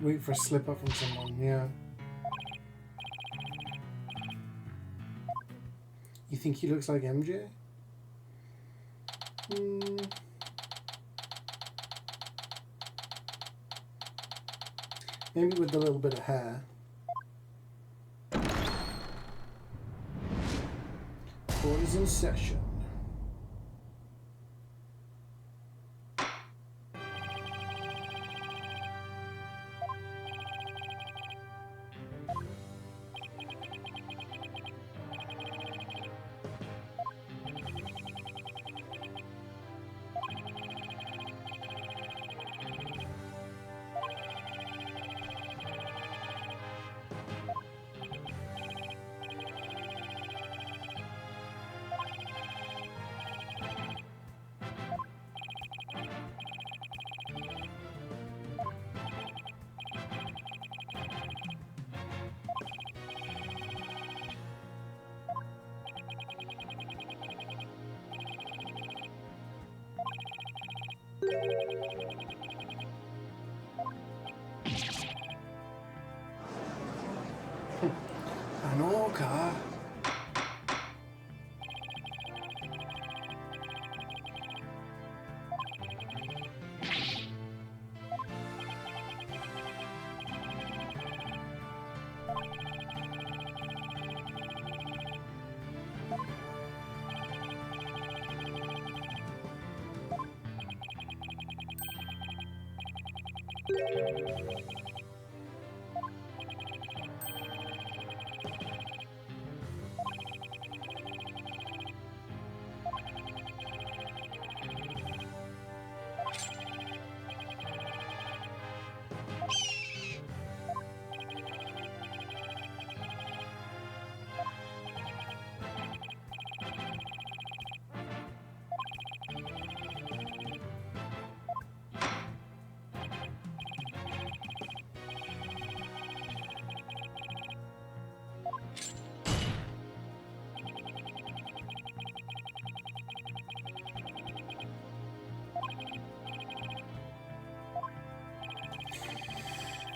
Wait for a slip up from someone, yeah. You think he looks like MJ? Maybe with a little bit of hair. Court is in session. An orca.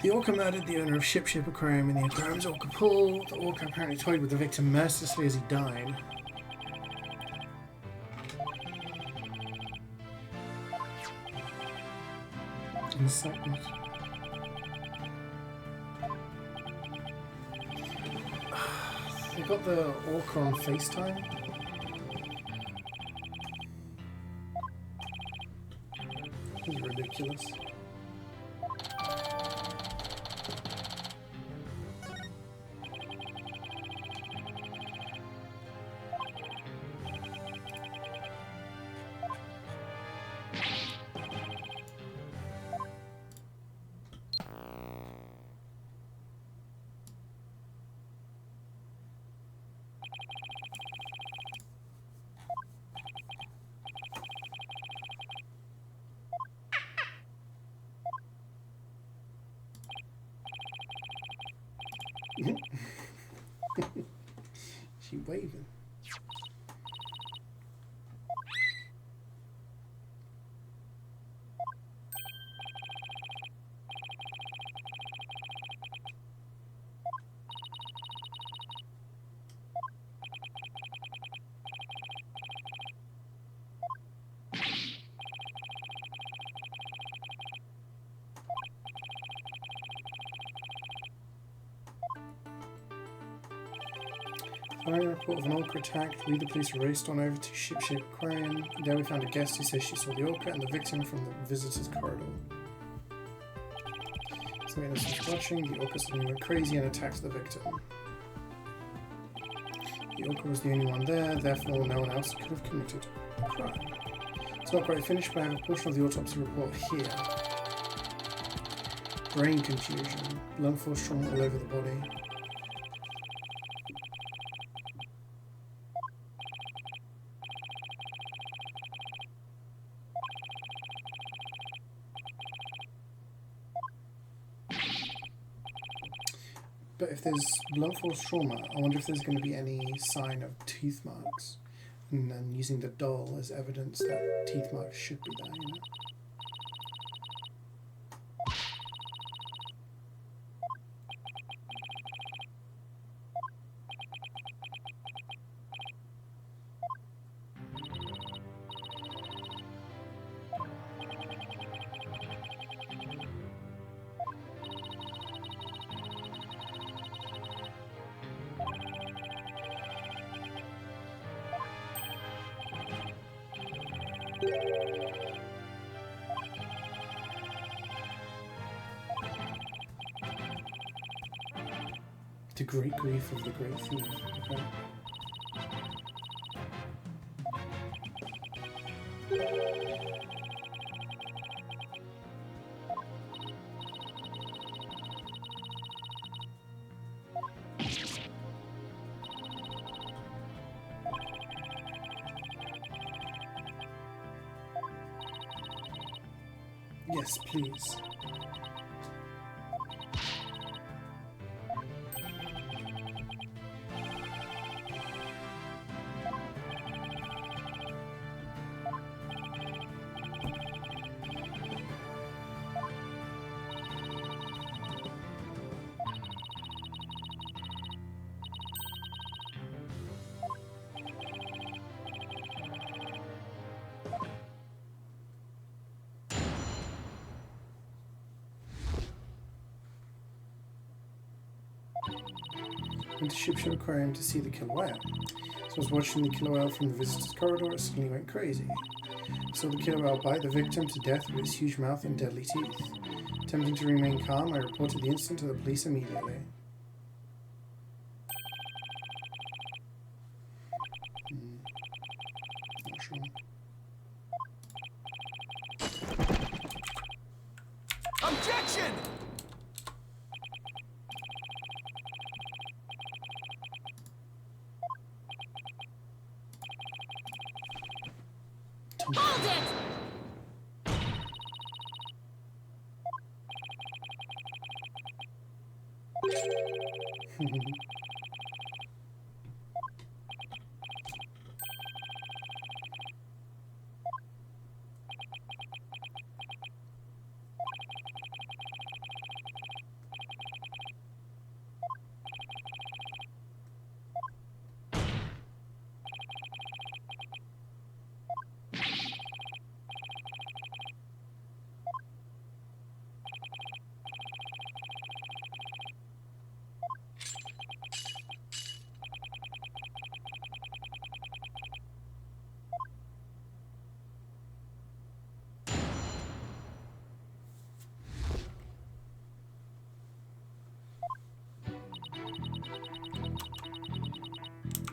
The orca murdered the owner of Ship Aquarium in the aquarium's orca pool. The orca apparently toyed with the victim mercilessly as he died. Incitement. They got the orca on FaceTime. This is ridiculous. She waving. Following a report of an orca attack, we the police raced on over to Ship Aquarium. There we found a guest who says she saw the orca and the victim from the visitor's corridor. So the witness was watching, the orca suddenly went crazy and attacked the victim. The orca was the only one there, therefore no one else could have committed a crime. It's not quite finished, but I have a portion of the autopsy report here. Brain contusion, blunt force trauma all over the body. But if there's blunt force trauma, I wonder if there's going to be any sign of tooth marks. And then using the doll as evidence that teeth marks should be there, you know? The great grief of the great thief. Okay. Yes, please. Went to Shipshire Aquarium to see the killer whale. So I was watching the killer whale from the visitor's corridor, it suddenly went crazy. I saw the killer whale bite the victim to death with its huge mouth and deadly teeth. Attempting to remain calm, I reported the incident to the police immediately. Not sure. Objection! Hold it!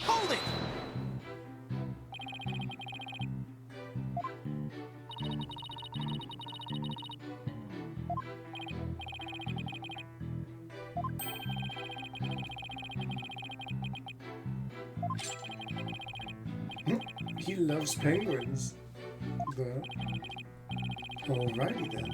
Hold it! He loves penguins. But alrighty then.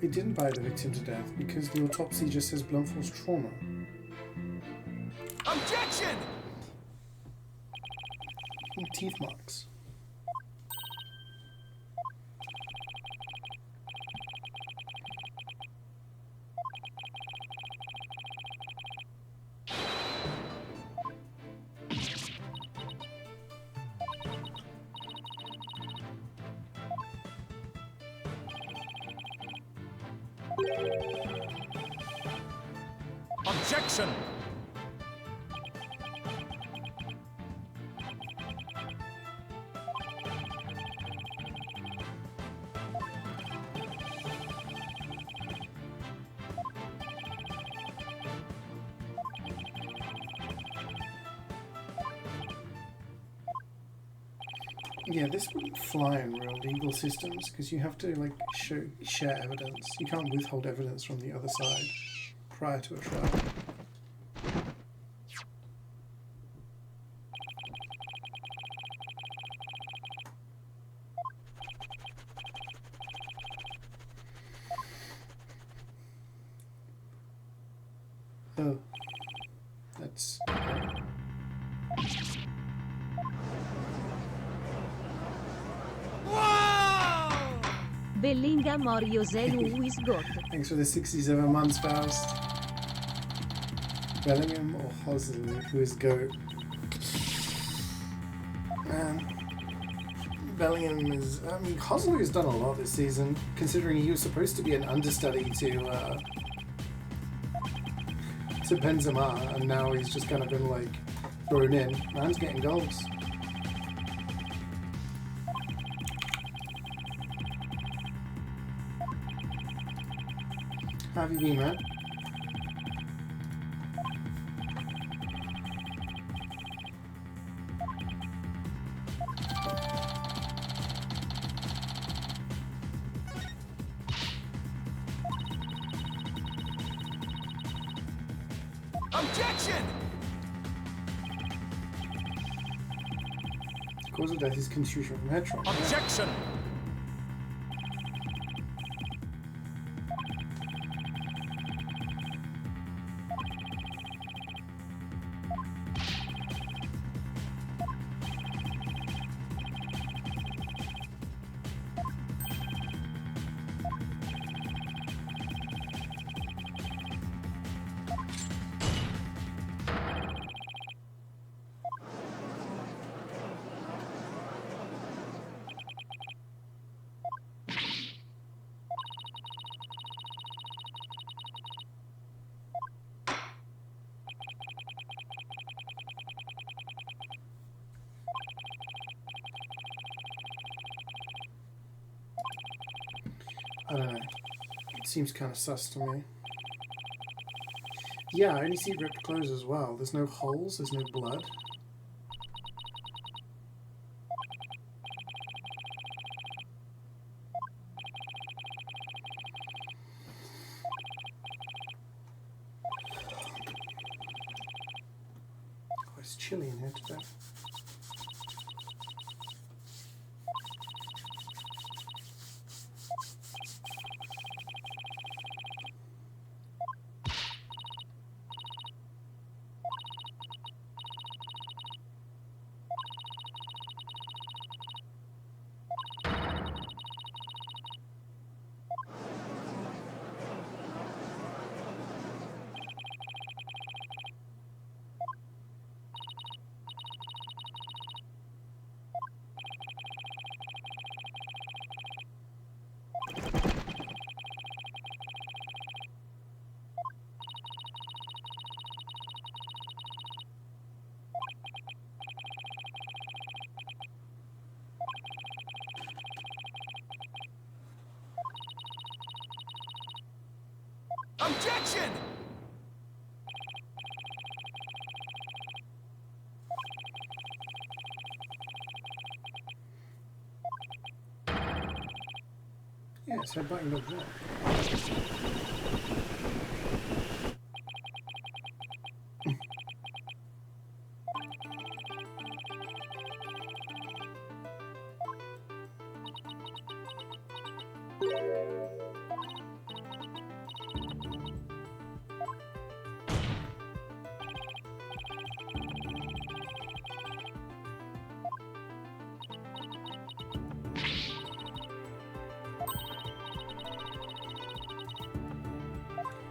It didn't bite the victim to death because the autopsy just says blunt force trauma. Objection! Teeth marks. Objection! Yeah, this wouldn't fly in real legal systems because you have to like share evidence. You can't withhold evidence from the other side prior to a trial. Oh, that's... Bellingham or Joselu with got. Thanks for the 67 months, Faust. Bellingham or Hosley, who is GOAT? Man, Bellingham is... I mean, Hosley has done a lot this season, considering he was supposed to be an understudy to Benzema, and now he's just kind of been, like, thrown in. Man's getting goals. How have you been, man? Objection! The cause of death is contusion from head trauma. Objection! I don't know. It seems kind of sus to me. Yeah, I only see ripped clothes as well. There's no holes, there's no blood. Oh, it's chilly in here today. Objection! Yeah, it's headbutting the wall.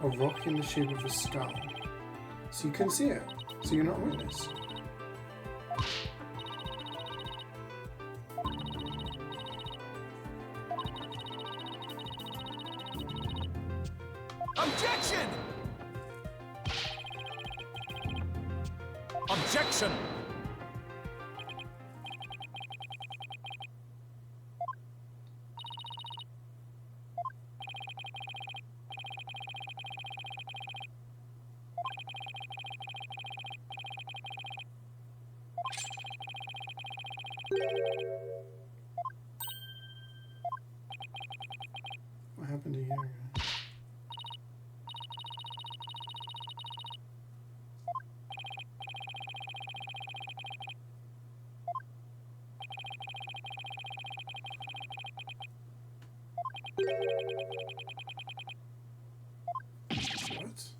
A rock in the shape of a skull. So you couldn't see it. So you're not a witness. Objection! Objection! What happened a year ago? What?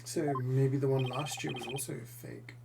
So maybe the one last year was also fake.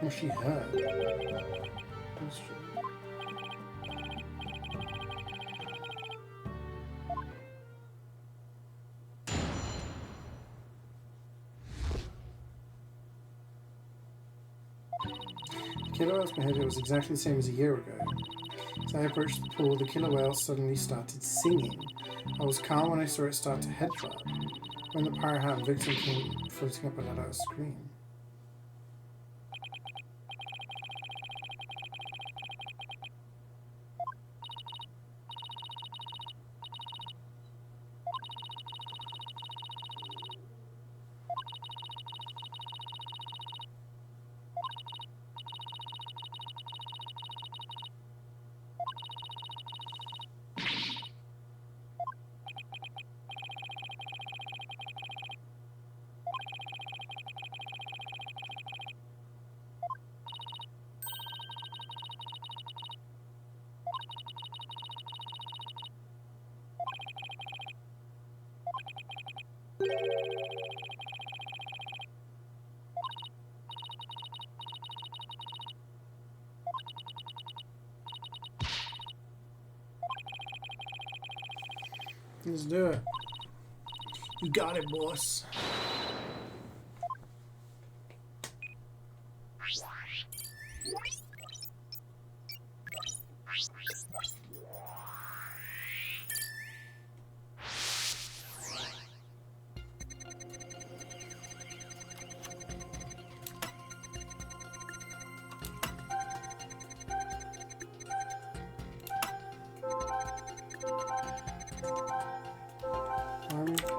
Was she hurt? That's true. The killer whale's behavior was exactly the same as a year ago. As I approached the pool, the killer whale suddenly started singing. I was calm when I saw it start to head flap. When the pirate hat victim came floating up, I let out a scream. Let's do it. You got it, boss.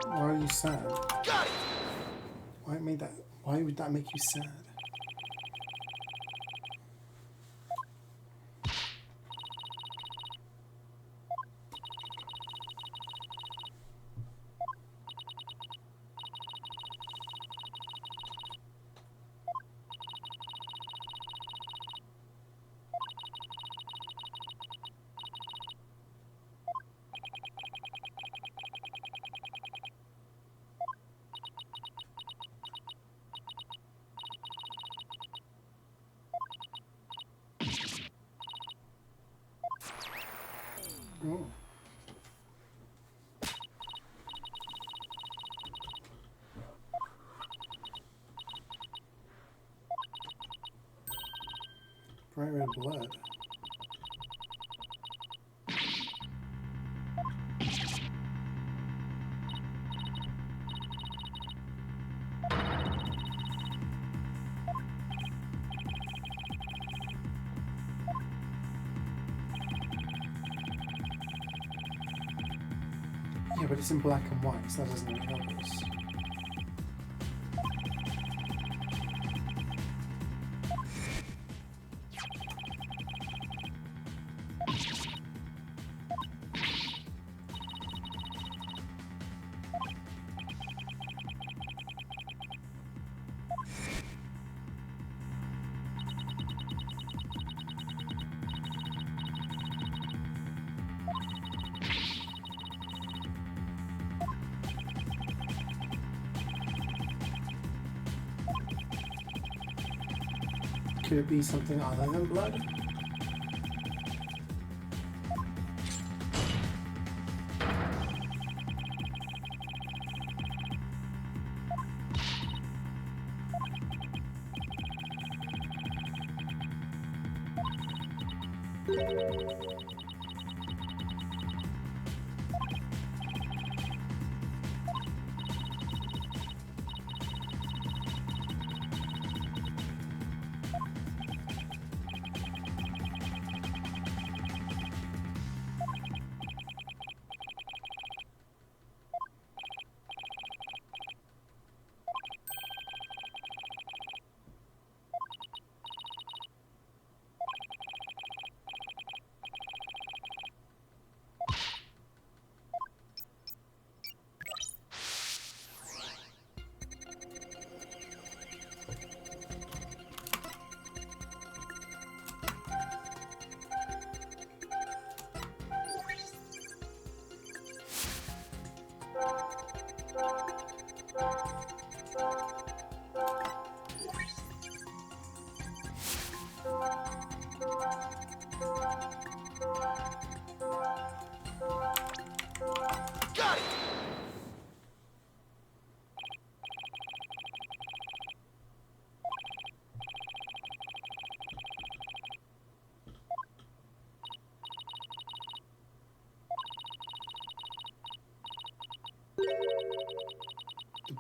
Why are you sad? Got it! Why would that make you sad? Oh. Bright red blood. Yeah, but it's in black and white, so that doesn't really help us. Could it be something other than blood?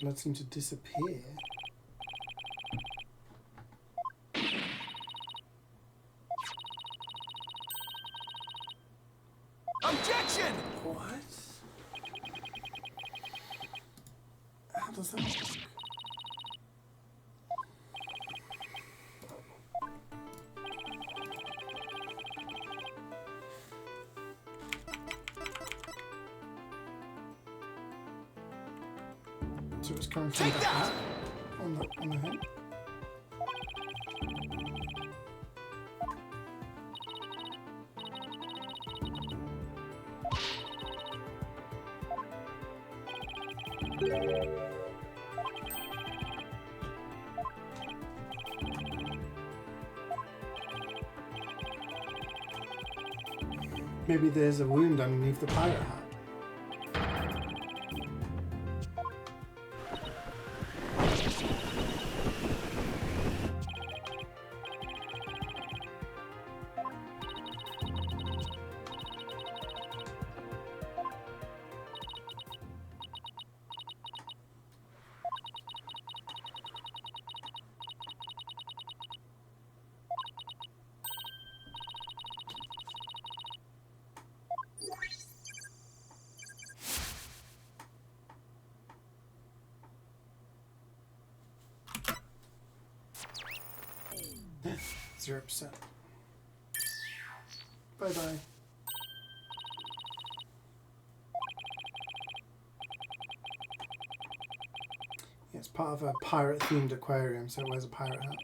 blood seemed to disappear. Objection! What? How does that work? So it's coming from the hat on the head. Maybe there's a wound underneath the pirate hat. Zero percent. Bye bye. Yeah, it's part of a pirate themed aquarium, so it wears a pirate hat.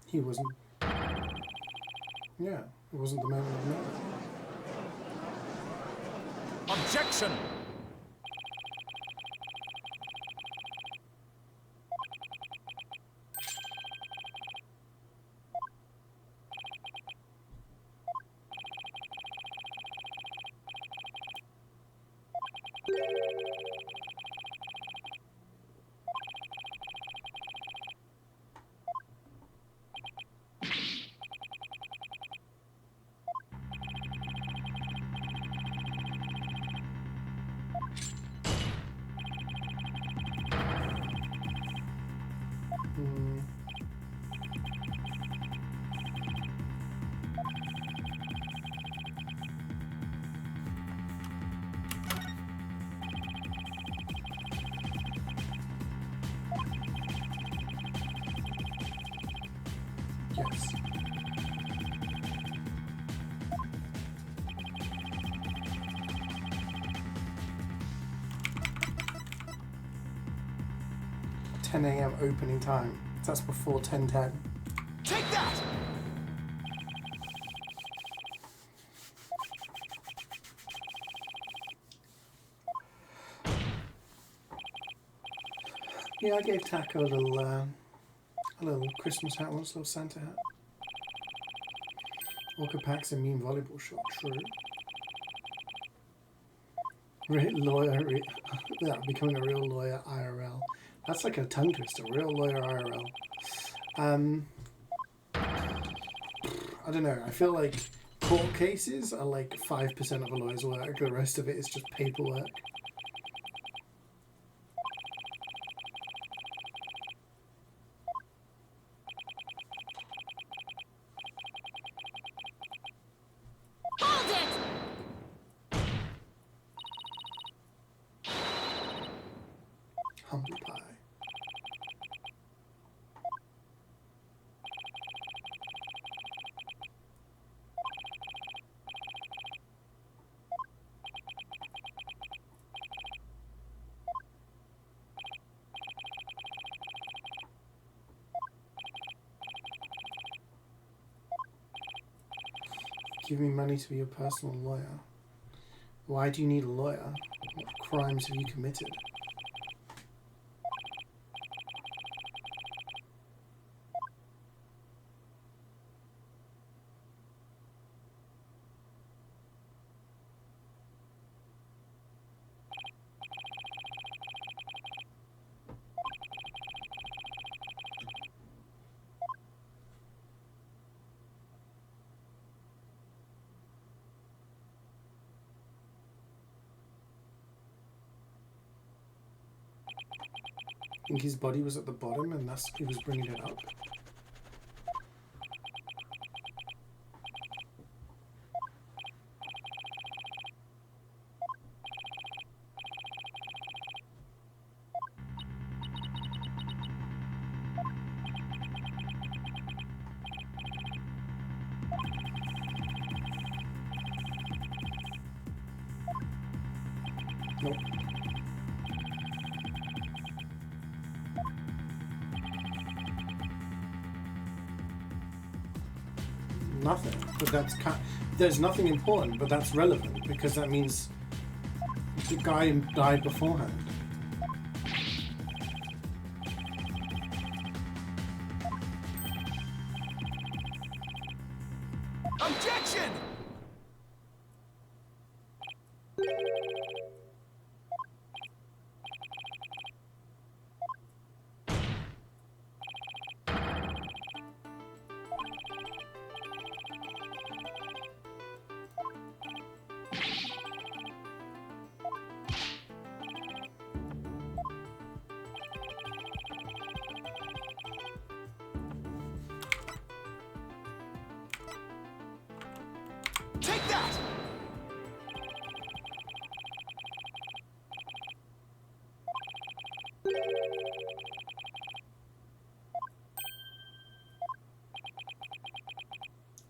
He wasn't. Yeah, it wasn't the man of the night. Objection! Yes. $10 a.m. opening time. That's before 10:10. Take that! Yeah, I gave Taco a little Christmas hat once, a little Santa hat. Orca packs a mean volleyball shot, true. Yeah, becoming a real lawyer IRL. That's like a tongue twister, real lawyer IRL. I don't know, I feel like court cases are like 5% of a lawyer's work, the rest of it is just paperwork. Hold it! Humble pie. Give me money to be your personal lawyer. Why do you need a lawyer? What crimes have you committed? think his body was at the bottom and thus he was bringing it up. Nope. Nothing, but that's there's nothing important, but that's relevant because that means the guy died beforehand. Objection! Take that!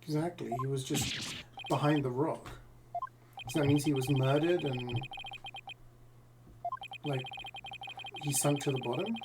Exactly, he was just behind the rock. So that means he was murdered and, like, he sunk to the bottom?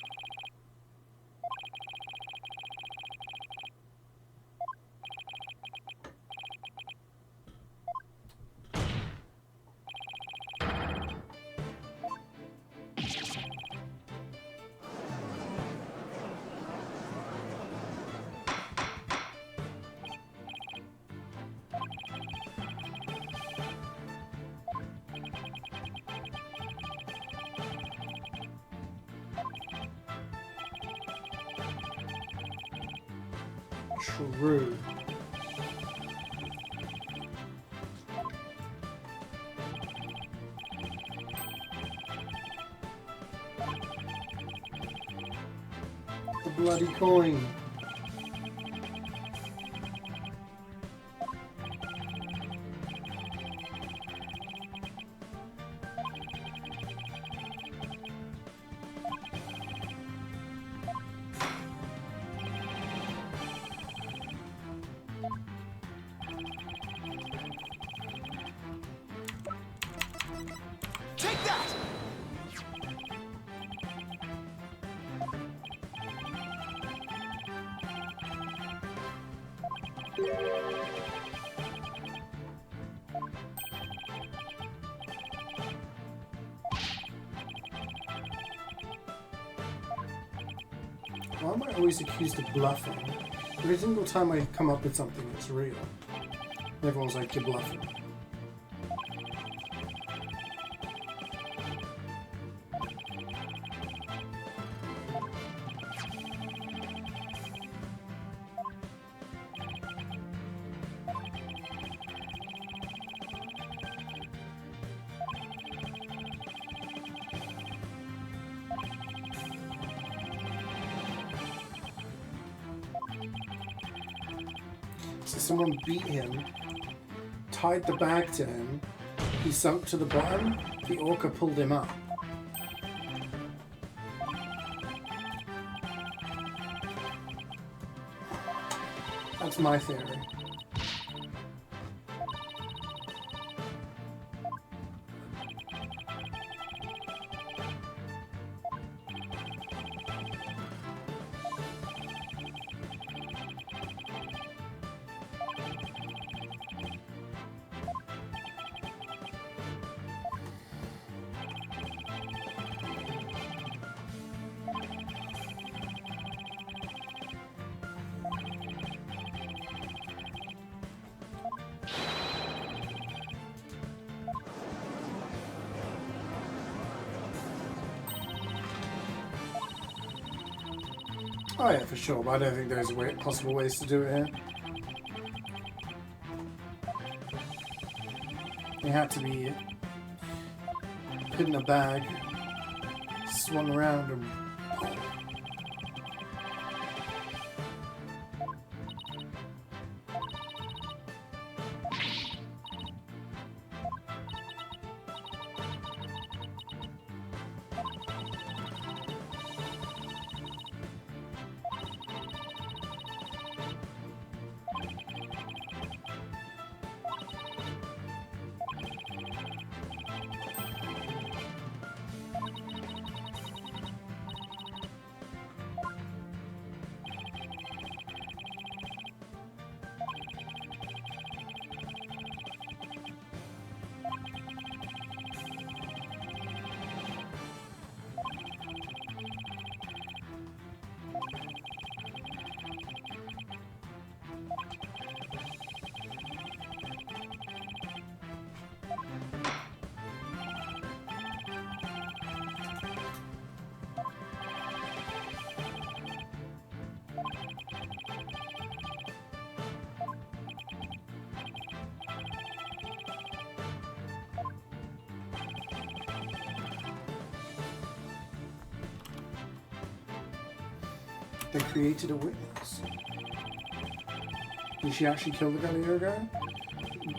True. The bloody coin. Take that! Why am I always accused of bluffing? Every single time I come up with something that's real, everyone's like, you're bluffing. So someone beat him, tied the bag to him, he sunk to the bottom, the orca pulled him up. That's my theory. Oh yeah, for sure, but I don't think there's possible ways to do it here. You had to be put in a bag, swung around, and They created a witness. Did she actually kill the Galileo guy?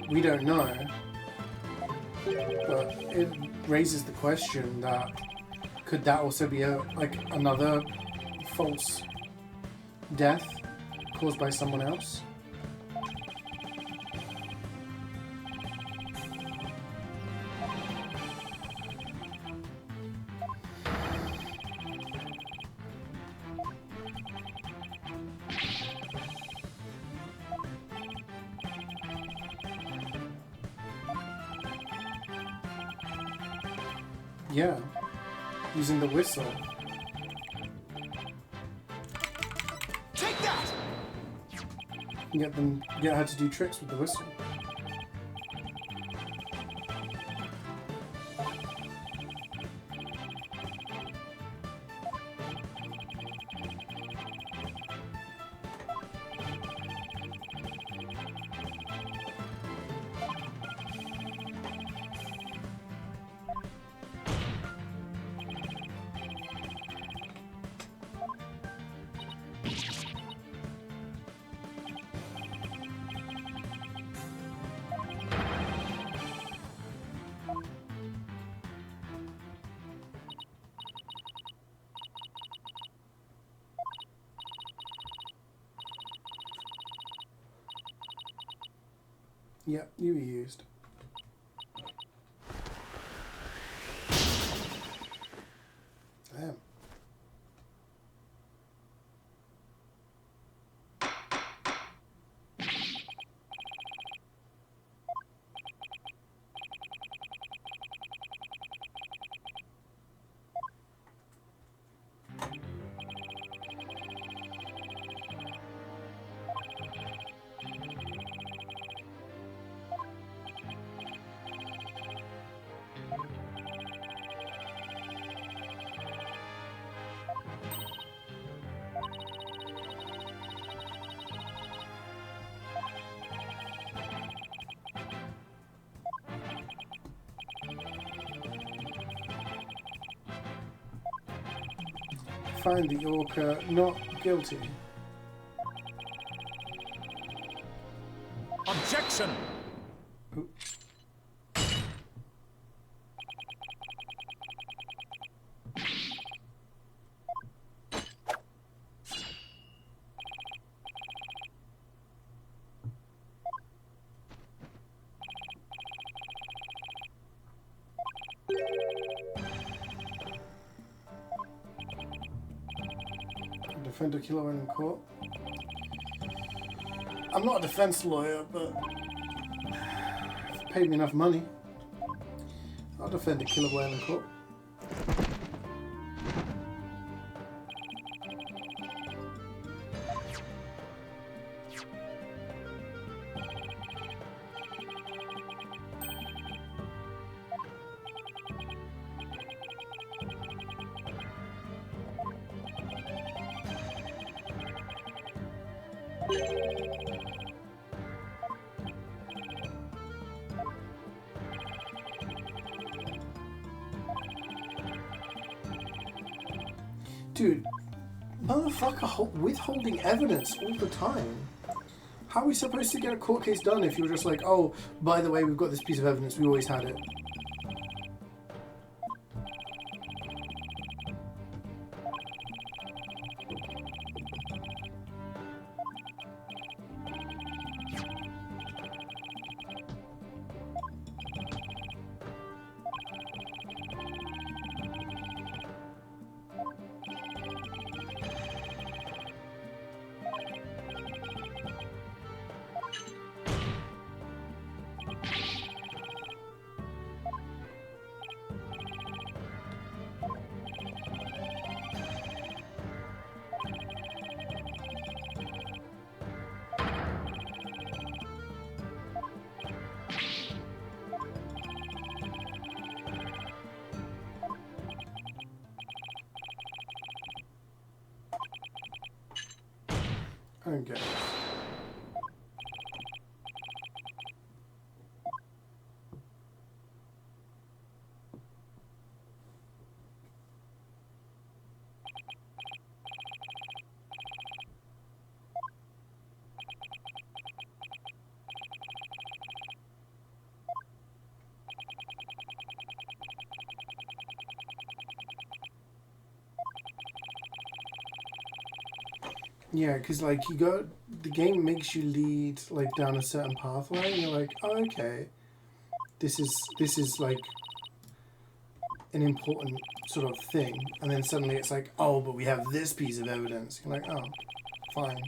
We don't know. But it raises the question that could that also be another false death caused by someone else? Yeah, using the whistle. Take that! Get her to do tricks with the whistle. Yep, you were used. Damn. Find the Orca not guilty. Objection! Ooh. Defend a killer when in court. I'm not a defense lawyer, but if you paid me enough money, I'll defend a killer whale in court. Dude, motherfucker withholding evidence all the time. How are we supposed to get a court case done if you're just like, oh, by the way, we've got this piece of evidence, we always had it. I don't get it. Yeah, because like the game makes you lead like down a certain pathway, and you're like, oh, okay, this is like an important sort of thing, and then suddenly it's like, oh, but we have this piece of evidence. You're like, oh, fine.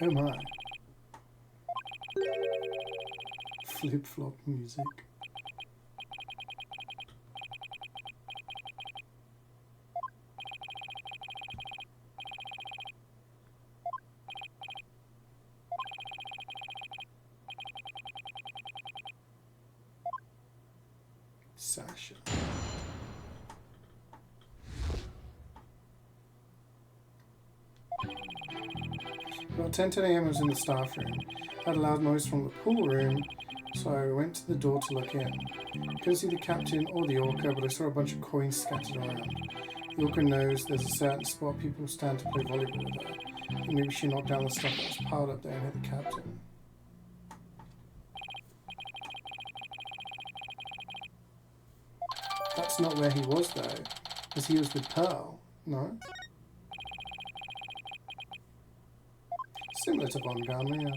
Oh my. Flip-flop music. Sasha. About 10 a.m. I was in the staff room. I had a loud noise from the pool room, so I went to the door to look in. Couldn't see the captain or the orca, but I saw a bunch of coins scattered around. The orca knows there's a certain spot people stand to play volleyball with her. And maybe she knocked down the stuff that was piled up there and hit the captain. That's not where he was though, because he was with Pearl, no? Similar to Von Garner, yeah.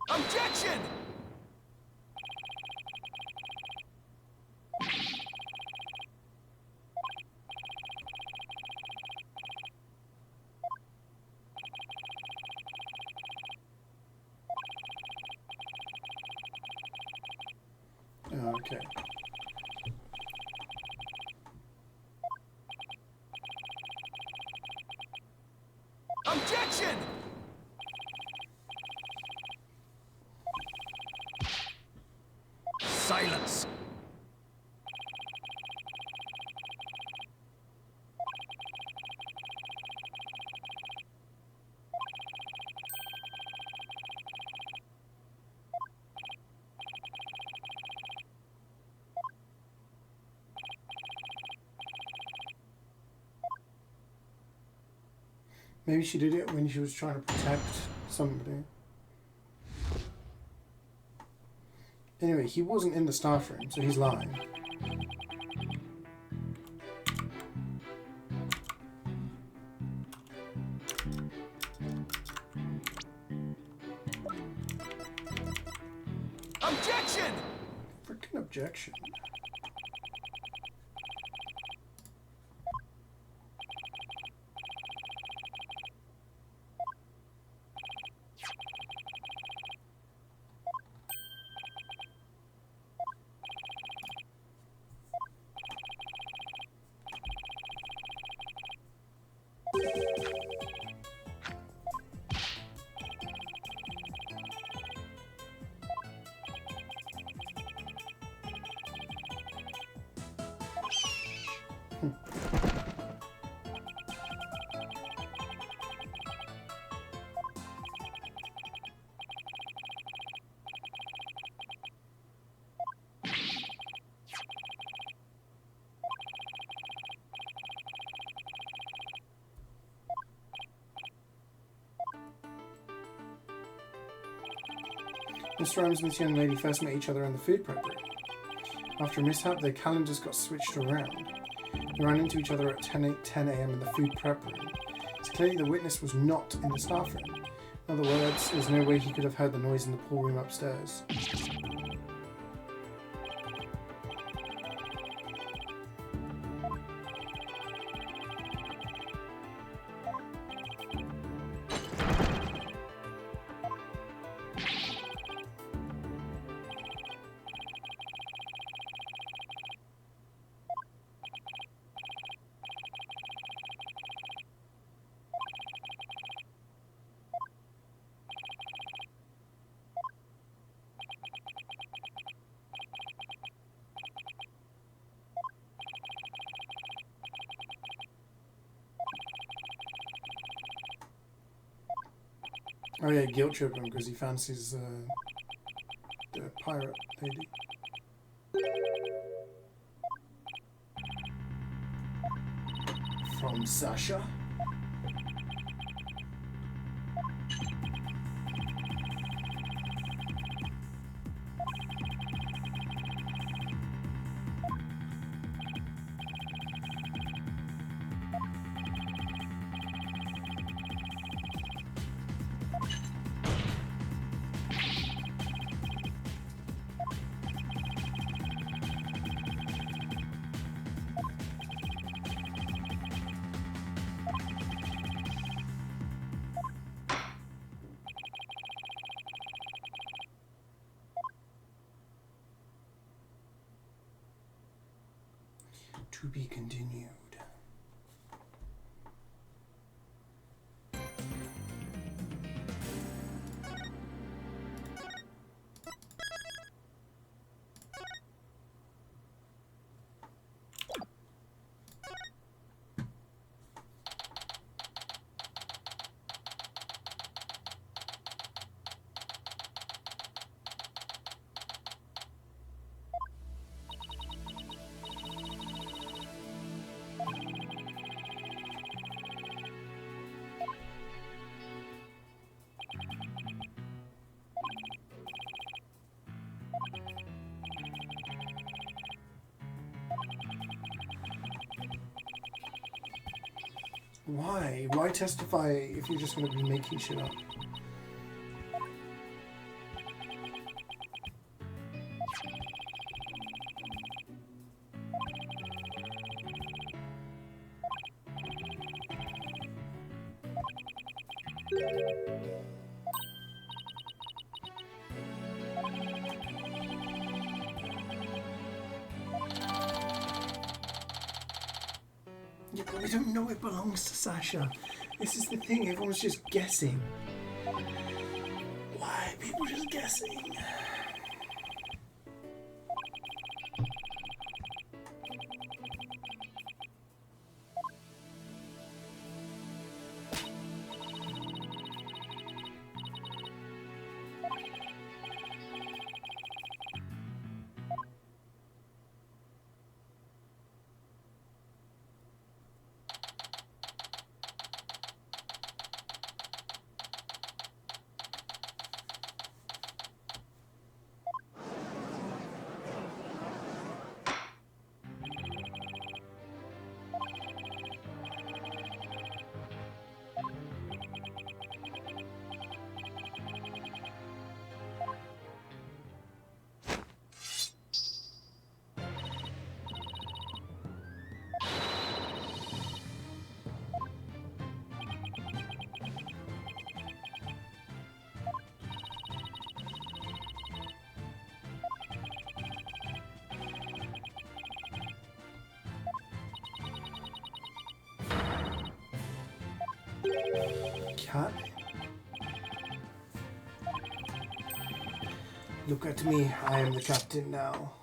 Objection! Oh, okay. Objection! Silence! Maybe she did it when she was trying to protect somebody. Anyway, he wasn't in the staff room, so he's lying. Objection! Freaking objection. Mr. Rams and this young lady first met each other in the food prep room. After a mishap, their calendars got switched around. They ran into each other at 10 a.m. in the food prep room. It's clearly the witness was not in the staff room. In other words, there's no way he could have heard the noise in the pool room upstairs. Oh yeah, guilt trip him because he fancies the pirate lady. From Sasha. To be continued. Why? Why testify if you're just going to be making shit up? Yeah, but we don't know it belongs to Sasha. This is the thing, everyone's just guessing. Why? People just guessing. Cat? Look at me, I am the captain now.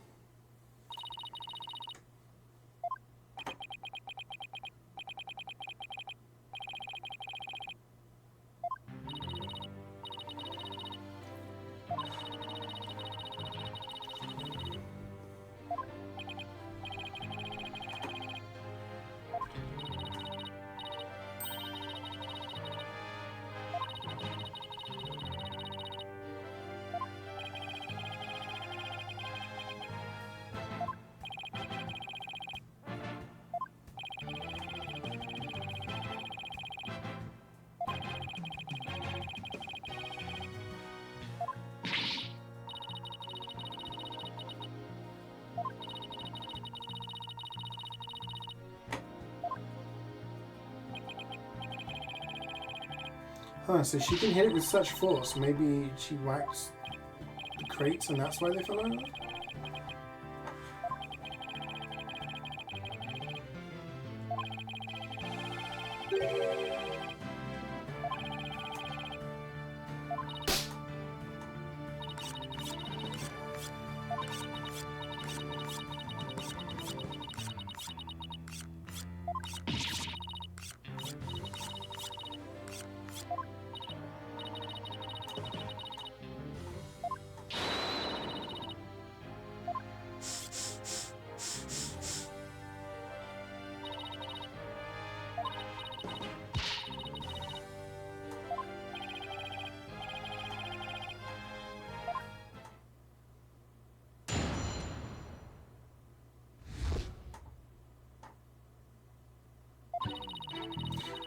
Huh, so she can hit it with such force. Maybe she whacked the crates and that's why they fell over?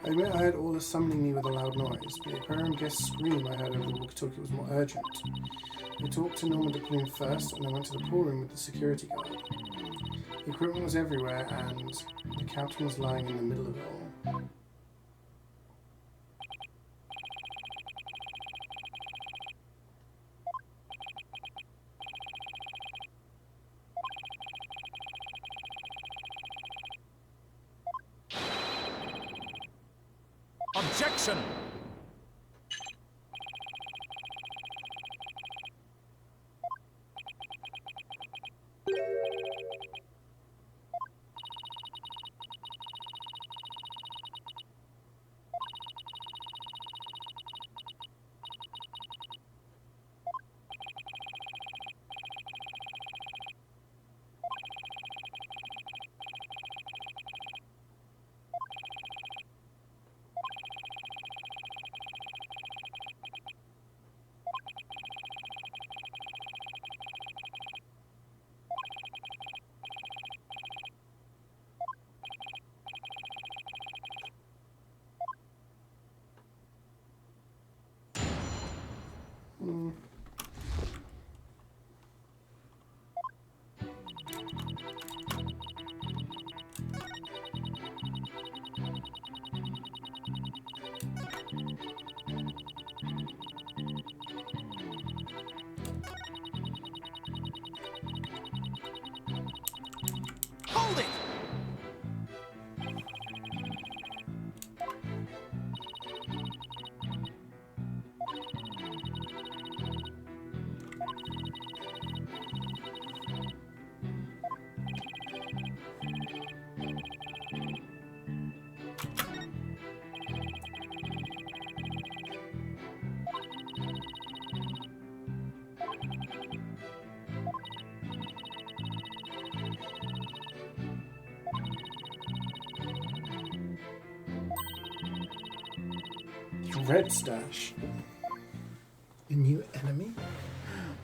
I admit I heard all this summoning me with a loud noise, but the aquarium guest's scream I heard over the walkie-talkie was more urgent. I talked to Norman to pull him first, and then went to the pool room with the security guard. The equipment was everywhere, and the captain was lying in the middle of it all. Objection! Hold it! Red Stash. A new enemy?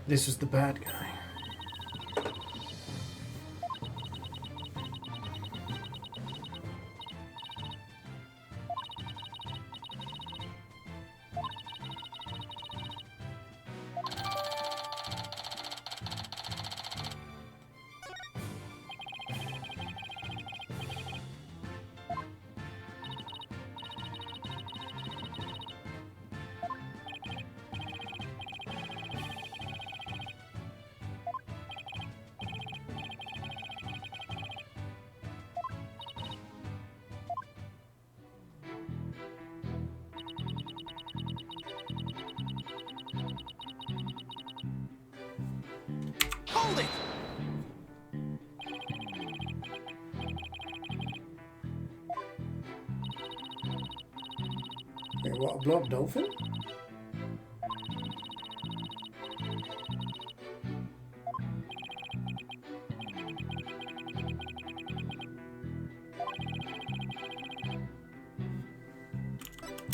This was the bad guy. Hold it! Wait, what, a blob dolphin?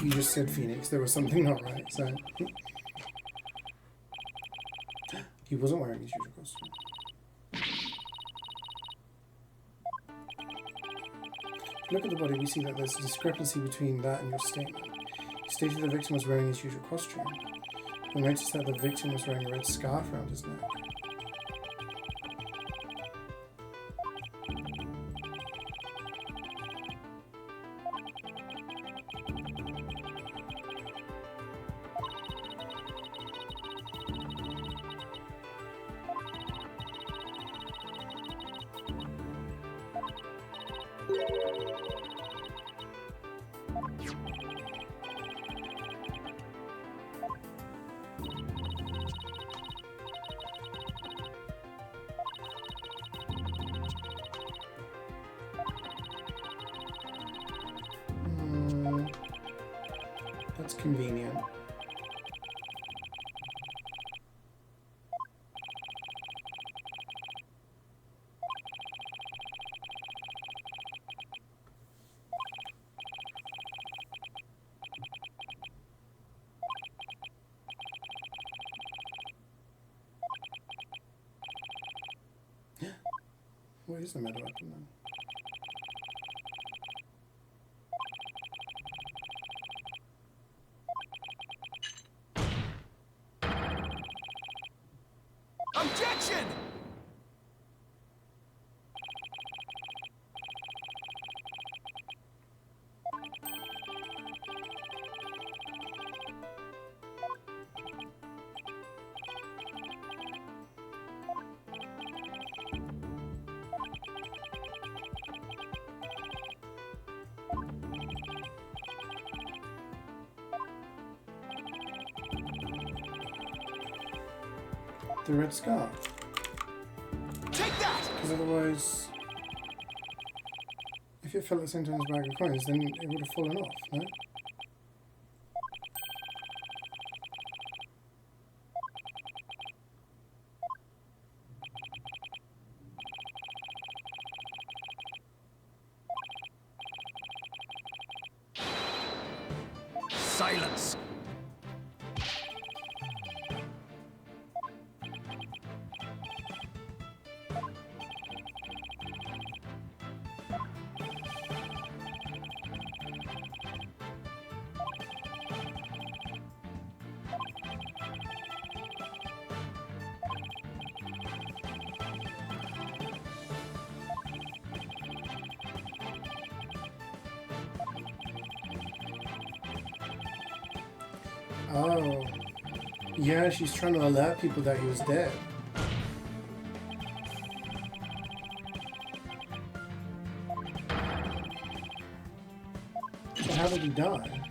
You just said Phoenix, there was something not right, so... He wasn't wearing his usual costume. If you look at the body, we see that there's a discrepancy between that and your statement. You stated the victim was wearing his usual costume. You'll notice that the victim was wearing a red scarf around his neck. That's convenient. What is the meta weapon then? Objection! The red scar. Take that! Because otherwise, if it fell at the same time as a bag of coins, then it would have fallen off, no? Silence! Oh. Yeah, she's trying to alert people that he was dead. So how did he die?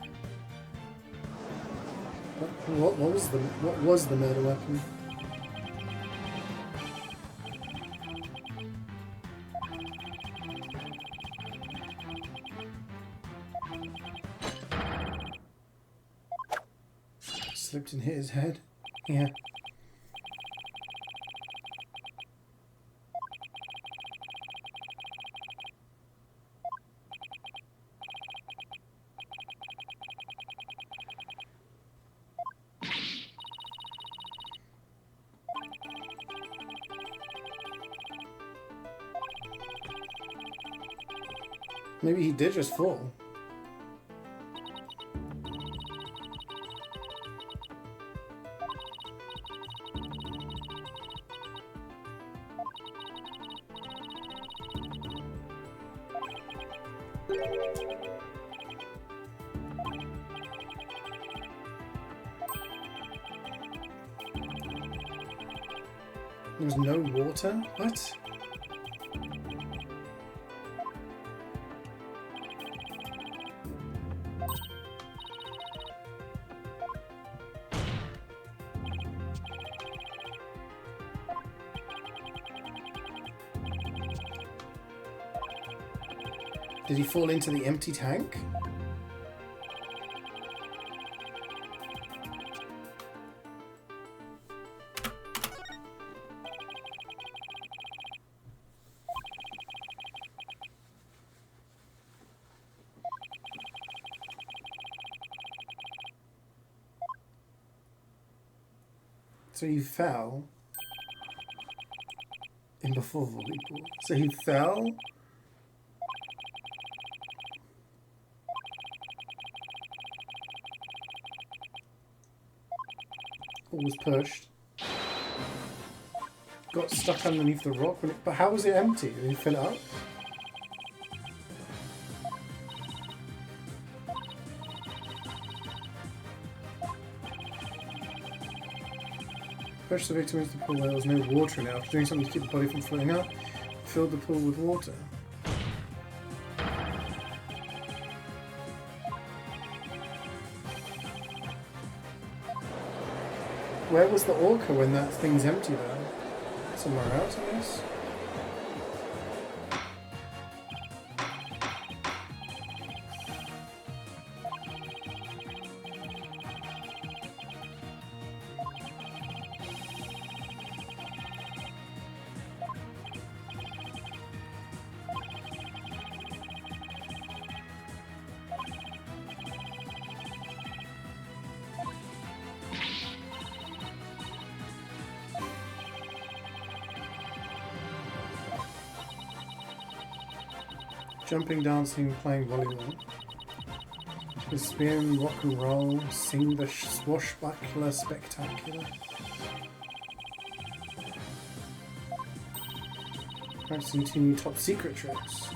What was the murder weapon? Slipped and hit his head. Yeah. Maybe he did just fall. There was no water? What? Did he fall into the empty tank? So he fell in before volleyball. So he fell. Or was pushed. Got stuck underneath the rock. But how was it empty? Did he fill it up? Pushed the victim into the pool where there was no water in it. After doing something to keep the body from floating up, filled the pool with water. Where was the orca when that thing's empty there? Somewhere else, I guess? Jumping, dancing, playing volleyball. The spin, rock and roll, sing the swashbuckler spectacular. Practicing 2 new top secret tricks.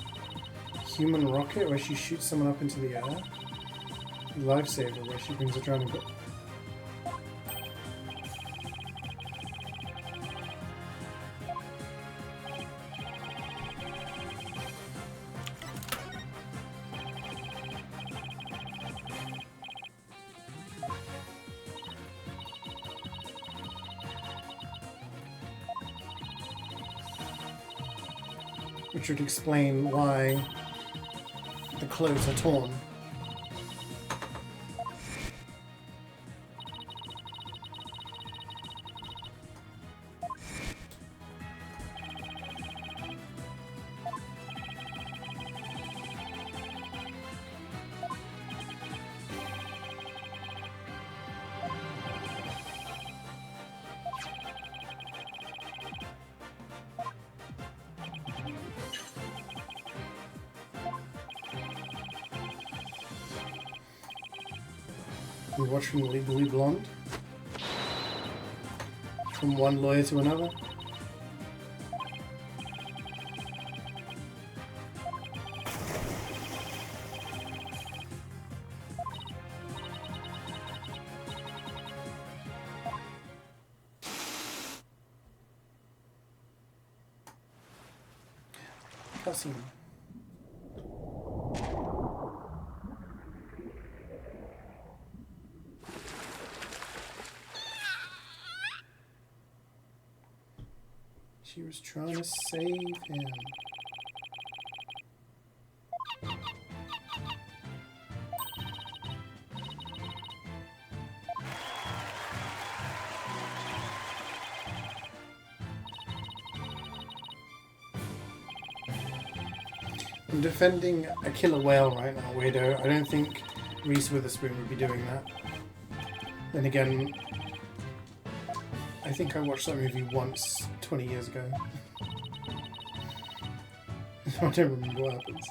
Human rocket, where she shoots someone up into the air. Lifesaver, where she brings a drowning boat. Which would explain why the clothes are torn. We're watching Legally Blonde. From one lawyer to another. Cutscene. She was trying to save him. I'm defending a killer whale right now, Weirdo. I don't think Reese Witherspoon would be doing that. Then again, I think I watched that movie once 20 years ago. I don't remember what happens.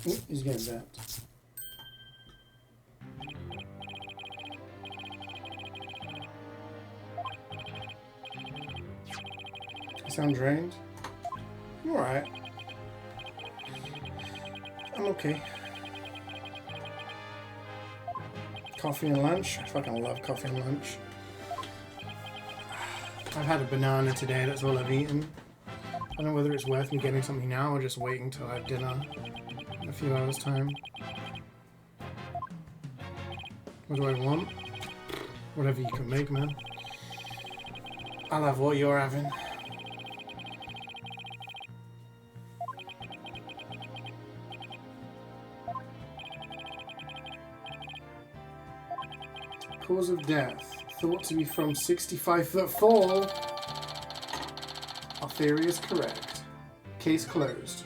Ooh, he's getting zapped. I sound drained. I'm alright. I'm okay. Coffee and lunch. I fucking love coffee and lunch. I've had a banana today, that's all I've eaten. I don't know whether it's worth me getting something now or just waiting till I have dinner in a few hours' time. What do I want? Whatever you can make, man. I'll have what you're having. Cause of death. Thought to be from 65-foot fall. Our theory is correct. Case closed.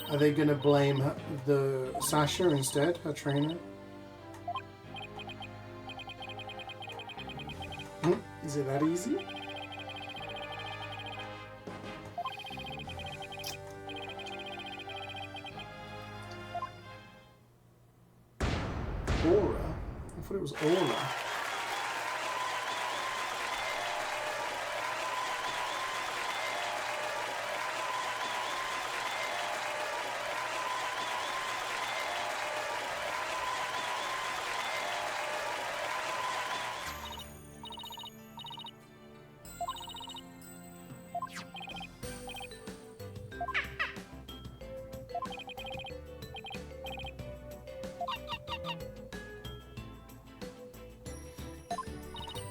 Are they gonna blame the Sasha instead, her trainer? Is it that easy? Aura? I thought it was Aura.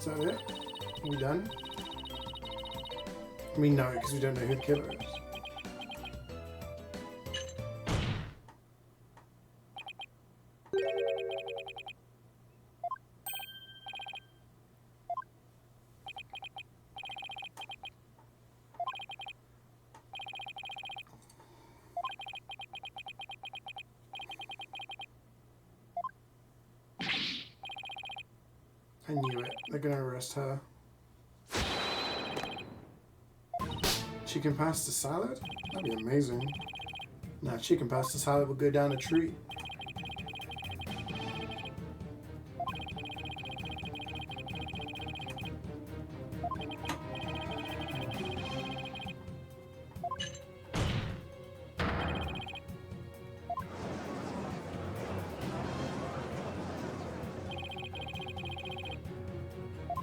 Is that it? Are we done? I mean, no, because we don't know who the killer is. I knew it. They're gonna arrest her. Chicken pasta salad? That'd be amazing. Nah, chicken pasta salad would go down a treat.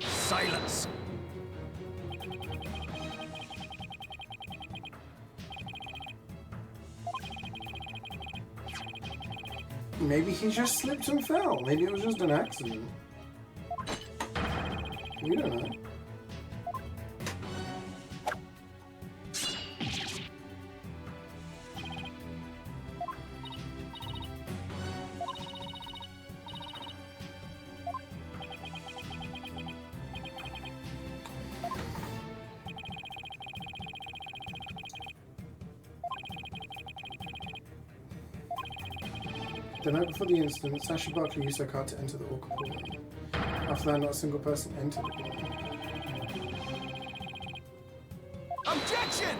Silence! Maybe he just slipped and fell. Maybe it was just an accident. We don't know. The night before the incident, Sasha Barkley used her card to enter the orca pool room. After that, not a single person entered the pool room. Objection!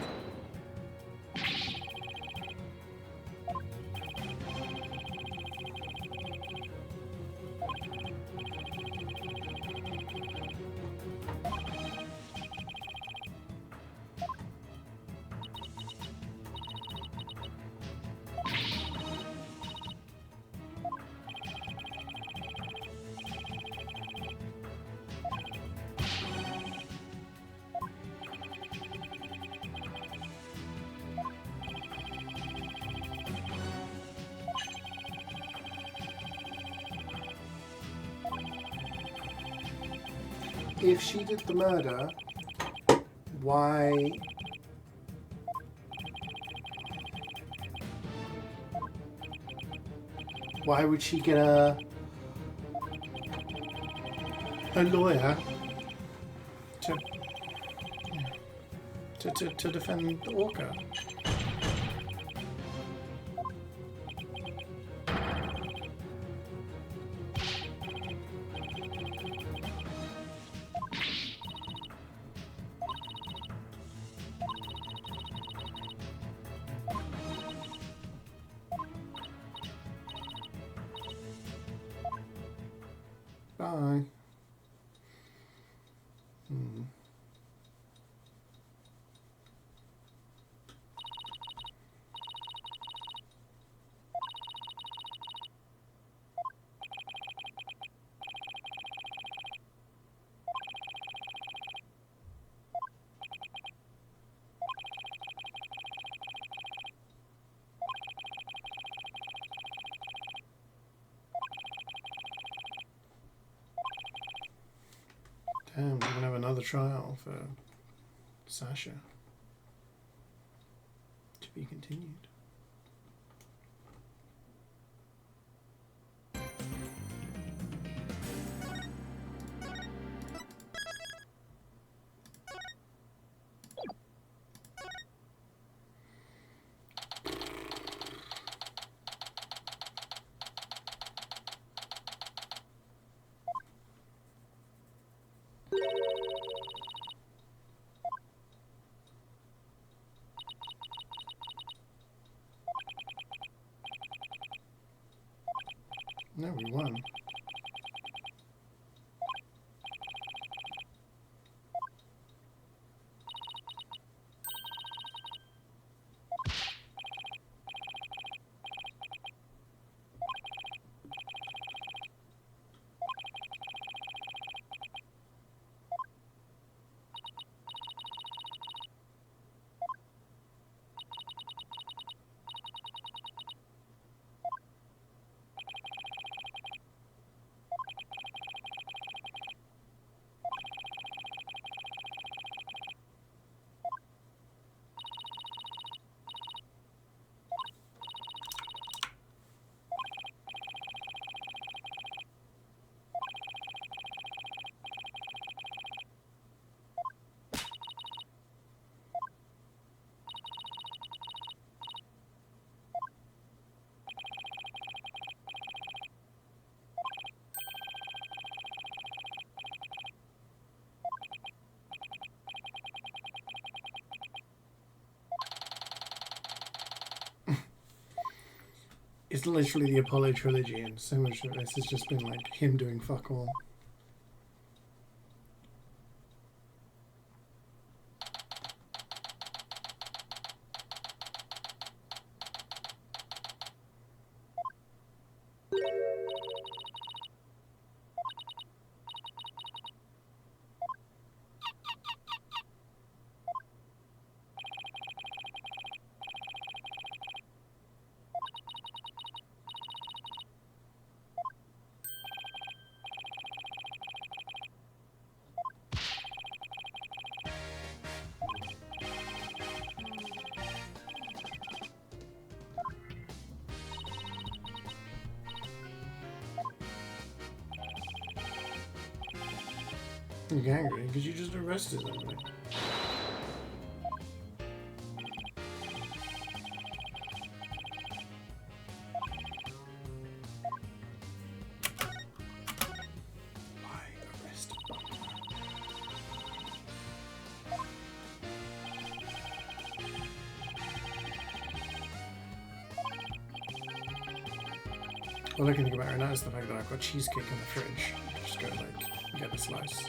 If she did the murder, why... Why would she get a lawyer to defend the orca? Bye. Damn, we're gonna have another trial for Sasha. To be continued. No, we won. It's literally the Apollo trilogy, and so much of this has just been like him doing fuck all. You're angry because you just arrested them. Right? Why arrest Butler? All I can think about right now is the fact that I've got cheesecake in the fridge. Just go like get a slice.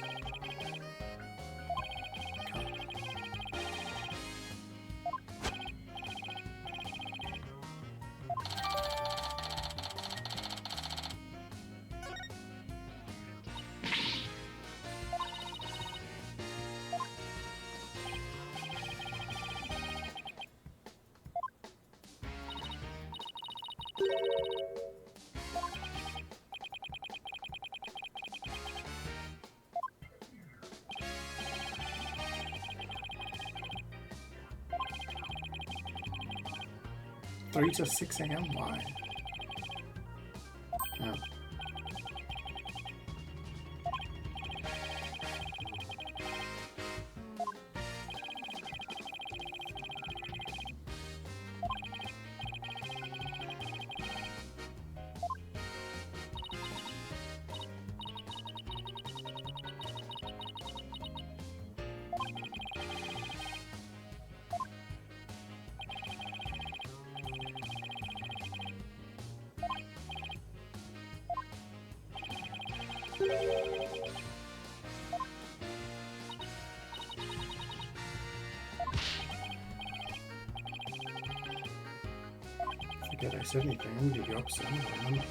Three to 6 a.m. Why? Oh. Forget I said anything. I'm gonna do the opposite. I'm gonna remember.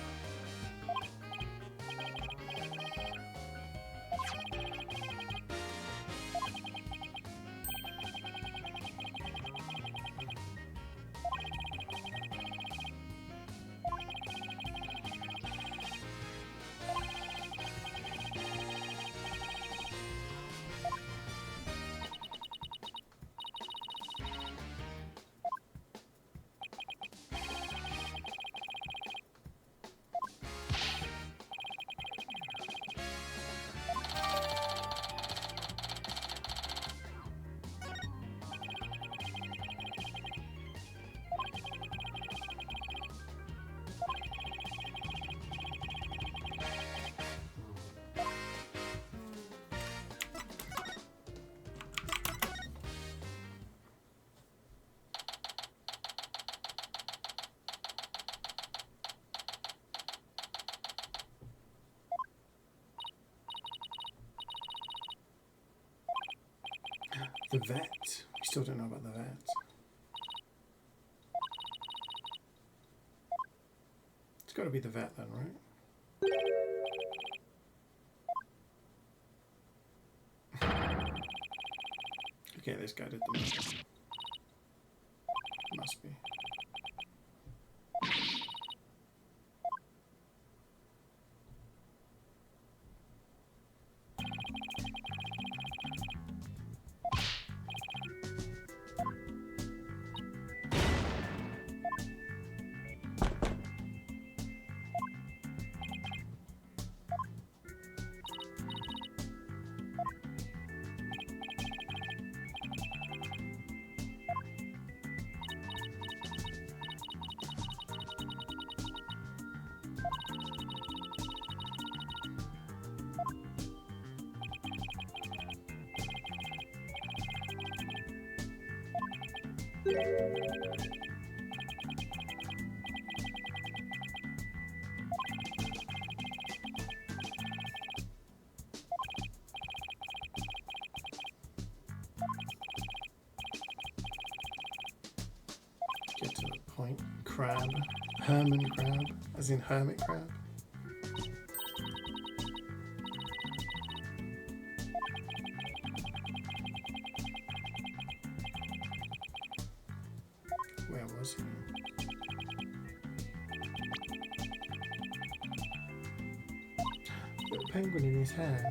The vet. We still don't know about the vet. It's got to be the vet then, right? Okay, this guy did the vet. Must be. point. Crab. Herman crab. As in hermit crab. Where was he? Got a penguin in his hair.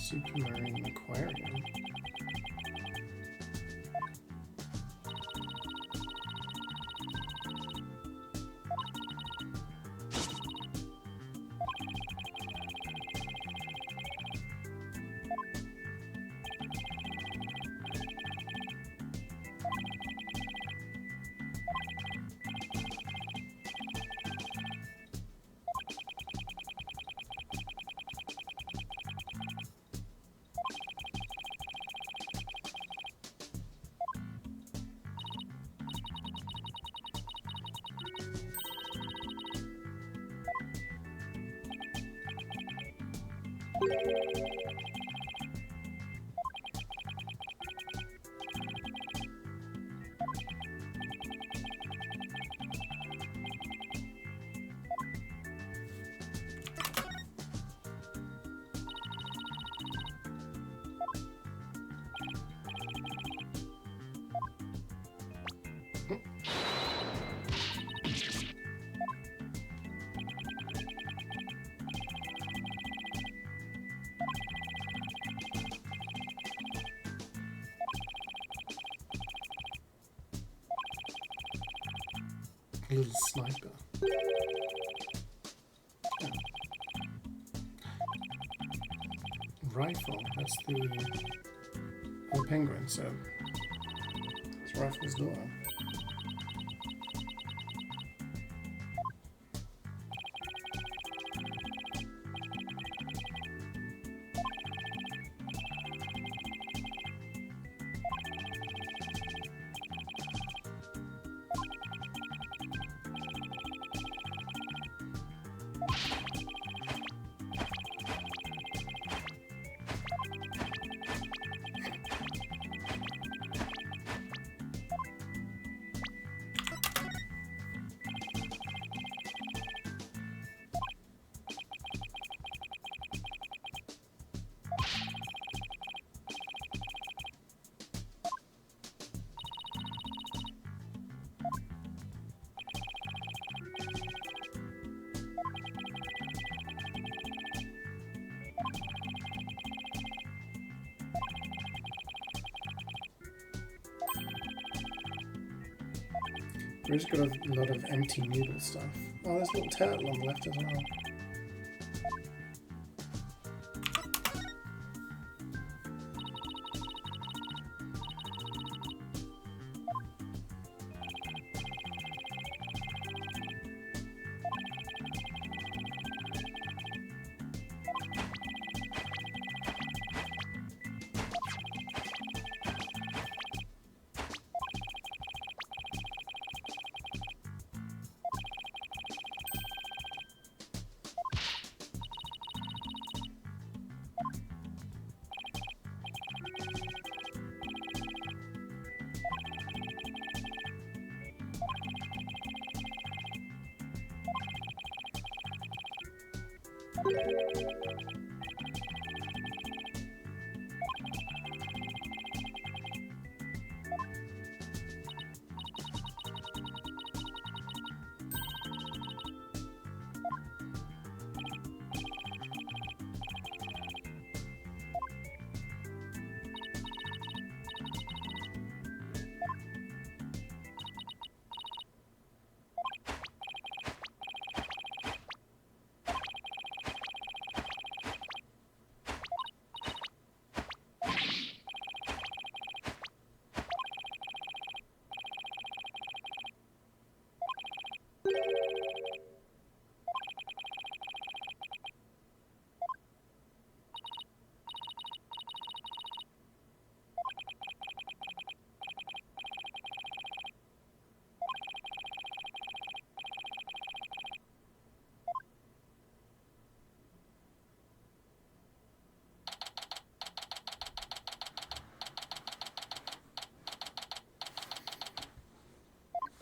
Supermarine aquarium. Little sniper. Oh. Rifle. That's the penguin. So his rifle's door. We've just got a lot of empty noodle stuff. Oh, there's a little turtle on the left as well.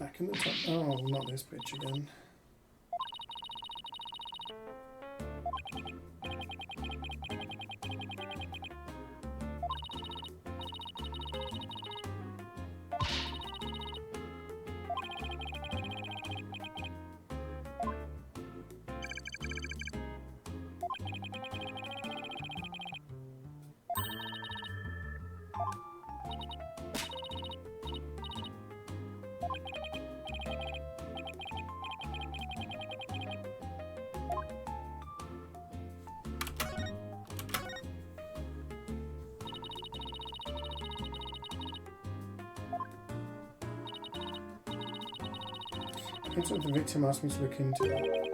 Back in the top. Oh, not this picture again. That's what the victim asked me to look into.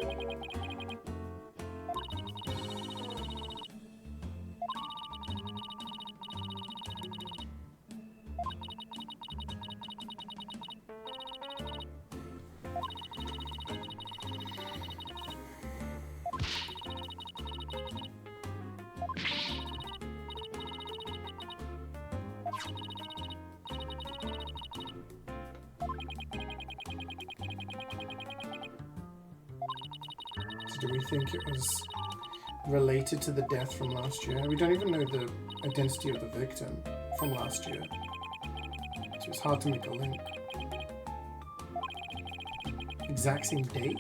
Do we think it was related to the death from last year? We don't even know the identity of the victim from last year, so it's hard to make a link. Exact same date?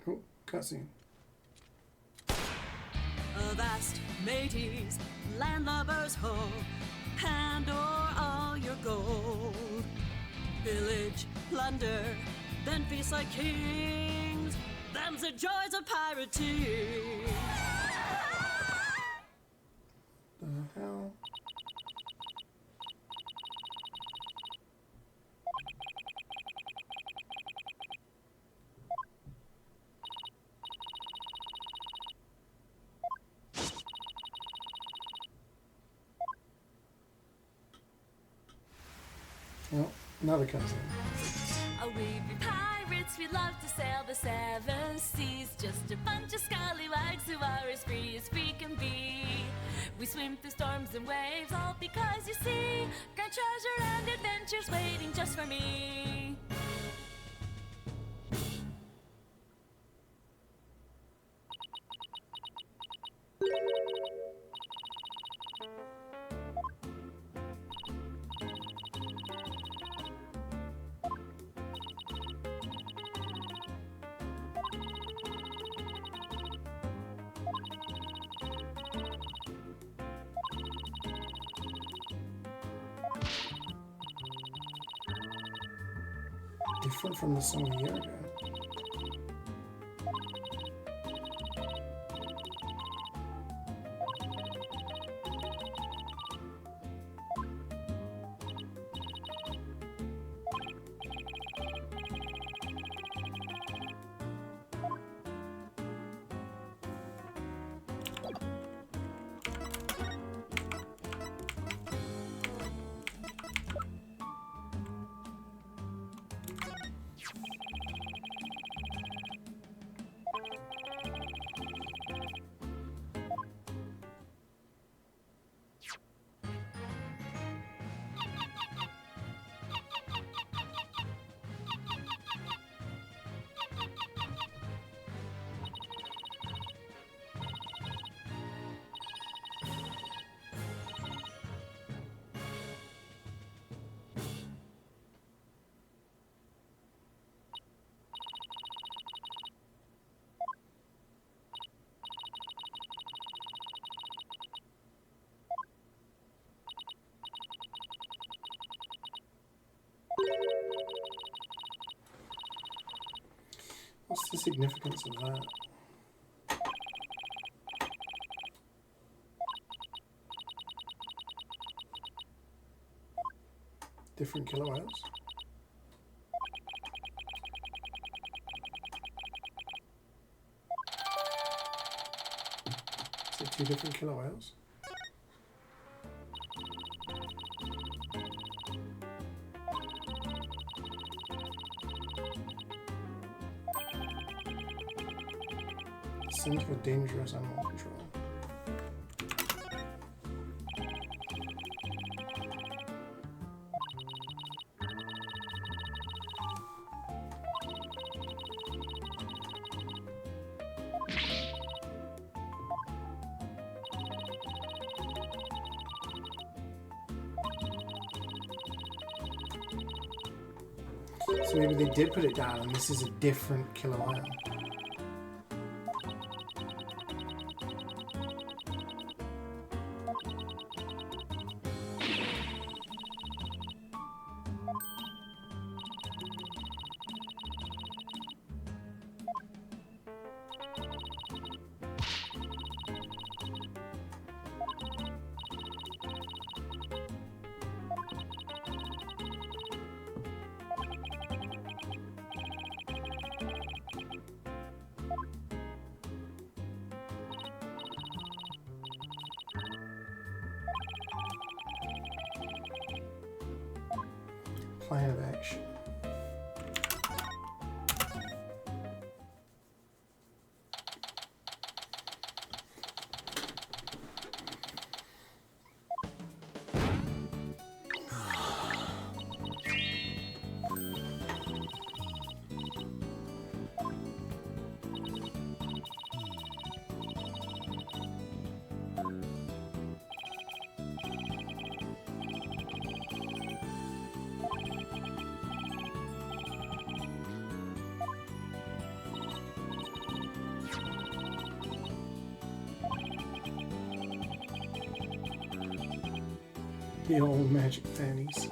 Oh, cutscene. Avast, mateys, landlubbers ho, hand o'er all your gold. Pillage, plunder, then feast like kings. Them's the joys of pirating. The hell? Well, another cousin. Oh, we be pirates, we love to sail the seven seas. Just a bunch of scallywags who are as free can be. We swim through storms and waves, all because you see grand treasure and adventures waiting just for me. Different from the song a year ago. What's the significance of that? Different killer whales? Is it 2 different killer whales? Center for Dangerous Animal Control. So maybe they did put it down and this is a different killer whale. Plan of action. The old magic fannies.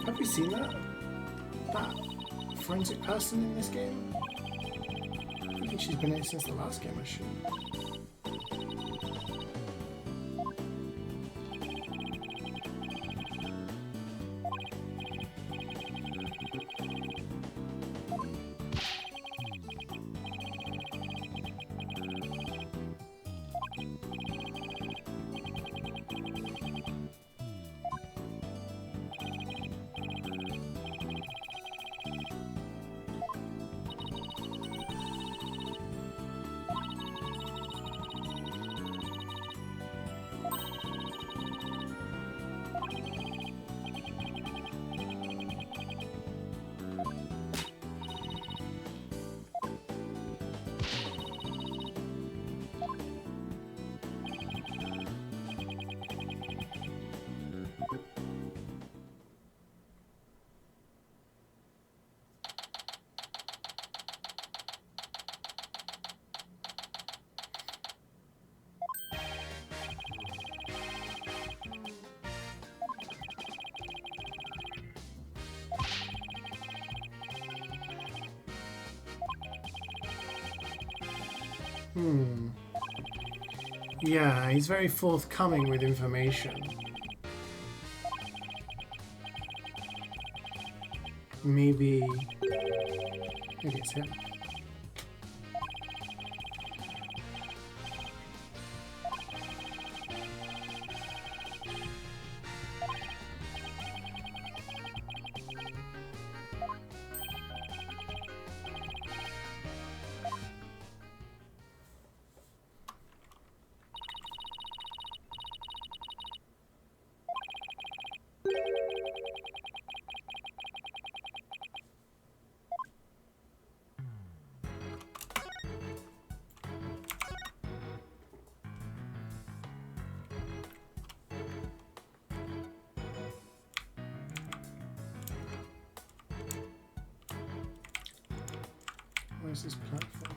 Have we seen that forensic person in this game? I think she's been in it since the last game, I should. Yeah, he's very forthcoming with information. Maybe it's him. Where's this platform?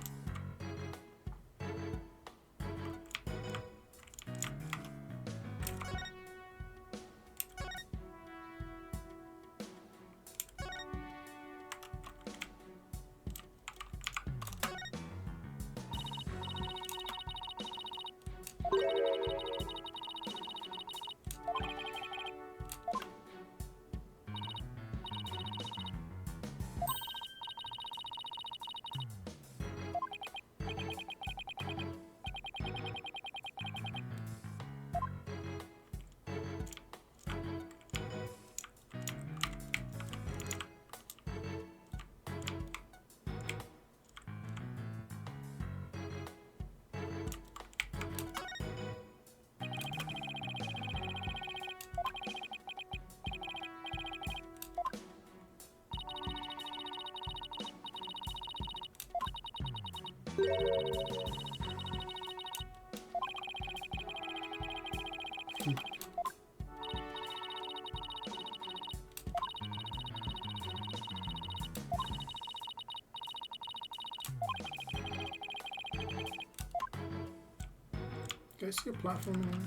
Go see a platform in there.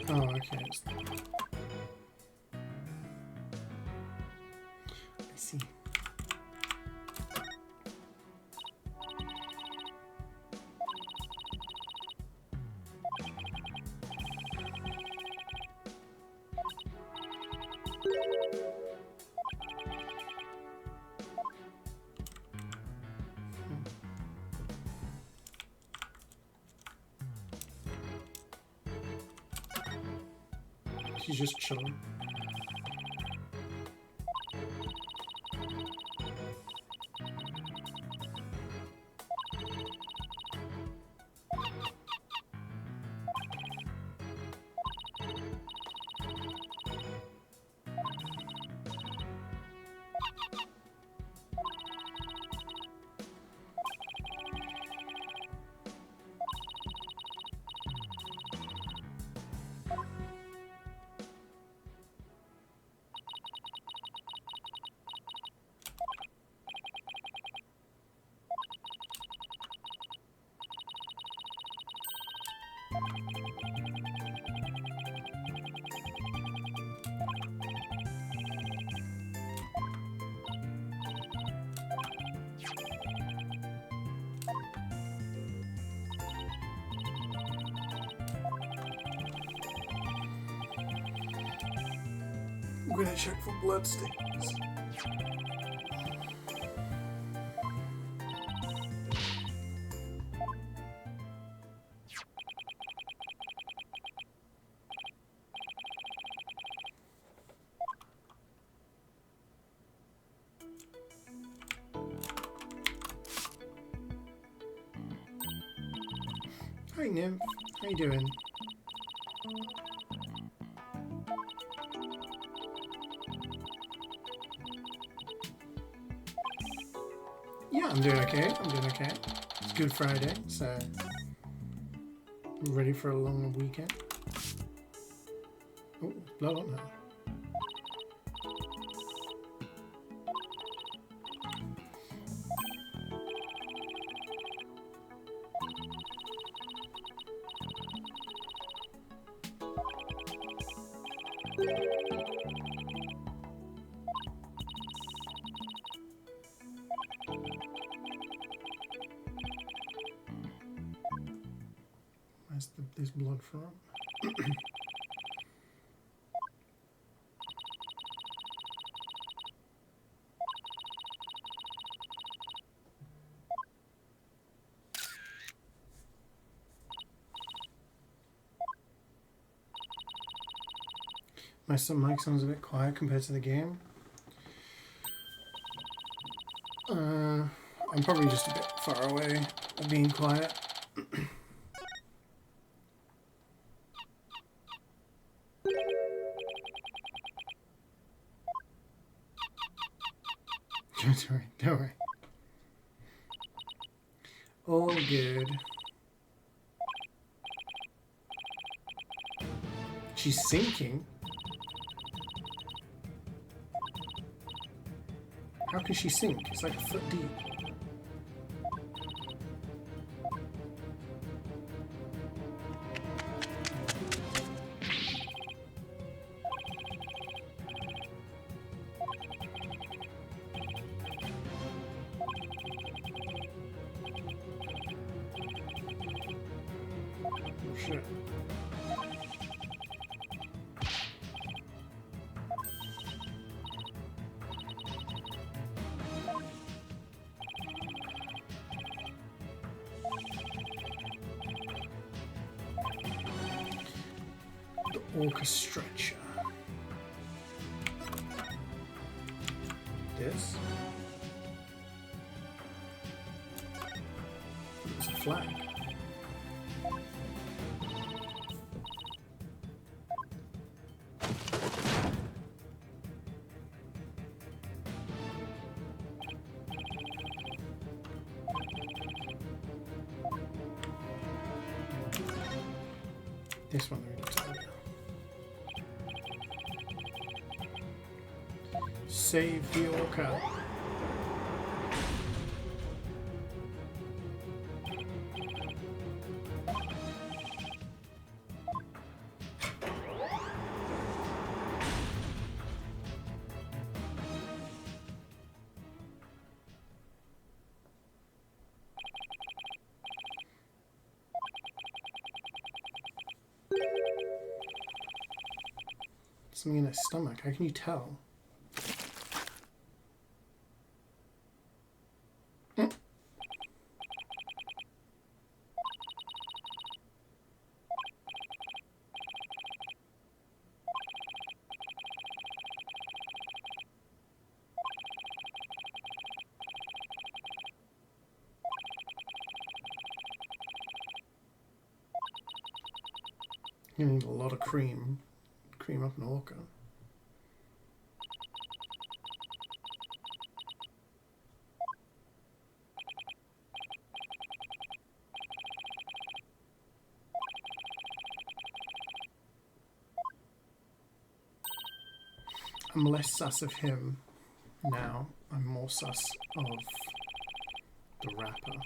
Oh, okay. I see. She's just chilling. I'm gonna check for bloodstains. Hi, Nymph. How you doing? Yeah, I'm doing okay. I'm doing okay. It's Good Friday, so I'm ready for a long weekend. Oh, blood on her. There's blood from. My mic sounds a bit quiet compared to the game. I'm probably just a bit far away of being quiet. Don't worry, don't worry. All good. She's sinking? How can she sink? It's like a foot deep. Oh shit. Orchestrature. This. It's a flag. This one we need to do. Save the orca. Something in his stomach. How can you tell? You need a lot of cream. Cream up an orca. I'm less sus of him now. I'm more sus of the rapper.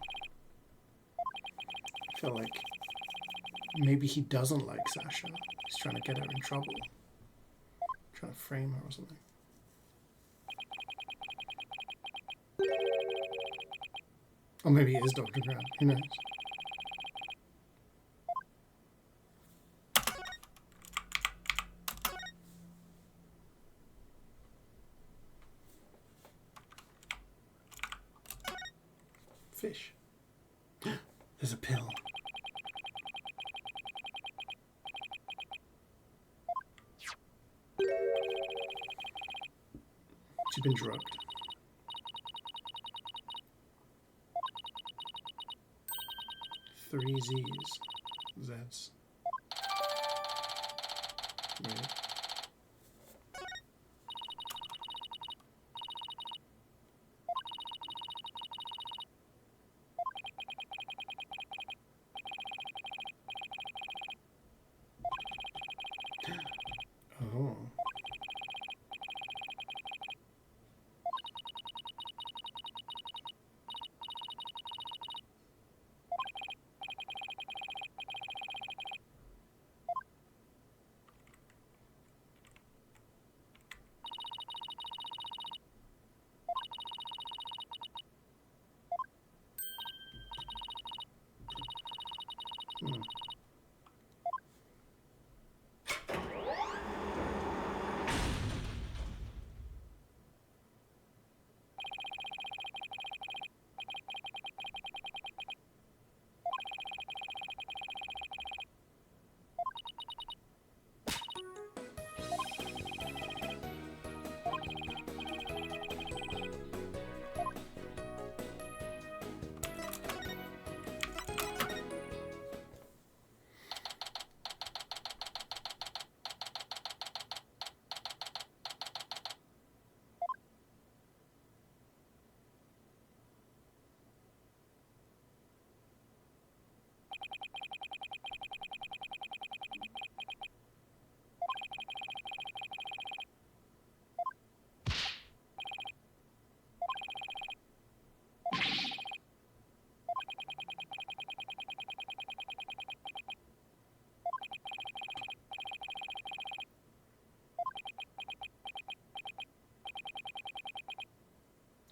I feel like maybe he doesn't like Sasha. He's trying to get her in trouble. Trying to frame her or something. Or maybe it is Dr. Grant. Who knows? Fish. There's a pill. She's been drugged. Three Z's. Z's. Right. Oh.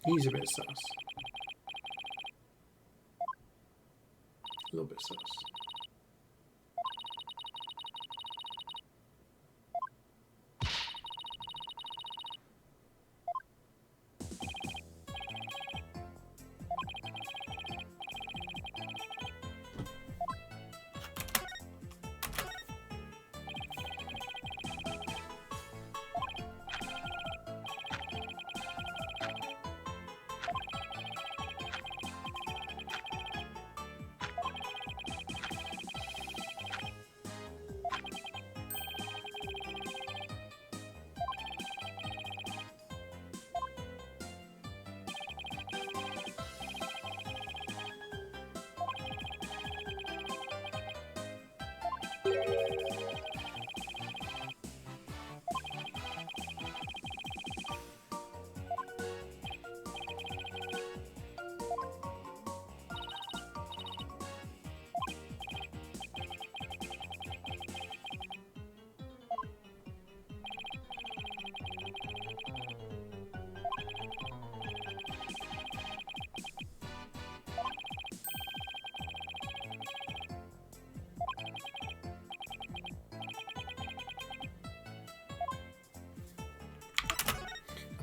He's a bit sus. A little bit sus.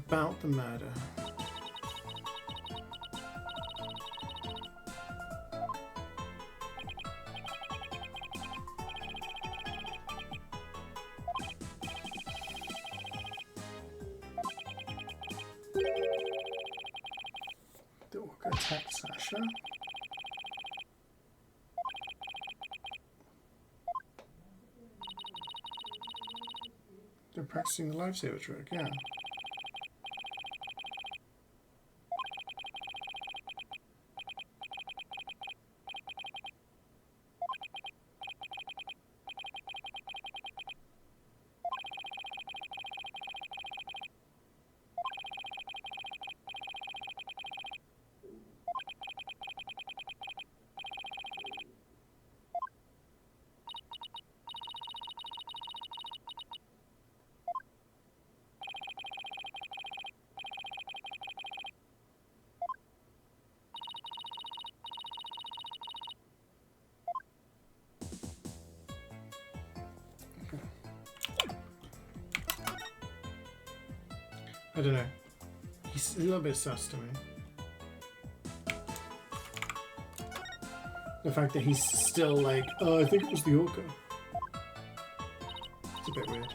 About the murder. The orca attacked Sasha. They're practicing the lifesaver trick, yeah. I don't know. He's a little bit sus to me. The fact that he's still like, oh, I think it was the orca. It's a bit weird.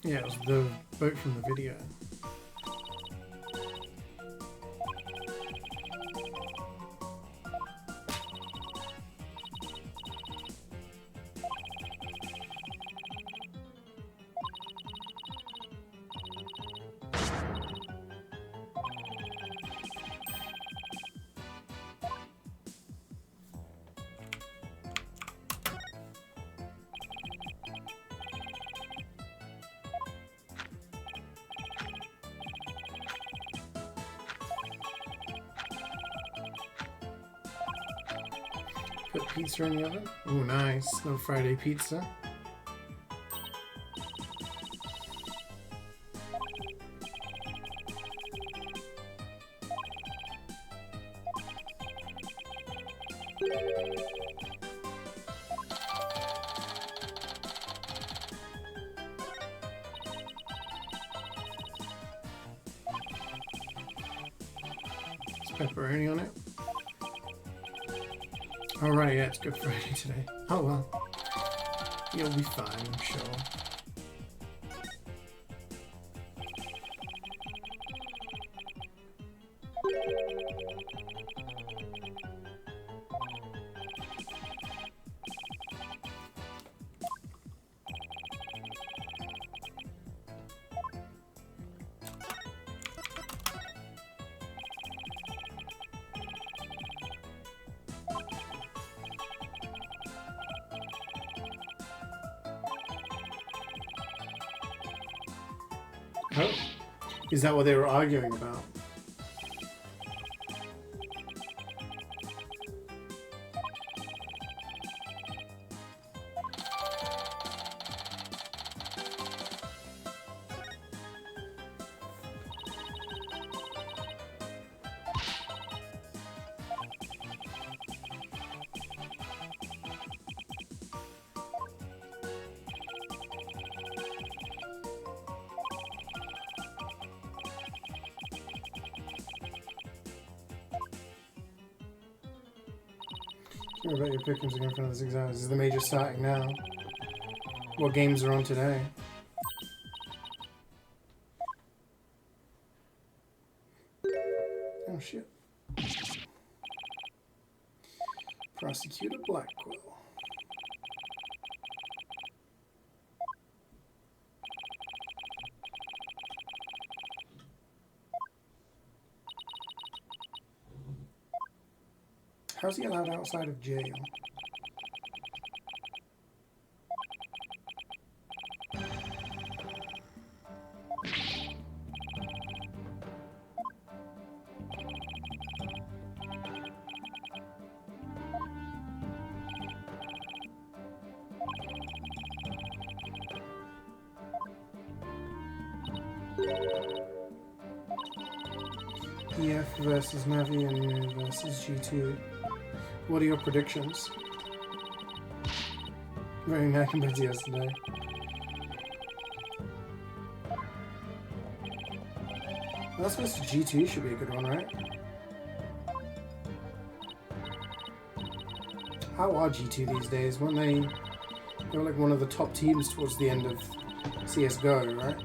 Yeah, it was the boat from the video. put pizza in the oven. Oh, nice. Little Friday pizza. Pepperoni on it. Oh right, yeah, it's Good Friday today. Oh well. You'll be fine, I'm sure. Oh, is that what they were arguing about? Sorry about your pickings again for this exam. This is the major starting now. What games are on today? Oh shit. Prosecutor Blackwell. How's he allowed outside of jail? EF versus Navi and versus G2. What are your predictions? Very nice compared to yesterday. Well, that's supposed to G2 should be a good one, right? How are G2 these days? Weren't they were like one of the top teams towards the end of CSGO, right?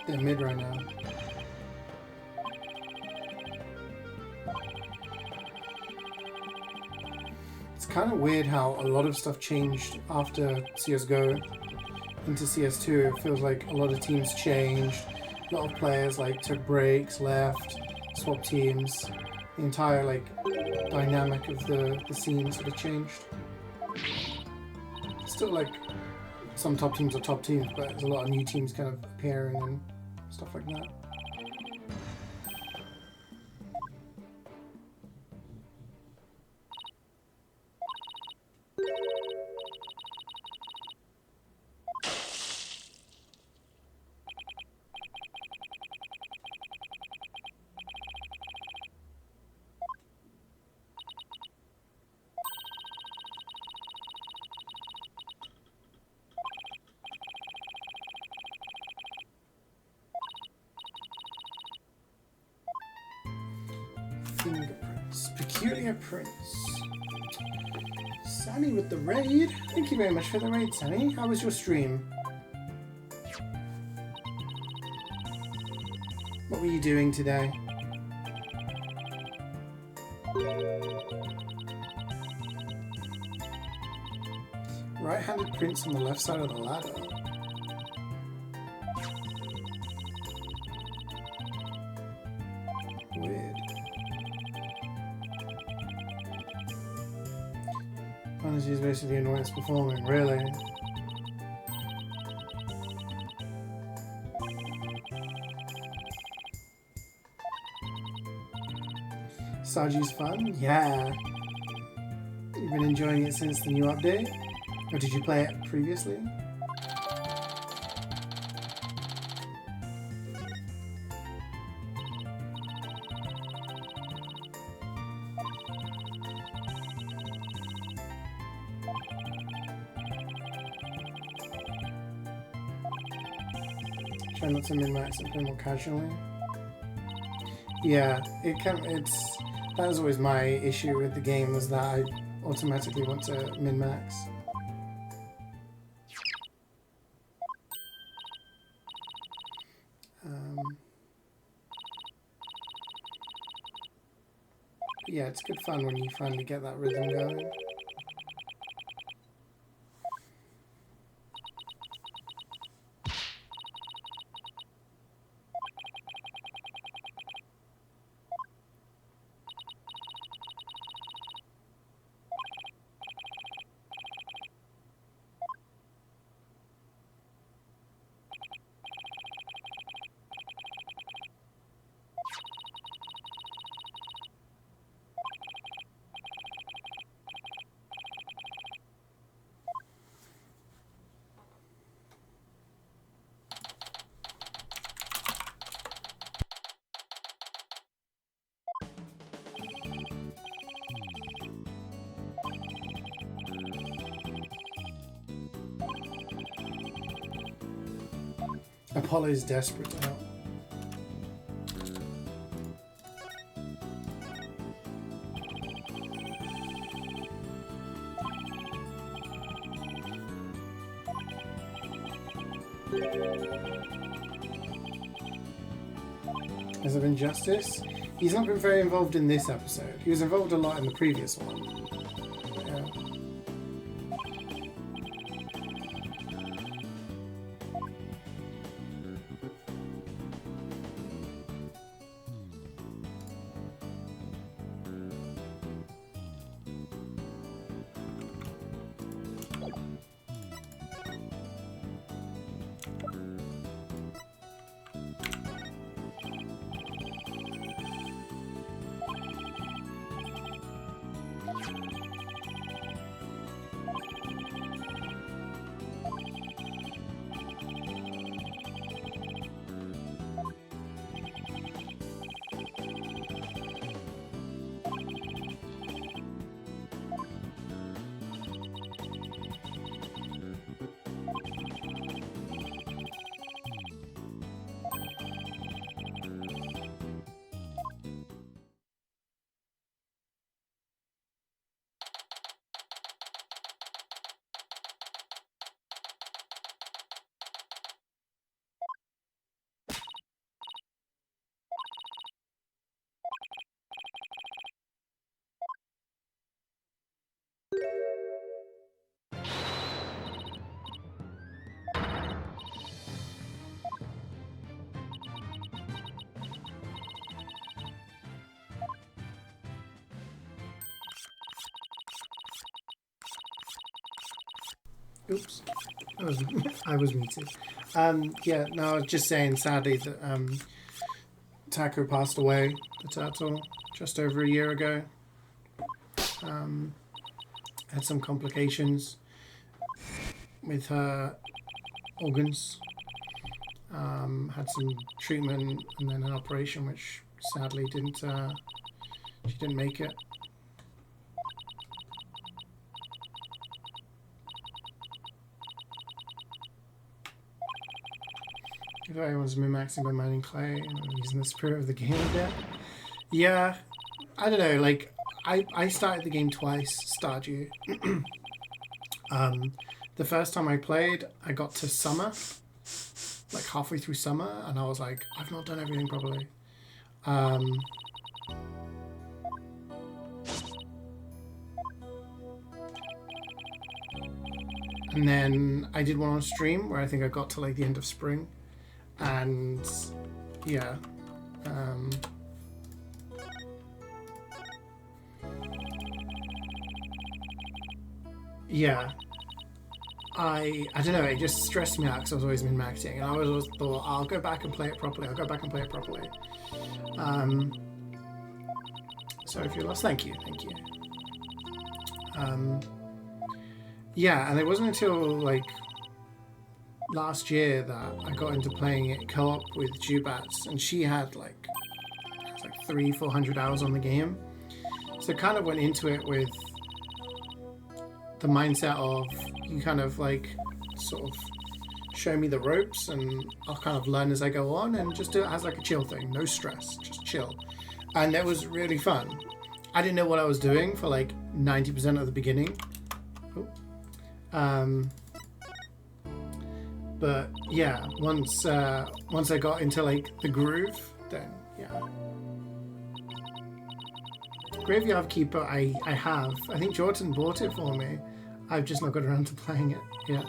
They're mid right now. It's kind of weird how a lot of stuff changed after CSGO into CS2. It feels like a lot of teams changed. A lot of players like took breaks, left, swapped teams. The entire like dynamic of the scene sort of changed. Still like some top teams are top teams, but there's a lot of new teams kind of appearing and stuff like that. Fingerprints. Peculiar prints. Sammy with the raid. Thank you very much for the raid, Sammy. How was your stream? What were you doing today? Right-handed prints on the left side of the ladder. Weird. Honestly, is basically annoying as performing, really. Starg's fun? Yeah. You've been enjoying it since the new update? Or did you play it previously? Try not to min-max and play more casually. Yeah, that was always my issue with the game, was that I automatically want to min-max. Yeah, it's good fun when you finally get that rhythm going. Apollo's desperate to help. Has there been justice? He's not been very involved in this episode. He was involved a lot in the previous one. But yeah. Oops, I was muted. Yeah, no, I was just saying, sadly, that Taco passed away, the turtle, just over a year ago. Had some complications with her organs. Had some treatment and then an operation, which sadly she didn't make it. If everyone's min-maxing by mining clay and using the spirit of the game a bit. Yeah, I don't know, like, I started the game twice, Stardew. The first time I played, I got to summer, like halfway through summer, and I was like, I've not done everything properly. And then I did one on stream where I think I got to like the end of spring, and yeah, yeah, I don't know, it just stressed me out because I've always been maxing, and I always thought I'll go back and play it properly. So if you're lost, thank you. Yeah, and it wasn't until like last year that I got into playing it co-op with Jubats, and she had like 300-400 hours on the game. So I kind of went into it with the mindset of you kind of like sort of show me the ropes and I'll kind of learn as I go on and just do it as like a chill thing, no stress, just chill. And it was really fun. I didn't know what I was doing for like 90% of the beginning. But yeah, once I got into like the groove, then yeah. Graveyard Keeper I have. I think Jordan bought it for me. I've just not got around to playing it yet.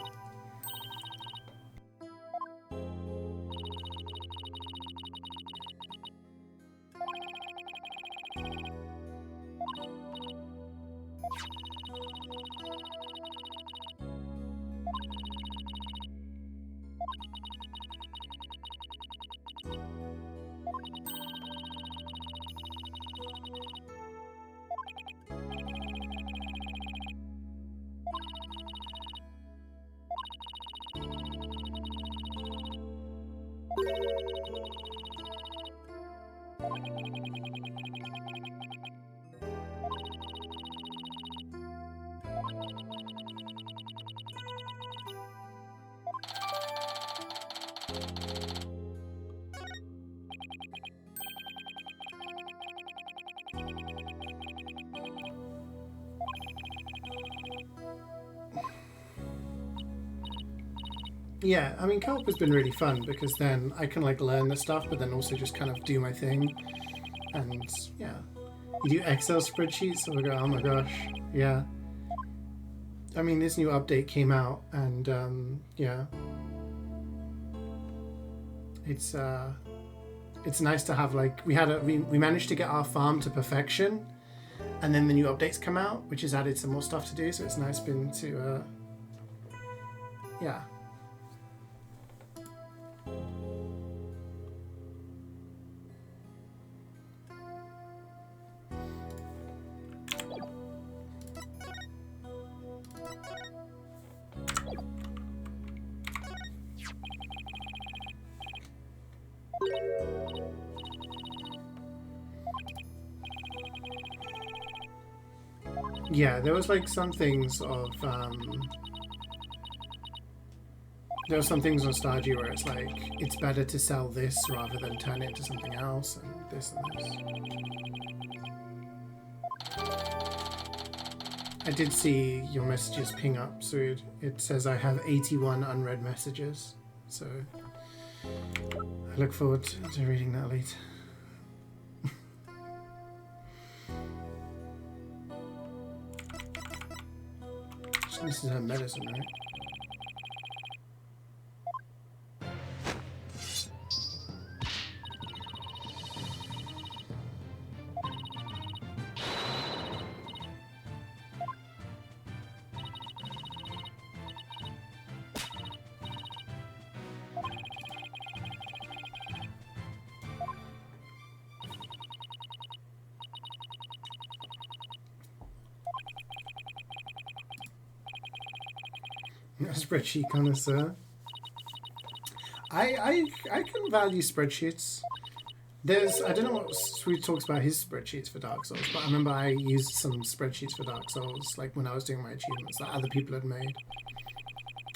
Yeah, I mean, co-op has been really fun because then I can like learn the stuff, but then also just kind of do my thing. And yeah, you do Excel spreadsheets, so I go, oh my gosh, yeah. I mean, this new update came out, and yeah, it's nice to have like we managed to get our farm to perfection, and then the new updates come out, which has added some more stuff to do. So it's nice been to yeah. Yeah, there was like some things of there were some things on Stardew where it's like it's better to sell this rather than turn it into something else, and this and this. I did see your messages ping up, so it says I have 81 unread messages, so I look forward to reading that later. This is her medicine, right? Spreadsheet connoisseur. I can value spreadsheets. I don't know what Sweet talks about his spreadsheets for Dark Souls, but I remember I used some spreadsheets for Dark Souls, like when I was doing my achievements that other people had made.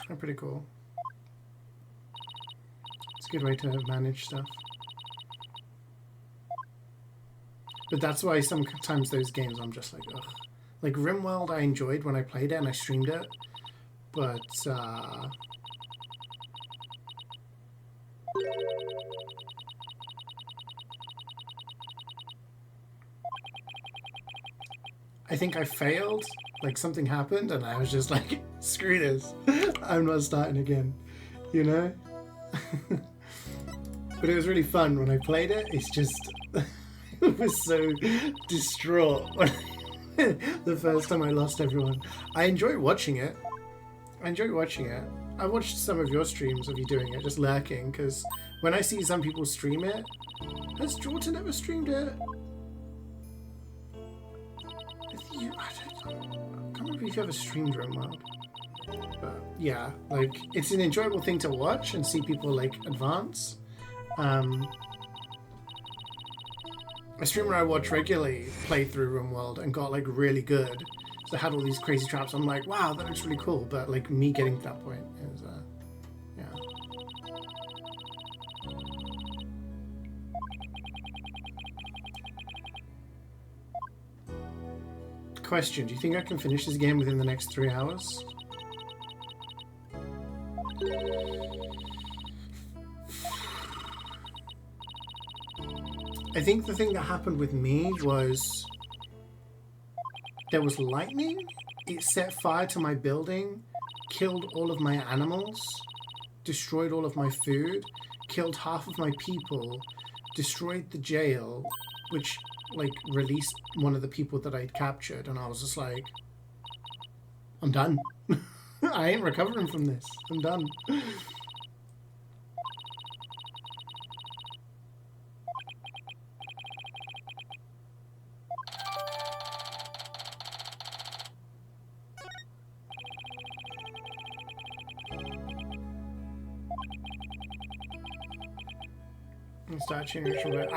They're pretty cool. It's a good way to manage stuff. But that's why sometimes those games I'm just like, ugh. Like RimWorld I enjoyed when I played it and I streamed it. But I think I failed Like something happened and I was just like, screw this. I'm not starting again. You know? But it was really fun when I played it. It's just, I was so distraught when the first time I lost everyone. I enjoyed watching it. I watched some of your streams of you doing it, just lurking, because when I see some people stream it, has Jordan ever streamed it? I can't remember if you ever streamed RimWorld. But yeah, like, it's an enjoyable thing to watch and see people like advance. A streamer I watch regularly played through RimWorld and got like really good. So I had all these crazy traps. I'm like, wow, that looks really cool. But like me getting to that point is, yeah. Question: do you think I can finish this game within the next 3 hours? I think the thing that happened with me was there was lightning, it set fire to my building, killed all of my animals, destroyed all of my food, killed half of my people, destroyed the jail, which like released one of the people that I'd captured, and I was just like, I'm done. I ain't recovering from this. I'm done. Start chain reaction, but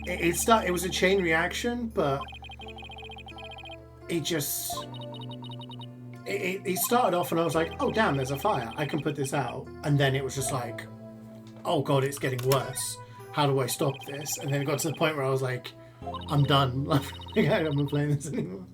it was a chain reaction, but it just it started off and I was like, oh damn, there's a fire, I can put this out, and then it was just like, oh god, it's getting worse, how do I stop this? And then it got to the point where I was like, I'm done. I'm not playing this anymore.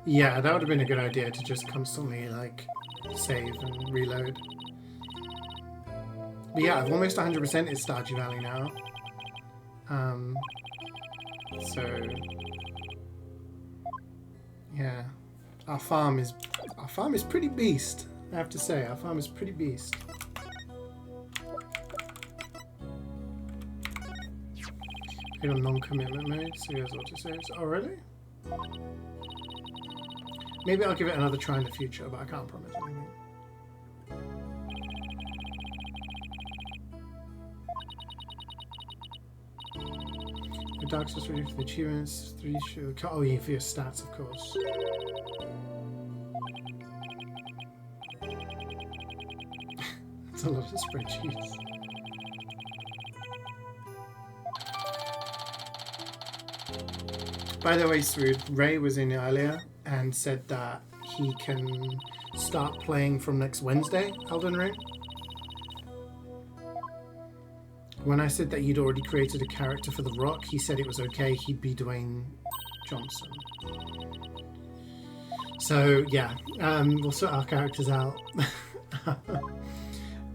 Yeah, that would have been a good idea to just constantly like save and reload. But yeah, I've almost 100% is Stardew Valley now. So yeah, our farm is pretty beast. I have to say, our farm is pretty beast. Put on non-commitment mode, so he has autosaves. Oh really? Maybe I'll give it another try in the future, but I can't promise anything. The Dark Souls ready for the achievements. 3 show. Oh yeah, for your stats, of course. That's a lot of spreadsheets. By the way, Swood, Ray was in earlier and said that he can start playing from next Wednesday, Elden Ring. When I said that you'd already created a character for The Rock, he said it was okay, he'd be Dwayne Johnson. So yeah, we'll sort our characters out.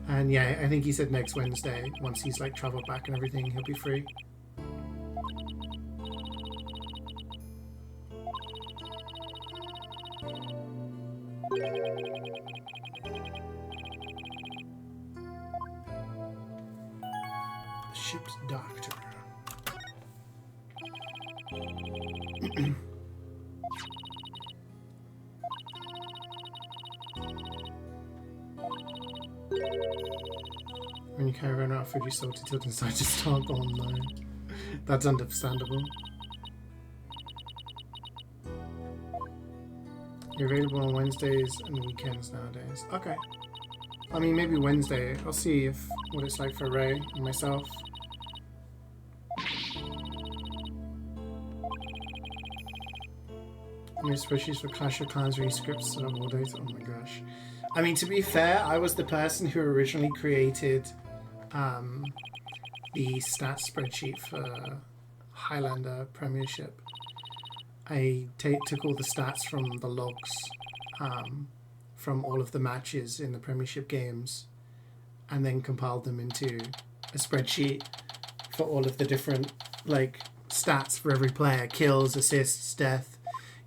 And yeah, I think he said next Wednesday, once he's like traveled back and everything, he'll be free. Ship's doctor. When you carry around food, you sort it and decide to start online. That's understandable. You're available on Wednesdays and weekends nowadays. Okay. I mean, maybe Wednesday. I'll see what it's like for Ray and myself. New spreadsheets for Clash of Clans rescripts and all data. Oh my gosh. I mean, to be fair, I was the person who originally created the stats spreadsheet for Highlander Premiership. I took all the stats from the logs from all of the matches in the Premiership games and then compiled them into a spreadsheet for all of the different like stats for every player: kills, assists, death,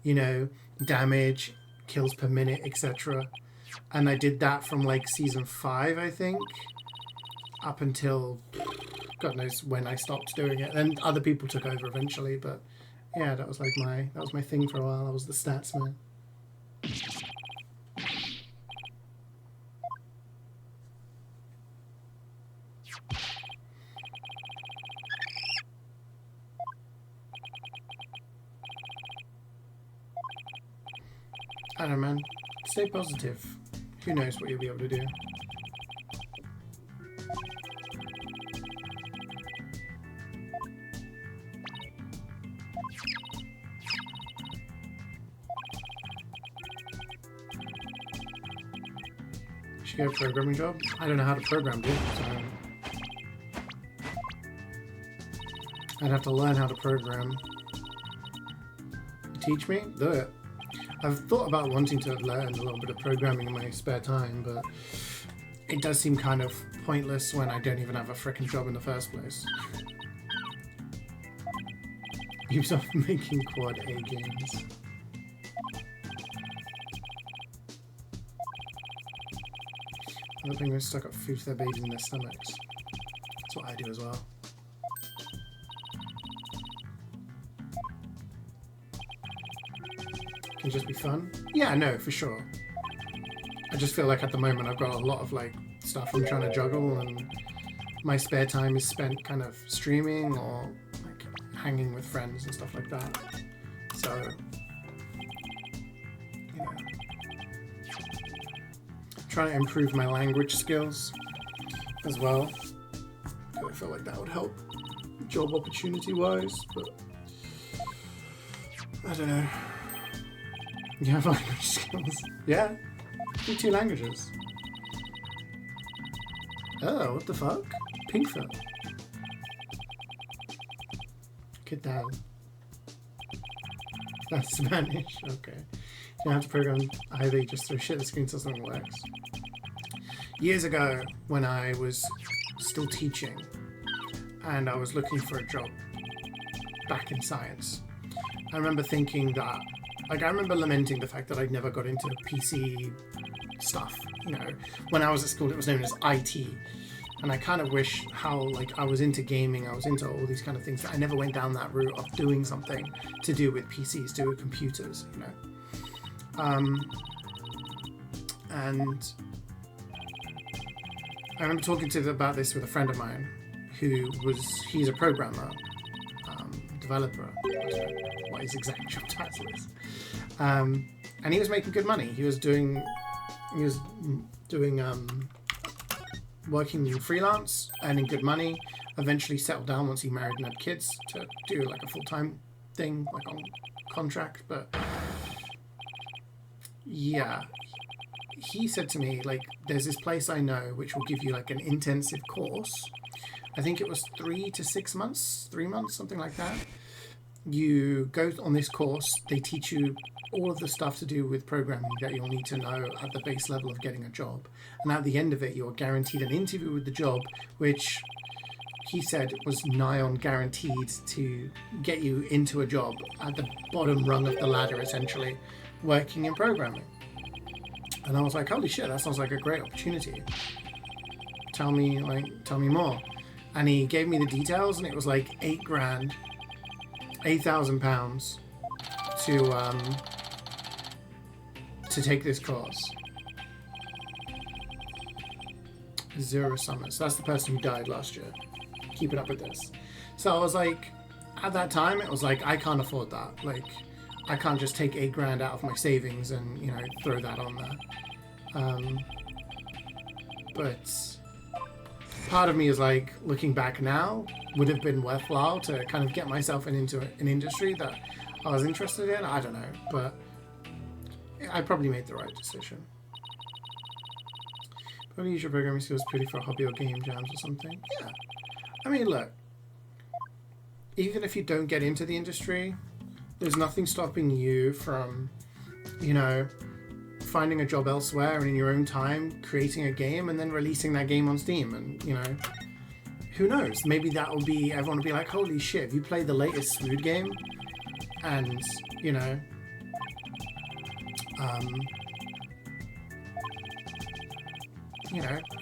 you know, damage, kills per minute, etc. And I did that from like season 5, I think, up until God knows when I stopped doing it. And other people took over eventually, but yeah, that was my thing for a while. I was the stats man. I don't know, man. Stay positive. Who knows what you'll be able to do. Should get a programming job? I don't know how to program, dude. So I'd have to learn how to program. Teach me? Do it. I've thought about wanting to learn a little bit of programming in my spare time, but it does seem kind of pointless when I don't even have a frickin' job in the first place. Ubisoft making quad A games. Other penguins stuck up food to their babies in their stomachs. That's what I do as well. Can just be fun? Yeah, no, for sure. I just feel like at the moment I've got a lot of like stuff I'm trying to juggle, and my spare time is spent kind of streaming or like hanging with friends and stuff like that. So, you know, trying to improve my language skills as well. I feel like that would help job opportunity wise, but I don't know. You have language skills? Yeah. Do 2 languages. Oh, what the fuck? Pinkfoot. Get down. That's Spanish. Okay. You don't have to program either, you just throw shit at the screen so something works. Years ago, when I was still teaching and I was looking for a job back in science, I remember thinking that I remember lamenting the fact that I'd never got into PC stuff. You know, when I was at school, it was known as IT. And I kind of wish how, like, I was into gaming, I was into all these kind of things, that I never went down that route of doing something to do with PCs, to do with computers, you know. And I remember talking about this with a friend of mine he's a programmer, developer, I don't know what his exact job title is. And he was making good money. He was doing working freelance, earning good money, eventually settled down once he married and had kids to do like a full-time thing, like on contract. But yeah, he said to me, like, there's this place I know which will give you like an intensive course. I think it was 3 to 6 months, 3 months, something like that. You go on this course, they teach you all of the stuff to do with programming that you'll need to know at the base level of getting a job. And at the end of it, you're guaranteed an interview with the job, which he said was nigh on guaranteed to get you into a job at the bottom rung of the ladder, essentially, working in programming. And I was like, holy shit, that sounds like a great opportunity. Tell me more. And he gave me the details, and it was like £8,000, £8,000 to take this course. 0 summers. That's the person who died last year. Keeping up with this. So I was like, at that time, it was like, I can't afford that. Like, I can't just take £8,000 out of my savings and, you know, throw that on there. But part of me is like, looking back now, would have been worthwhile to kind of get myself into an industry that I was interested in. I don't know, but I probably made the right decision. Probably use your programming skills purely for a hobby or game jams or something. Yeah. I mean, look. Even if you don't get into the industry, there's nothing stopping you from, you know, finding a job elsewhere and in your own time creating a game and then releasing that game on Steam. And, you know, who knows? Maybe that will be, everyone will be like, holy shit, if you played the latest Swood game and, you know,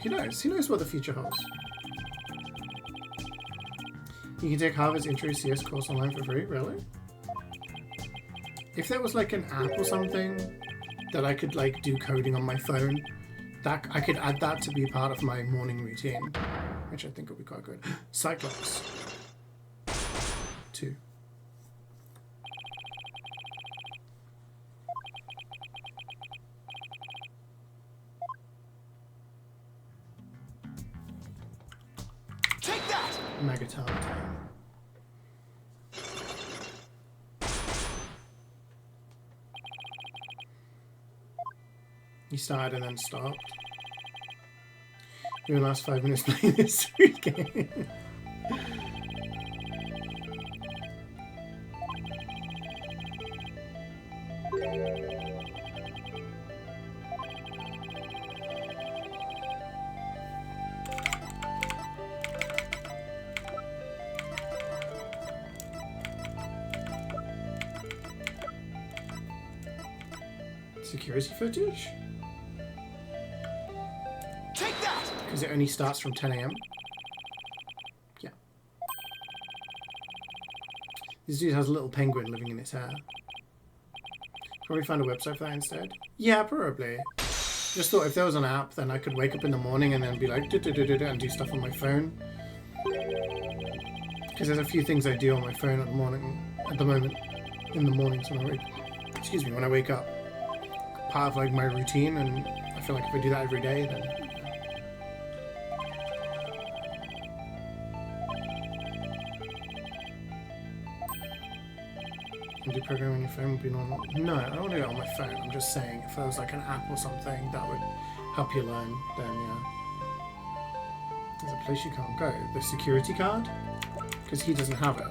who knows? Who knows what the future holds? You can take Harvard's Intro CS course online for free, really? If there was like an app or something that I could like do coding on my phone, that I could add that to be part of my morning routine, which I think would be quite good. Cyclops 2. Take that! Megaton time. You started and then stopped. You were last 5 minutes playing this sweet game. Security footage? Take that! Because it only starts from 10 AM. Yeah. This dude has a little penguin living in his hair. Probably find a website for that instead. Yeah, probably. Just thought if there was an app, then I could wake up in the morning and then be like, and do stuff on my phone. Because there's a few things I do on my phone at the moment, in the mornings when I wake up. Part of like my routine, and I feel like if I do that every day, then do programming on your phone would be normal. No, I don't want to do it on my phone. I'm just saying if there was like an app or something that would help you learn, then yeah. There's a place you can't go. The security card? Because he doesn't have it.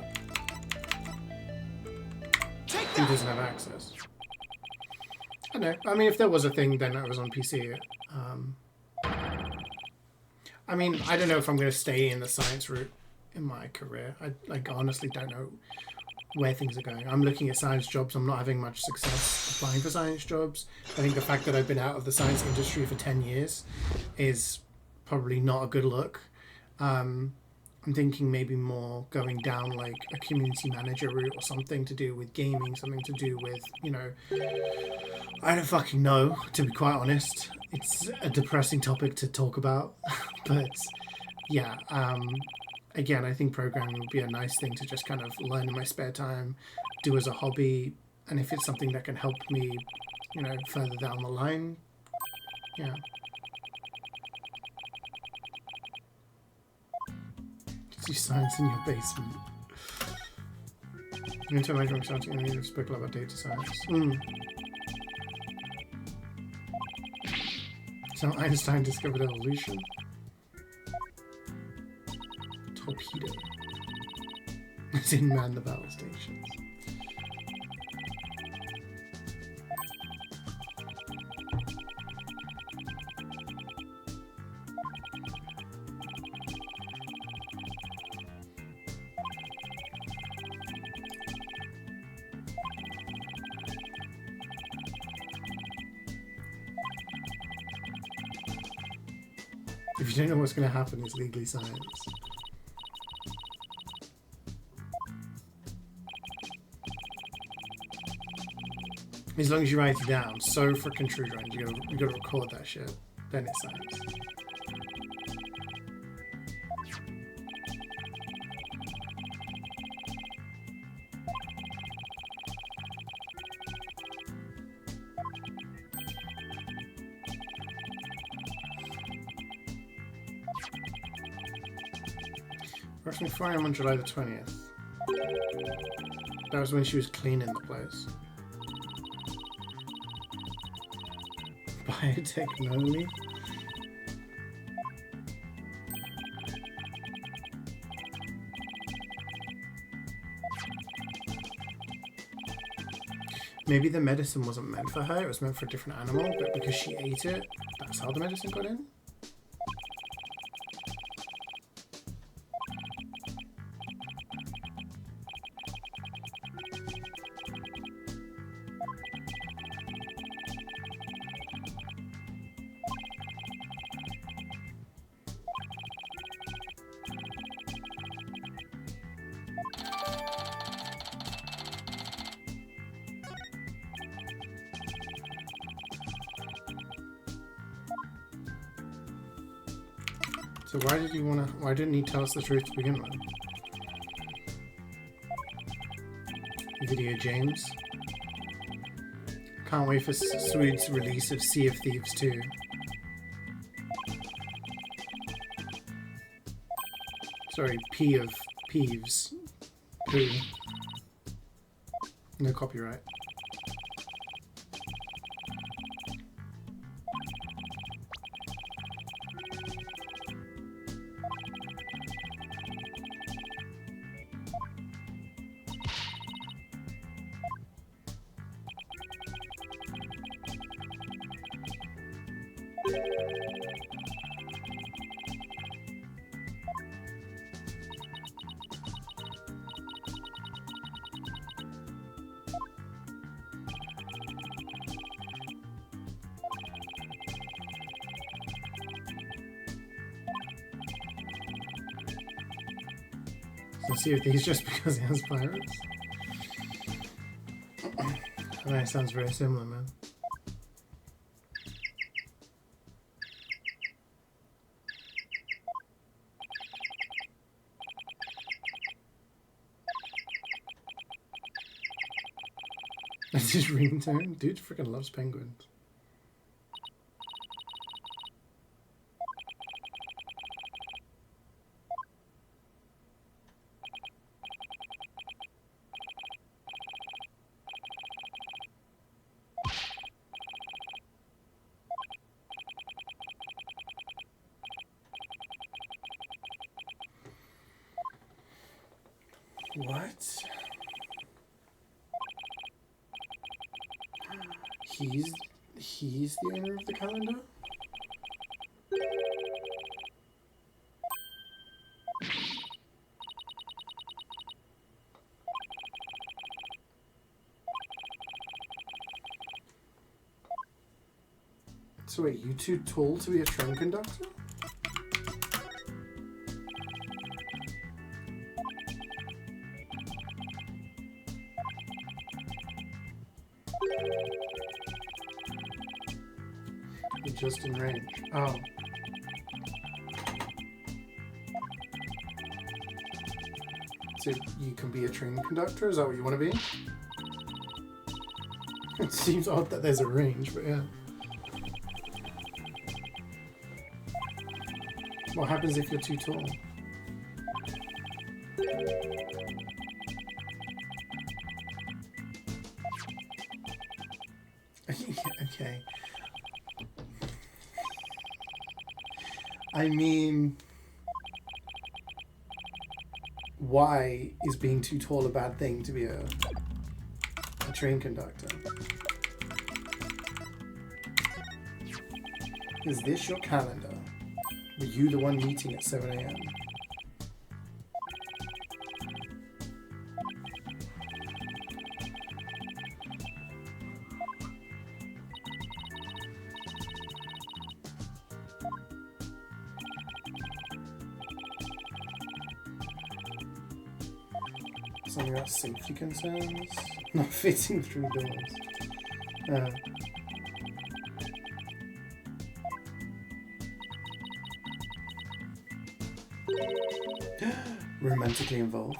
He doesn't have access. I don't know. I mean, if there was a thing, then it was on PC. I mean, I don't know if I'm going to stay in the science route in my career. I honestly don't know where things are going. I'm looking at science jobs. I'm not having much success applying for science jobs. I think the fact that I've been out of the science industry for 10 years is probably not a good look. I'm thinking maybe more going down like a community manager route or something to do with gaming, something to do with, you know, I don't fucking know, to be quite honest. It's a depressing topic to talk about, but yeah, again, I think programming would be a nice thing to just kind of learn in my spare time, do as a hobby, and if it's something that can help me, you know, further down the line, yeah. Do science in your basement. You need to imagine something and you speak about data science. So Einstein discovered evolution. Torpedo. As in man the battle stations. If you don't know what's going to happen, it's legally science. As long as you write it down, so freaking true, right? You gotta record that shit. Then it's science. Approximately 4 AM on July the 20th. That was when she was cleaning the place. Biotechnoli. Maybe the medicine wasn't meant for her, it was meant for a different animal, but because she ate it, that's how the medicine got in? So why didn't he tell us the truth to begin with? Video James. Can't wait for Swede's release of Sea of Thieves 2. Sorry, P of Peeves. P. No copyright. So Sea of Thieves just because it has pirates? That sounds very similar, man. That's his ringtone? Dude freaking loves penguins. What? He's the owner of the calendar? So wait, you too tall to be a train conductor? You're just in range. Oh. So you can be a train conductor? Is that what you want to be? It seems odd that there's a range, but yeah. What happens if you're too tall? Okay. I mean, why is being too tall a bad thing to be a train conductor? Is this your calendar? Were you the one meeting at 7 a.m.? Something about safety concerns? Not fitting through doors. Romantically involved.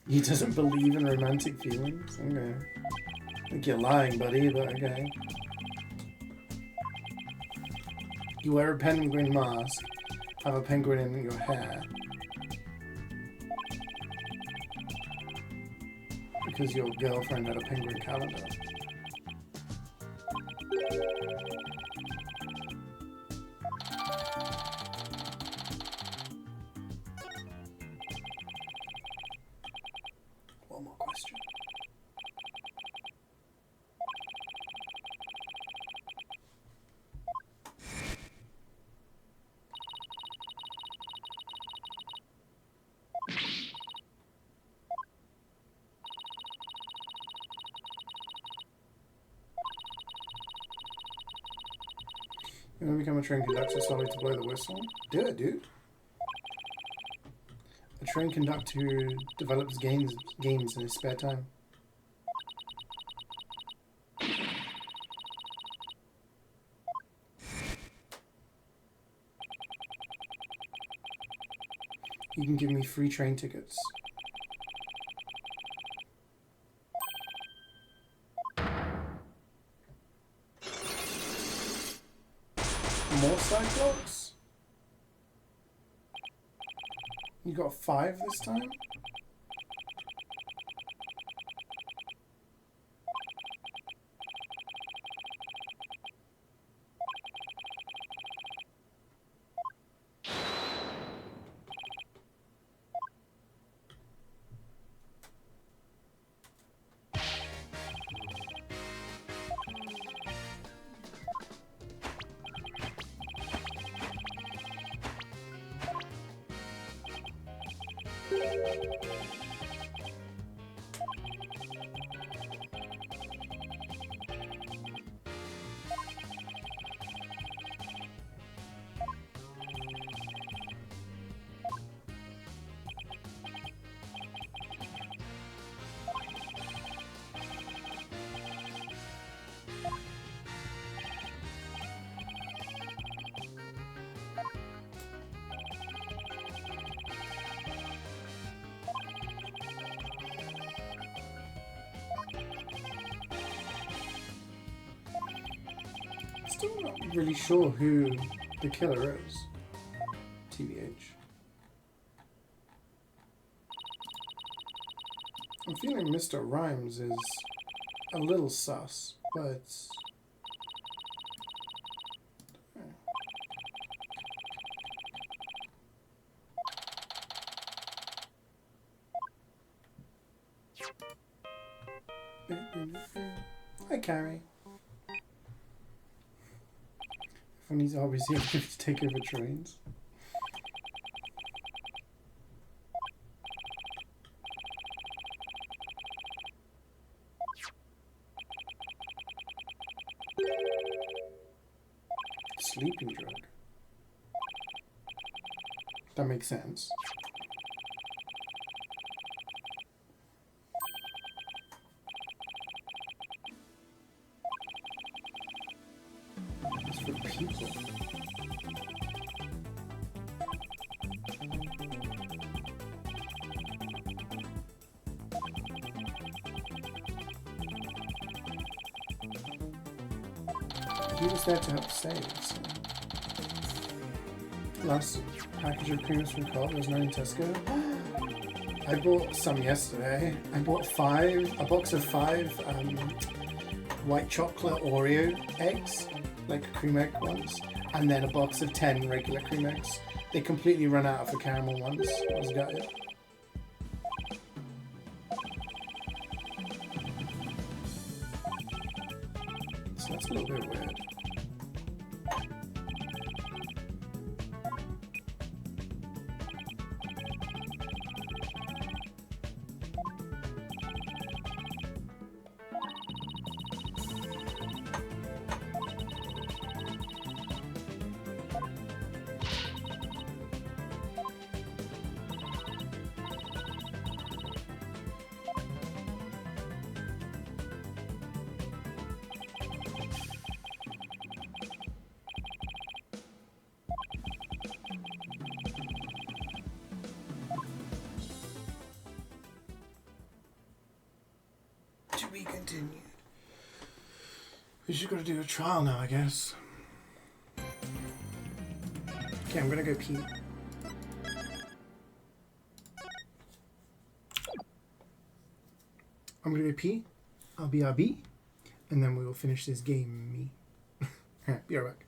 He doesn't believe in romantic feelings? Okay. I think you're lying, buddy, but okay. You wear a penguin mask have a penguin in your hair because your girlfriend had a penguin calendar. One more question. You want to become a train conductor solely to blow the whistle? Do it, dude. A train conductor who develops games in his spare time. You can give me free train tickets. More Cyclops? You got 5 this time? Still not really sure who the killer is. TBH. I'm feeling Mr. Rhymes is a little sus, but hi, Carrie. Funny's obviously able to take over trains. Sleeping drug. That makes sense. It's for people. He was there to help save, so. Last package of creams from Colt was not in Tesco. I bought some yesterday. I bought a box of 5 white chocolate Oreo eggs, like cream egg ones, and then a box of 10 regular cream eggs. They completely run out of the caramel ones. I was gutted. So that's a little bit weird. To be continued. We just gotta do a trial now, I guess. Okay, I'm gonna go pee. I'm gonna go pee. I'll be RB, and then we will finish this game. Me. Alright, be right back.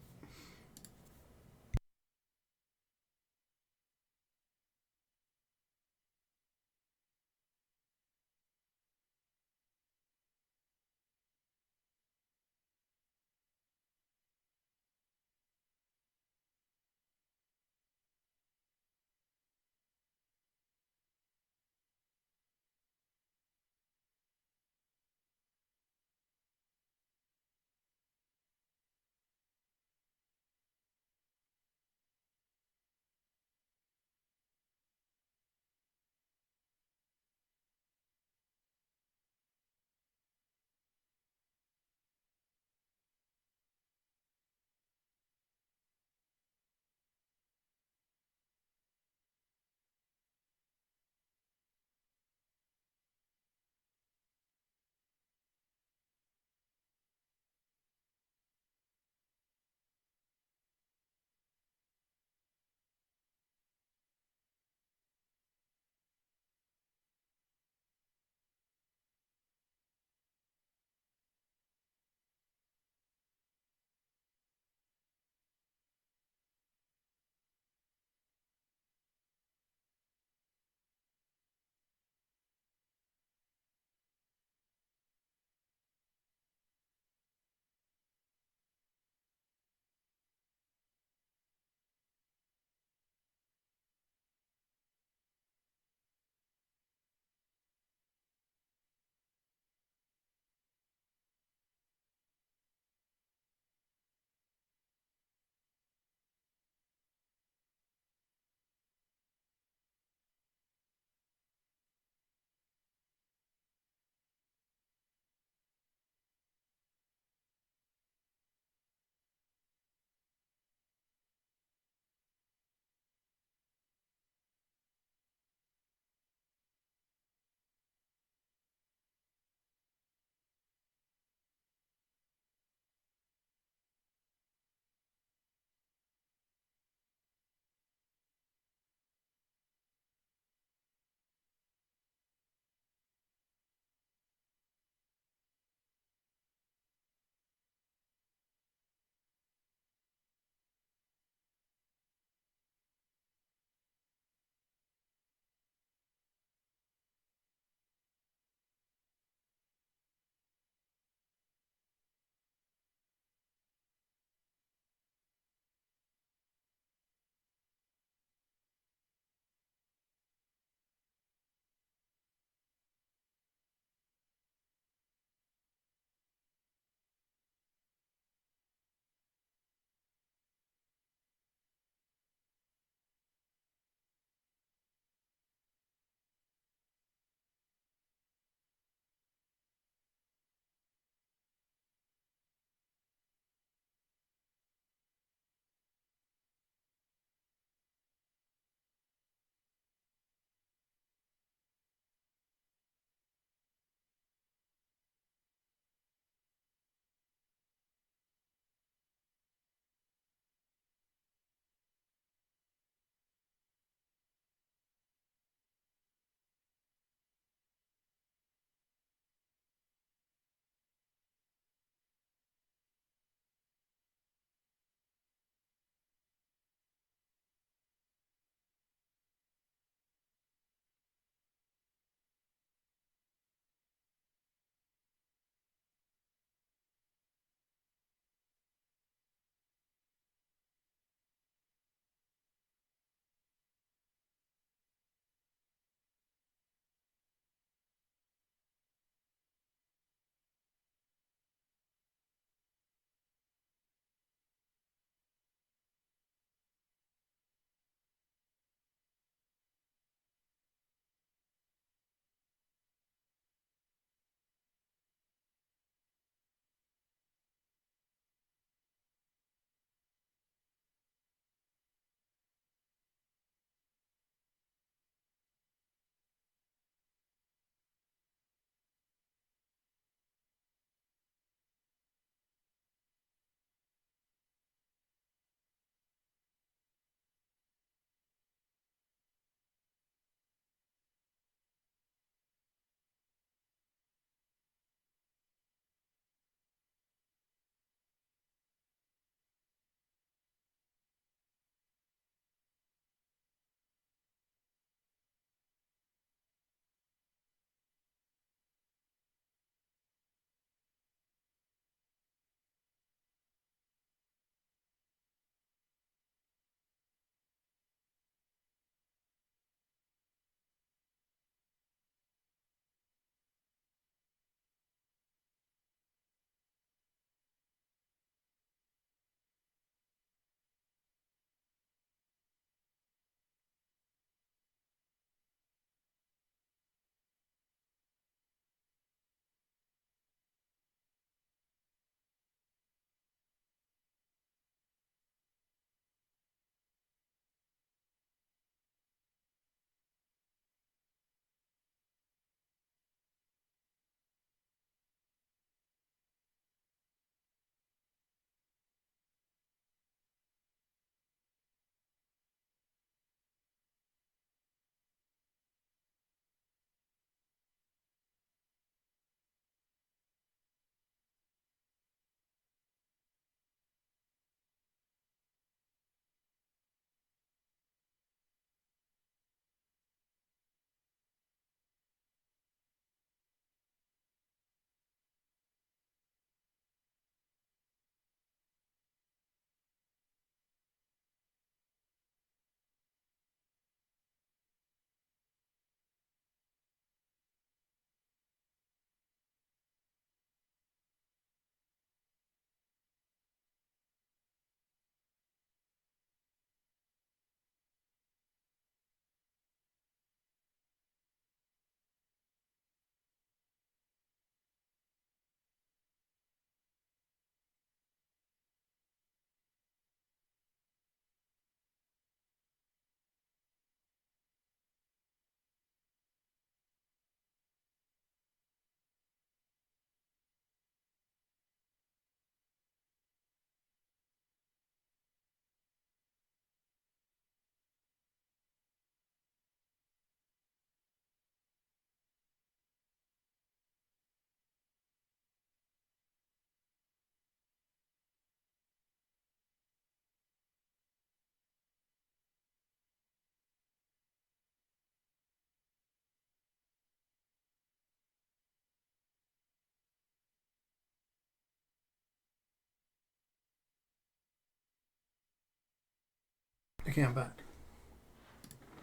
Okay, I'm back.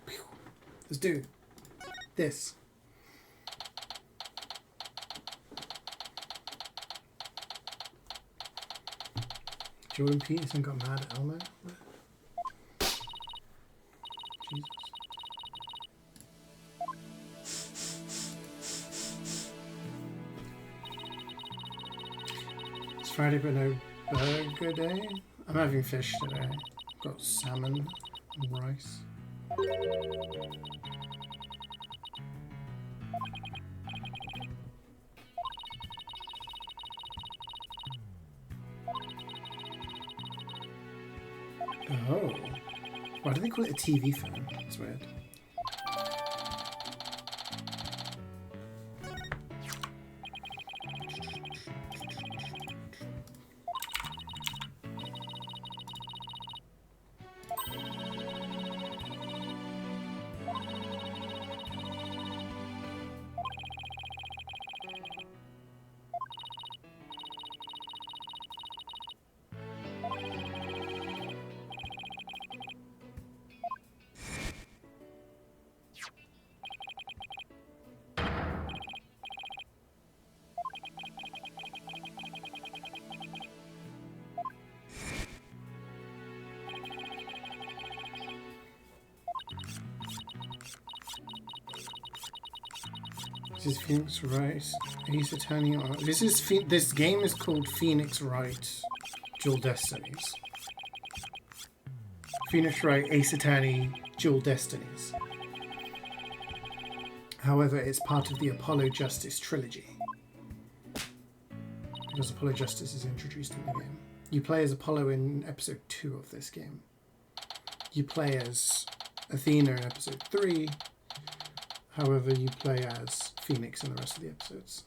Pew. Let's do this. Jordan Peterson got mad at Elmo. Jesus. It's Friday but no burger day. I'm having fish today. Got salmon and rice. Oh. Why do they call it a TV phone? It's weird. This is Phoenix Wright, Ace Attorney. This game is called Phoenix Wright, Dual Destinies. Phoenix Wright, Ace Attorney, Dual Destinies. However, it's part of the Apollo Justice trilogy. Because Apollo Justice is introduced in the game. You play as Apollo in episode 2 of this game. You play as Athena in episode 3. However, you play as Phoenix in the rest of the episodes.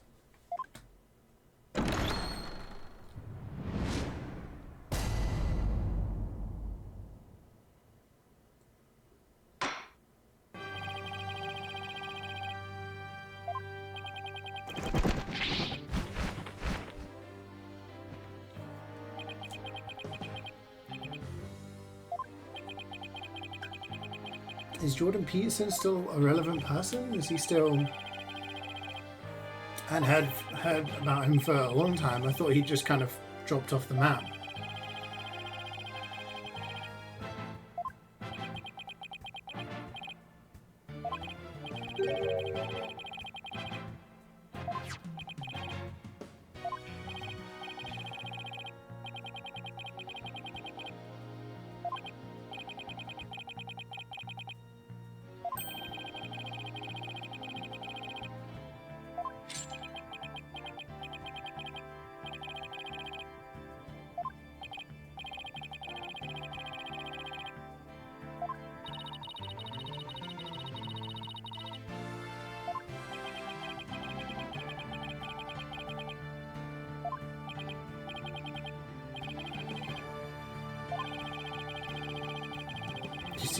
Is Jordan Peterson still a relevant person? Is he still... I hadn't heard about him for a long time. I thought he just kind of dropped off the map.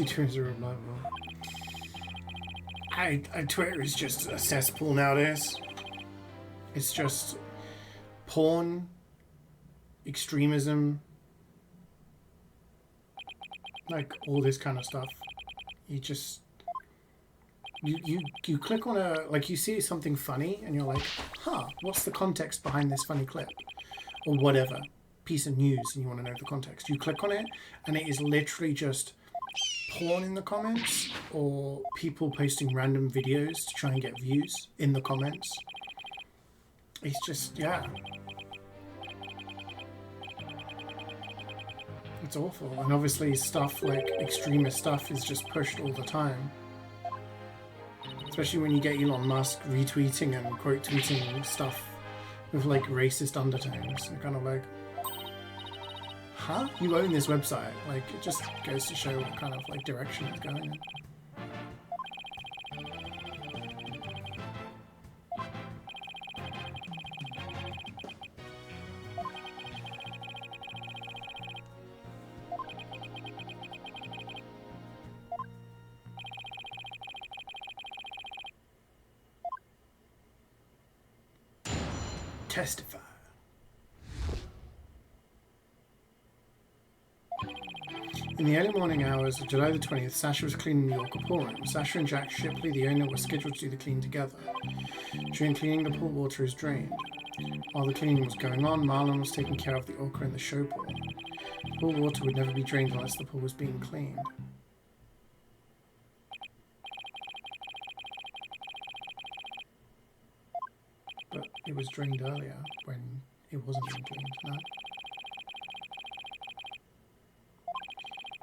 Twitter's a remote. Twitter is just a cesspool nowadays. It's just porn, extremism, like all this kind of stuff. You just you click on you see something funny and you're like, huh, what's the context behind this funny clip or whatever piece of news, and you want to know the context. You click on it and it is literally just porn in the comments or people posting random videos to try and get views in the comments. It's just, yeah. It's awful. And obviously stuff like extremist stuff is just pushed all the time. Especially when you get Elon Musk retweeting and quote tweeting stuff with like racist undertones. You're kind of like, huh? You own this website. Like, it just goes to show what kind of like direction it's going in. Testify. In the early morning hours of July the 20th, Sasha was cleaning the Orca pool room. Sasha and Jack Shipley, the owner, were scheduled to do the clean together. During cleaning, the pool water is drained. While the cleaning was going on, Marlon was taking care of the Orca in the show pool. The pool water would never be drained unless the pool was being cleaned. But it was drained earlier when it wasn't being cleaned, no?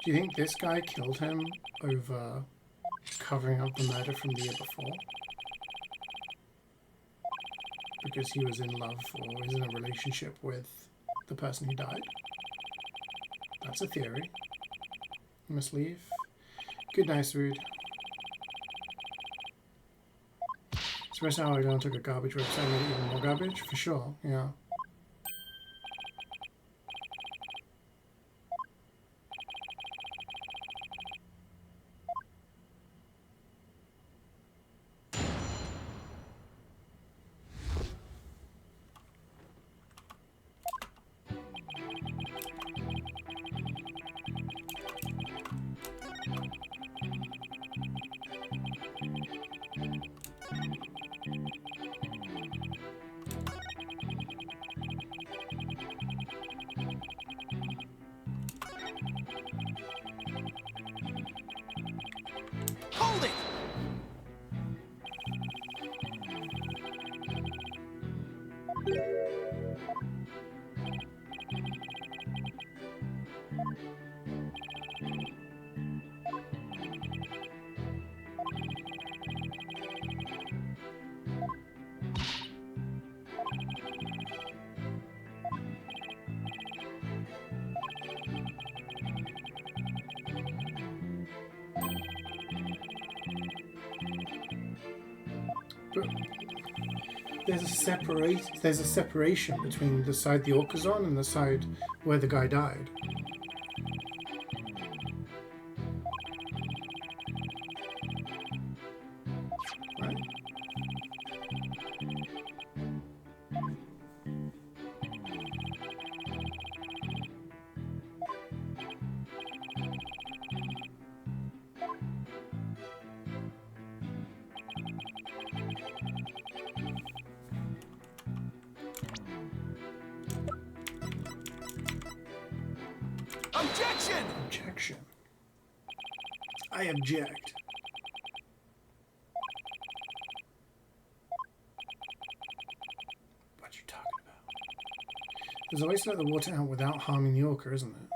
Do you think this guy killed him over covering up the murder from the year before? Because he was in love or is in a relationship with the person who died? That's a theory. You must leave. Good night, Rude. Suppose how I took a garbage website and made it even more garbage? For sure, yeah. Hold it! But there's a separation between the side the Orca's on and the side where the guy died. Right? Objection! Objection. I object. What you talking about? There's a way to let the water out without harming the Orca, isn't there?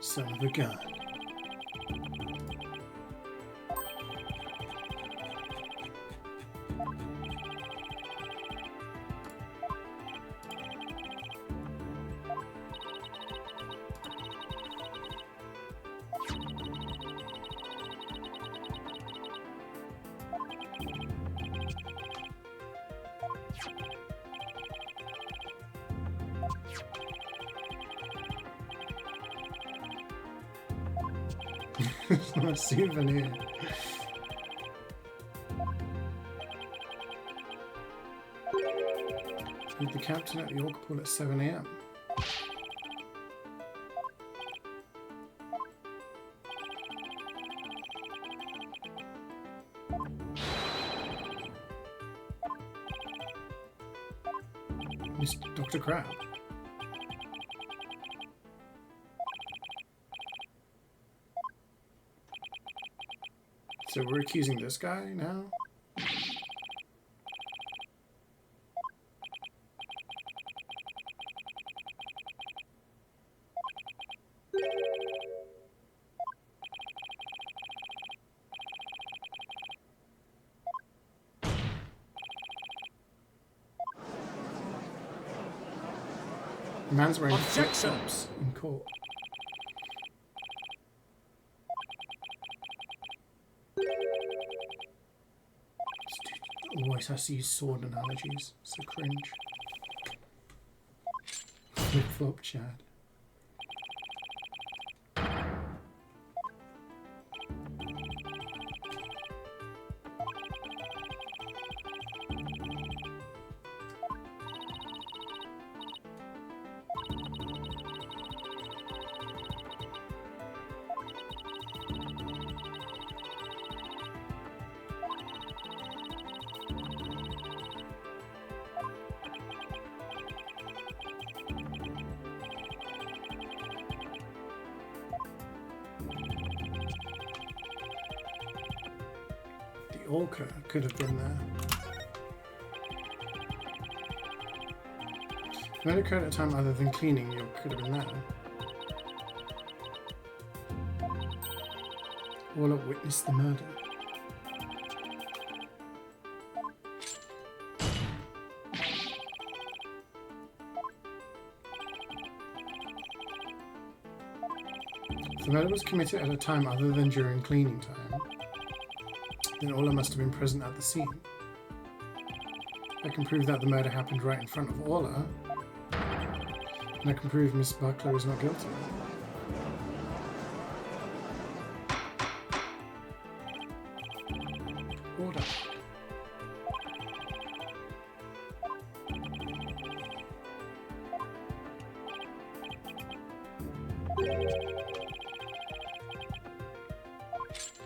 Son of a gun. It's not a souvenir. Meet the captain at the Orca pool at 7 AM. Mr. Dr. Crab. So we're accusing this guy now? The man's wearing flip-flops in court. always has to use sword analogies. So cringe. Flip flop Chad. Orca could have been there. When it occurred at a time other than cleaning, you could have been there. Orla witnessed the murder. If the murder was committed at a time other than during cleaning time, then Orla must have been present at the scene. I can prove that the murder happened right in front of Orla, and I can prove Miss Buckler is not guilty. Order.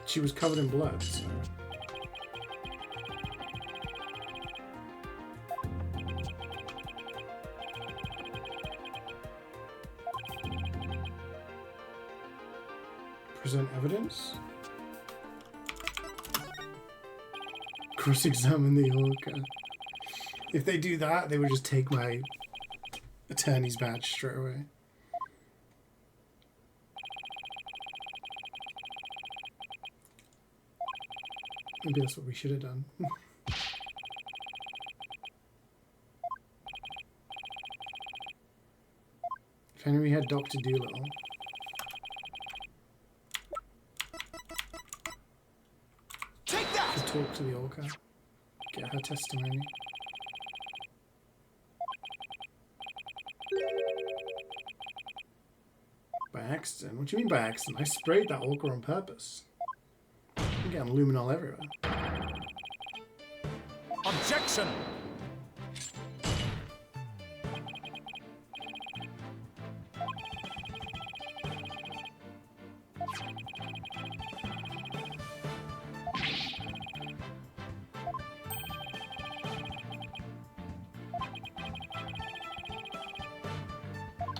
She was covered in blood, so... Present evidence? Cross-examine the orca. If they do that, they would just take my attorney's badge straight away. Maybe that's what we should have done. If only we had Dr. Doolittle. Take that! To talk to the orca. Get her testimony. By accident? What do you mean by accident? I sprayed that orca on purpose. I'm getting luminol everywhere. Objection!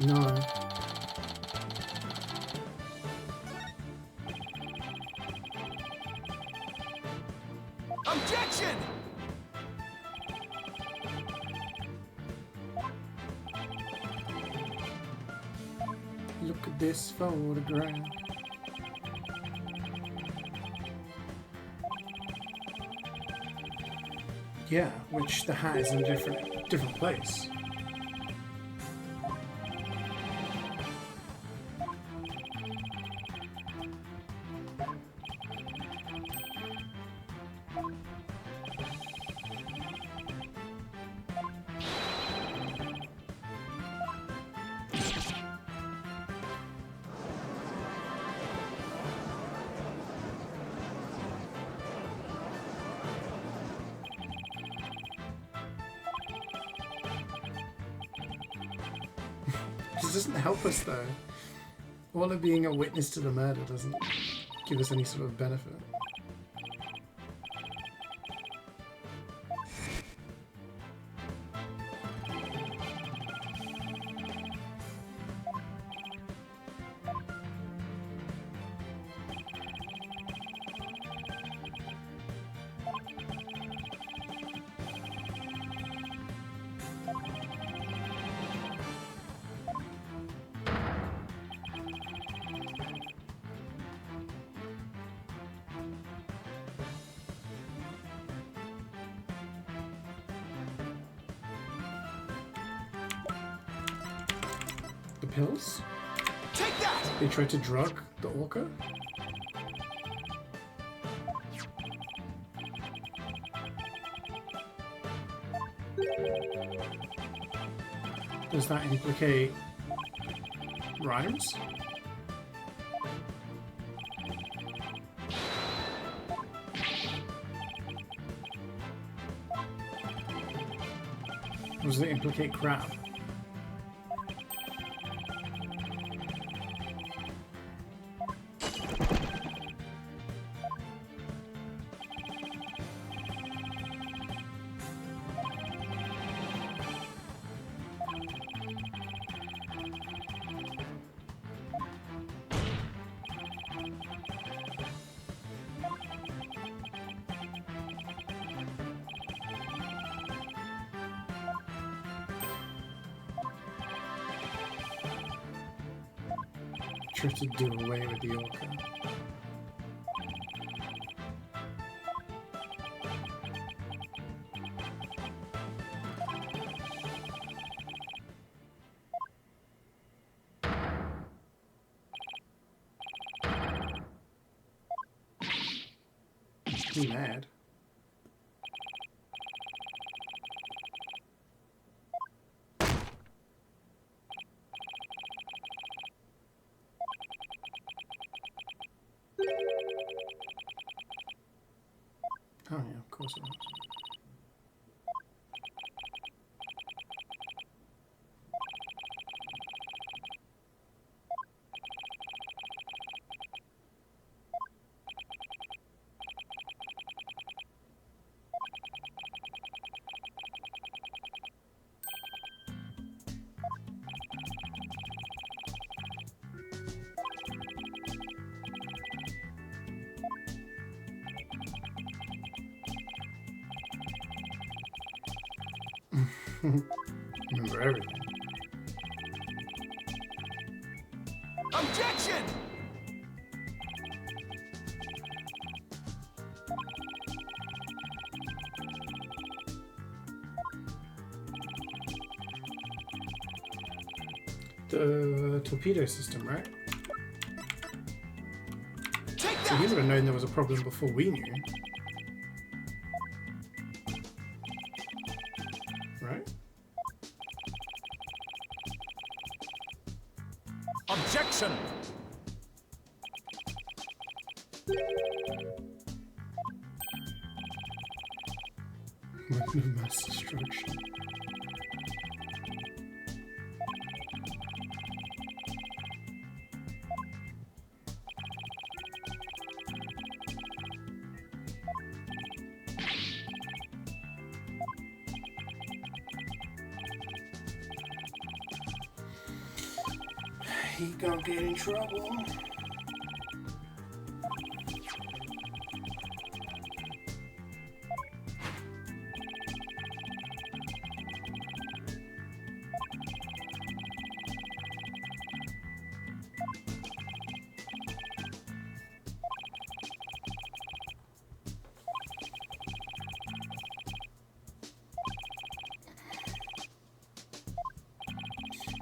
No. Objection! Look at this photograph. Yeah, which the hat is in a different place. This doesn't help us though. All of being a witness to the murder doesn't give us any sort of benefit. The pills? Take that! They tried to drug the orca? Does that implicate rhymes? Or does it implicate crab? Try to do away with the orca. He's mad. Oh yeah, of course it was. Remember everything. Objection! The torpedo system, right? Take So he that! would have known there was a problem before we knew. Right? Objection! Weapon of mass destruction. He gonna get in trouble.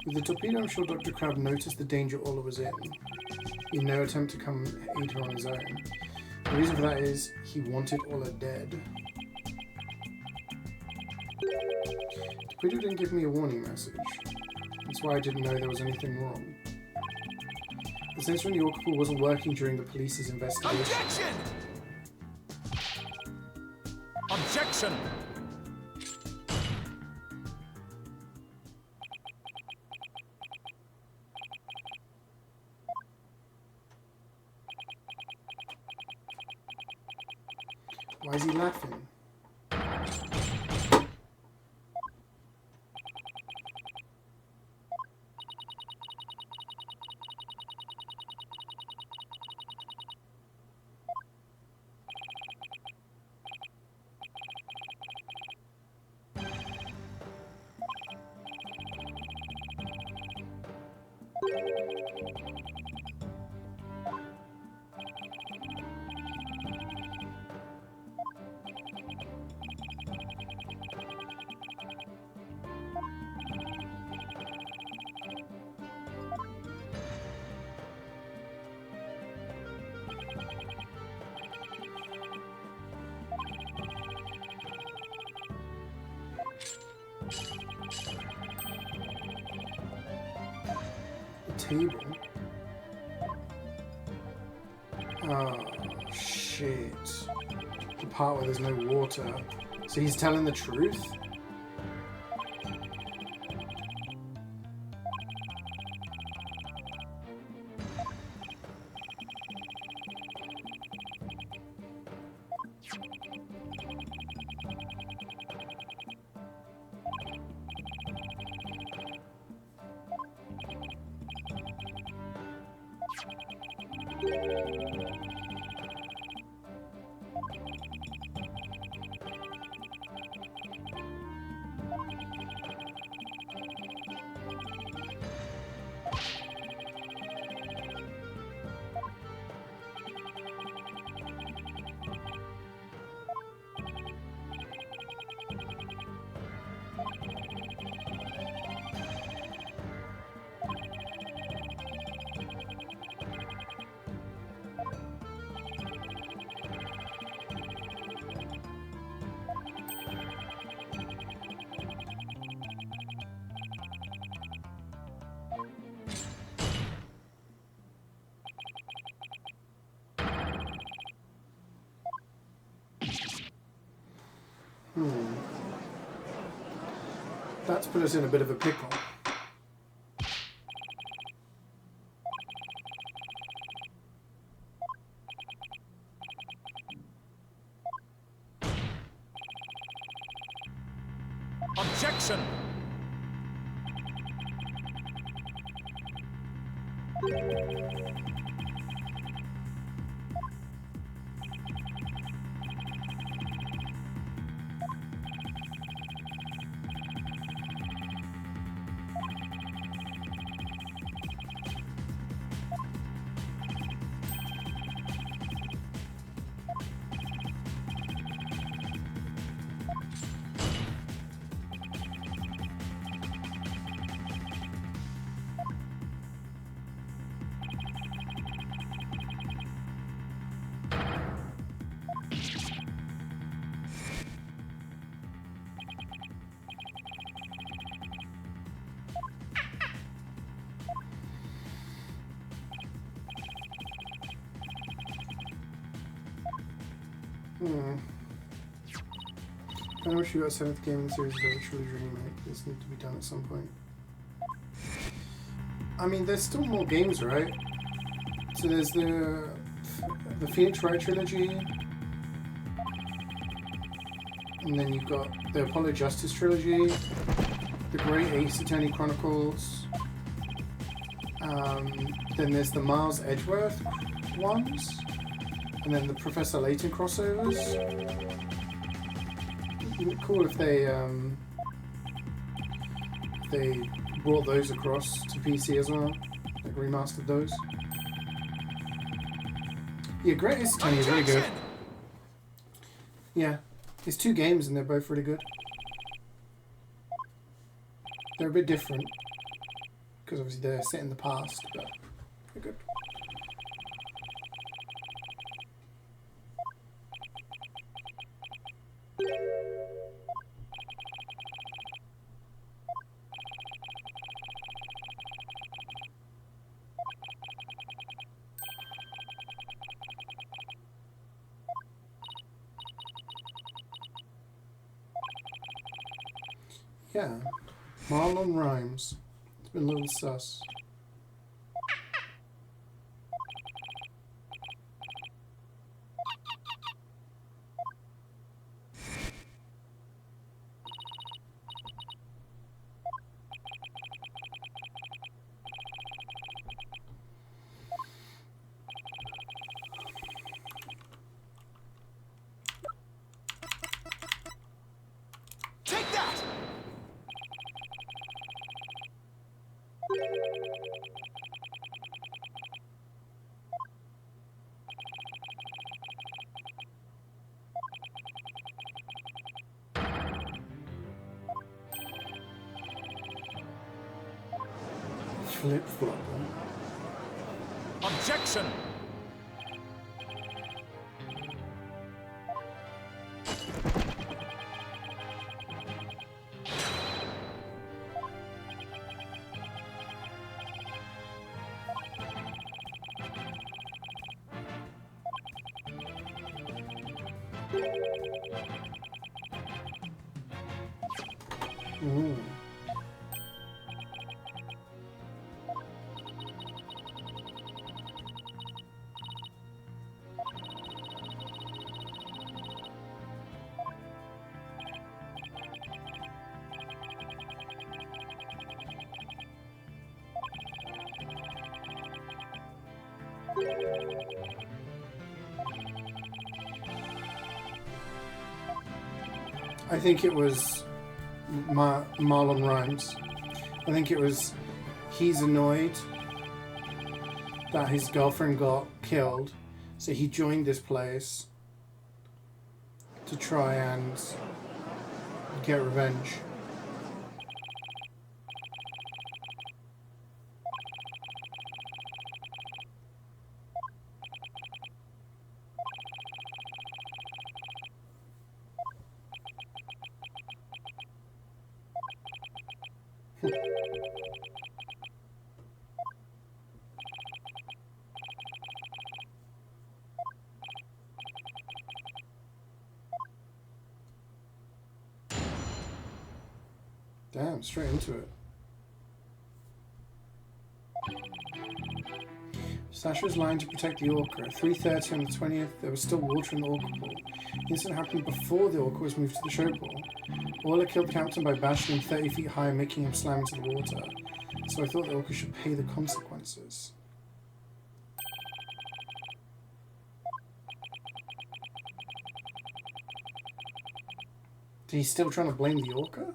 With the torpedo, I'm sure Dr. Crab noticed the danger Ola was in. He had no attempt to come aid her on his own. The reason for that is he wanted Ola dead. The torpedo didn't give me a warning message. That's why I didn't know there was anything wrong. The sensor in the orca pool wasn't working during the police's investigation. Objection! Objection! Why is he laughing? feeble. Oh, shit. The part where there's no water. So he's telling the truth? That's put us in a bit of a pickle. Objection! I wish you got a 7th game in the series of a trilogy remake. This needs to be done at some point. I mean, there's still more games, right? So there's the Phoenix Wright trilogy, and then you've got the Apollo Justice trilogy, the Great Ace Attorney Chronicles, then there's the Miles Edgeworth ones, and then the Professor Layton crossovers. It'd be cool if they brought those across to PC as well, like remastered those. Yeah, Great Ace Attorney is really good. Yeah, it's 2 games and they're both really good. They're a bit different because obviously they're set in the past, but they're good. Yeah, Marlon Rhymes. It's been a little sus. Take that! Flip-flop. Objection! Ooh. I think it was Marlon Rhymes. I think it was he's annoyed that his girlfriend got killed, so he joined this place to try and get revenge. Damn, straight into it. Sasha was lying to protect the orca. At 3:30 on the 20th, there was still water in the orca pool. The incident happened before the orca was moved to the show pool. Orla killed the captain by bashing him 30 feet high and making him slam into the water. So I thought the orca should pay the consequences. He's still trying to blame the orca?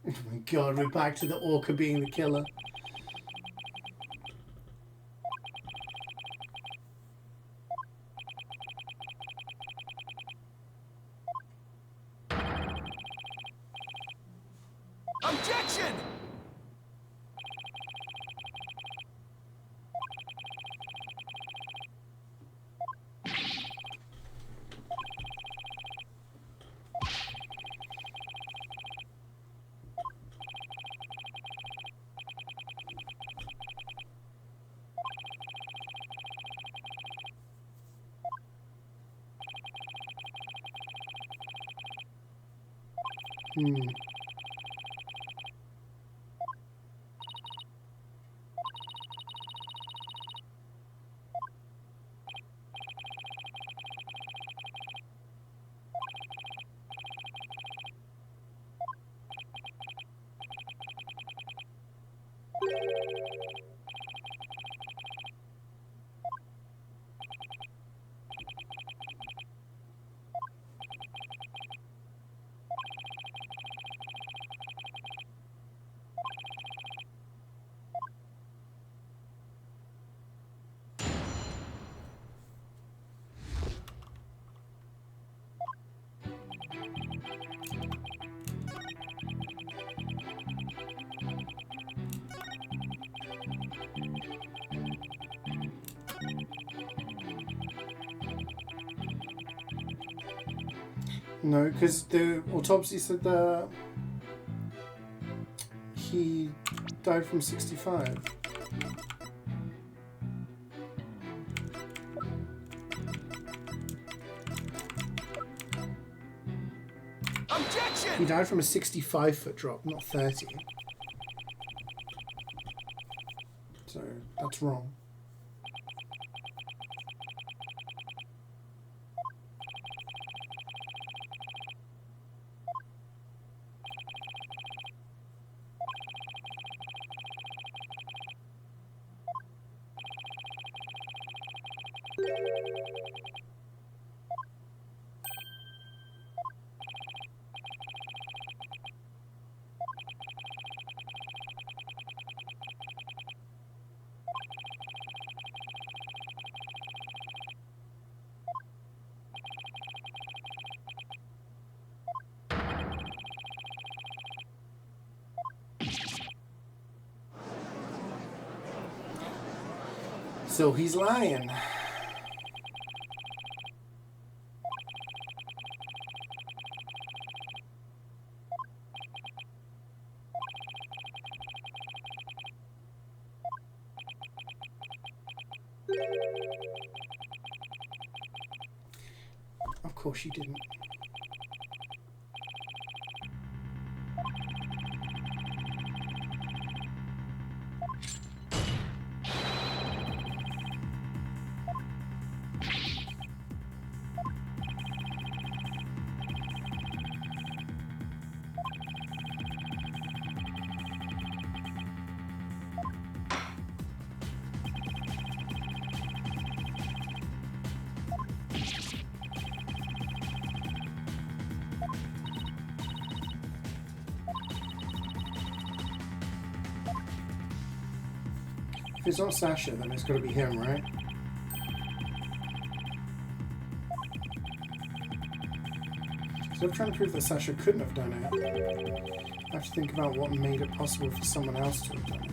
Oh my god, we're back to the orca being the killer. Objection! No, because the autopsy said that he died from 65. Objection! He died from a 65-foot drop, not 30. So, that's wrong. So he's lying. Of course you didn't. If it's not Sasha, then it's got to be him, right? So I'm trying to prove that Sasha couldn't have done it. I have to think about what made it possible for someone else to have done it.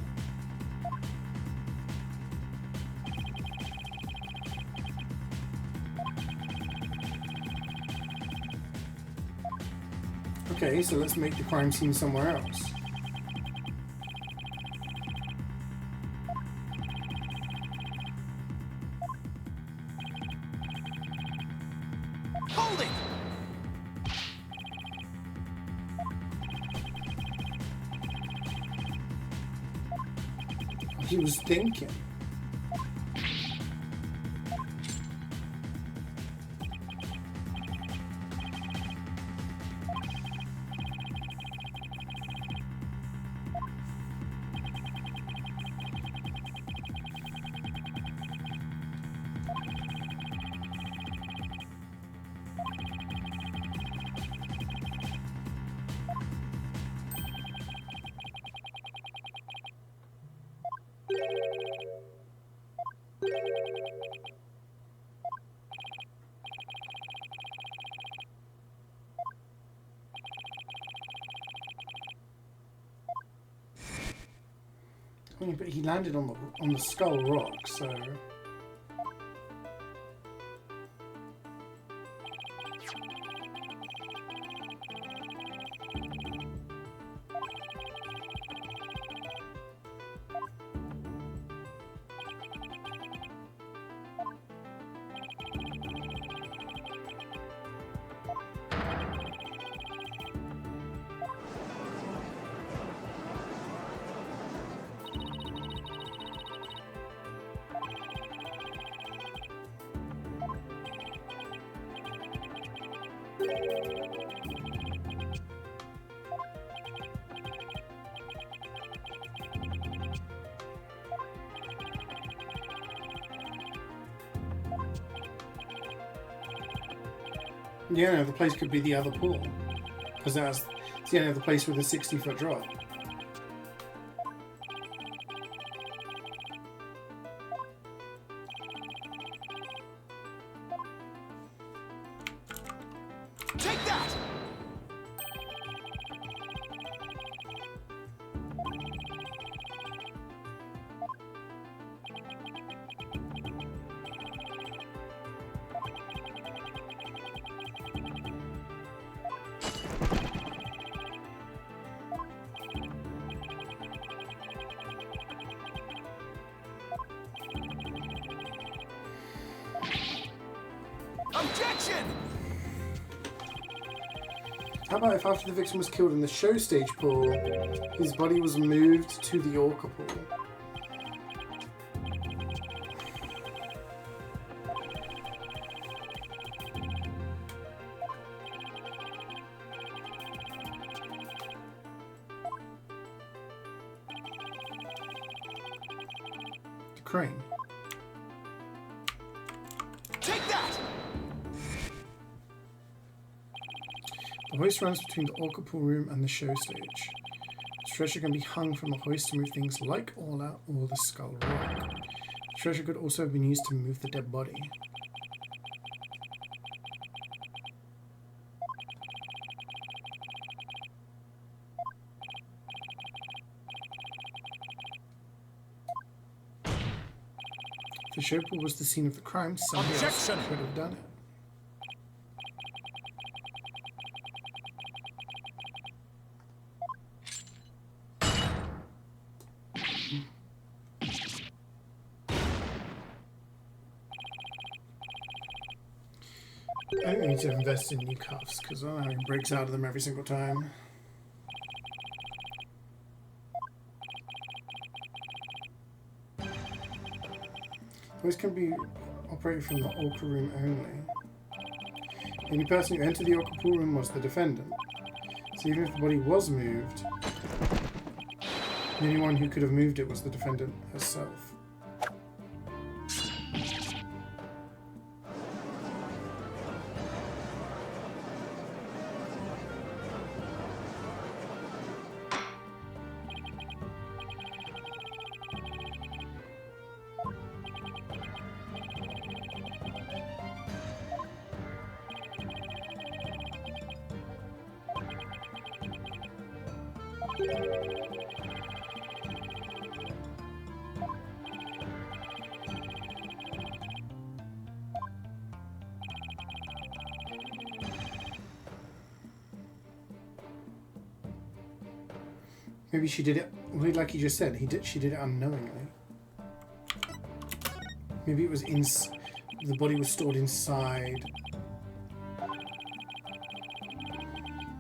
Okay, so let's make the crime scene somewhere else. Hold it! He was thinking. I mean, but he landed on the skull rock, so. Yeah, no, the place could be the other pool. Because that's the end of the place with a 60-foot drop. Take that! Objection! How about if after the victim was killed in the show stage pool, his body was moved to the orca pool? The crane. Take that! The hoist runs between the orca pool room and the show stage. The treasure can be hung from the hoist to move things like Orla or the skull rock. The treasure could also have been used to move the dead body. If the show pool was the scene of the crime, somebody else Objection! could have done it. I think we need to invest in new cuffs because I don't know how he breaks out of them every single time. Those can be operated from the Orca room only. The only person who entered the Orca pool room was the defendant. So even if the body was moved, the only one who could have moved it was the defendant herself. Maybe she did it, like you just said, she did it unknowingly. Maybe it was the body was stored inside.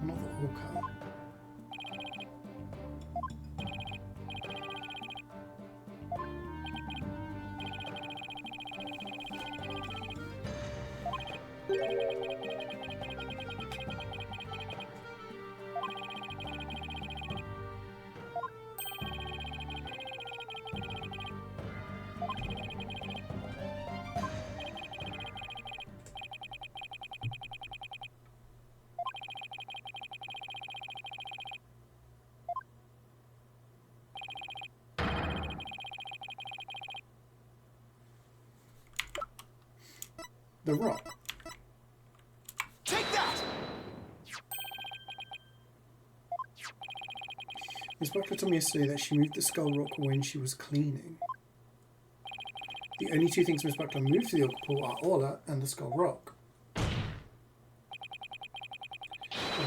Not the Orca. The rock. Take that! Miss Buckler told me yesterday that she moved the skull rock when she was cleaning. The only two things Miss Buckler moved to the Orca pool are Orla and the skull rock. I'd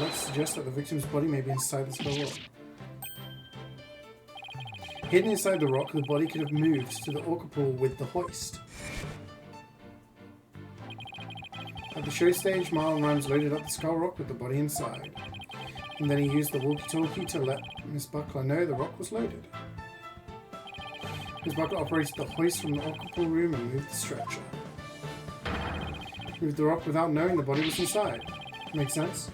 like to suggest that the victim's body may be inside the skull rock. Hidden inside the rock, the body could have moved to the Orca pool with the hoist. At the show stage, Marlon Rhymes loaded up the skull rock with the body inside, and then he used the walkie-talkie to let Miss Buckler know the rock was loaded. Miss Buckler operated the hoist from the Orca pool room and moved the stretcher. Moved the rock without knowing the body was inside. Make sense?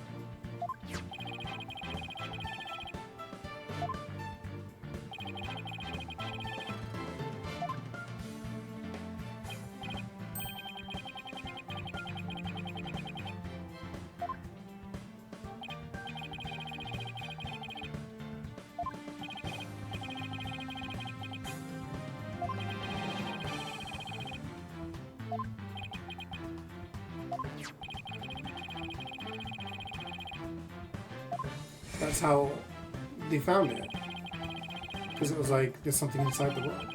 That's how they found it. Because it was like, there's something inside the rock.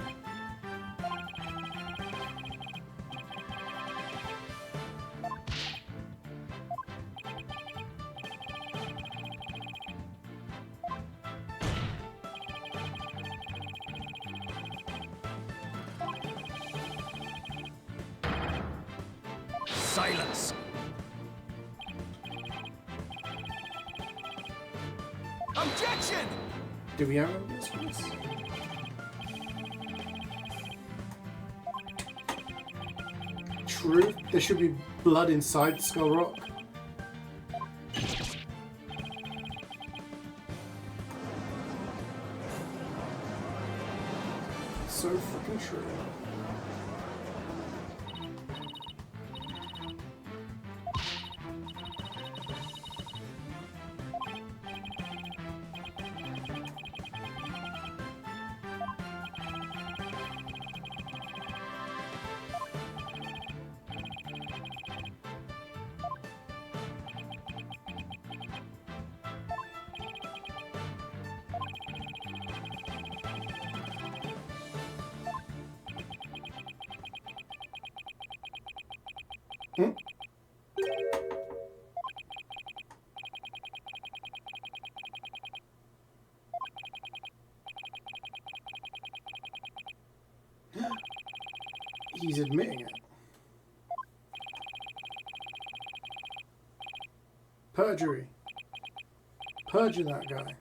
Silence! Objection! Do we have evidence for this? True, there should be blood inside the skull rock. So freaking true. He's admitting it. Perjury. Perjure that guy.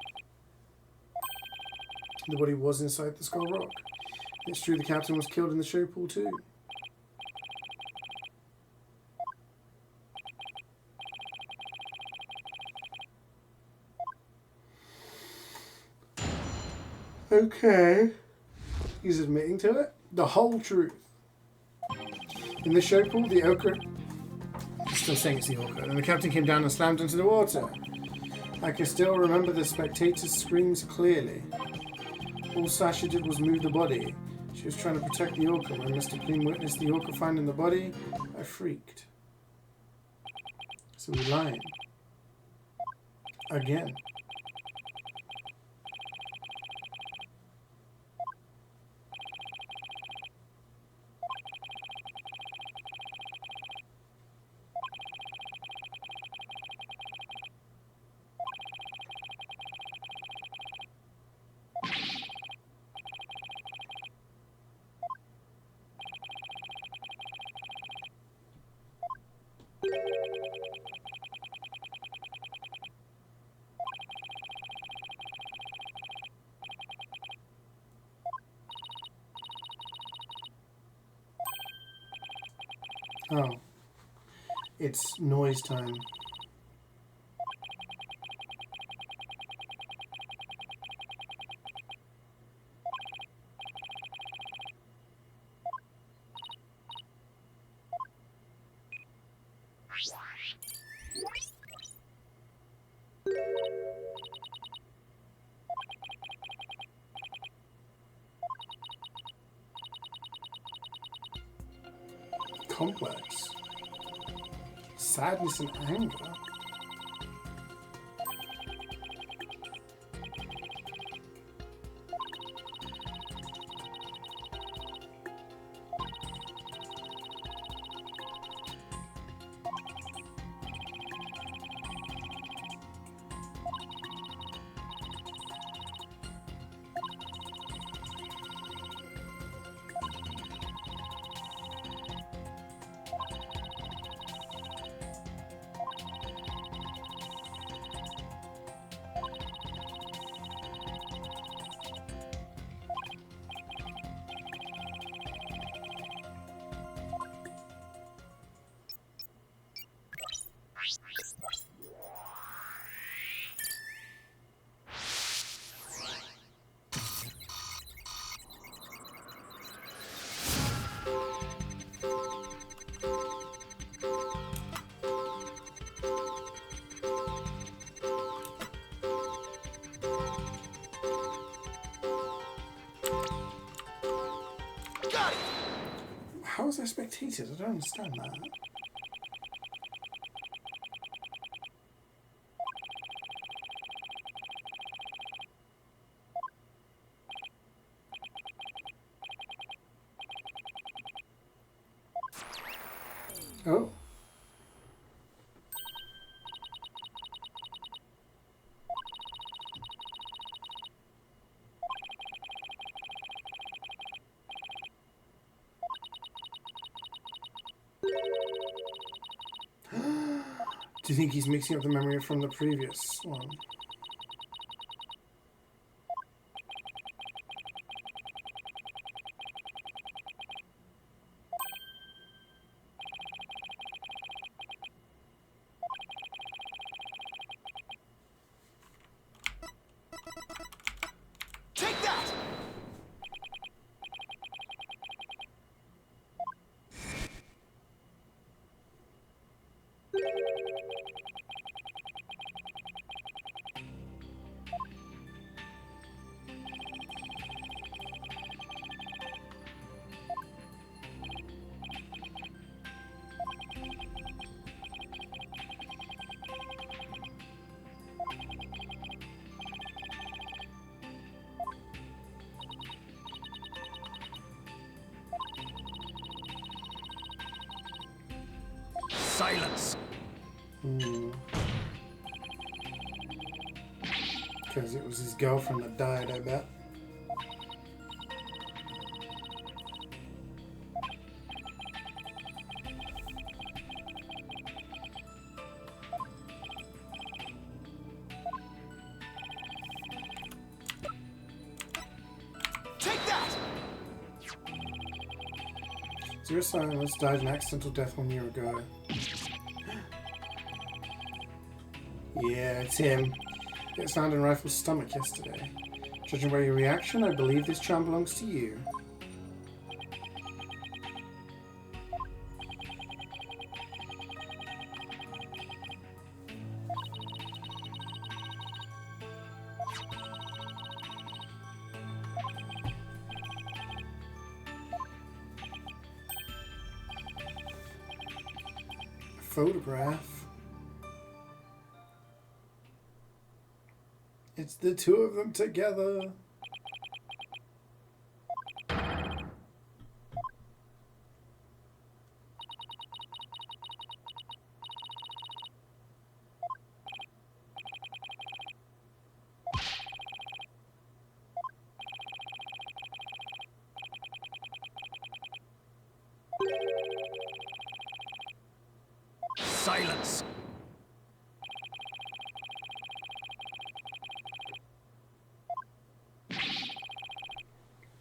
The body was inside the Skull Rock. It's true the captain was killed in the show pool too. Okay. He's admitting to it. The whole truth. In the show pool, the Orca... Still saying it's the Orca. And the captain came down and slammed into the water. I can still remember the spectators' screams clearly. All Sasha did was move the body. She was trying to protect the Orca. When Mr. Clean witnessed the Orca finding the body, I freaked. So we're lying. Again. Oh. It's noise time. Complex. Sadness and anger. How is there spectators? I don't understand that. Oh. Do you think he's mixing up the memory from the previous one? Take that! Silence! Because it was his girlfriend that died, I bet. Zero Silence died an accidental death 1 year ago. Yeah, it's him. It was found in Rifle's stomach yesterday. Judging by your reaction, I believe this charm belongs to you. Photograph. It's the two of them together. Silence!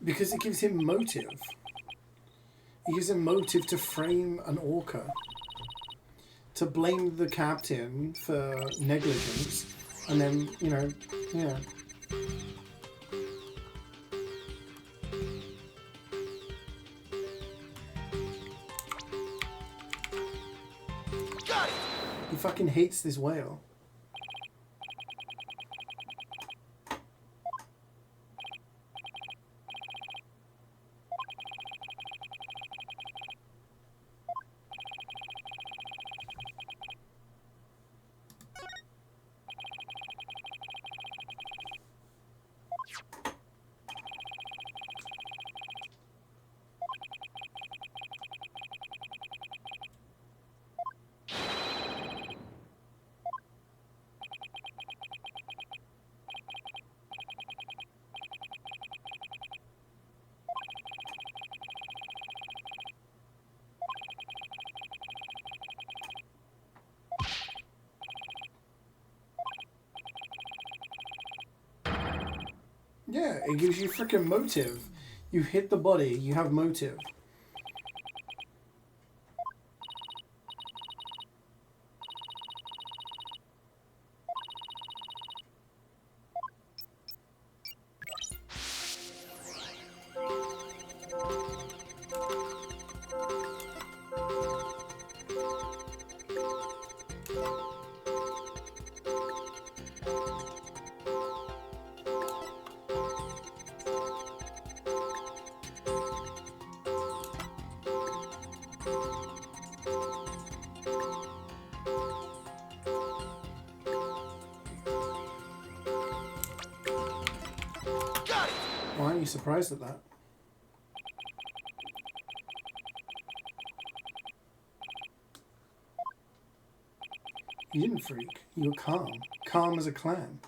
Because it gives him motive. It gives him motive to frame an orca. To blame the captain for negligence. And then, you know, yeah. He fucking hates this whale. Yeah, it gives you freaking motive. You hit the body, you have motive. Why are you surprised at that? You didn't freak. You were calm. Calm as a clam.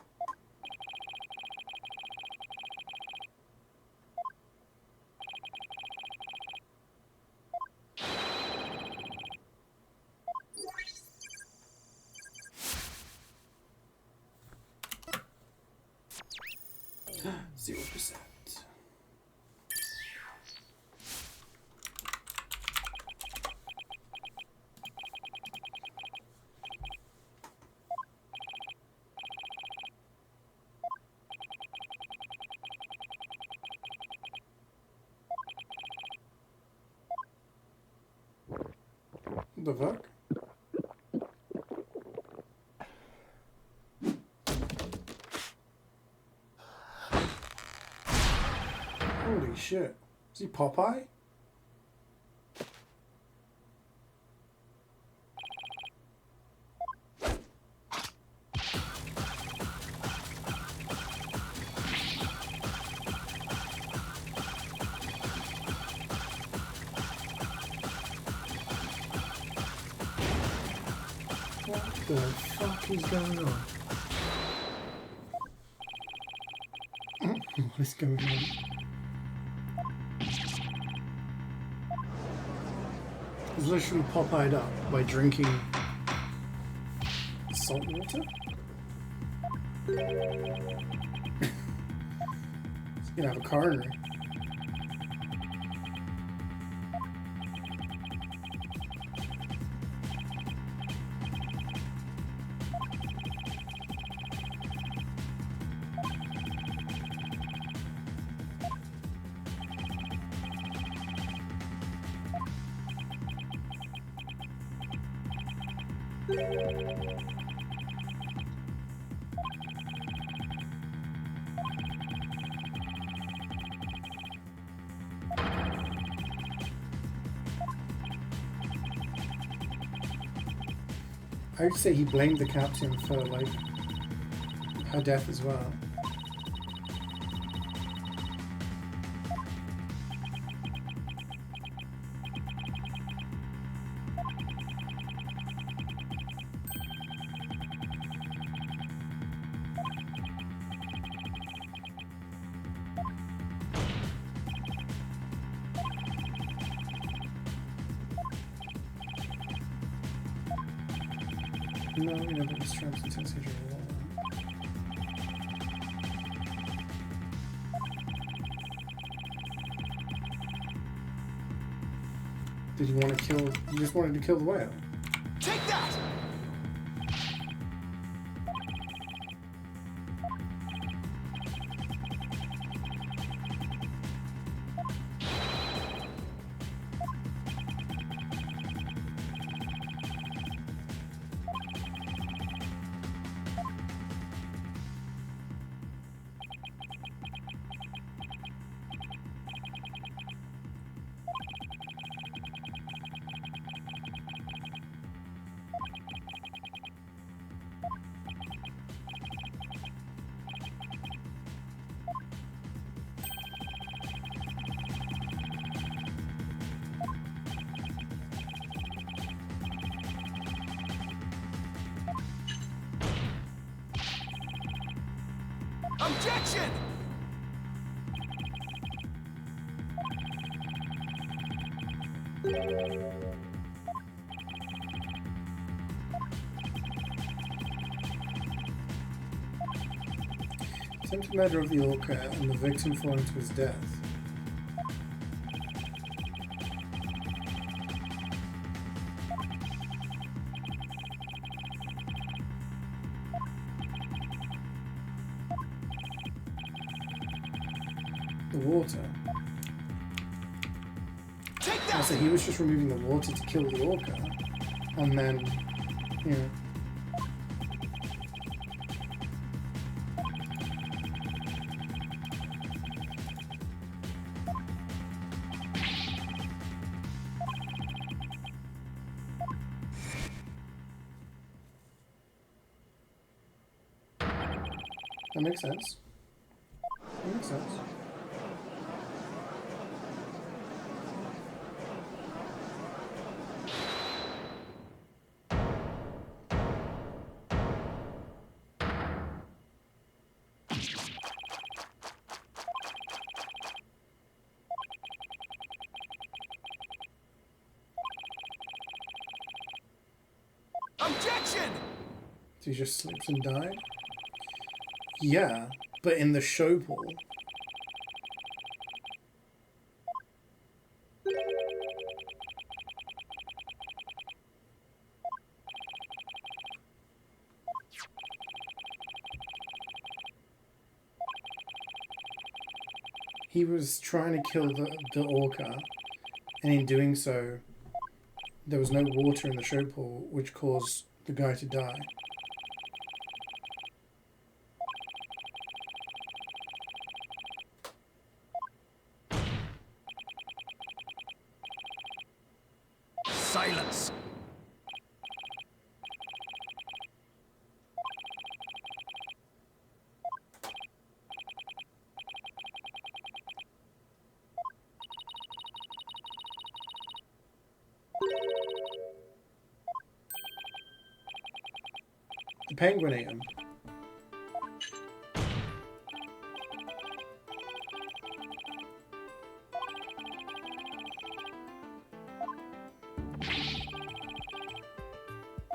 The fuck? Holy shit. Is he Popeye? What the fuck is going on? What is going on? He's literally Popeyed up by drinking salt water? He's gonna have a coronary. I would say he blamed the captain for, like, her death as well. No, you know, but it's Trump's until CeeJaey won. Did you want to kill? You just wanted to kill the whale. Take that! Objection! Attempted murder of the orca and the victim falling to his death. The water. Take that! So he was just removing the water to kill the orca, and then, you know. That makes sense. That makes sense. Objection! So he just slips and died? Yeah, but in the show pool. He was trying to kill the orca, and in doing so, there was no water in the show pool, which caused the guy to die. Silence! The penguin ate him.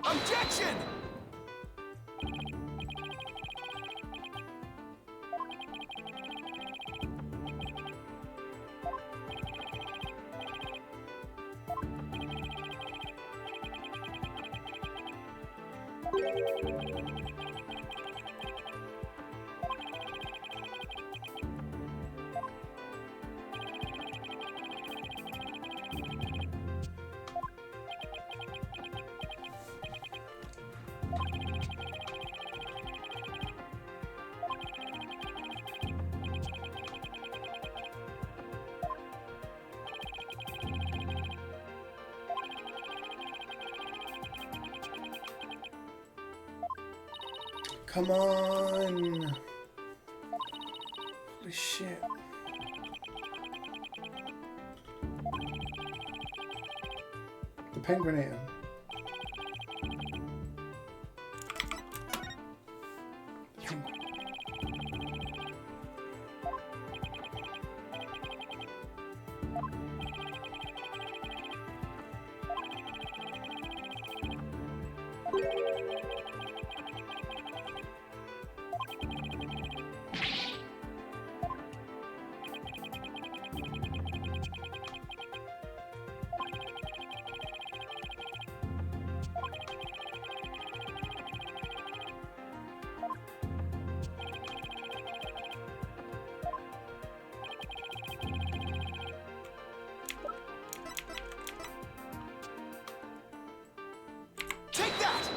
Objection! Come on! Holy shit. The penguin ate him. The penguin. Take that!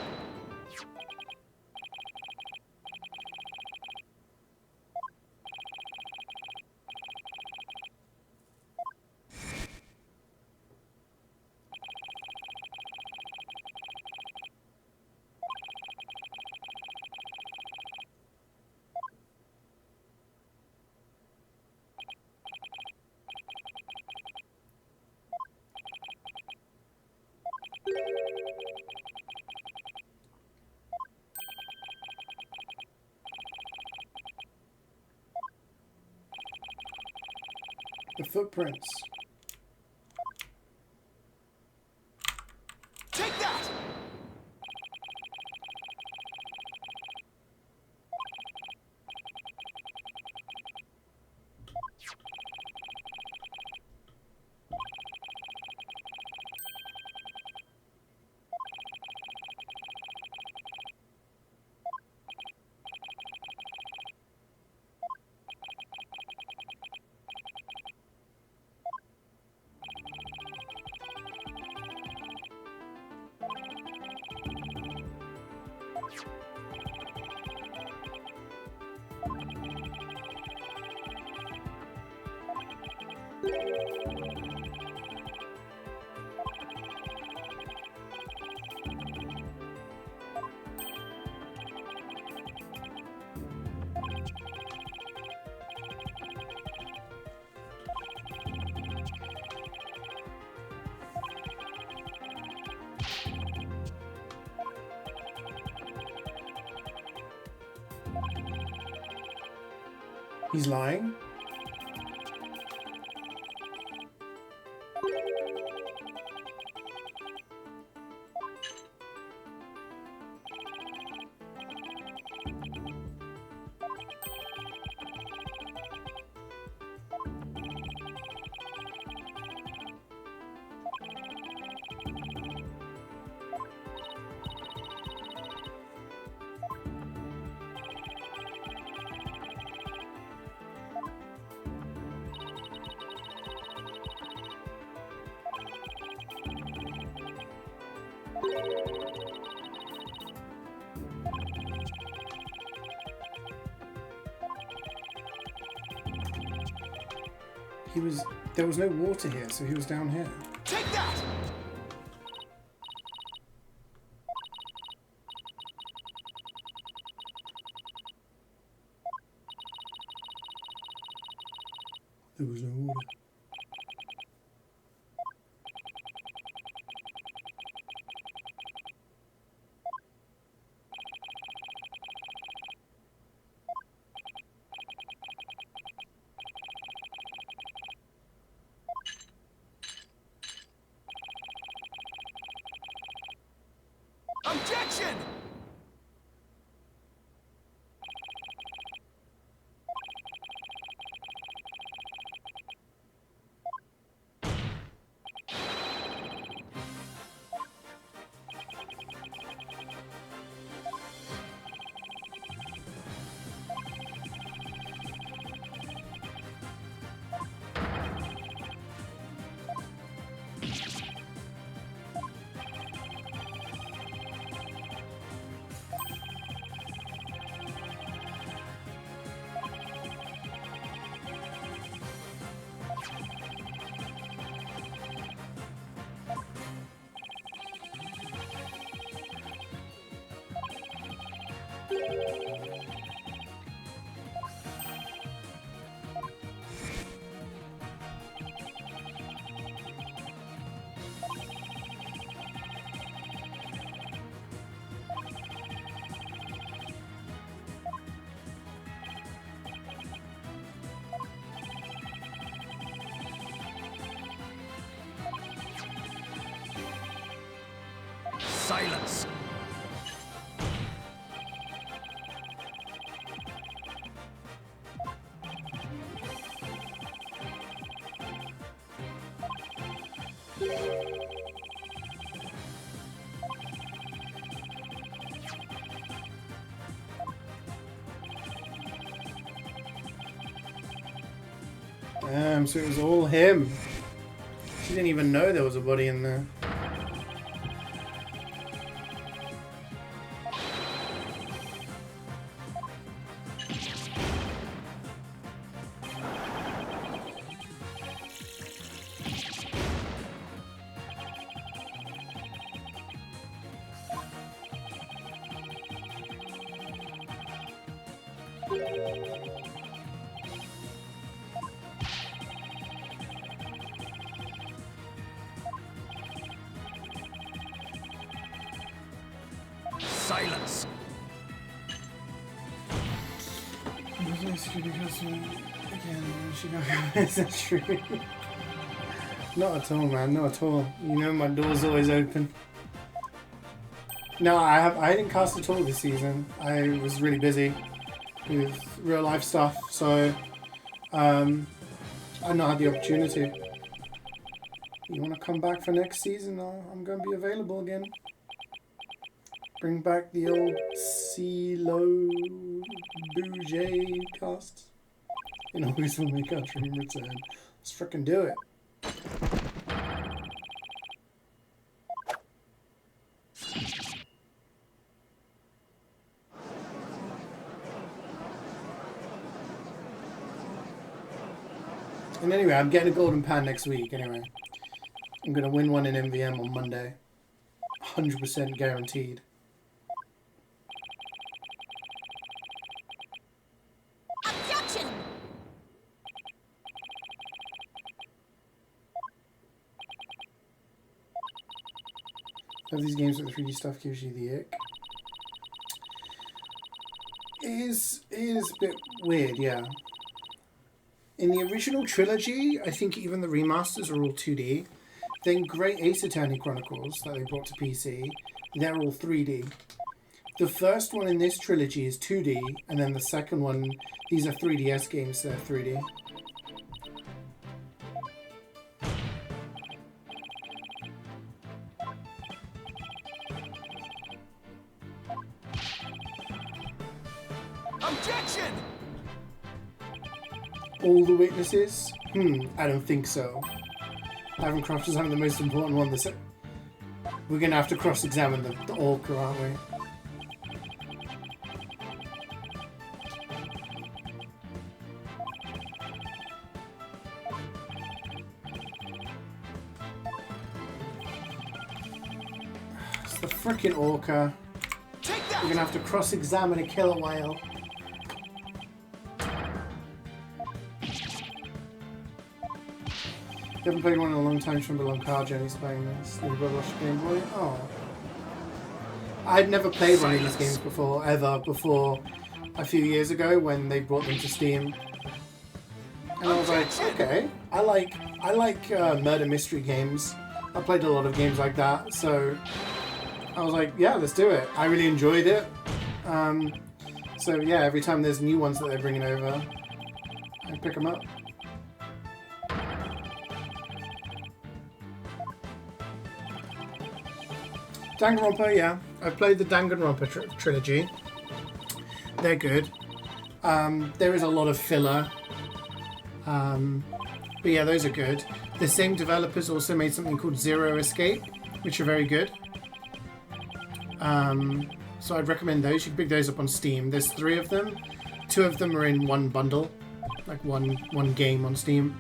The footprints. Take that! He's lying? There was no water here, so he was down here. Take that! There was no water. Objection! Silence! Damn, so it was all him. She didn't even know there was a body in there. Silence! Is that true? Not at all, man. Not at all. You know my door's always open. No, I didn't cast at all this season. I was really busy with real life stuff, so I've not had the opportunity. You want to come back for next season? I'm going to be available again. Bring back the old CeeJaey cast. And always will make our dream return. Let's frickin' do it. And anyway, I'm getting a golden pan next week anyway. I'm going to win one in MVM on Monday. 100% guaranteed. Objection! Of these games with the 3D stuff gives you the ick. It is a bit weird, yeah. In the original trilogy, I think even the remasters are all 2D. Then Great Ace Attorney Chronicles that they brought to PC, they're all 3D. The first one in this trilogy is 2D, and then the second one, these are 3DS games, they're 3D. Objection! All the witnesses? I don't think so. Ivan Croft is having the most important one. We're going to have to cross-examine the Orca, aren't we? It's the frickin' Orca. We're going to have to cross-examine a killer whale. Haven't played one in a long time. Remember long car journeys playing this. Little brother watched Game Boy. Oh, I'd never played one of these games before, ever before a few years ago when they brought them to Steam. And I was like, okay, I like murder mystery games. I played a lot of games like that, so I was like, yeah, let's do it. I really enjoyed it. So yeah, every time there's new ones that they're bringing over, I pick them up. Danganronpa, yeah. I've played the Danganronpa trilogy. They're good. There is a lot of filler. But yeah, those are good. The same developers also made something called Zero Escape, which are very good. So I'd recommend those. You can pick those up on Steam. There's 3 of them. 2 of them are in one bundle, like one game on Steam.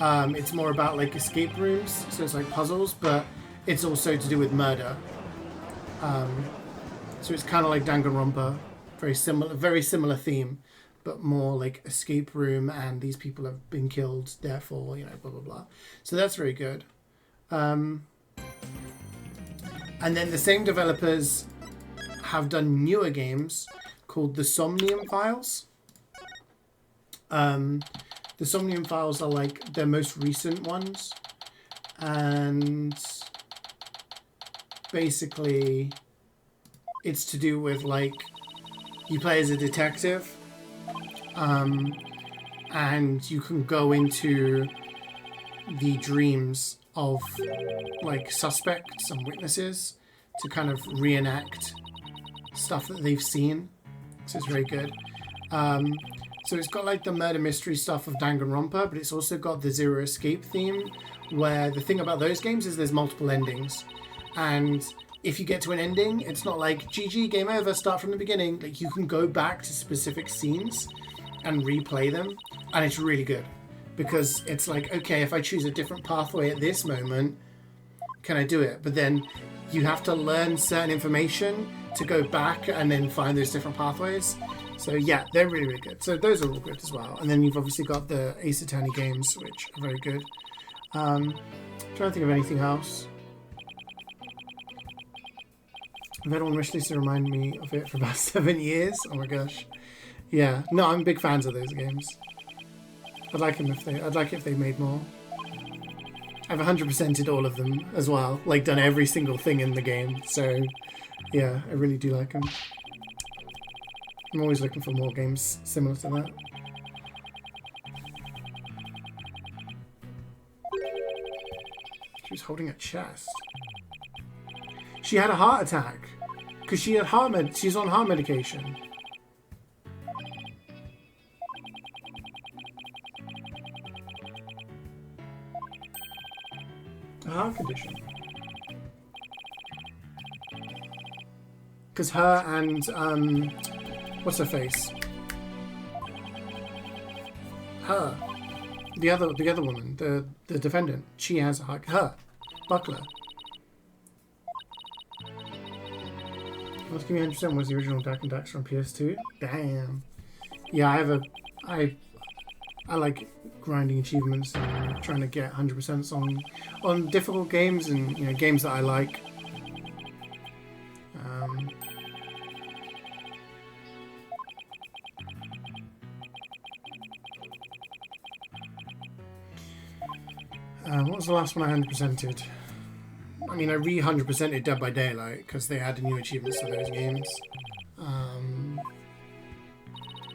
It's more about like escape rooms, so it's like puzzles, but it's also to do with murder. So it's kind of like Danganronpa, very similar theme, but more like escape room and these people have been killed, therefore, you know, blah blah blah. So that's very good. And then the same developers have done newer games called the Somnium Files. The Somnium Files are like their most recent ones, and basically it's to do with like you play as a detective, and you can go into the dreams of like suspects and witnesses to kind of reenact stuff that they've seen. So it's very good. So it's got like the murder mystery stuff of Danganronpa, but it's also got the Zero Escape theme, where the thing about those games is there's multiple endings. And if you get to an ending, it's not like, GG, game over, start from the beginning. Like, you can go back to specific scenes and replay them, and it's really good. Because it's like, okay, if I choose a different pathway at this moment, can I do it? But then you have to learn certain information to go back and then find those different pathways. So yeah, they're really, really good. So those are all good as well. And then you've obviously got the Ace Attorney games, which are very good. Trying to think of anything else. I've had one wish list to remind me of it for about 7 years. Oh my gosh. Yeah, no, I'm big fans of those games. I'd like it if they made more. I've 100%ed all of them as well. Like, done every single thing in the game. So, yeah, I really do like them. I'm always looking for more games similar to that. She was holding a chest. She had a heart attack because she had she's on heart medication. A heart condition. Because her and what's her face? Her, the other woman, the defendant. She has a heart. Her, Buckler. Let's give me 100% was the original Dak and Dax from PS2. Damn. Yeah, I like grinding achievements and trying to get 100% on difficult games and, you know, games that I like. What was the last one I 100%ed? I mean, I re-100%ed Dead by Daylight because they added new achievements to those games.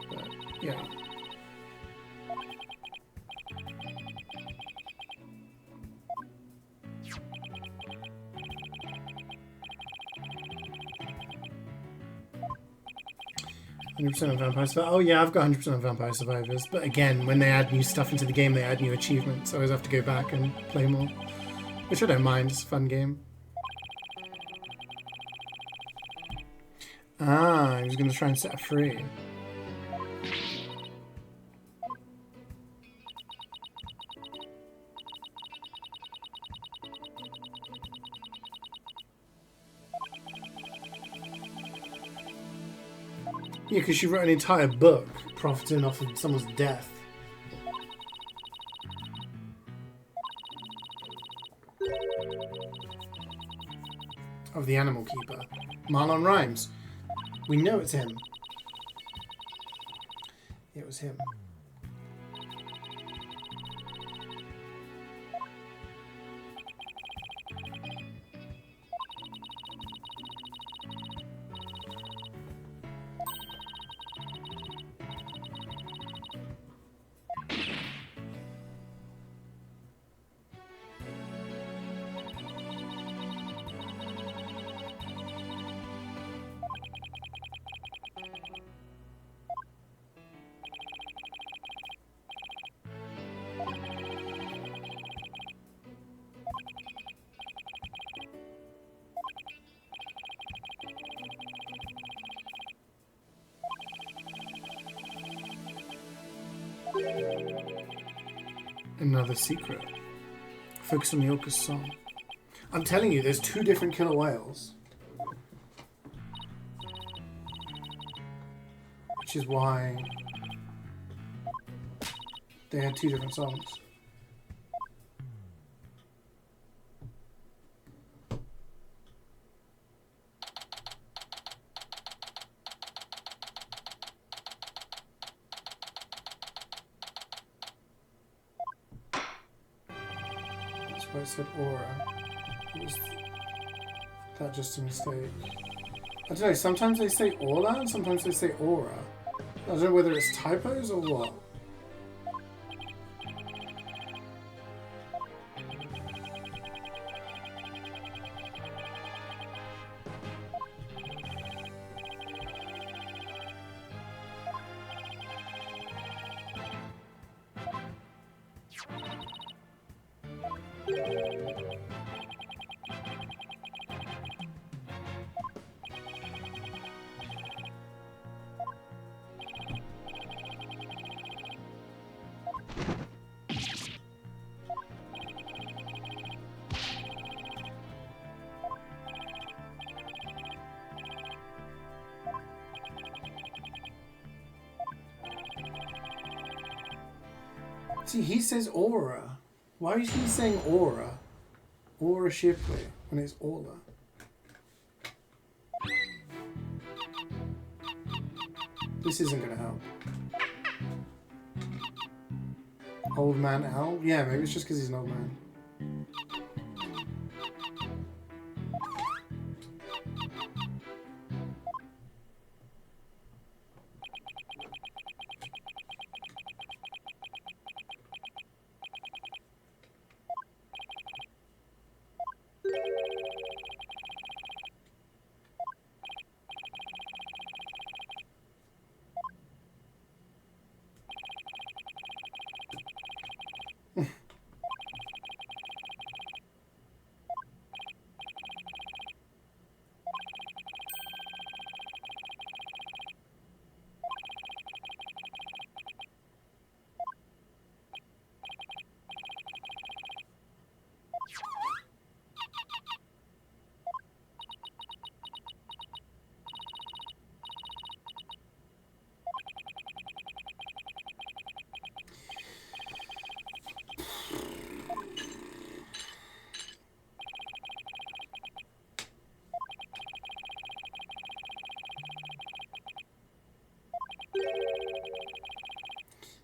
But, yeah. "100% of Vampire Survivors." Oh yeah, I've got 100% of Vampire Survivors. But again, when they add new stuff into the game, they add new achievements. So I always have to go back and play more. Which I don't mind, it's a fun game. Ah, he was going to try and set her free. Yeah, because she wrote an entire book profiting off of someone's death. Of the Animal Keeper. Marlon Rhymes. We know it's him. It was him. Another secret. Focus on the Orca's song. I'm telling you, there's 2 different killer whales. Which is why they had 2 different songs. I said aura. It was That's just a mistake. I don't know, sometimes they say Aura and sometimes they say Aura. I don't know whether it's typos or what. See, he says Aura. Why is he saying Aura? Aura Shipley when it's Aura. This isn't gonna help. Old man Al? Yeah, maybe it's just because he's an old man.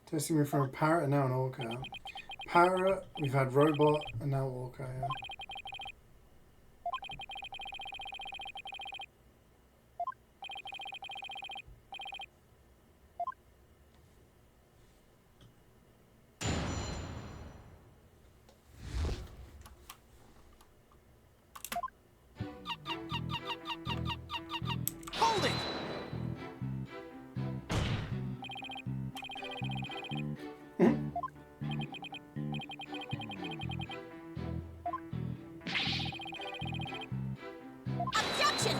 Testing me from a parrot and now an orca. Parrot, we've had robot, and now orca, yeah. Hold it! Objection!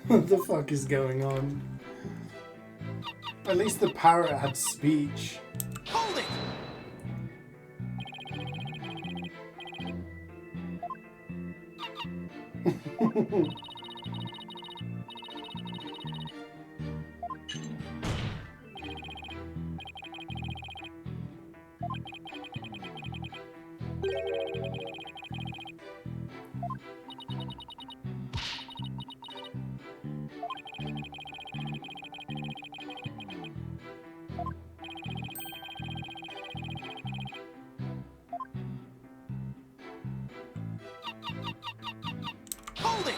What the fuck is going on? At least the parrot had speech. Hold it! Hold it!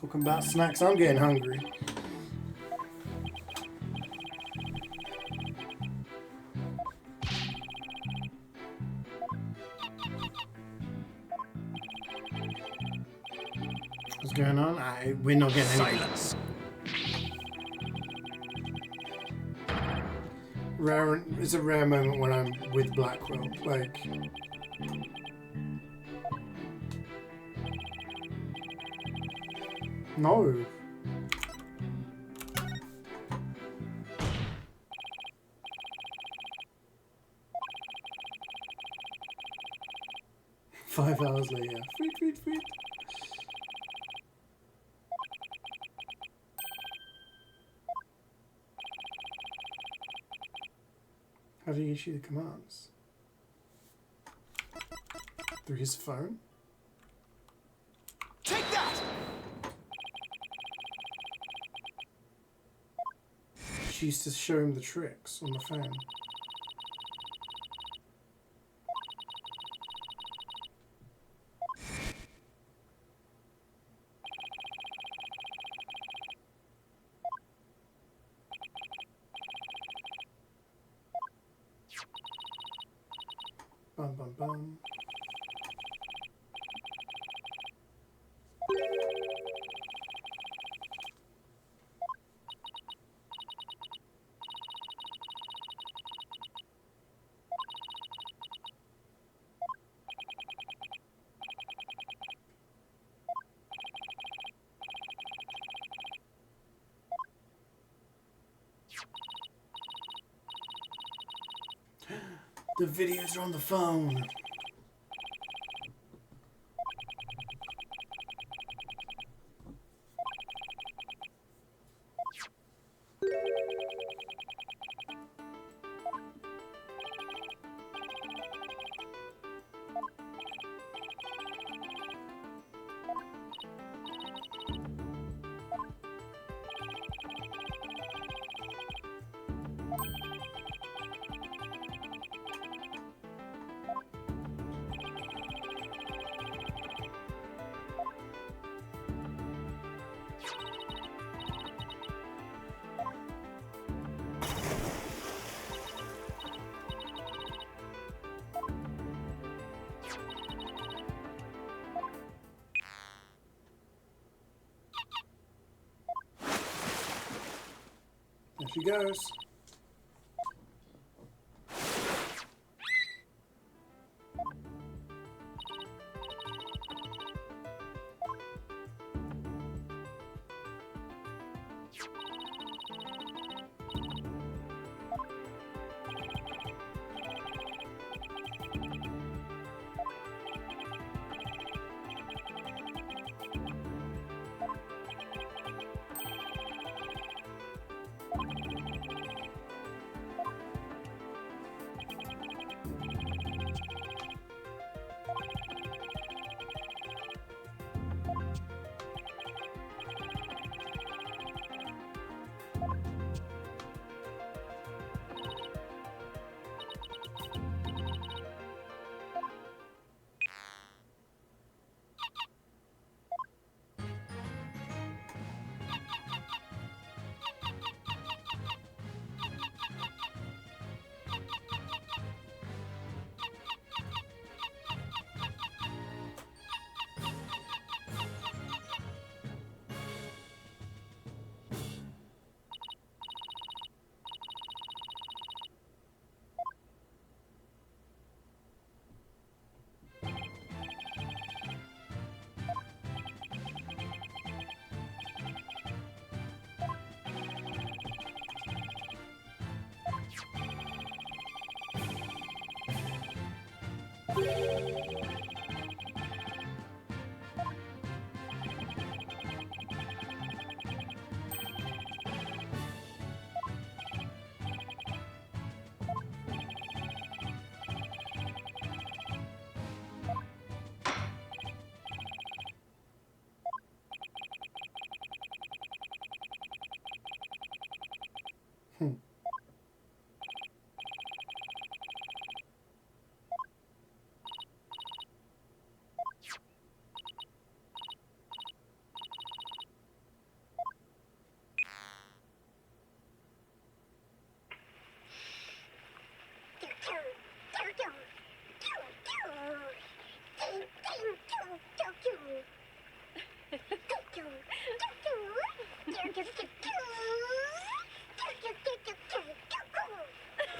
Talking about snacks, I'm getting hungry. What's going on? We're not getting anything. Silence! Rare, it's a rare moment when I'm with Blackwell. Like, no. Five hours later. Tweet. How do you issue the commands? Through his phone? Take that! She used to show him the tricks on the phone. Bum bum bum. The videos are on the phone. There she goes.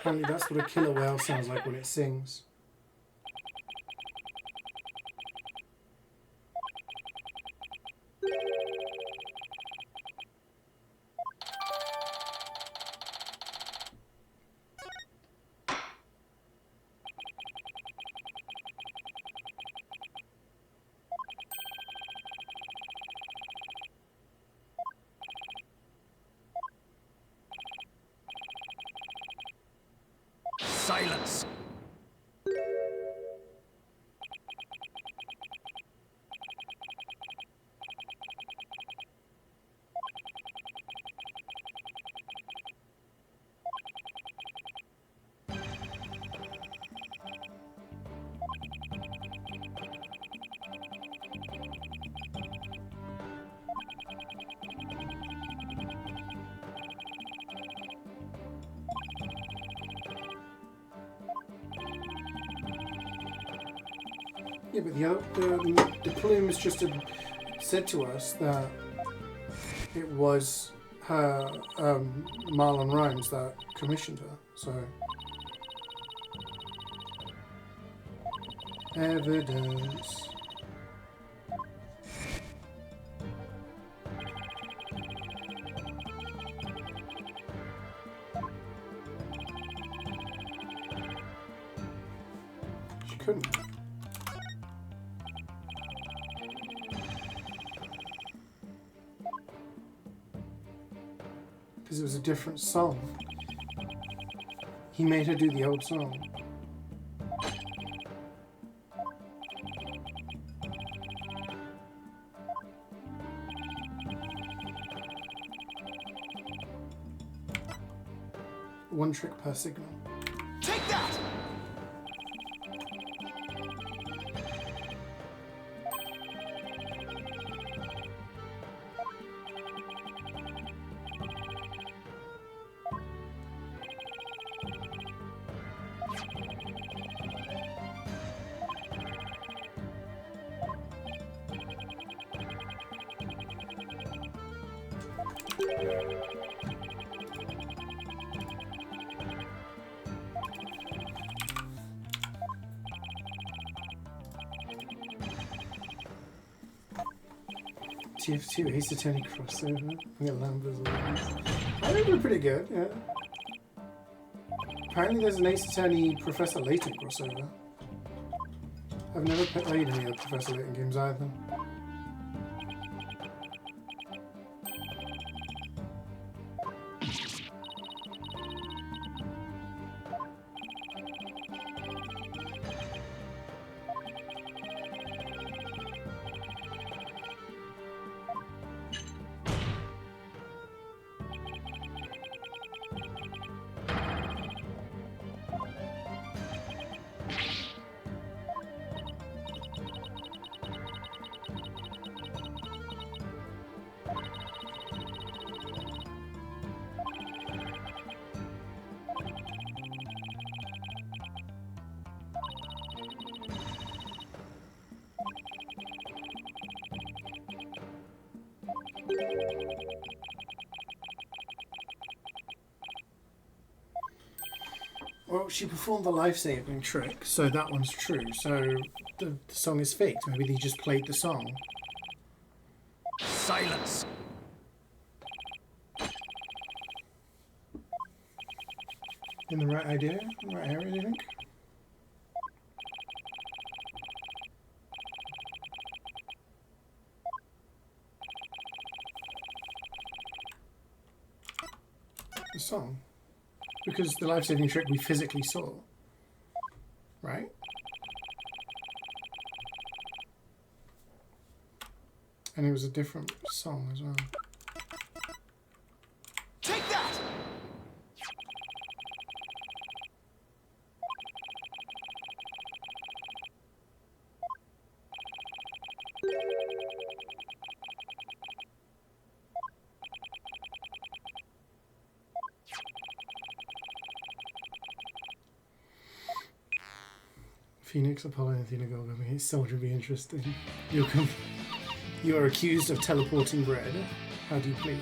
Apparently that's what a killer whale sounds like when it sings. Silence! Yeah, but the plume has just said to us that it was her, Marlon Rhymes that commissioned her, so... Evidence. She couldn't. Because it was a different song. He made her do the old song. One trick per signal. Take that! TF2 Ace Attorney crossover. We got Lambers. I think we're pretty good, yeah. Apparently there's an Ace Attorney Professor Layton crossover. I've never played any of the Professor Layton games either. Well, she performed the life-saving trick, so that one's true. So the song is faked. Maybe they just played the song. Silence! In the right idea? In the right area, do you think? The song. Because the life-saving trick we physically saw. Right? And it was a different song as well. Take that! Phoenix, Apollo, and Athena Gold. I mean, Soldier would be interesting. You are accused of teleporting bread. How do you plead?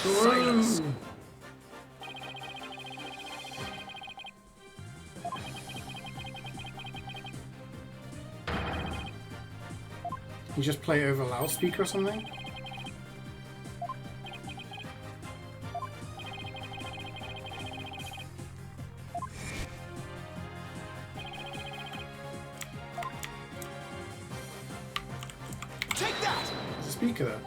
Silence! You just play over loudspeaker or something? Take that! There's a speaker there.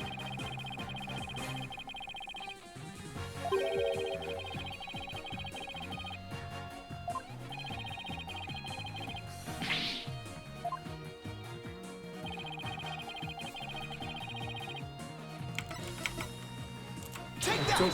Take that! Talk.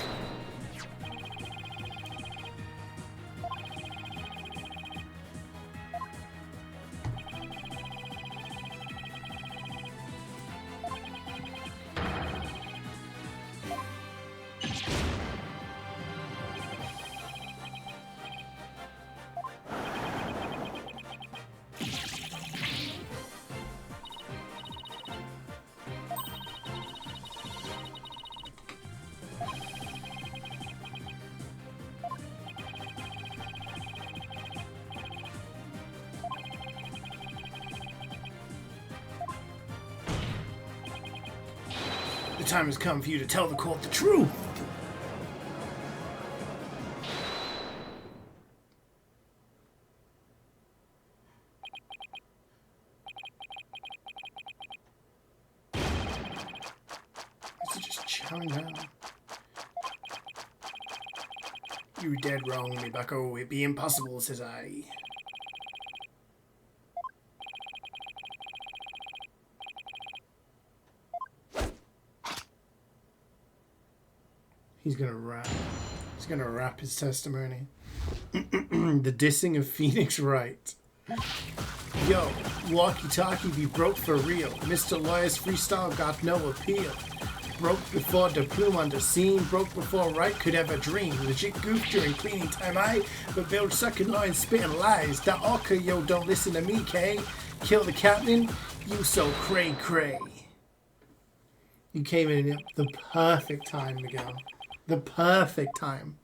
The time has come for you to tell the court the truth. Is it just chowing down? You were dead wrong, me bucko. It be impossible, says I. He's gonna rap. He's gonna rap his testimony. The dissing of Phoenix Wright. Yo, walkie-talkie be broke for real. Mr. Lawyer's freestyle got no appeal. Broke before the plume on the scene. Broke before Wright could ever dream. Legit goof during cleaning time. But build sucking lines, spitting lies. That orca, yo, don't listen to me, K. Kill the captain. You so cray-cray. You came in at the perfect time, Miguel. The perfect time.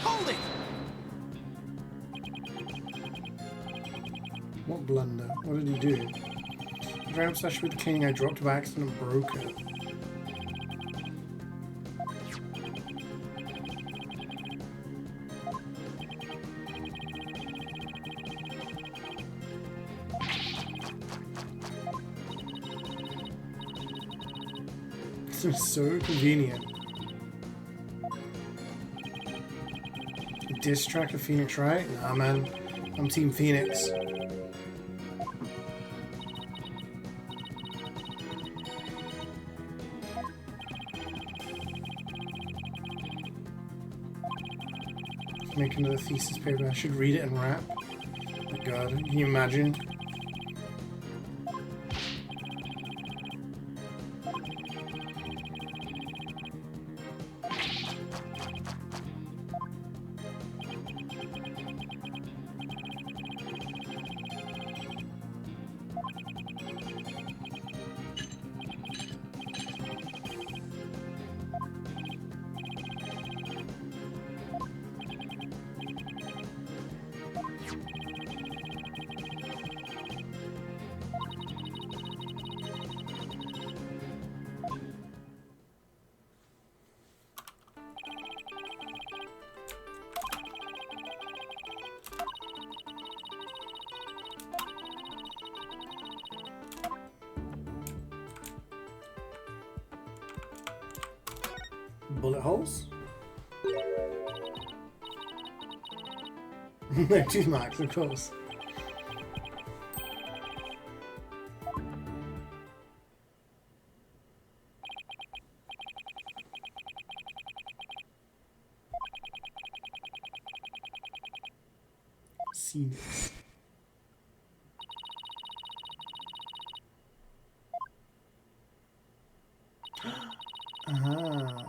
Hold it! What blunder? What did he do? The dram session with the king I dropped by accident and broke it. This is so convenient. Diss track of Phoenix, right? Nah, man. I'm Team Phoenix. Make another thesis paper. I should read it and rap. Oh my god, can you imagine? Bullet holes? No tooth marks, of course. See this. Ah.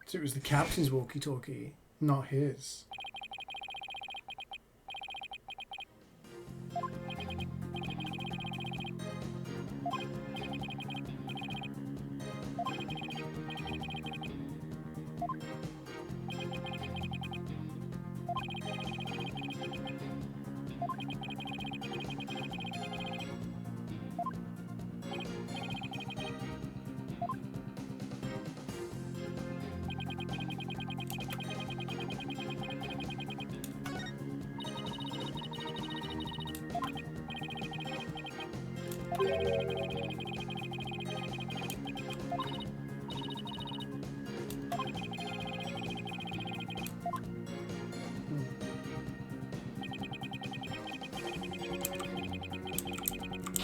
So it was the captain's walkie-talkie, not his.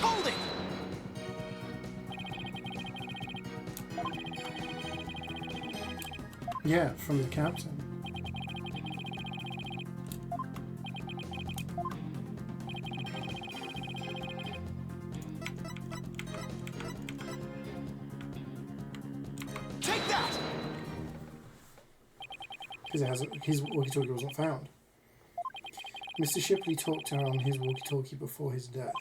Hold it! Yeah, from the captain. Take that! Because his walkie-talkie wasn't found. Mr. Shipley talked to her on his walkie-talkie before his death.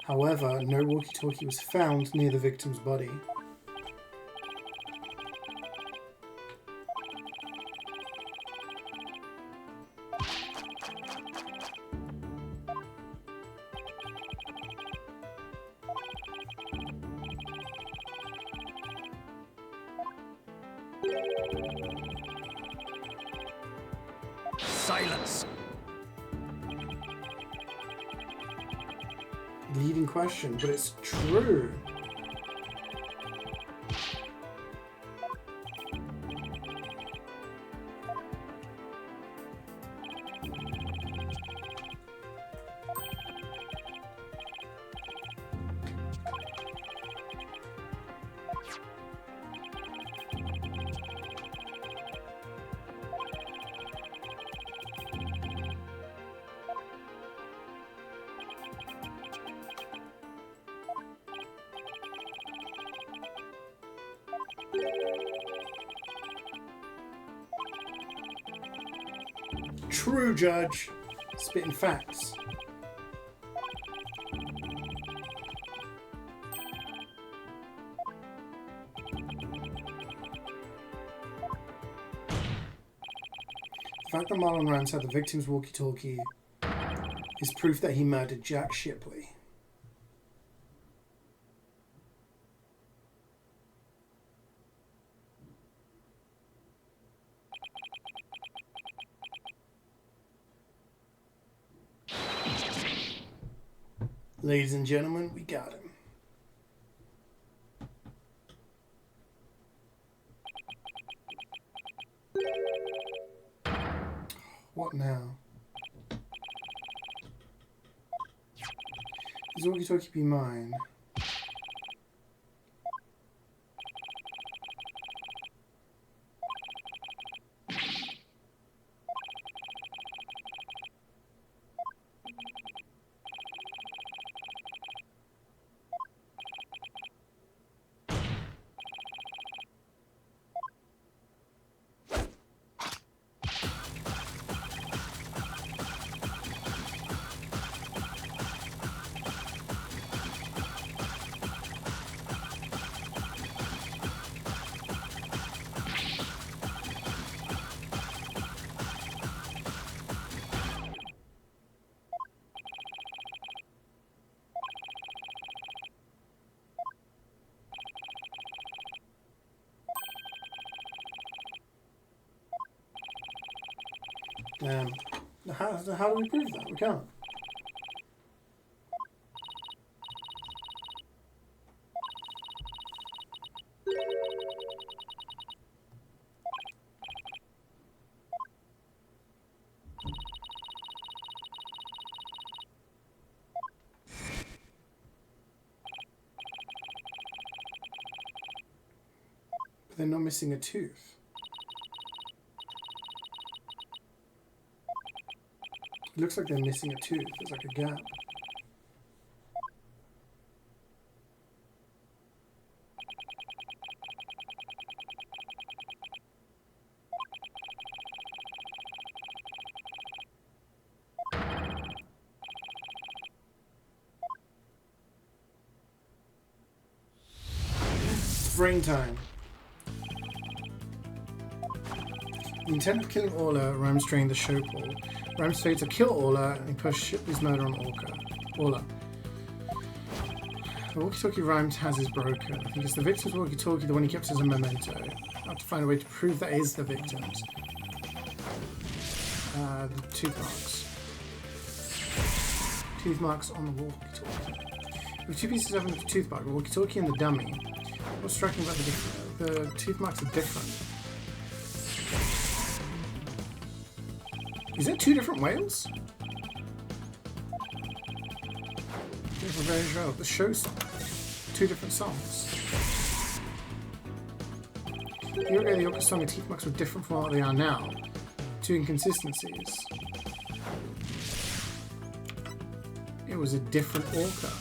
However, no walkie-talkie was found near the victim's body. Silence! Leading question, but it's true. True, Judge. Spitting facts. The fact that Marlon Rance had the victim's walkie-talkie is proof that he murdered Jack Shipley. Ladies and gentlemen, we got him. What now? Is walkie-talkie be mine? How do we prove that? We can't. But they're not missing a tooth. It looks like they're missing a tooth. There's like a gap. Brain time. The intent of killing Orla, Rhymes trained the show Paul. Rhymes stayed to kill Orla and push Shipley's murder on Orla. The walkie-talkie Rhymes has is broken. I think it's the victim's walkie-talkie, the one he kept as a memento. I have to find a way to prove that is the victim's. The tooth marks. Tooth marks on the walkie-talkie. With two pieces of evidence for tooth mark, the walkie-talkie and the dummy. What's striking about the tooth marks are different. Is that two different whales? Different various whales. The show's two different songs. A year ago, the orca song and teeth marks were different from what they are now. Two inconsistencies. It was a different orca.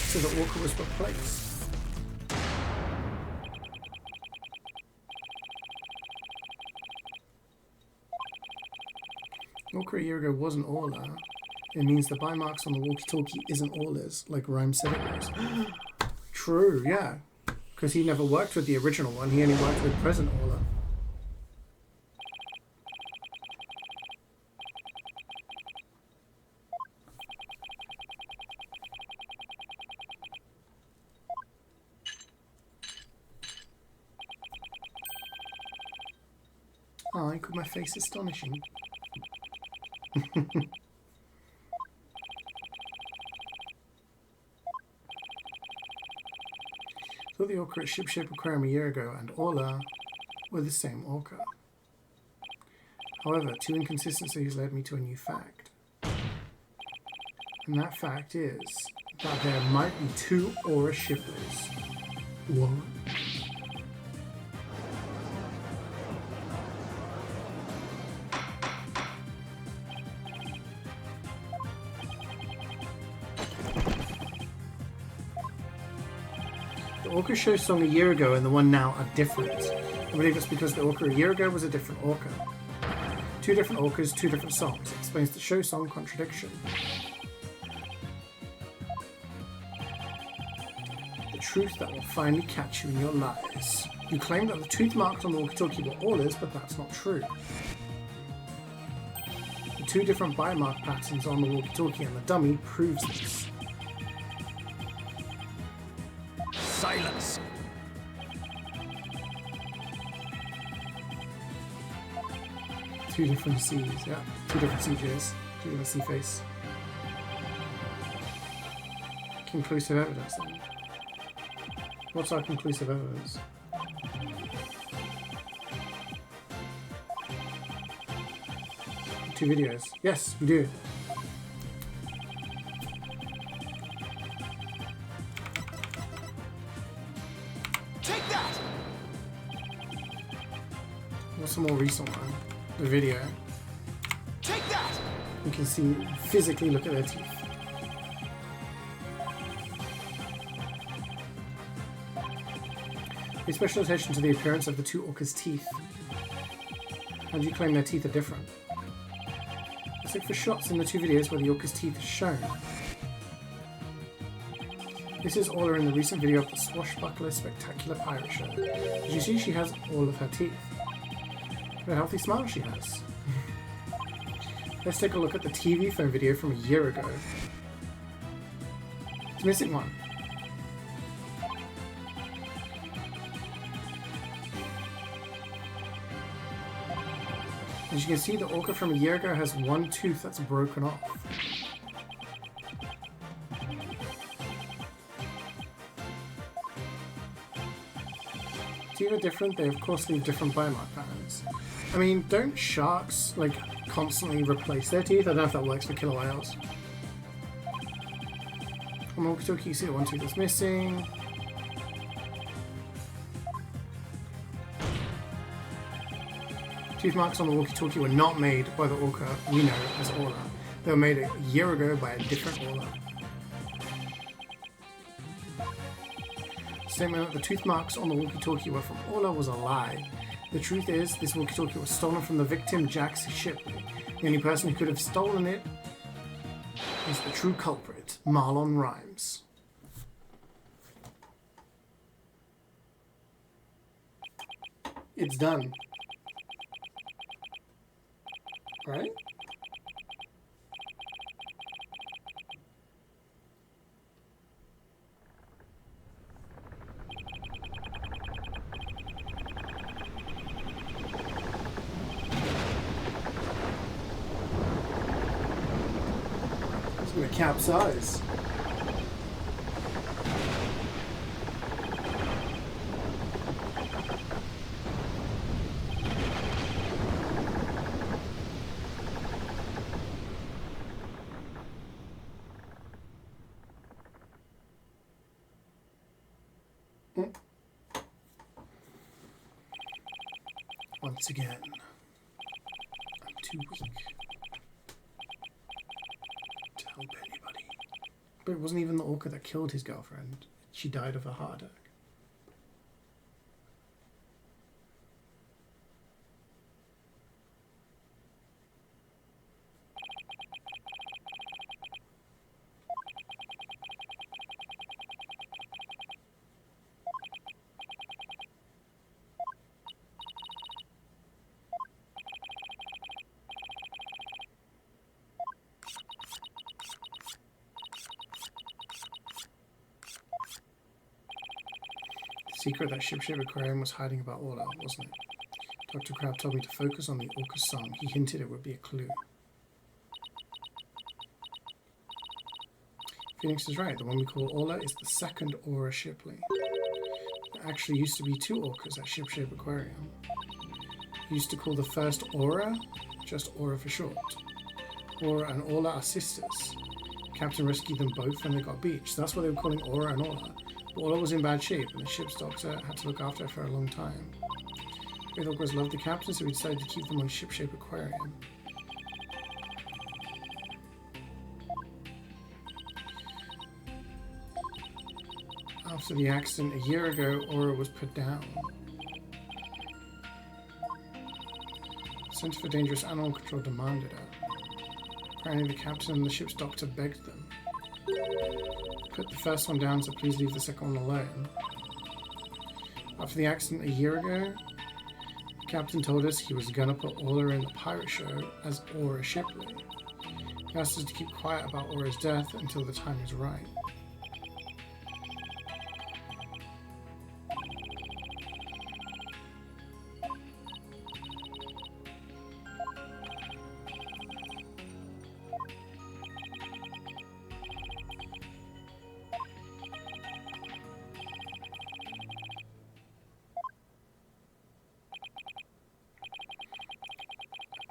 So the orca was replaced. Orca a year ago wasn't Orla. It means the bite marks on the walkie-talkie isn't Orla's, like Rhyme said it was. True, yeah. Because he never worked with the original one, he only worked with present Orla. Oh, I could my face astonishing. Saw the orca at Shipshape Aquarium a year ago, and Orla were the same orca. However, two inconsistencies led me to a new fact. And that fact is that there might be two Aura Shipleys. What? The Orca show song a year ago and the one now are different. I believe it's because the Orca a year ago was a different Orca. Two different Orcas, two different songs. It explains the show song contradiction. The truth that will finally catch you in your lies. You claim that the tooth marks on the walkie-talkie were Orla's, but that's not true. The two different bite mark patterns on the walkie-talkie and the dummy proves this. Silence! Two different C's, yeah. Two different CeeJays. Two different C-face. Conclusive evidence then. What's our conclusive evidence? Two videos. Yes, we do. Take that! What's a more recent one? The video. Take that! You can see, physically look at their teeth. Pay special attention to the appearance of the two orcas' teeth. How do you claim their teeth are different? Let's look for shots in the two videos where the orca's teeth are shown. This is Orla in the recent video of the Swashbuckler Spectacular Pirate Show. Did you see she has all of her teeth? What a healthy smile she has. Let's take a look at the TV phone video from a year ago. It's missing one. As you can see, the orca from a year ago has one tooth that's broken off. Teeth are different, they of course leave different bite mark patterns. I mean, don't sharks, like, constantly replace their teeth? I don't know if that works for killer whales. On the walkie-talkie, you see the one tooth that's missing. Tooth marks on the walkie-talkie were not made by the orca we know as Orla. They were made a year ago by a different Orla. The statement that the tooth marks on the walkie-talkie were from Orla was a lie. The truth is, this walkie-talkie was stolen from the victim, Jax Shipley. The only person who could have stolen it is the true culprit, Marlon Rhymes. It's done. Right? It's gonna capsize. Once again, I'm too weak to help anybody. But it wasn't even the orca that killed his girlfriend. She died of a heart attack. Secret that ship-shaped aquarium was hiding about Orla, wasn't it? Dr. Crab told me to focus on the orca's song. He hinted it would be a clue. Phoenix is right. The one we call Orla is the second Aura Shipley. There actually used to be two orcas at Ship-Shape Aquarium. We used to call the first Aura just Aura for short. Aura and Orla are sisters. Captain rescued them both when they got beached. So that's why they were calling Aura and Orla. Orla was in bad shape, and the ship's doctor had to look after her for a long time. Both orcas loved the captain, so we decided to keep them on Ship-Shape Aquarium. After the accident a year ago, Aura was put down. Center for Dangerous Animal Control demanded her. Apparently the captain and the ship's doctor begged them. Put the first one down, so please leave the second one alone. After the accident a year ago, the captain told us he was gonna put Orla in the pirate show as Aura Shipley. He asked us to keep quiet about Aura's death until the time is right.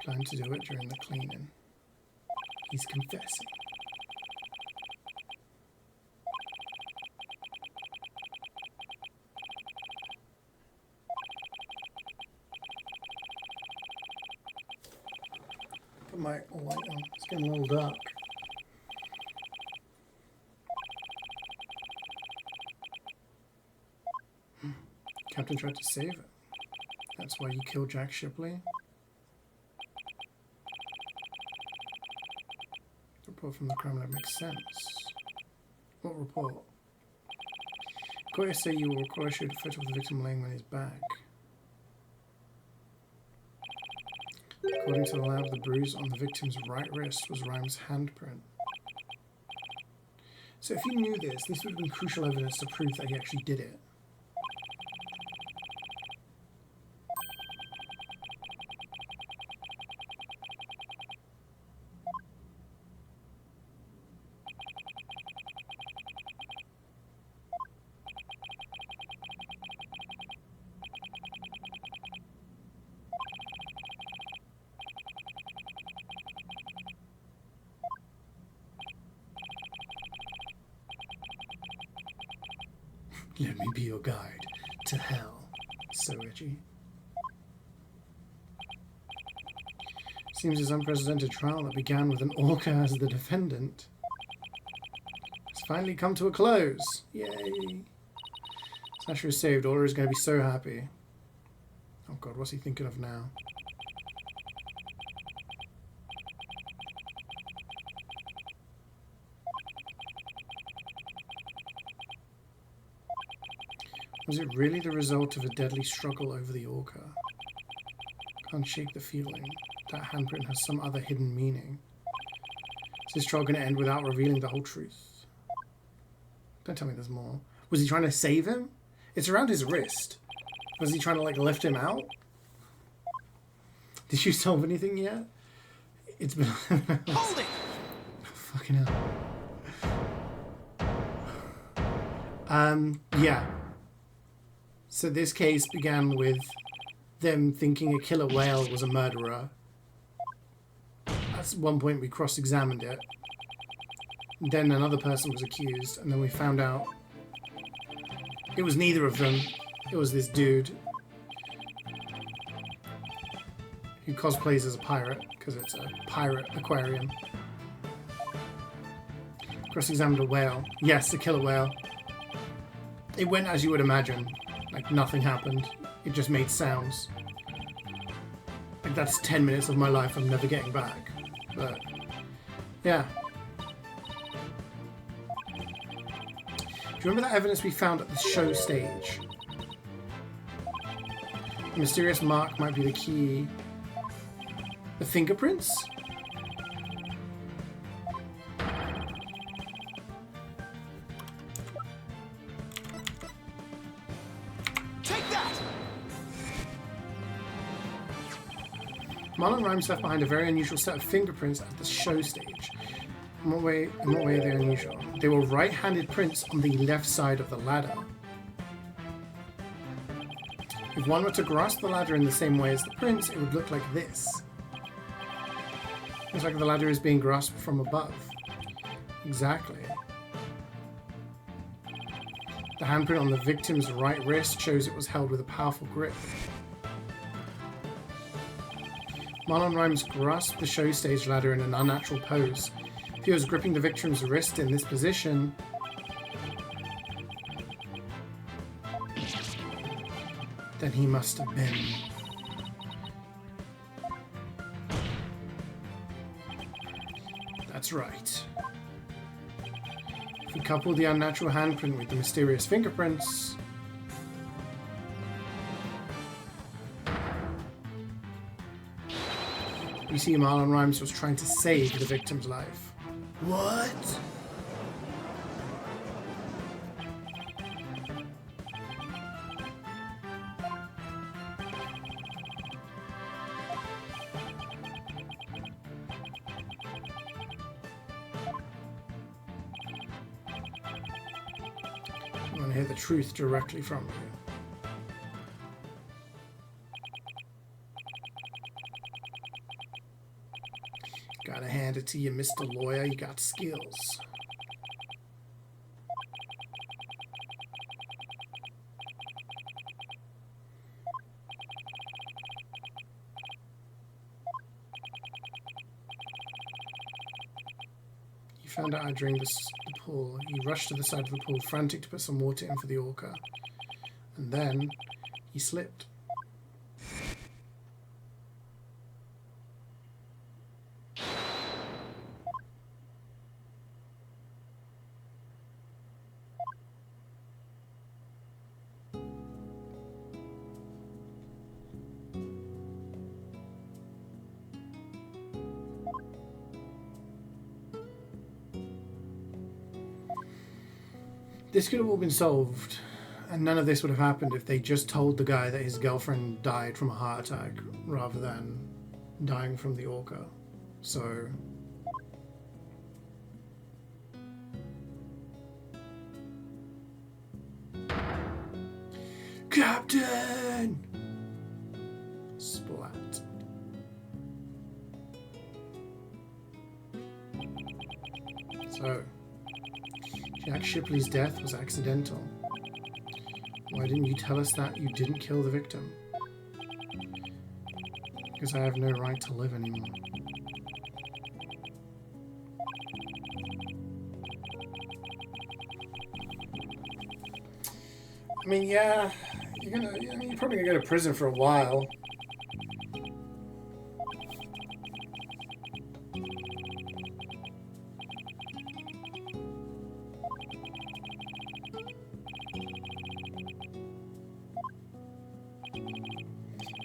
Planned to do it during the cleaning. He's confessing. Put my light on. It's getting a little dark. Captain tried to save it. That's why you killed Jack Shipley. Report from the crime lab makes sense. What report? Courtiers say you will require shoot a photo of the victim laying on his back. According to the lab, the bruise on the victim's right wrist was Rhymes' handprint. So if you knew this, this would have been crucial evidence to prove that he actually did it. Let me be your guide to hell. So edgy. Seems this unprecedented trial that began with an orca as the defendant has finally come to a close. Yay. Sasha is saved. Aura is going to be so happy. Oh god, what's he thinking of now? Was it really the result of a deadly struggle over the orca? Can't shake the feeling that handprint has some other hidden meaning. Is this trial going to end without revealing the whole truth? Don't tell me there's more. Was he trying to save him? It's around his wrist. Was he trying to, like, lift him out? Did you solve anything yet? It's been... Hold it! Fucking hell. Yeah. So this case began with them thinking a killer whale was a murderer. At one point we cross-examined it. Then another person was accused, and then we found out it was neither of them. It was this dude who cosplays as a pirate, because it's a pirate aquarium. Cross-examined a whale. Yes, a killer whale. It went as you would imagine. Like, nothing happened. It just made sounds. Like, that's 10 minutes of my life I'm never getting back. But, yeah. Do you remember that evidence we found at the show stage? The mysterious mark might be the key. The fingerprints? Marlon Rhymes left behind a very unusual set of fingerprints at the show stage. In what way are they unusual? They were right-handed prints on the left side of the ladder. If one were to grasp the ladder in the same way as the prints, it would look like this. Looks like the ladder is being grasped from above. Exactly. The handprint on the victim's right wrist shows it was held with a powerful grip. Marlon Rhymes grasped the show stage ladder in an unnatural pose. If he was gripping the victim's wrist in this position, then he must have been. That's right. If we couple the unnatural handprint with the mysterious fingerprints, you see Marlon Rhymes was trying to save the victim's life. What? I want to hear the truth directly from you. Gotta hand it to you, Mr. Lawyer. You got skills. He found out during the pool. He rushed to the side of the pool, frantic to put some water in for the orca. And then he slipped. This could have all been solved, and none of this would have happened if they just told the guy that his girlfriend died from a heart attack rather than dying from the orca. So Captain! Splat. So Jack Shipley's death was accidental. Why didn't you tell us that you didn't kill the victim? Because I have no right to live anymore. I mean, yeah, you're probably gonna go to prison for a while.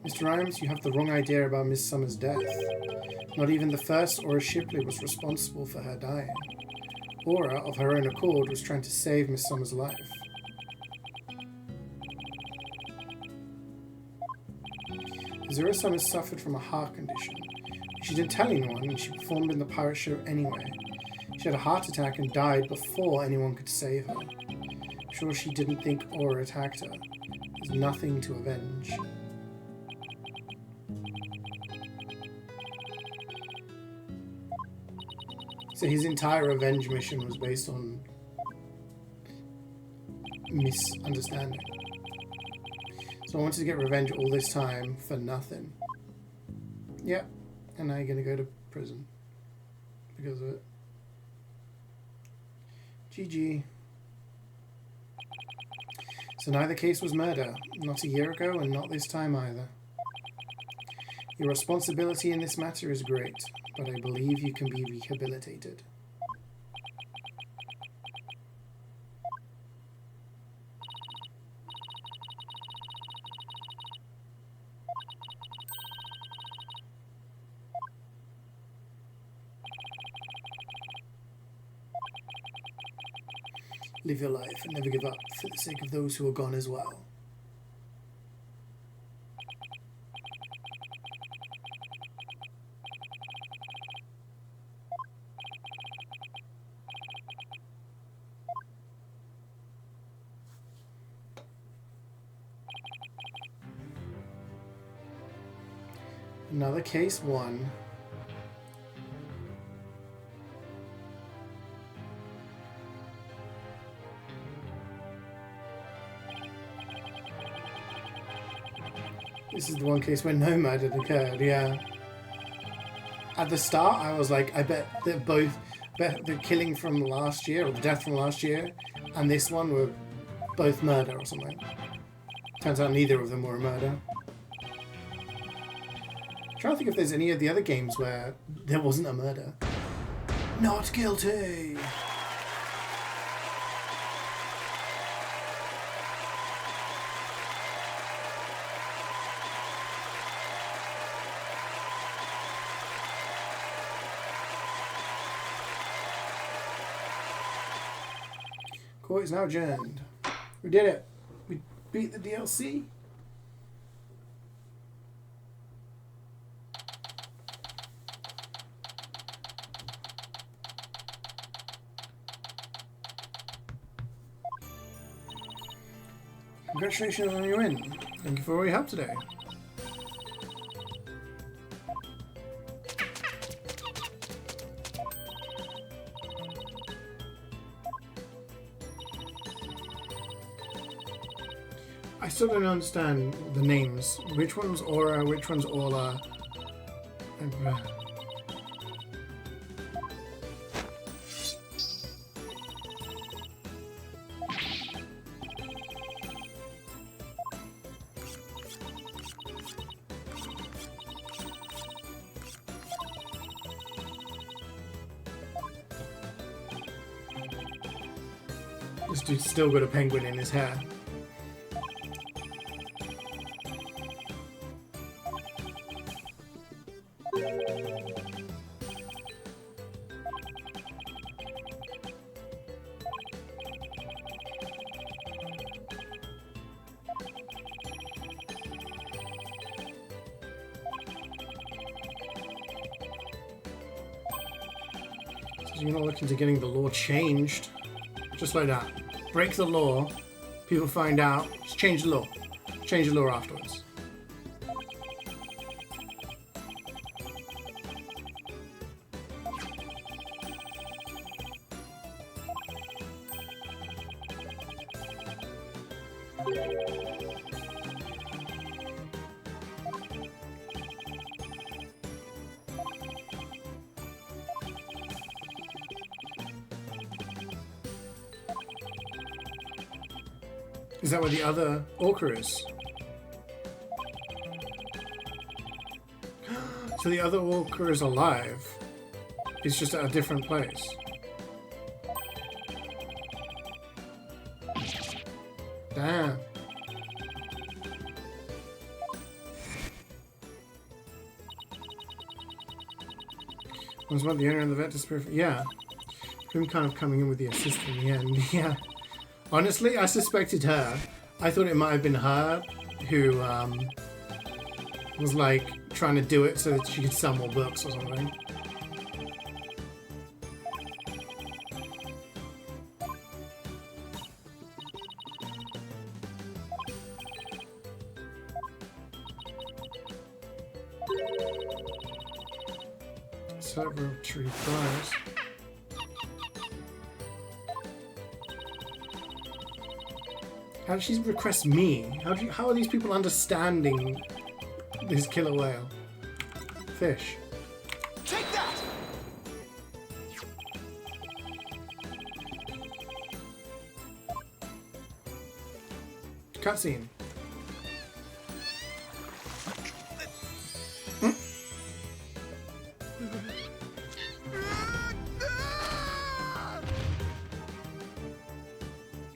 Mr. Rhymes, you have the wrong idea about Miss Summer's death. Not even the first Aura Shipley was responsible for her dying. Aura, of her own accord, was trying to save Miss Summer's life. Zero Summers suffered from a heart condition. She didn't tell anyone, and she performed in the pirate show anyway. She had a heart attack and died before anyone could save her. I'm sure she didn't think Aura attacked her. There's nothing to avenge. So his entire revenge mission was based on misunderstanding. So I wanted to get revenge all this time for nothing. Yep, and now you're going to go to prison because of it. GG. So neither case was murder, not a year ago and not this time either. Your responsibility in this matter is great, but I believe you can be rehabilitated. Live your life and never give up for the sake of those who are gone as well. Another case 1. This is the one case where no murder occurred, yeah. At the start, I was like, I bet that the killing from last year, or the death from last year, and this one were both murder or something. Turns out neither of them were a murder. I'm trying to think if there's any of the other games where there wasn't a murder. Not guilty! Court is now adjourned. We did it. We beat the DLC. Congratulations on your win. Thank you for all your help today. I still don't understand the names. Which one's Aura, which one's Orla? This dude's still got a penguin in his hair. You're not looking to getting the law changed. Just like that. Break the law, people find out, just change the law. Change the law afterwards. Is that where the other orca is? So the other orca is alive. It's just at a different place. Damn. Was what the owner of the vet disappeared? Yeah. Him kind of coming in with the assist in the end. Yeah. Honestly, I suspected her. I thought it might have been her who was like trying to do it so that she could sell more books or something. Celebratory prize. How did she request me? How are these people understanding this killer whale? Fish. Take that! Cutscene.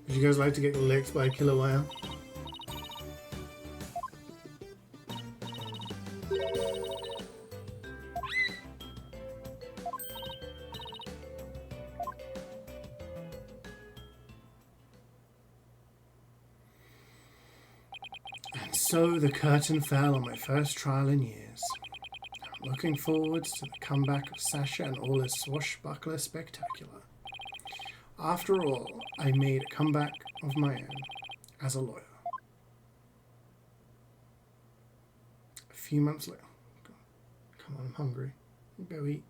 Would you guys like to get licked by a killer whale? And so the curtain fell on my first trial in years. I'm looking forward to the comeback of Sasha and all his swashbuckler spectacular. After all, I made a comeback of my own as a lawyer. A few months later. Come on, I'm hungry. Go eat.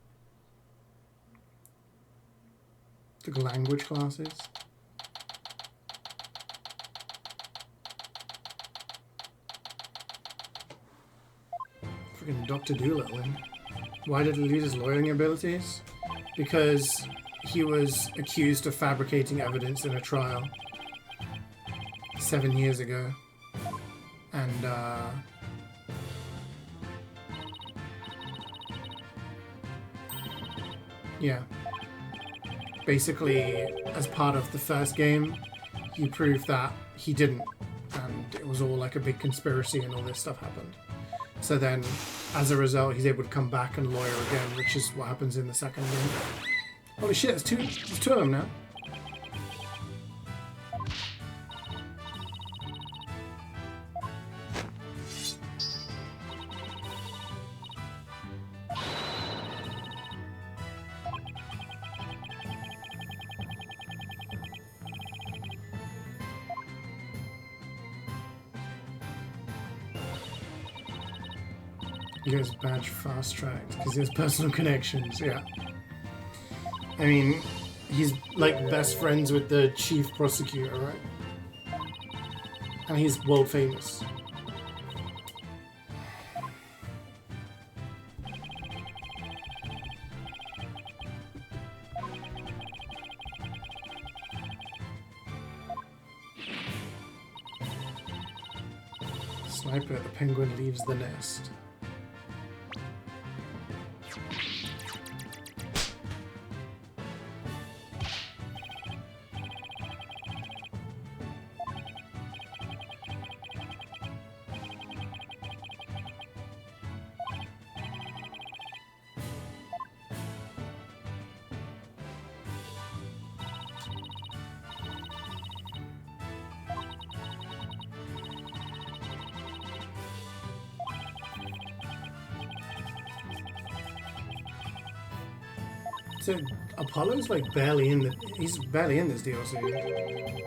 The language classes. Freaking Dr. Doolittle. Why did he lose his lawyering abilities? Because he was accused of fabricating evidence in a trial 7 years ago. And, yeah. Basically, as part of the first game, he proved that he didn't. And it was all like a big conspiracy and all this stuff happened. So then, as a result, he's able to come back and lawyer again, which is what happens in the second game. Holy shit, there's two of them now. He gets badge fast tracked because he has personal connections, yeah. I mean, he's like best friends with the chief prosecutor, right? And he's world famous. Sniper, the penguin leaves the nest. So Apollo's like barely in he's barely in this DLC.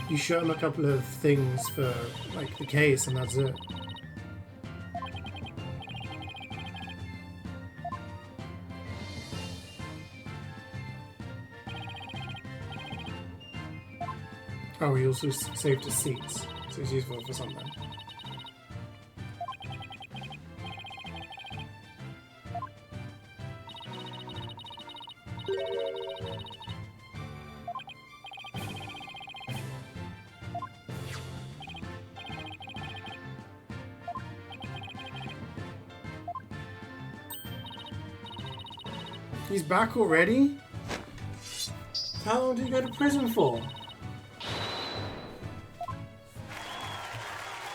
You show him a couple of things for like the case and that's it. Oh, he also saved his seats, so it's useful for something. He's back already? How long did he go to prison for?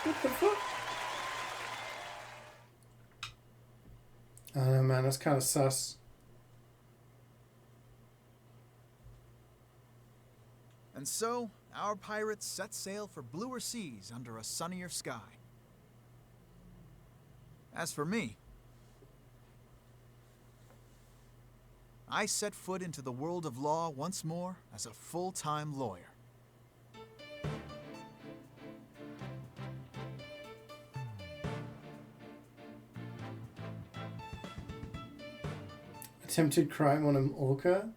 What the fuck? I don't know, man, that's kind of sus. And so, our pirates set sail for bluer seas under a sunnier sky. As for me, I set foot into the world of law once more as a full-time lawyer. Attempted crime on an orca?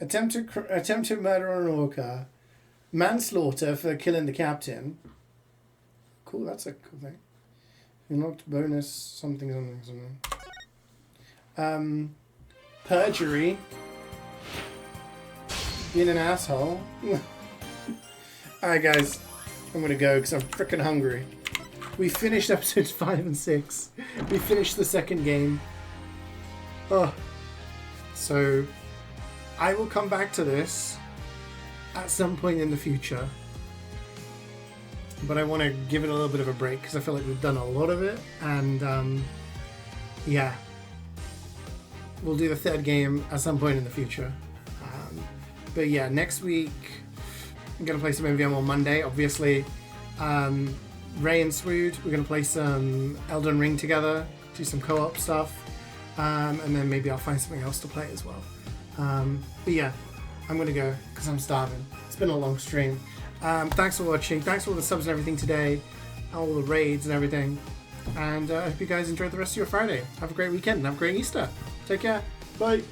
Attempted murder on an orca. Manslaughter for killing the captain. Cool, that's a cool thing. Unlocked bonus something. Perjury. Being an asshole. Alright guys, I'm gonna go because I'm freaking hungry. We finished episodes 5 and 6. We finished the second game. Oh. So, I will come back to this at some point in the future. But I want to give it a little bit of a break because I feel like we've done a lot of it. And, yeah. We'll do the third game at some point in the future. But yeah, next week I'm going to play some MVM on Monday. Obviously, Ray and Swood, we're going to play some Elden Ring together, do some co-op stuff. And then maybe I'll find something else to play as well. But yeah, I'm going to go because I'm starving. It's been a long stream. Thanks for watching. Thanks for all the subs and everything today. All the raids and everything. And I hope you guys enjoyed the rest of your Friday. Have a great weekend and have a great Easter. Take care. Bye.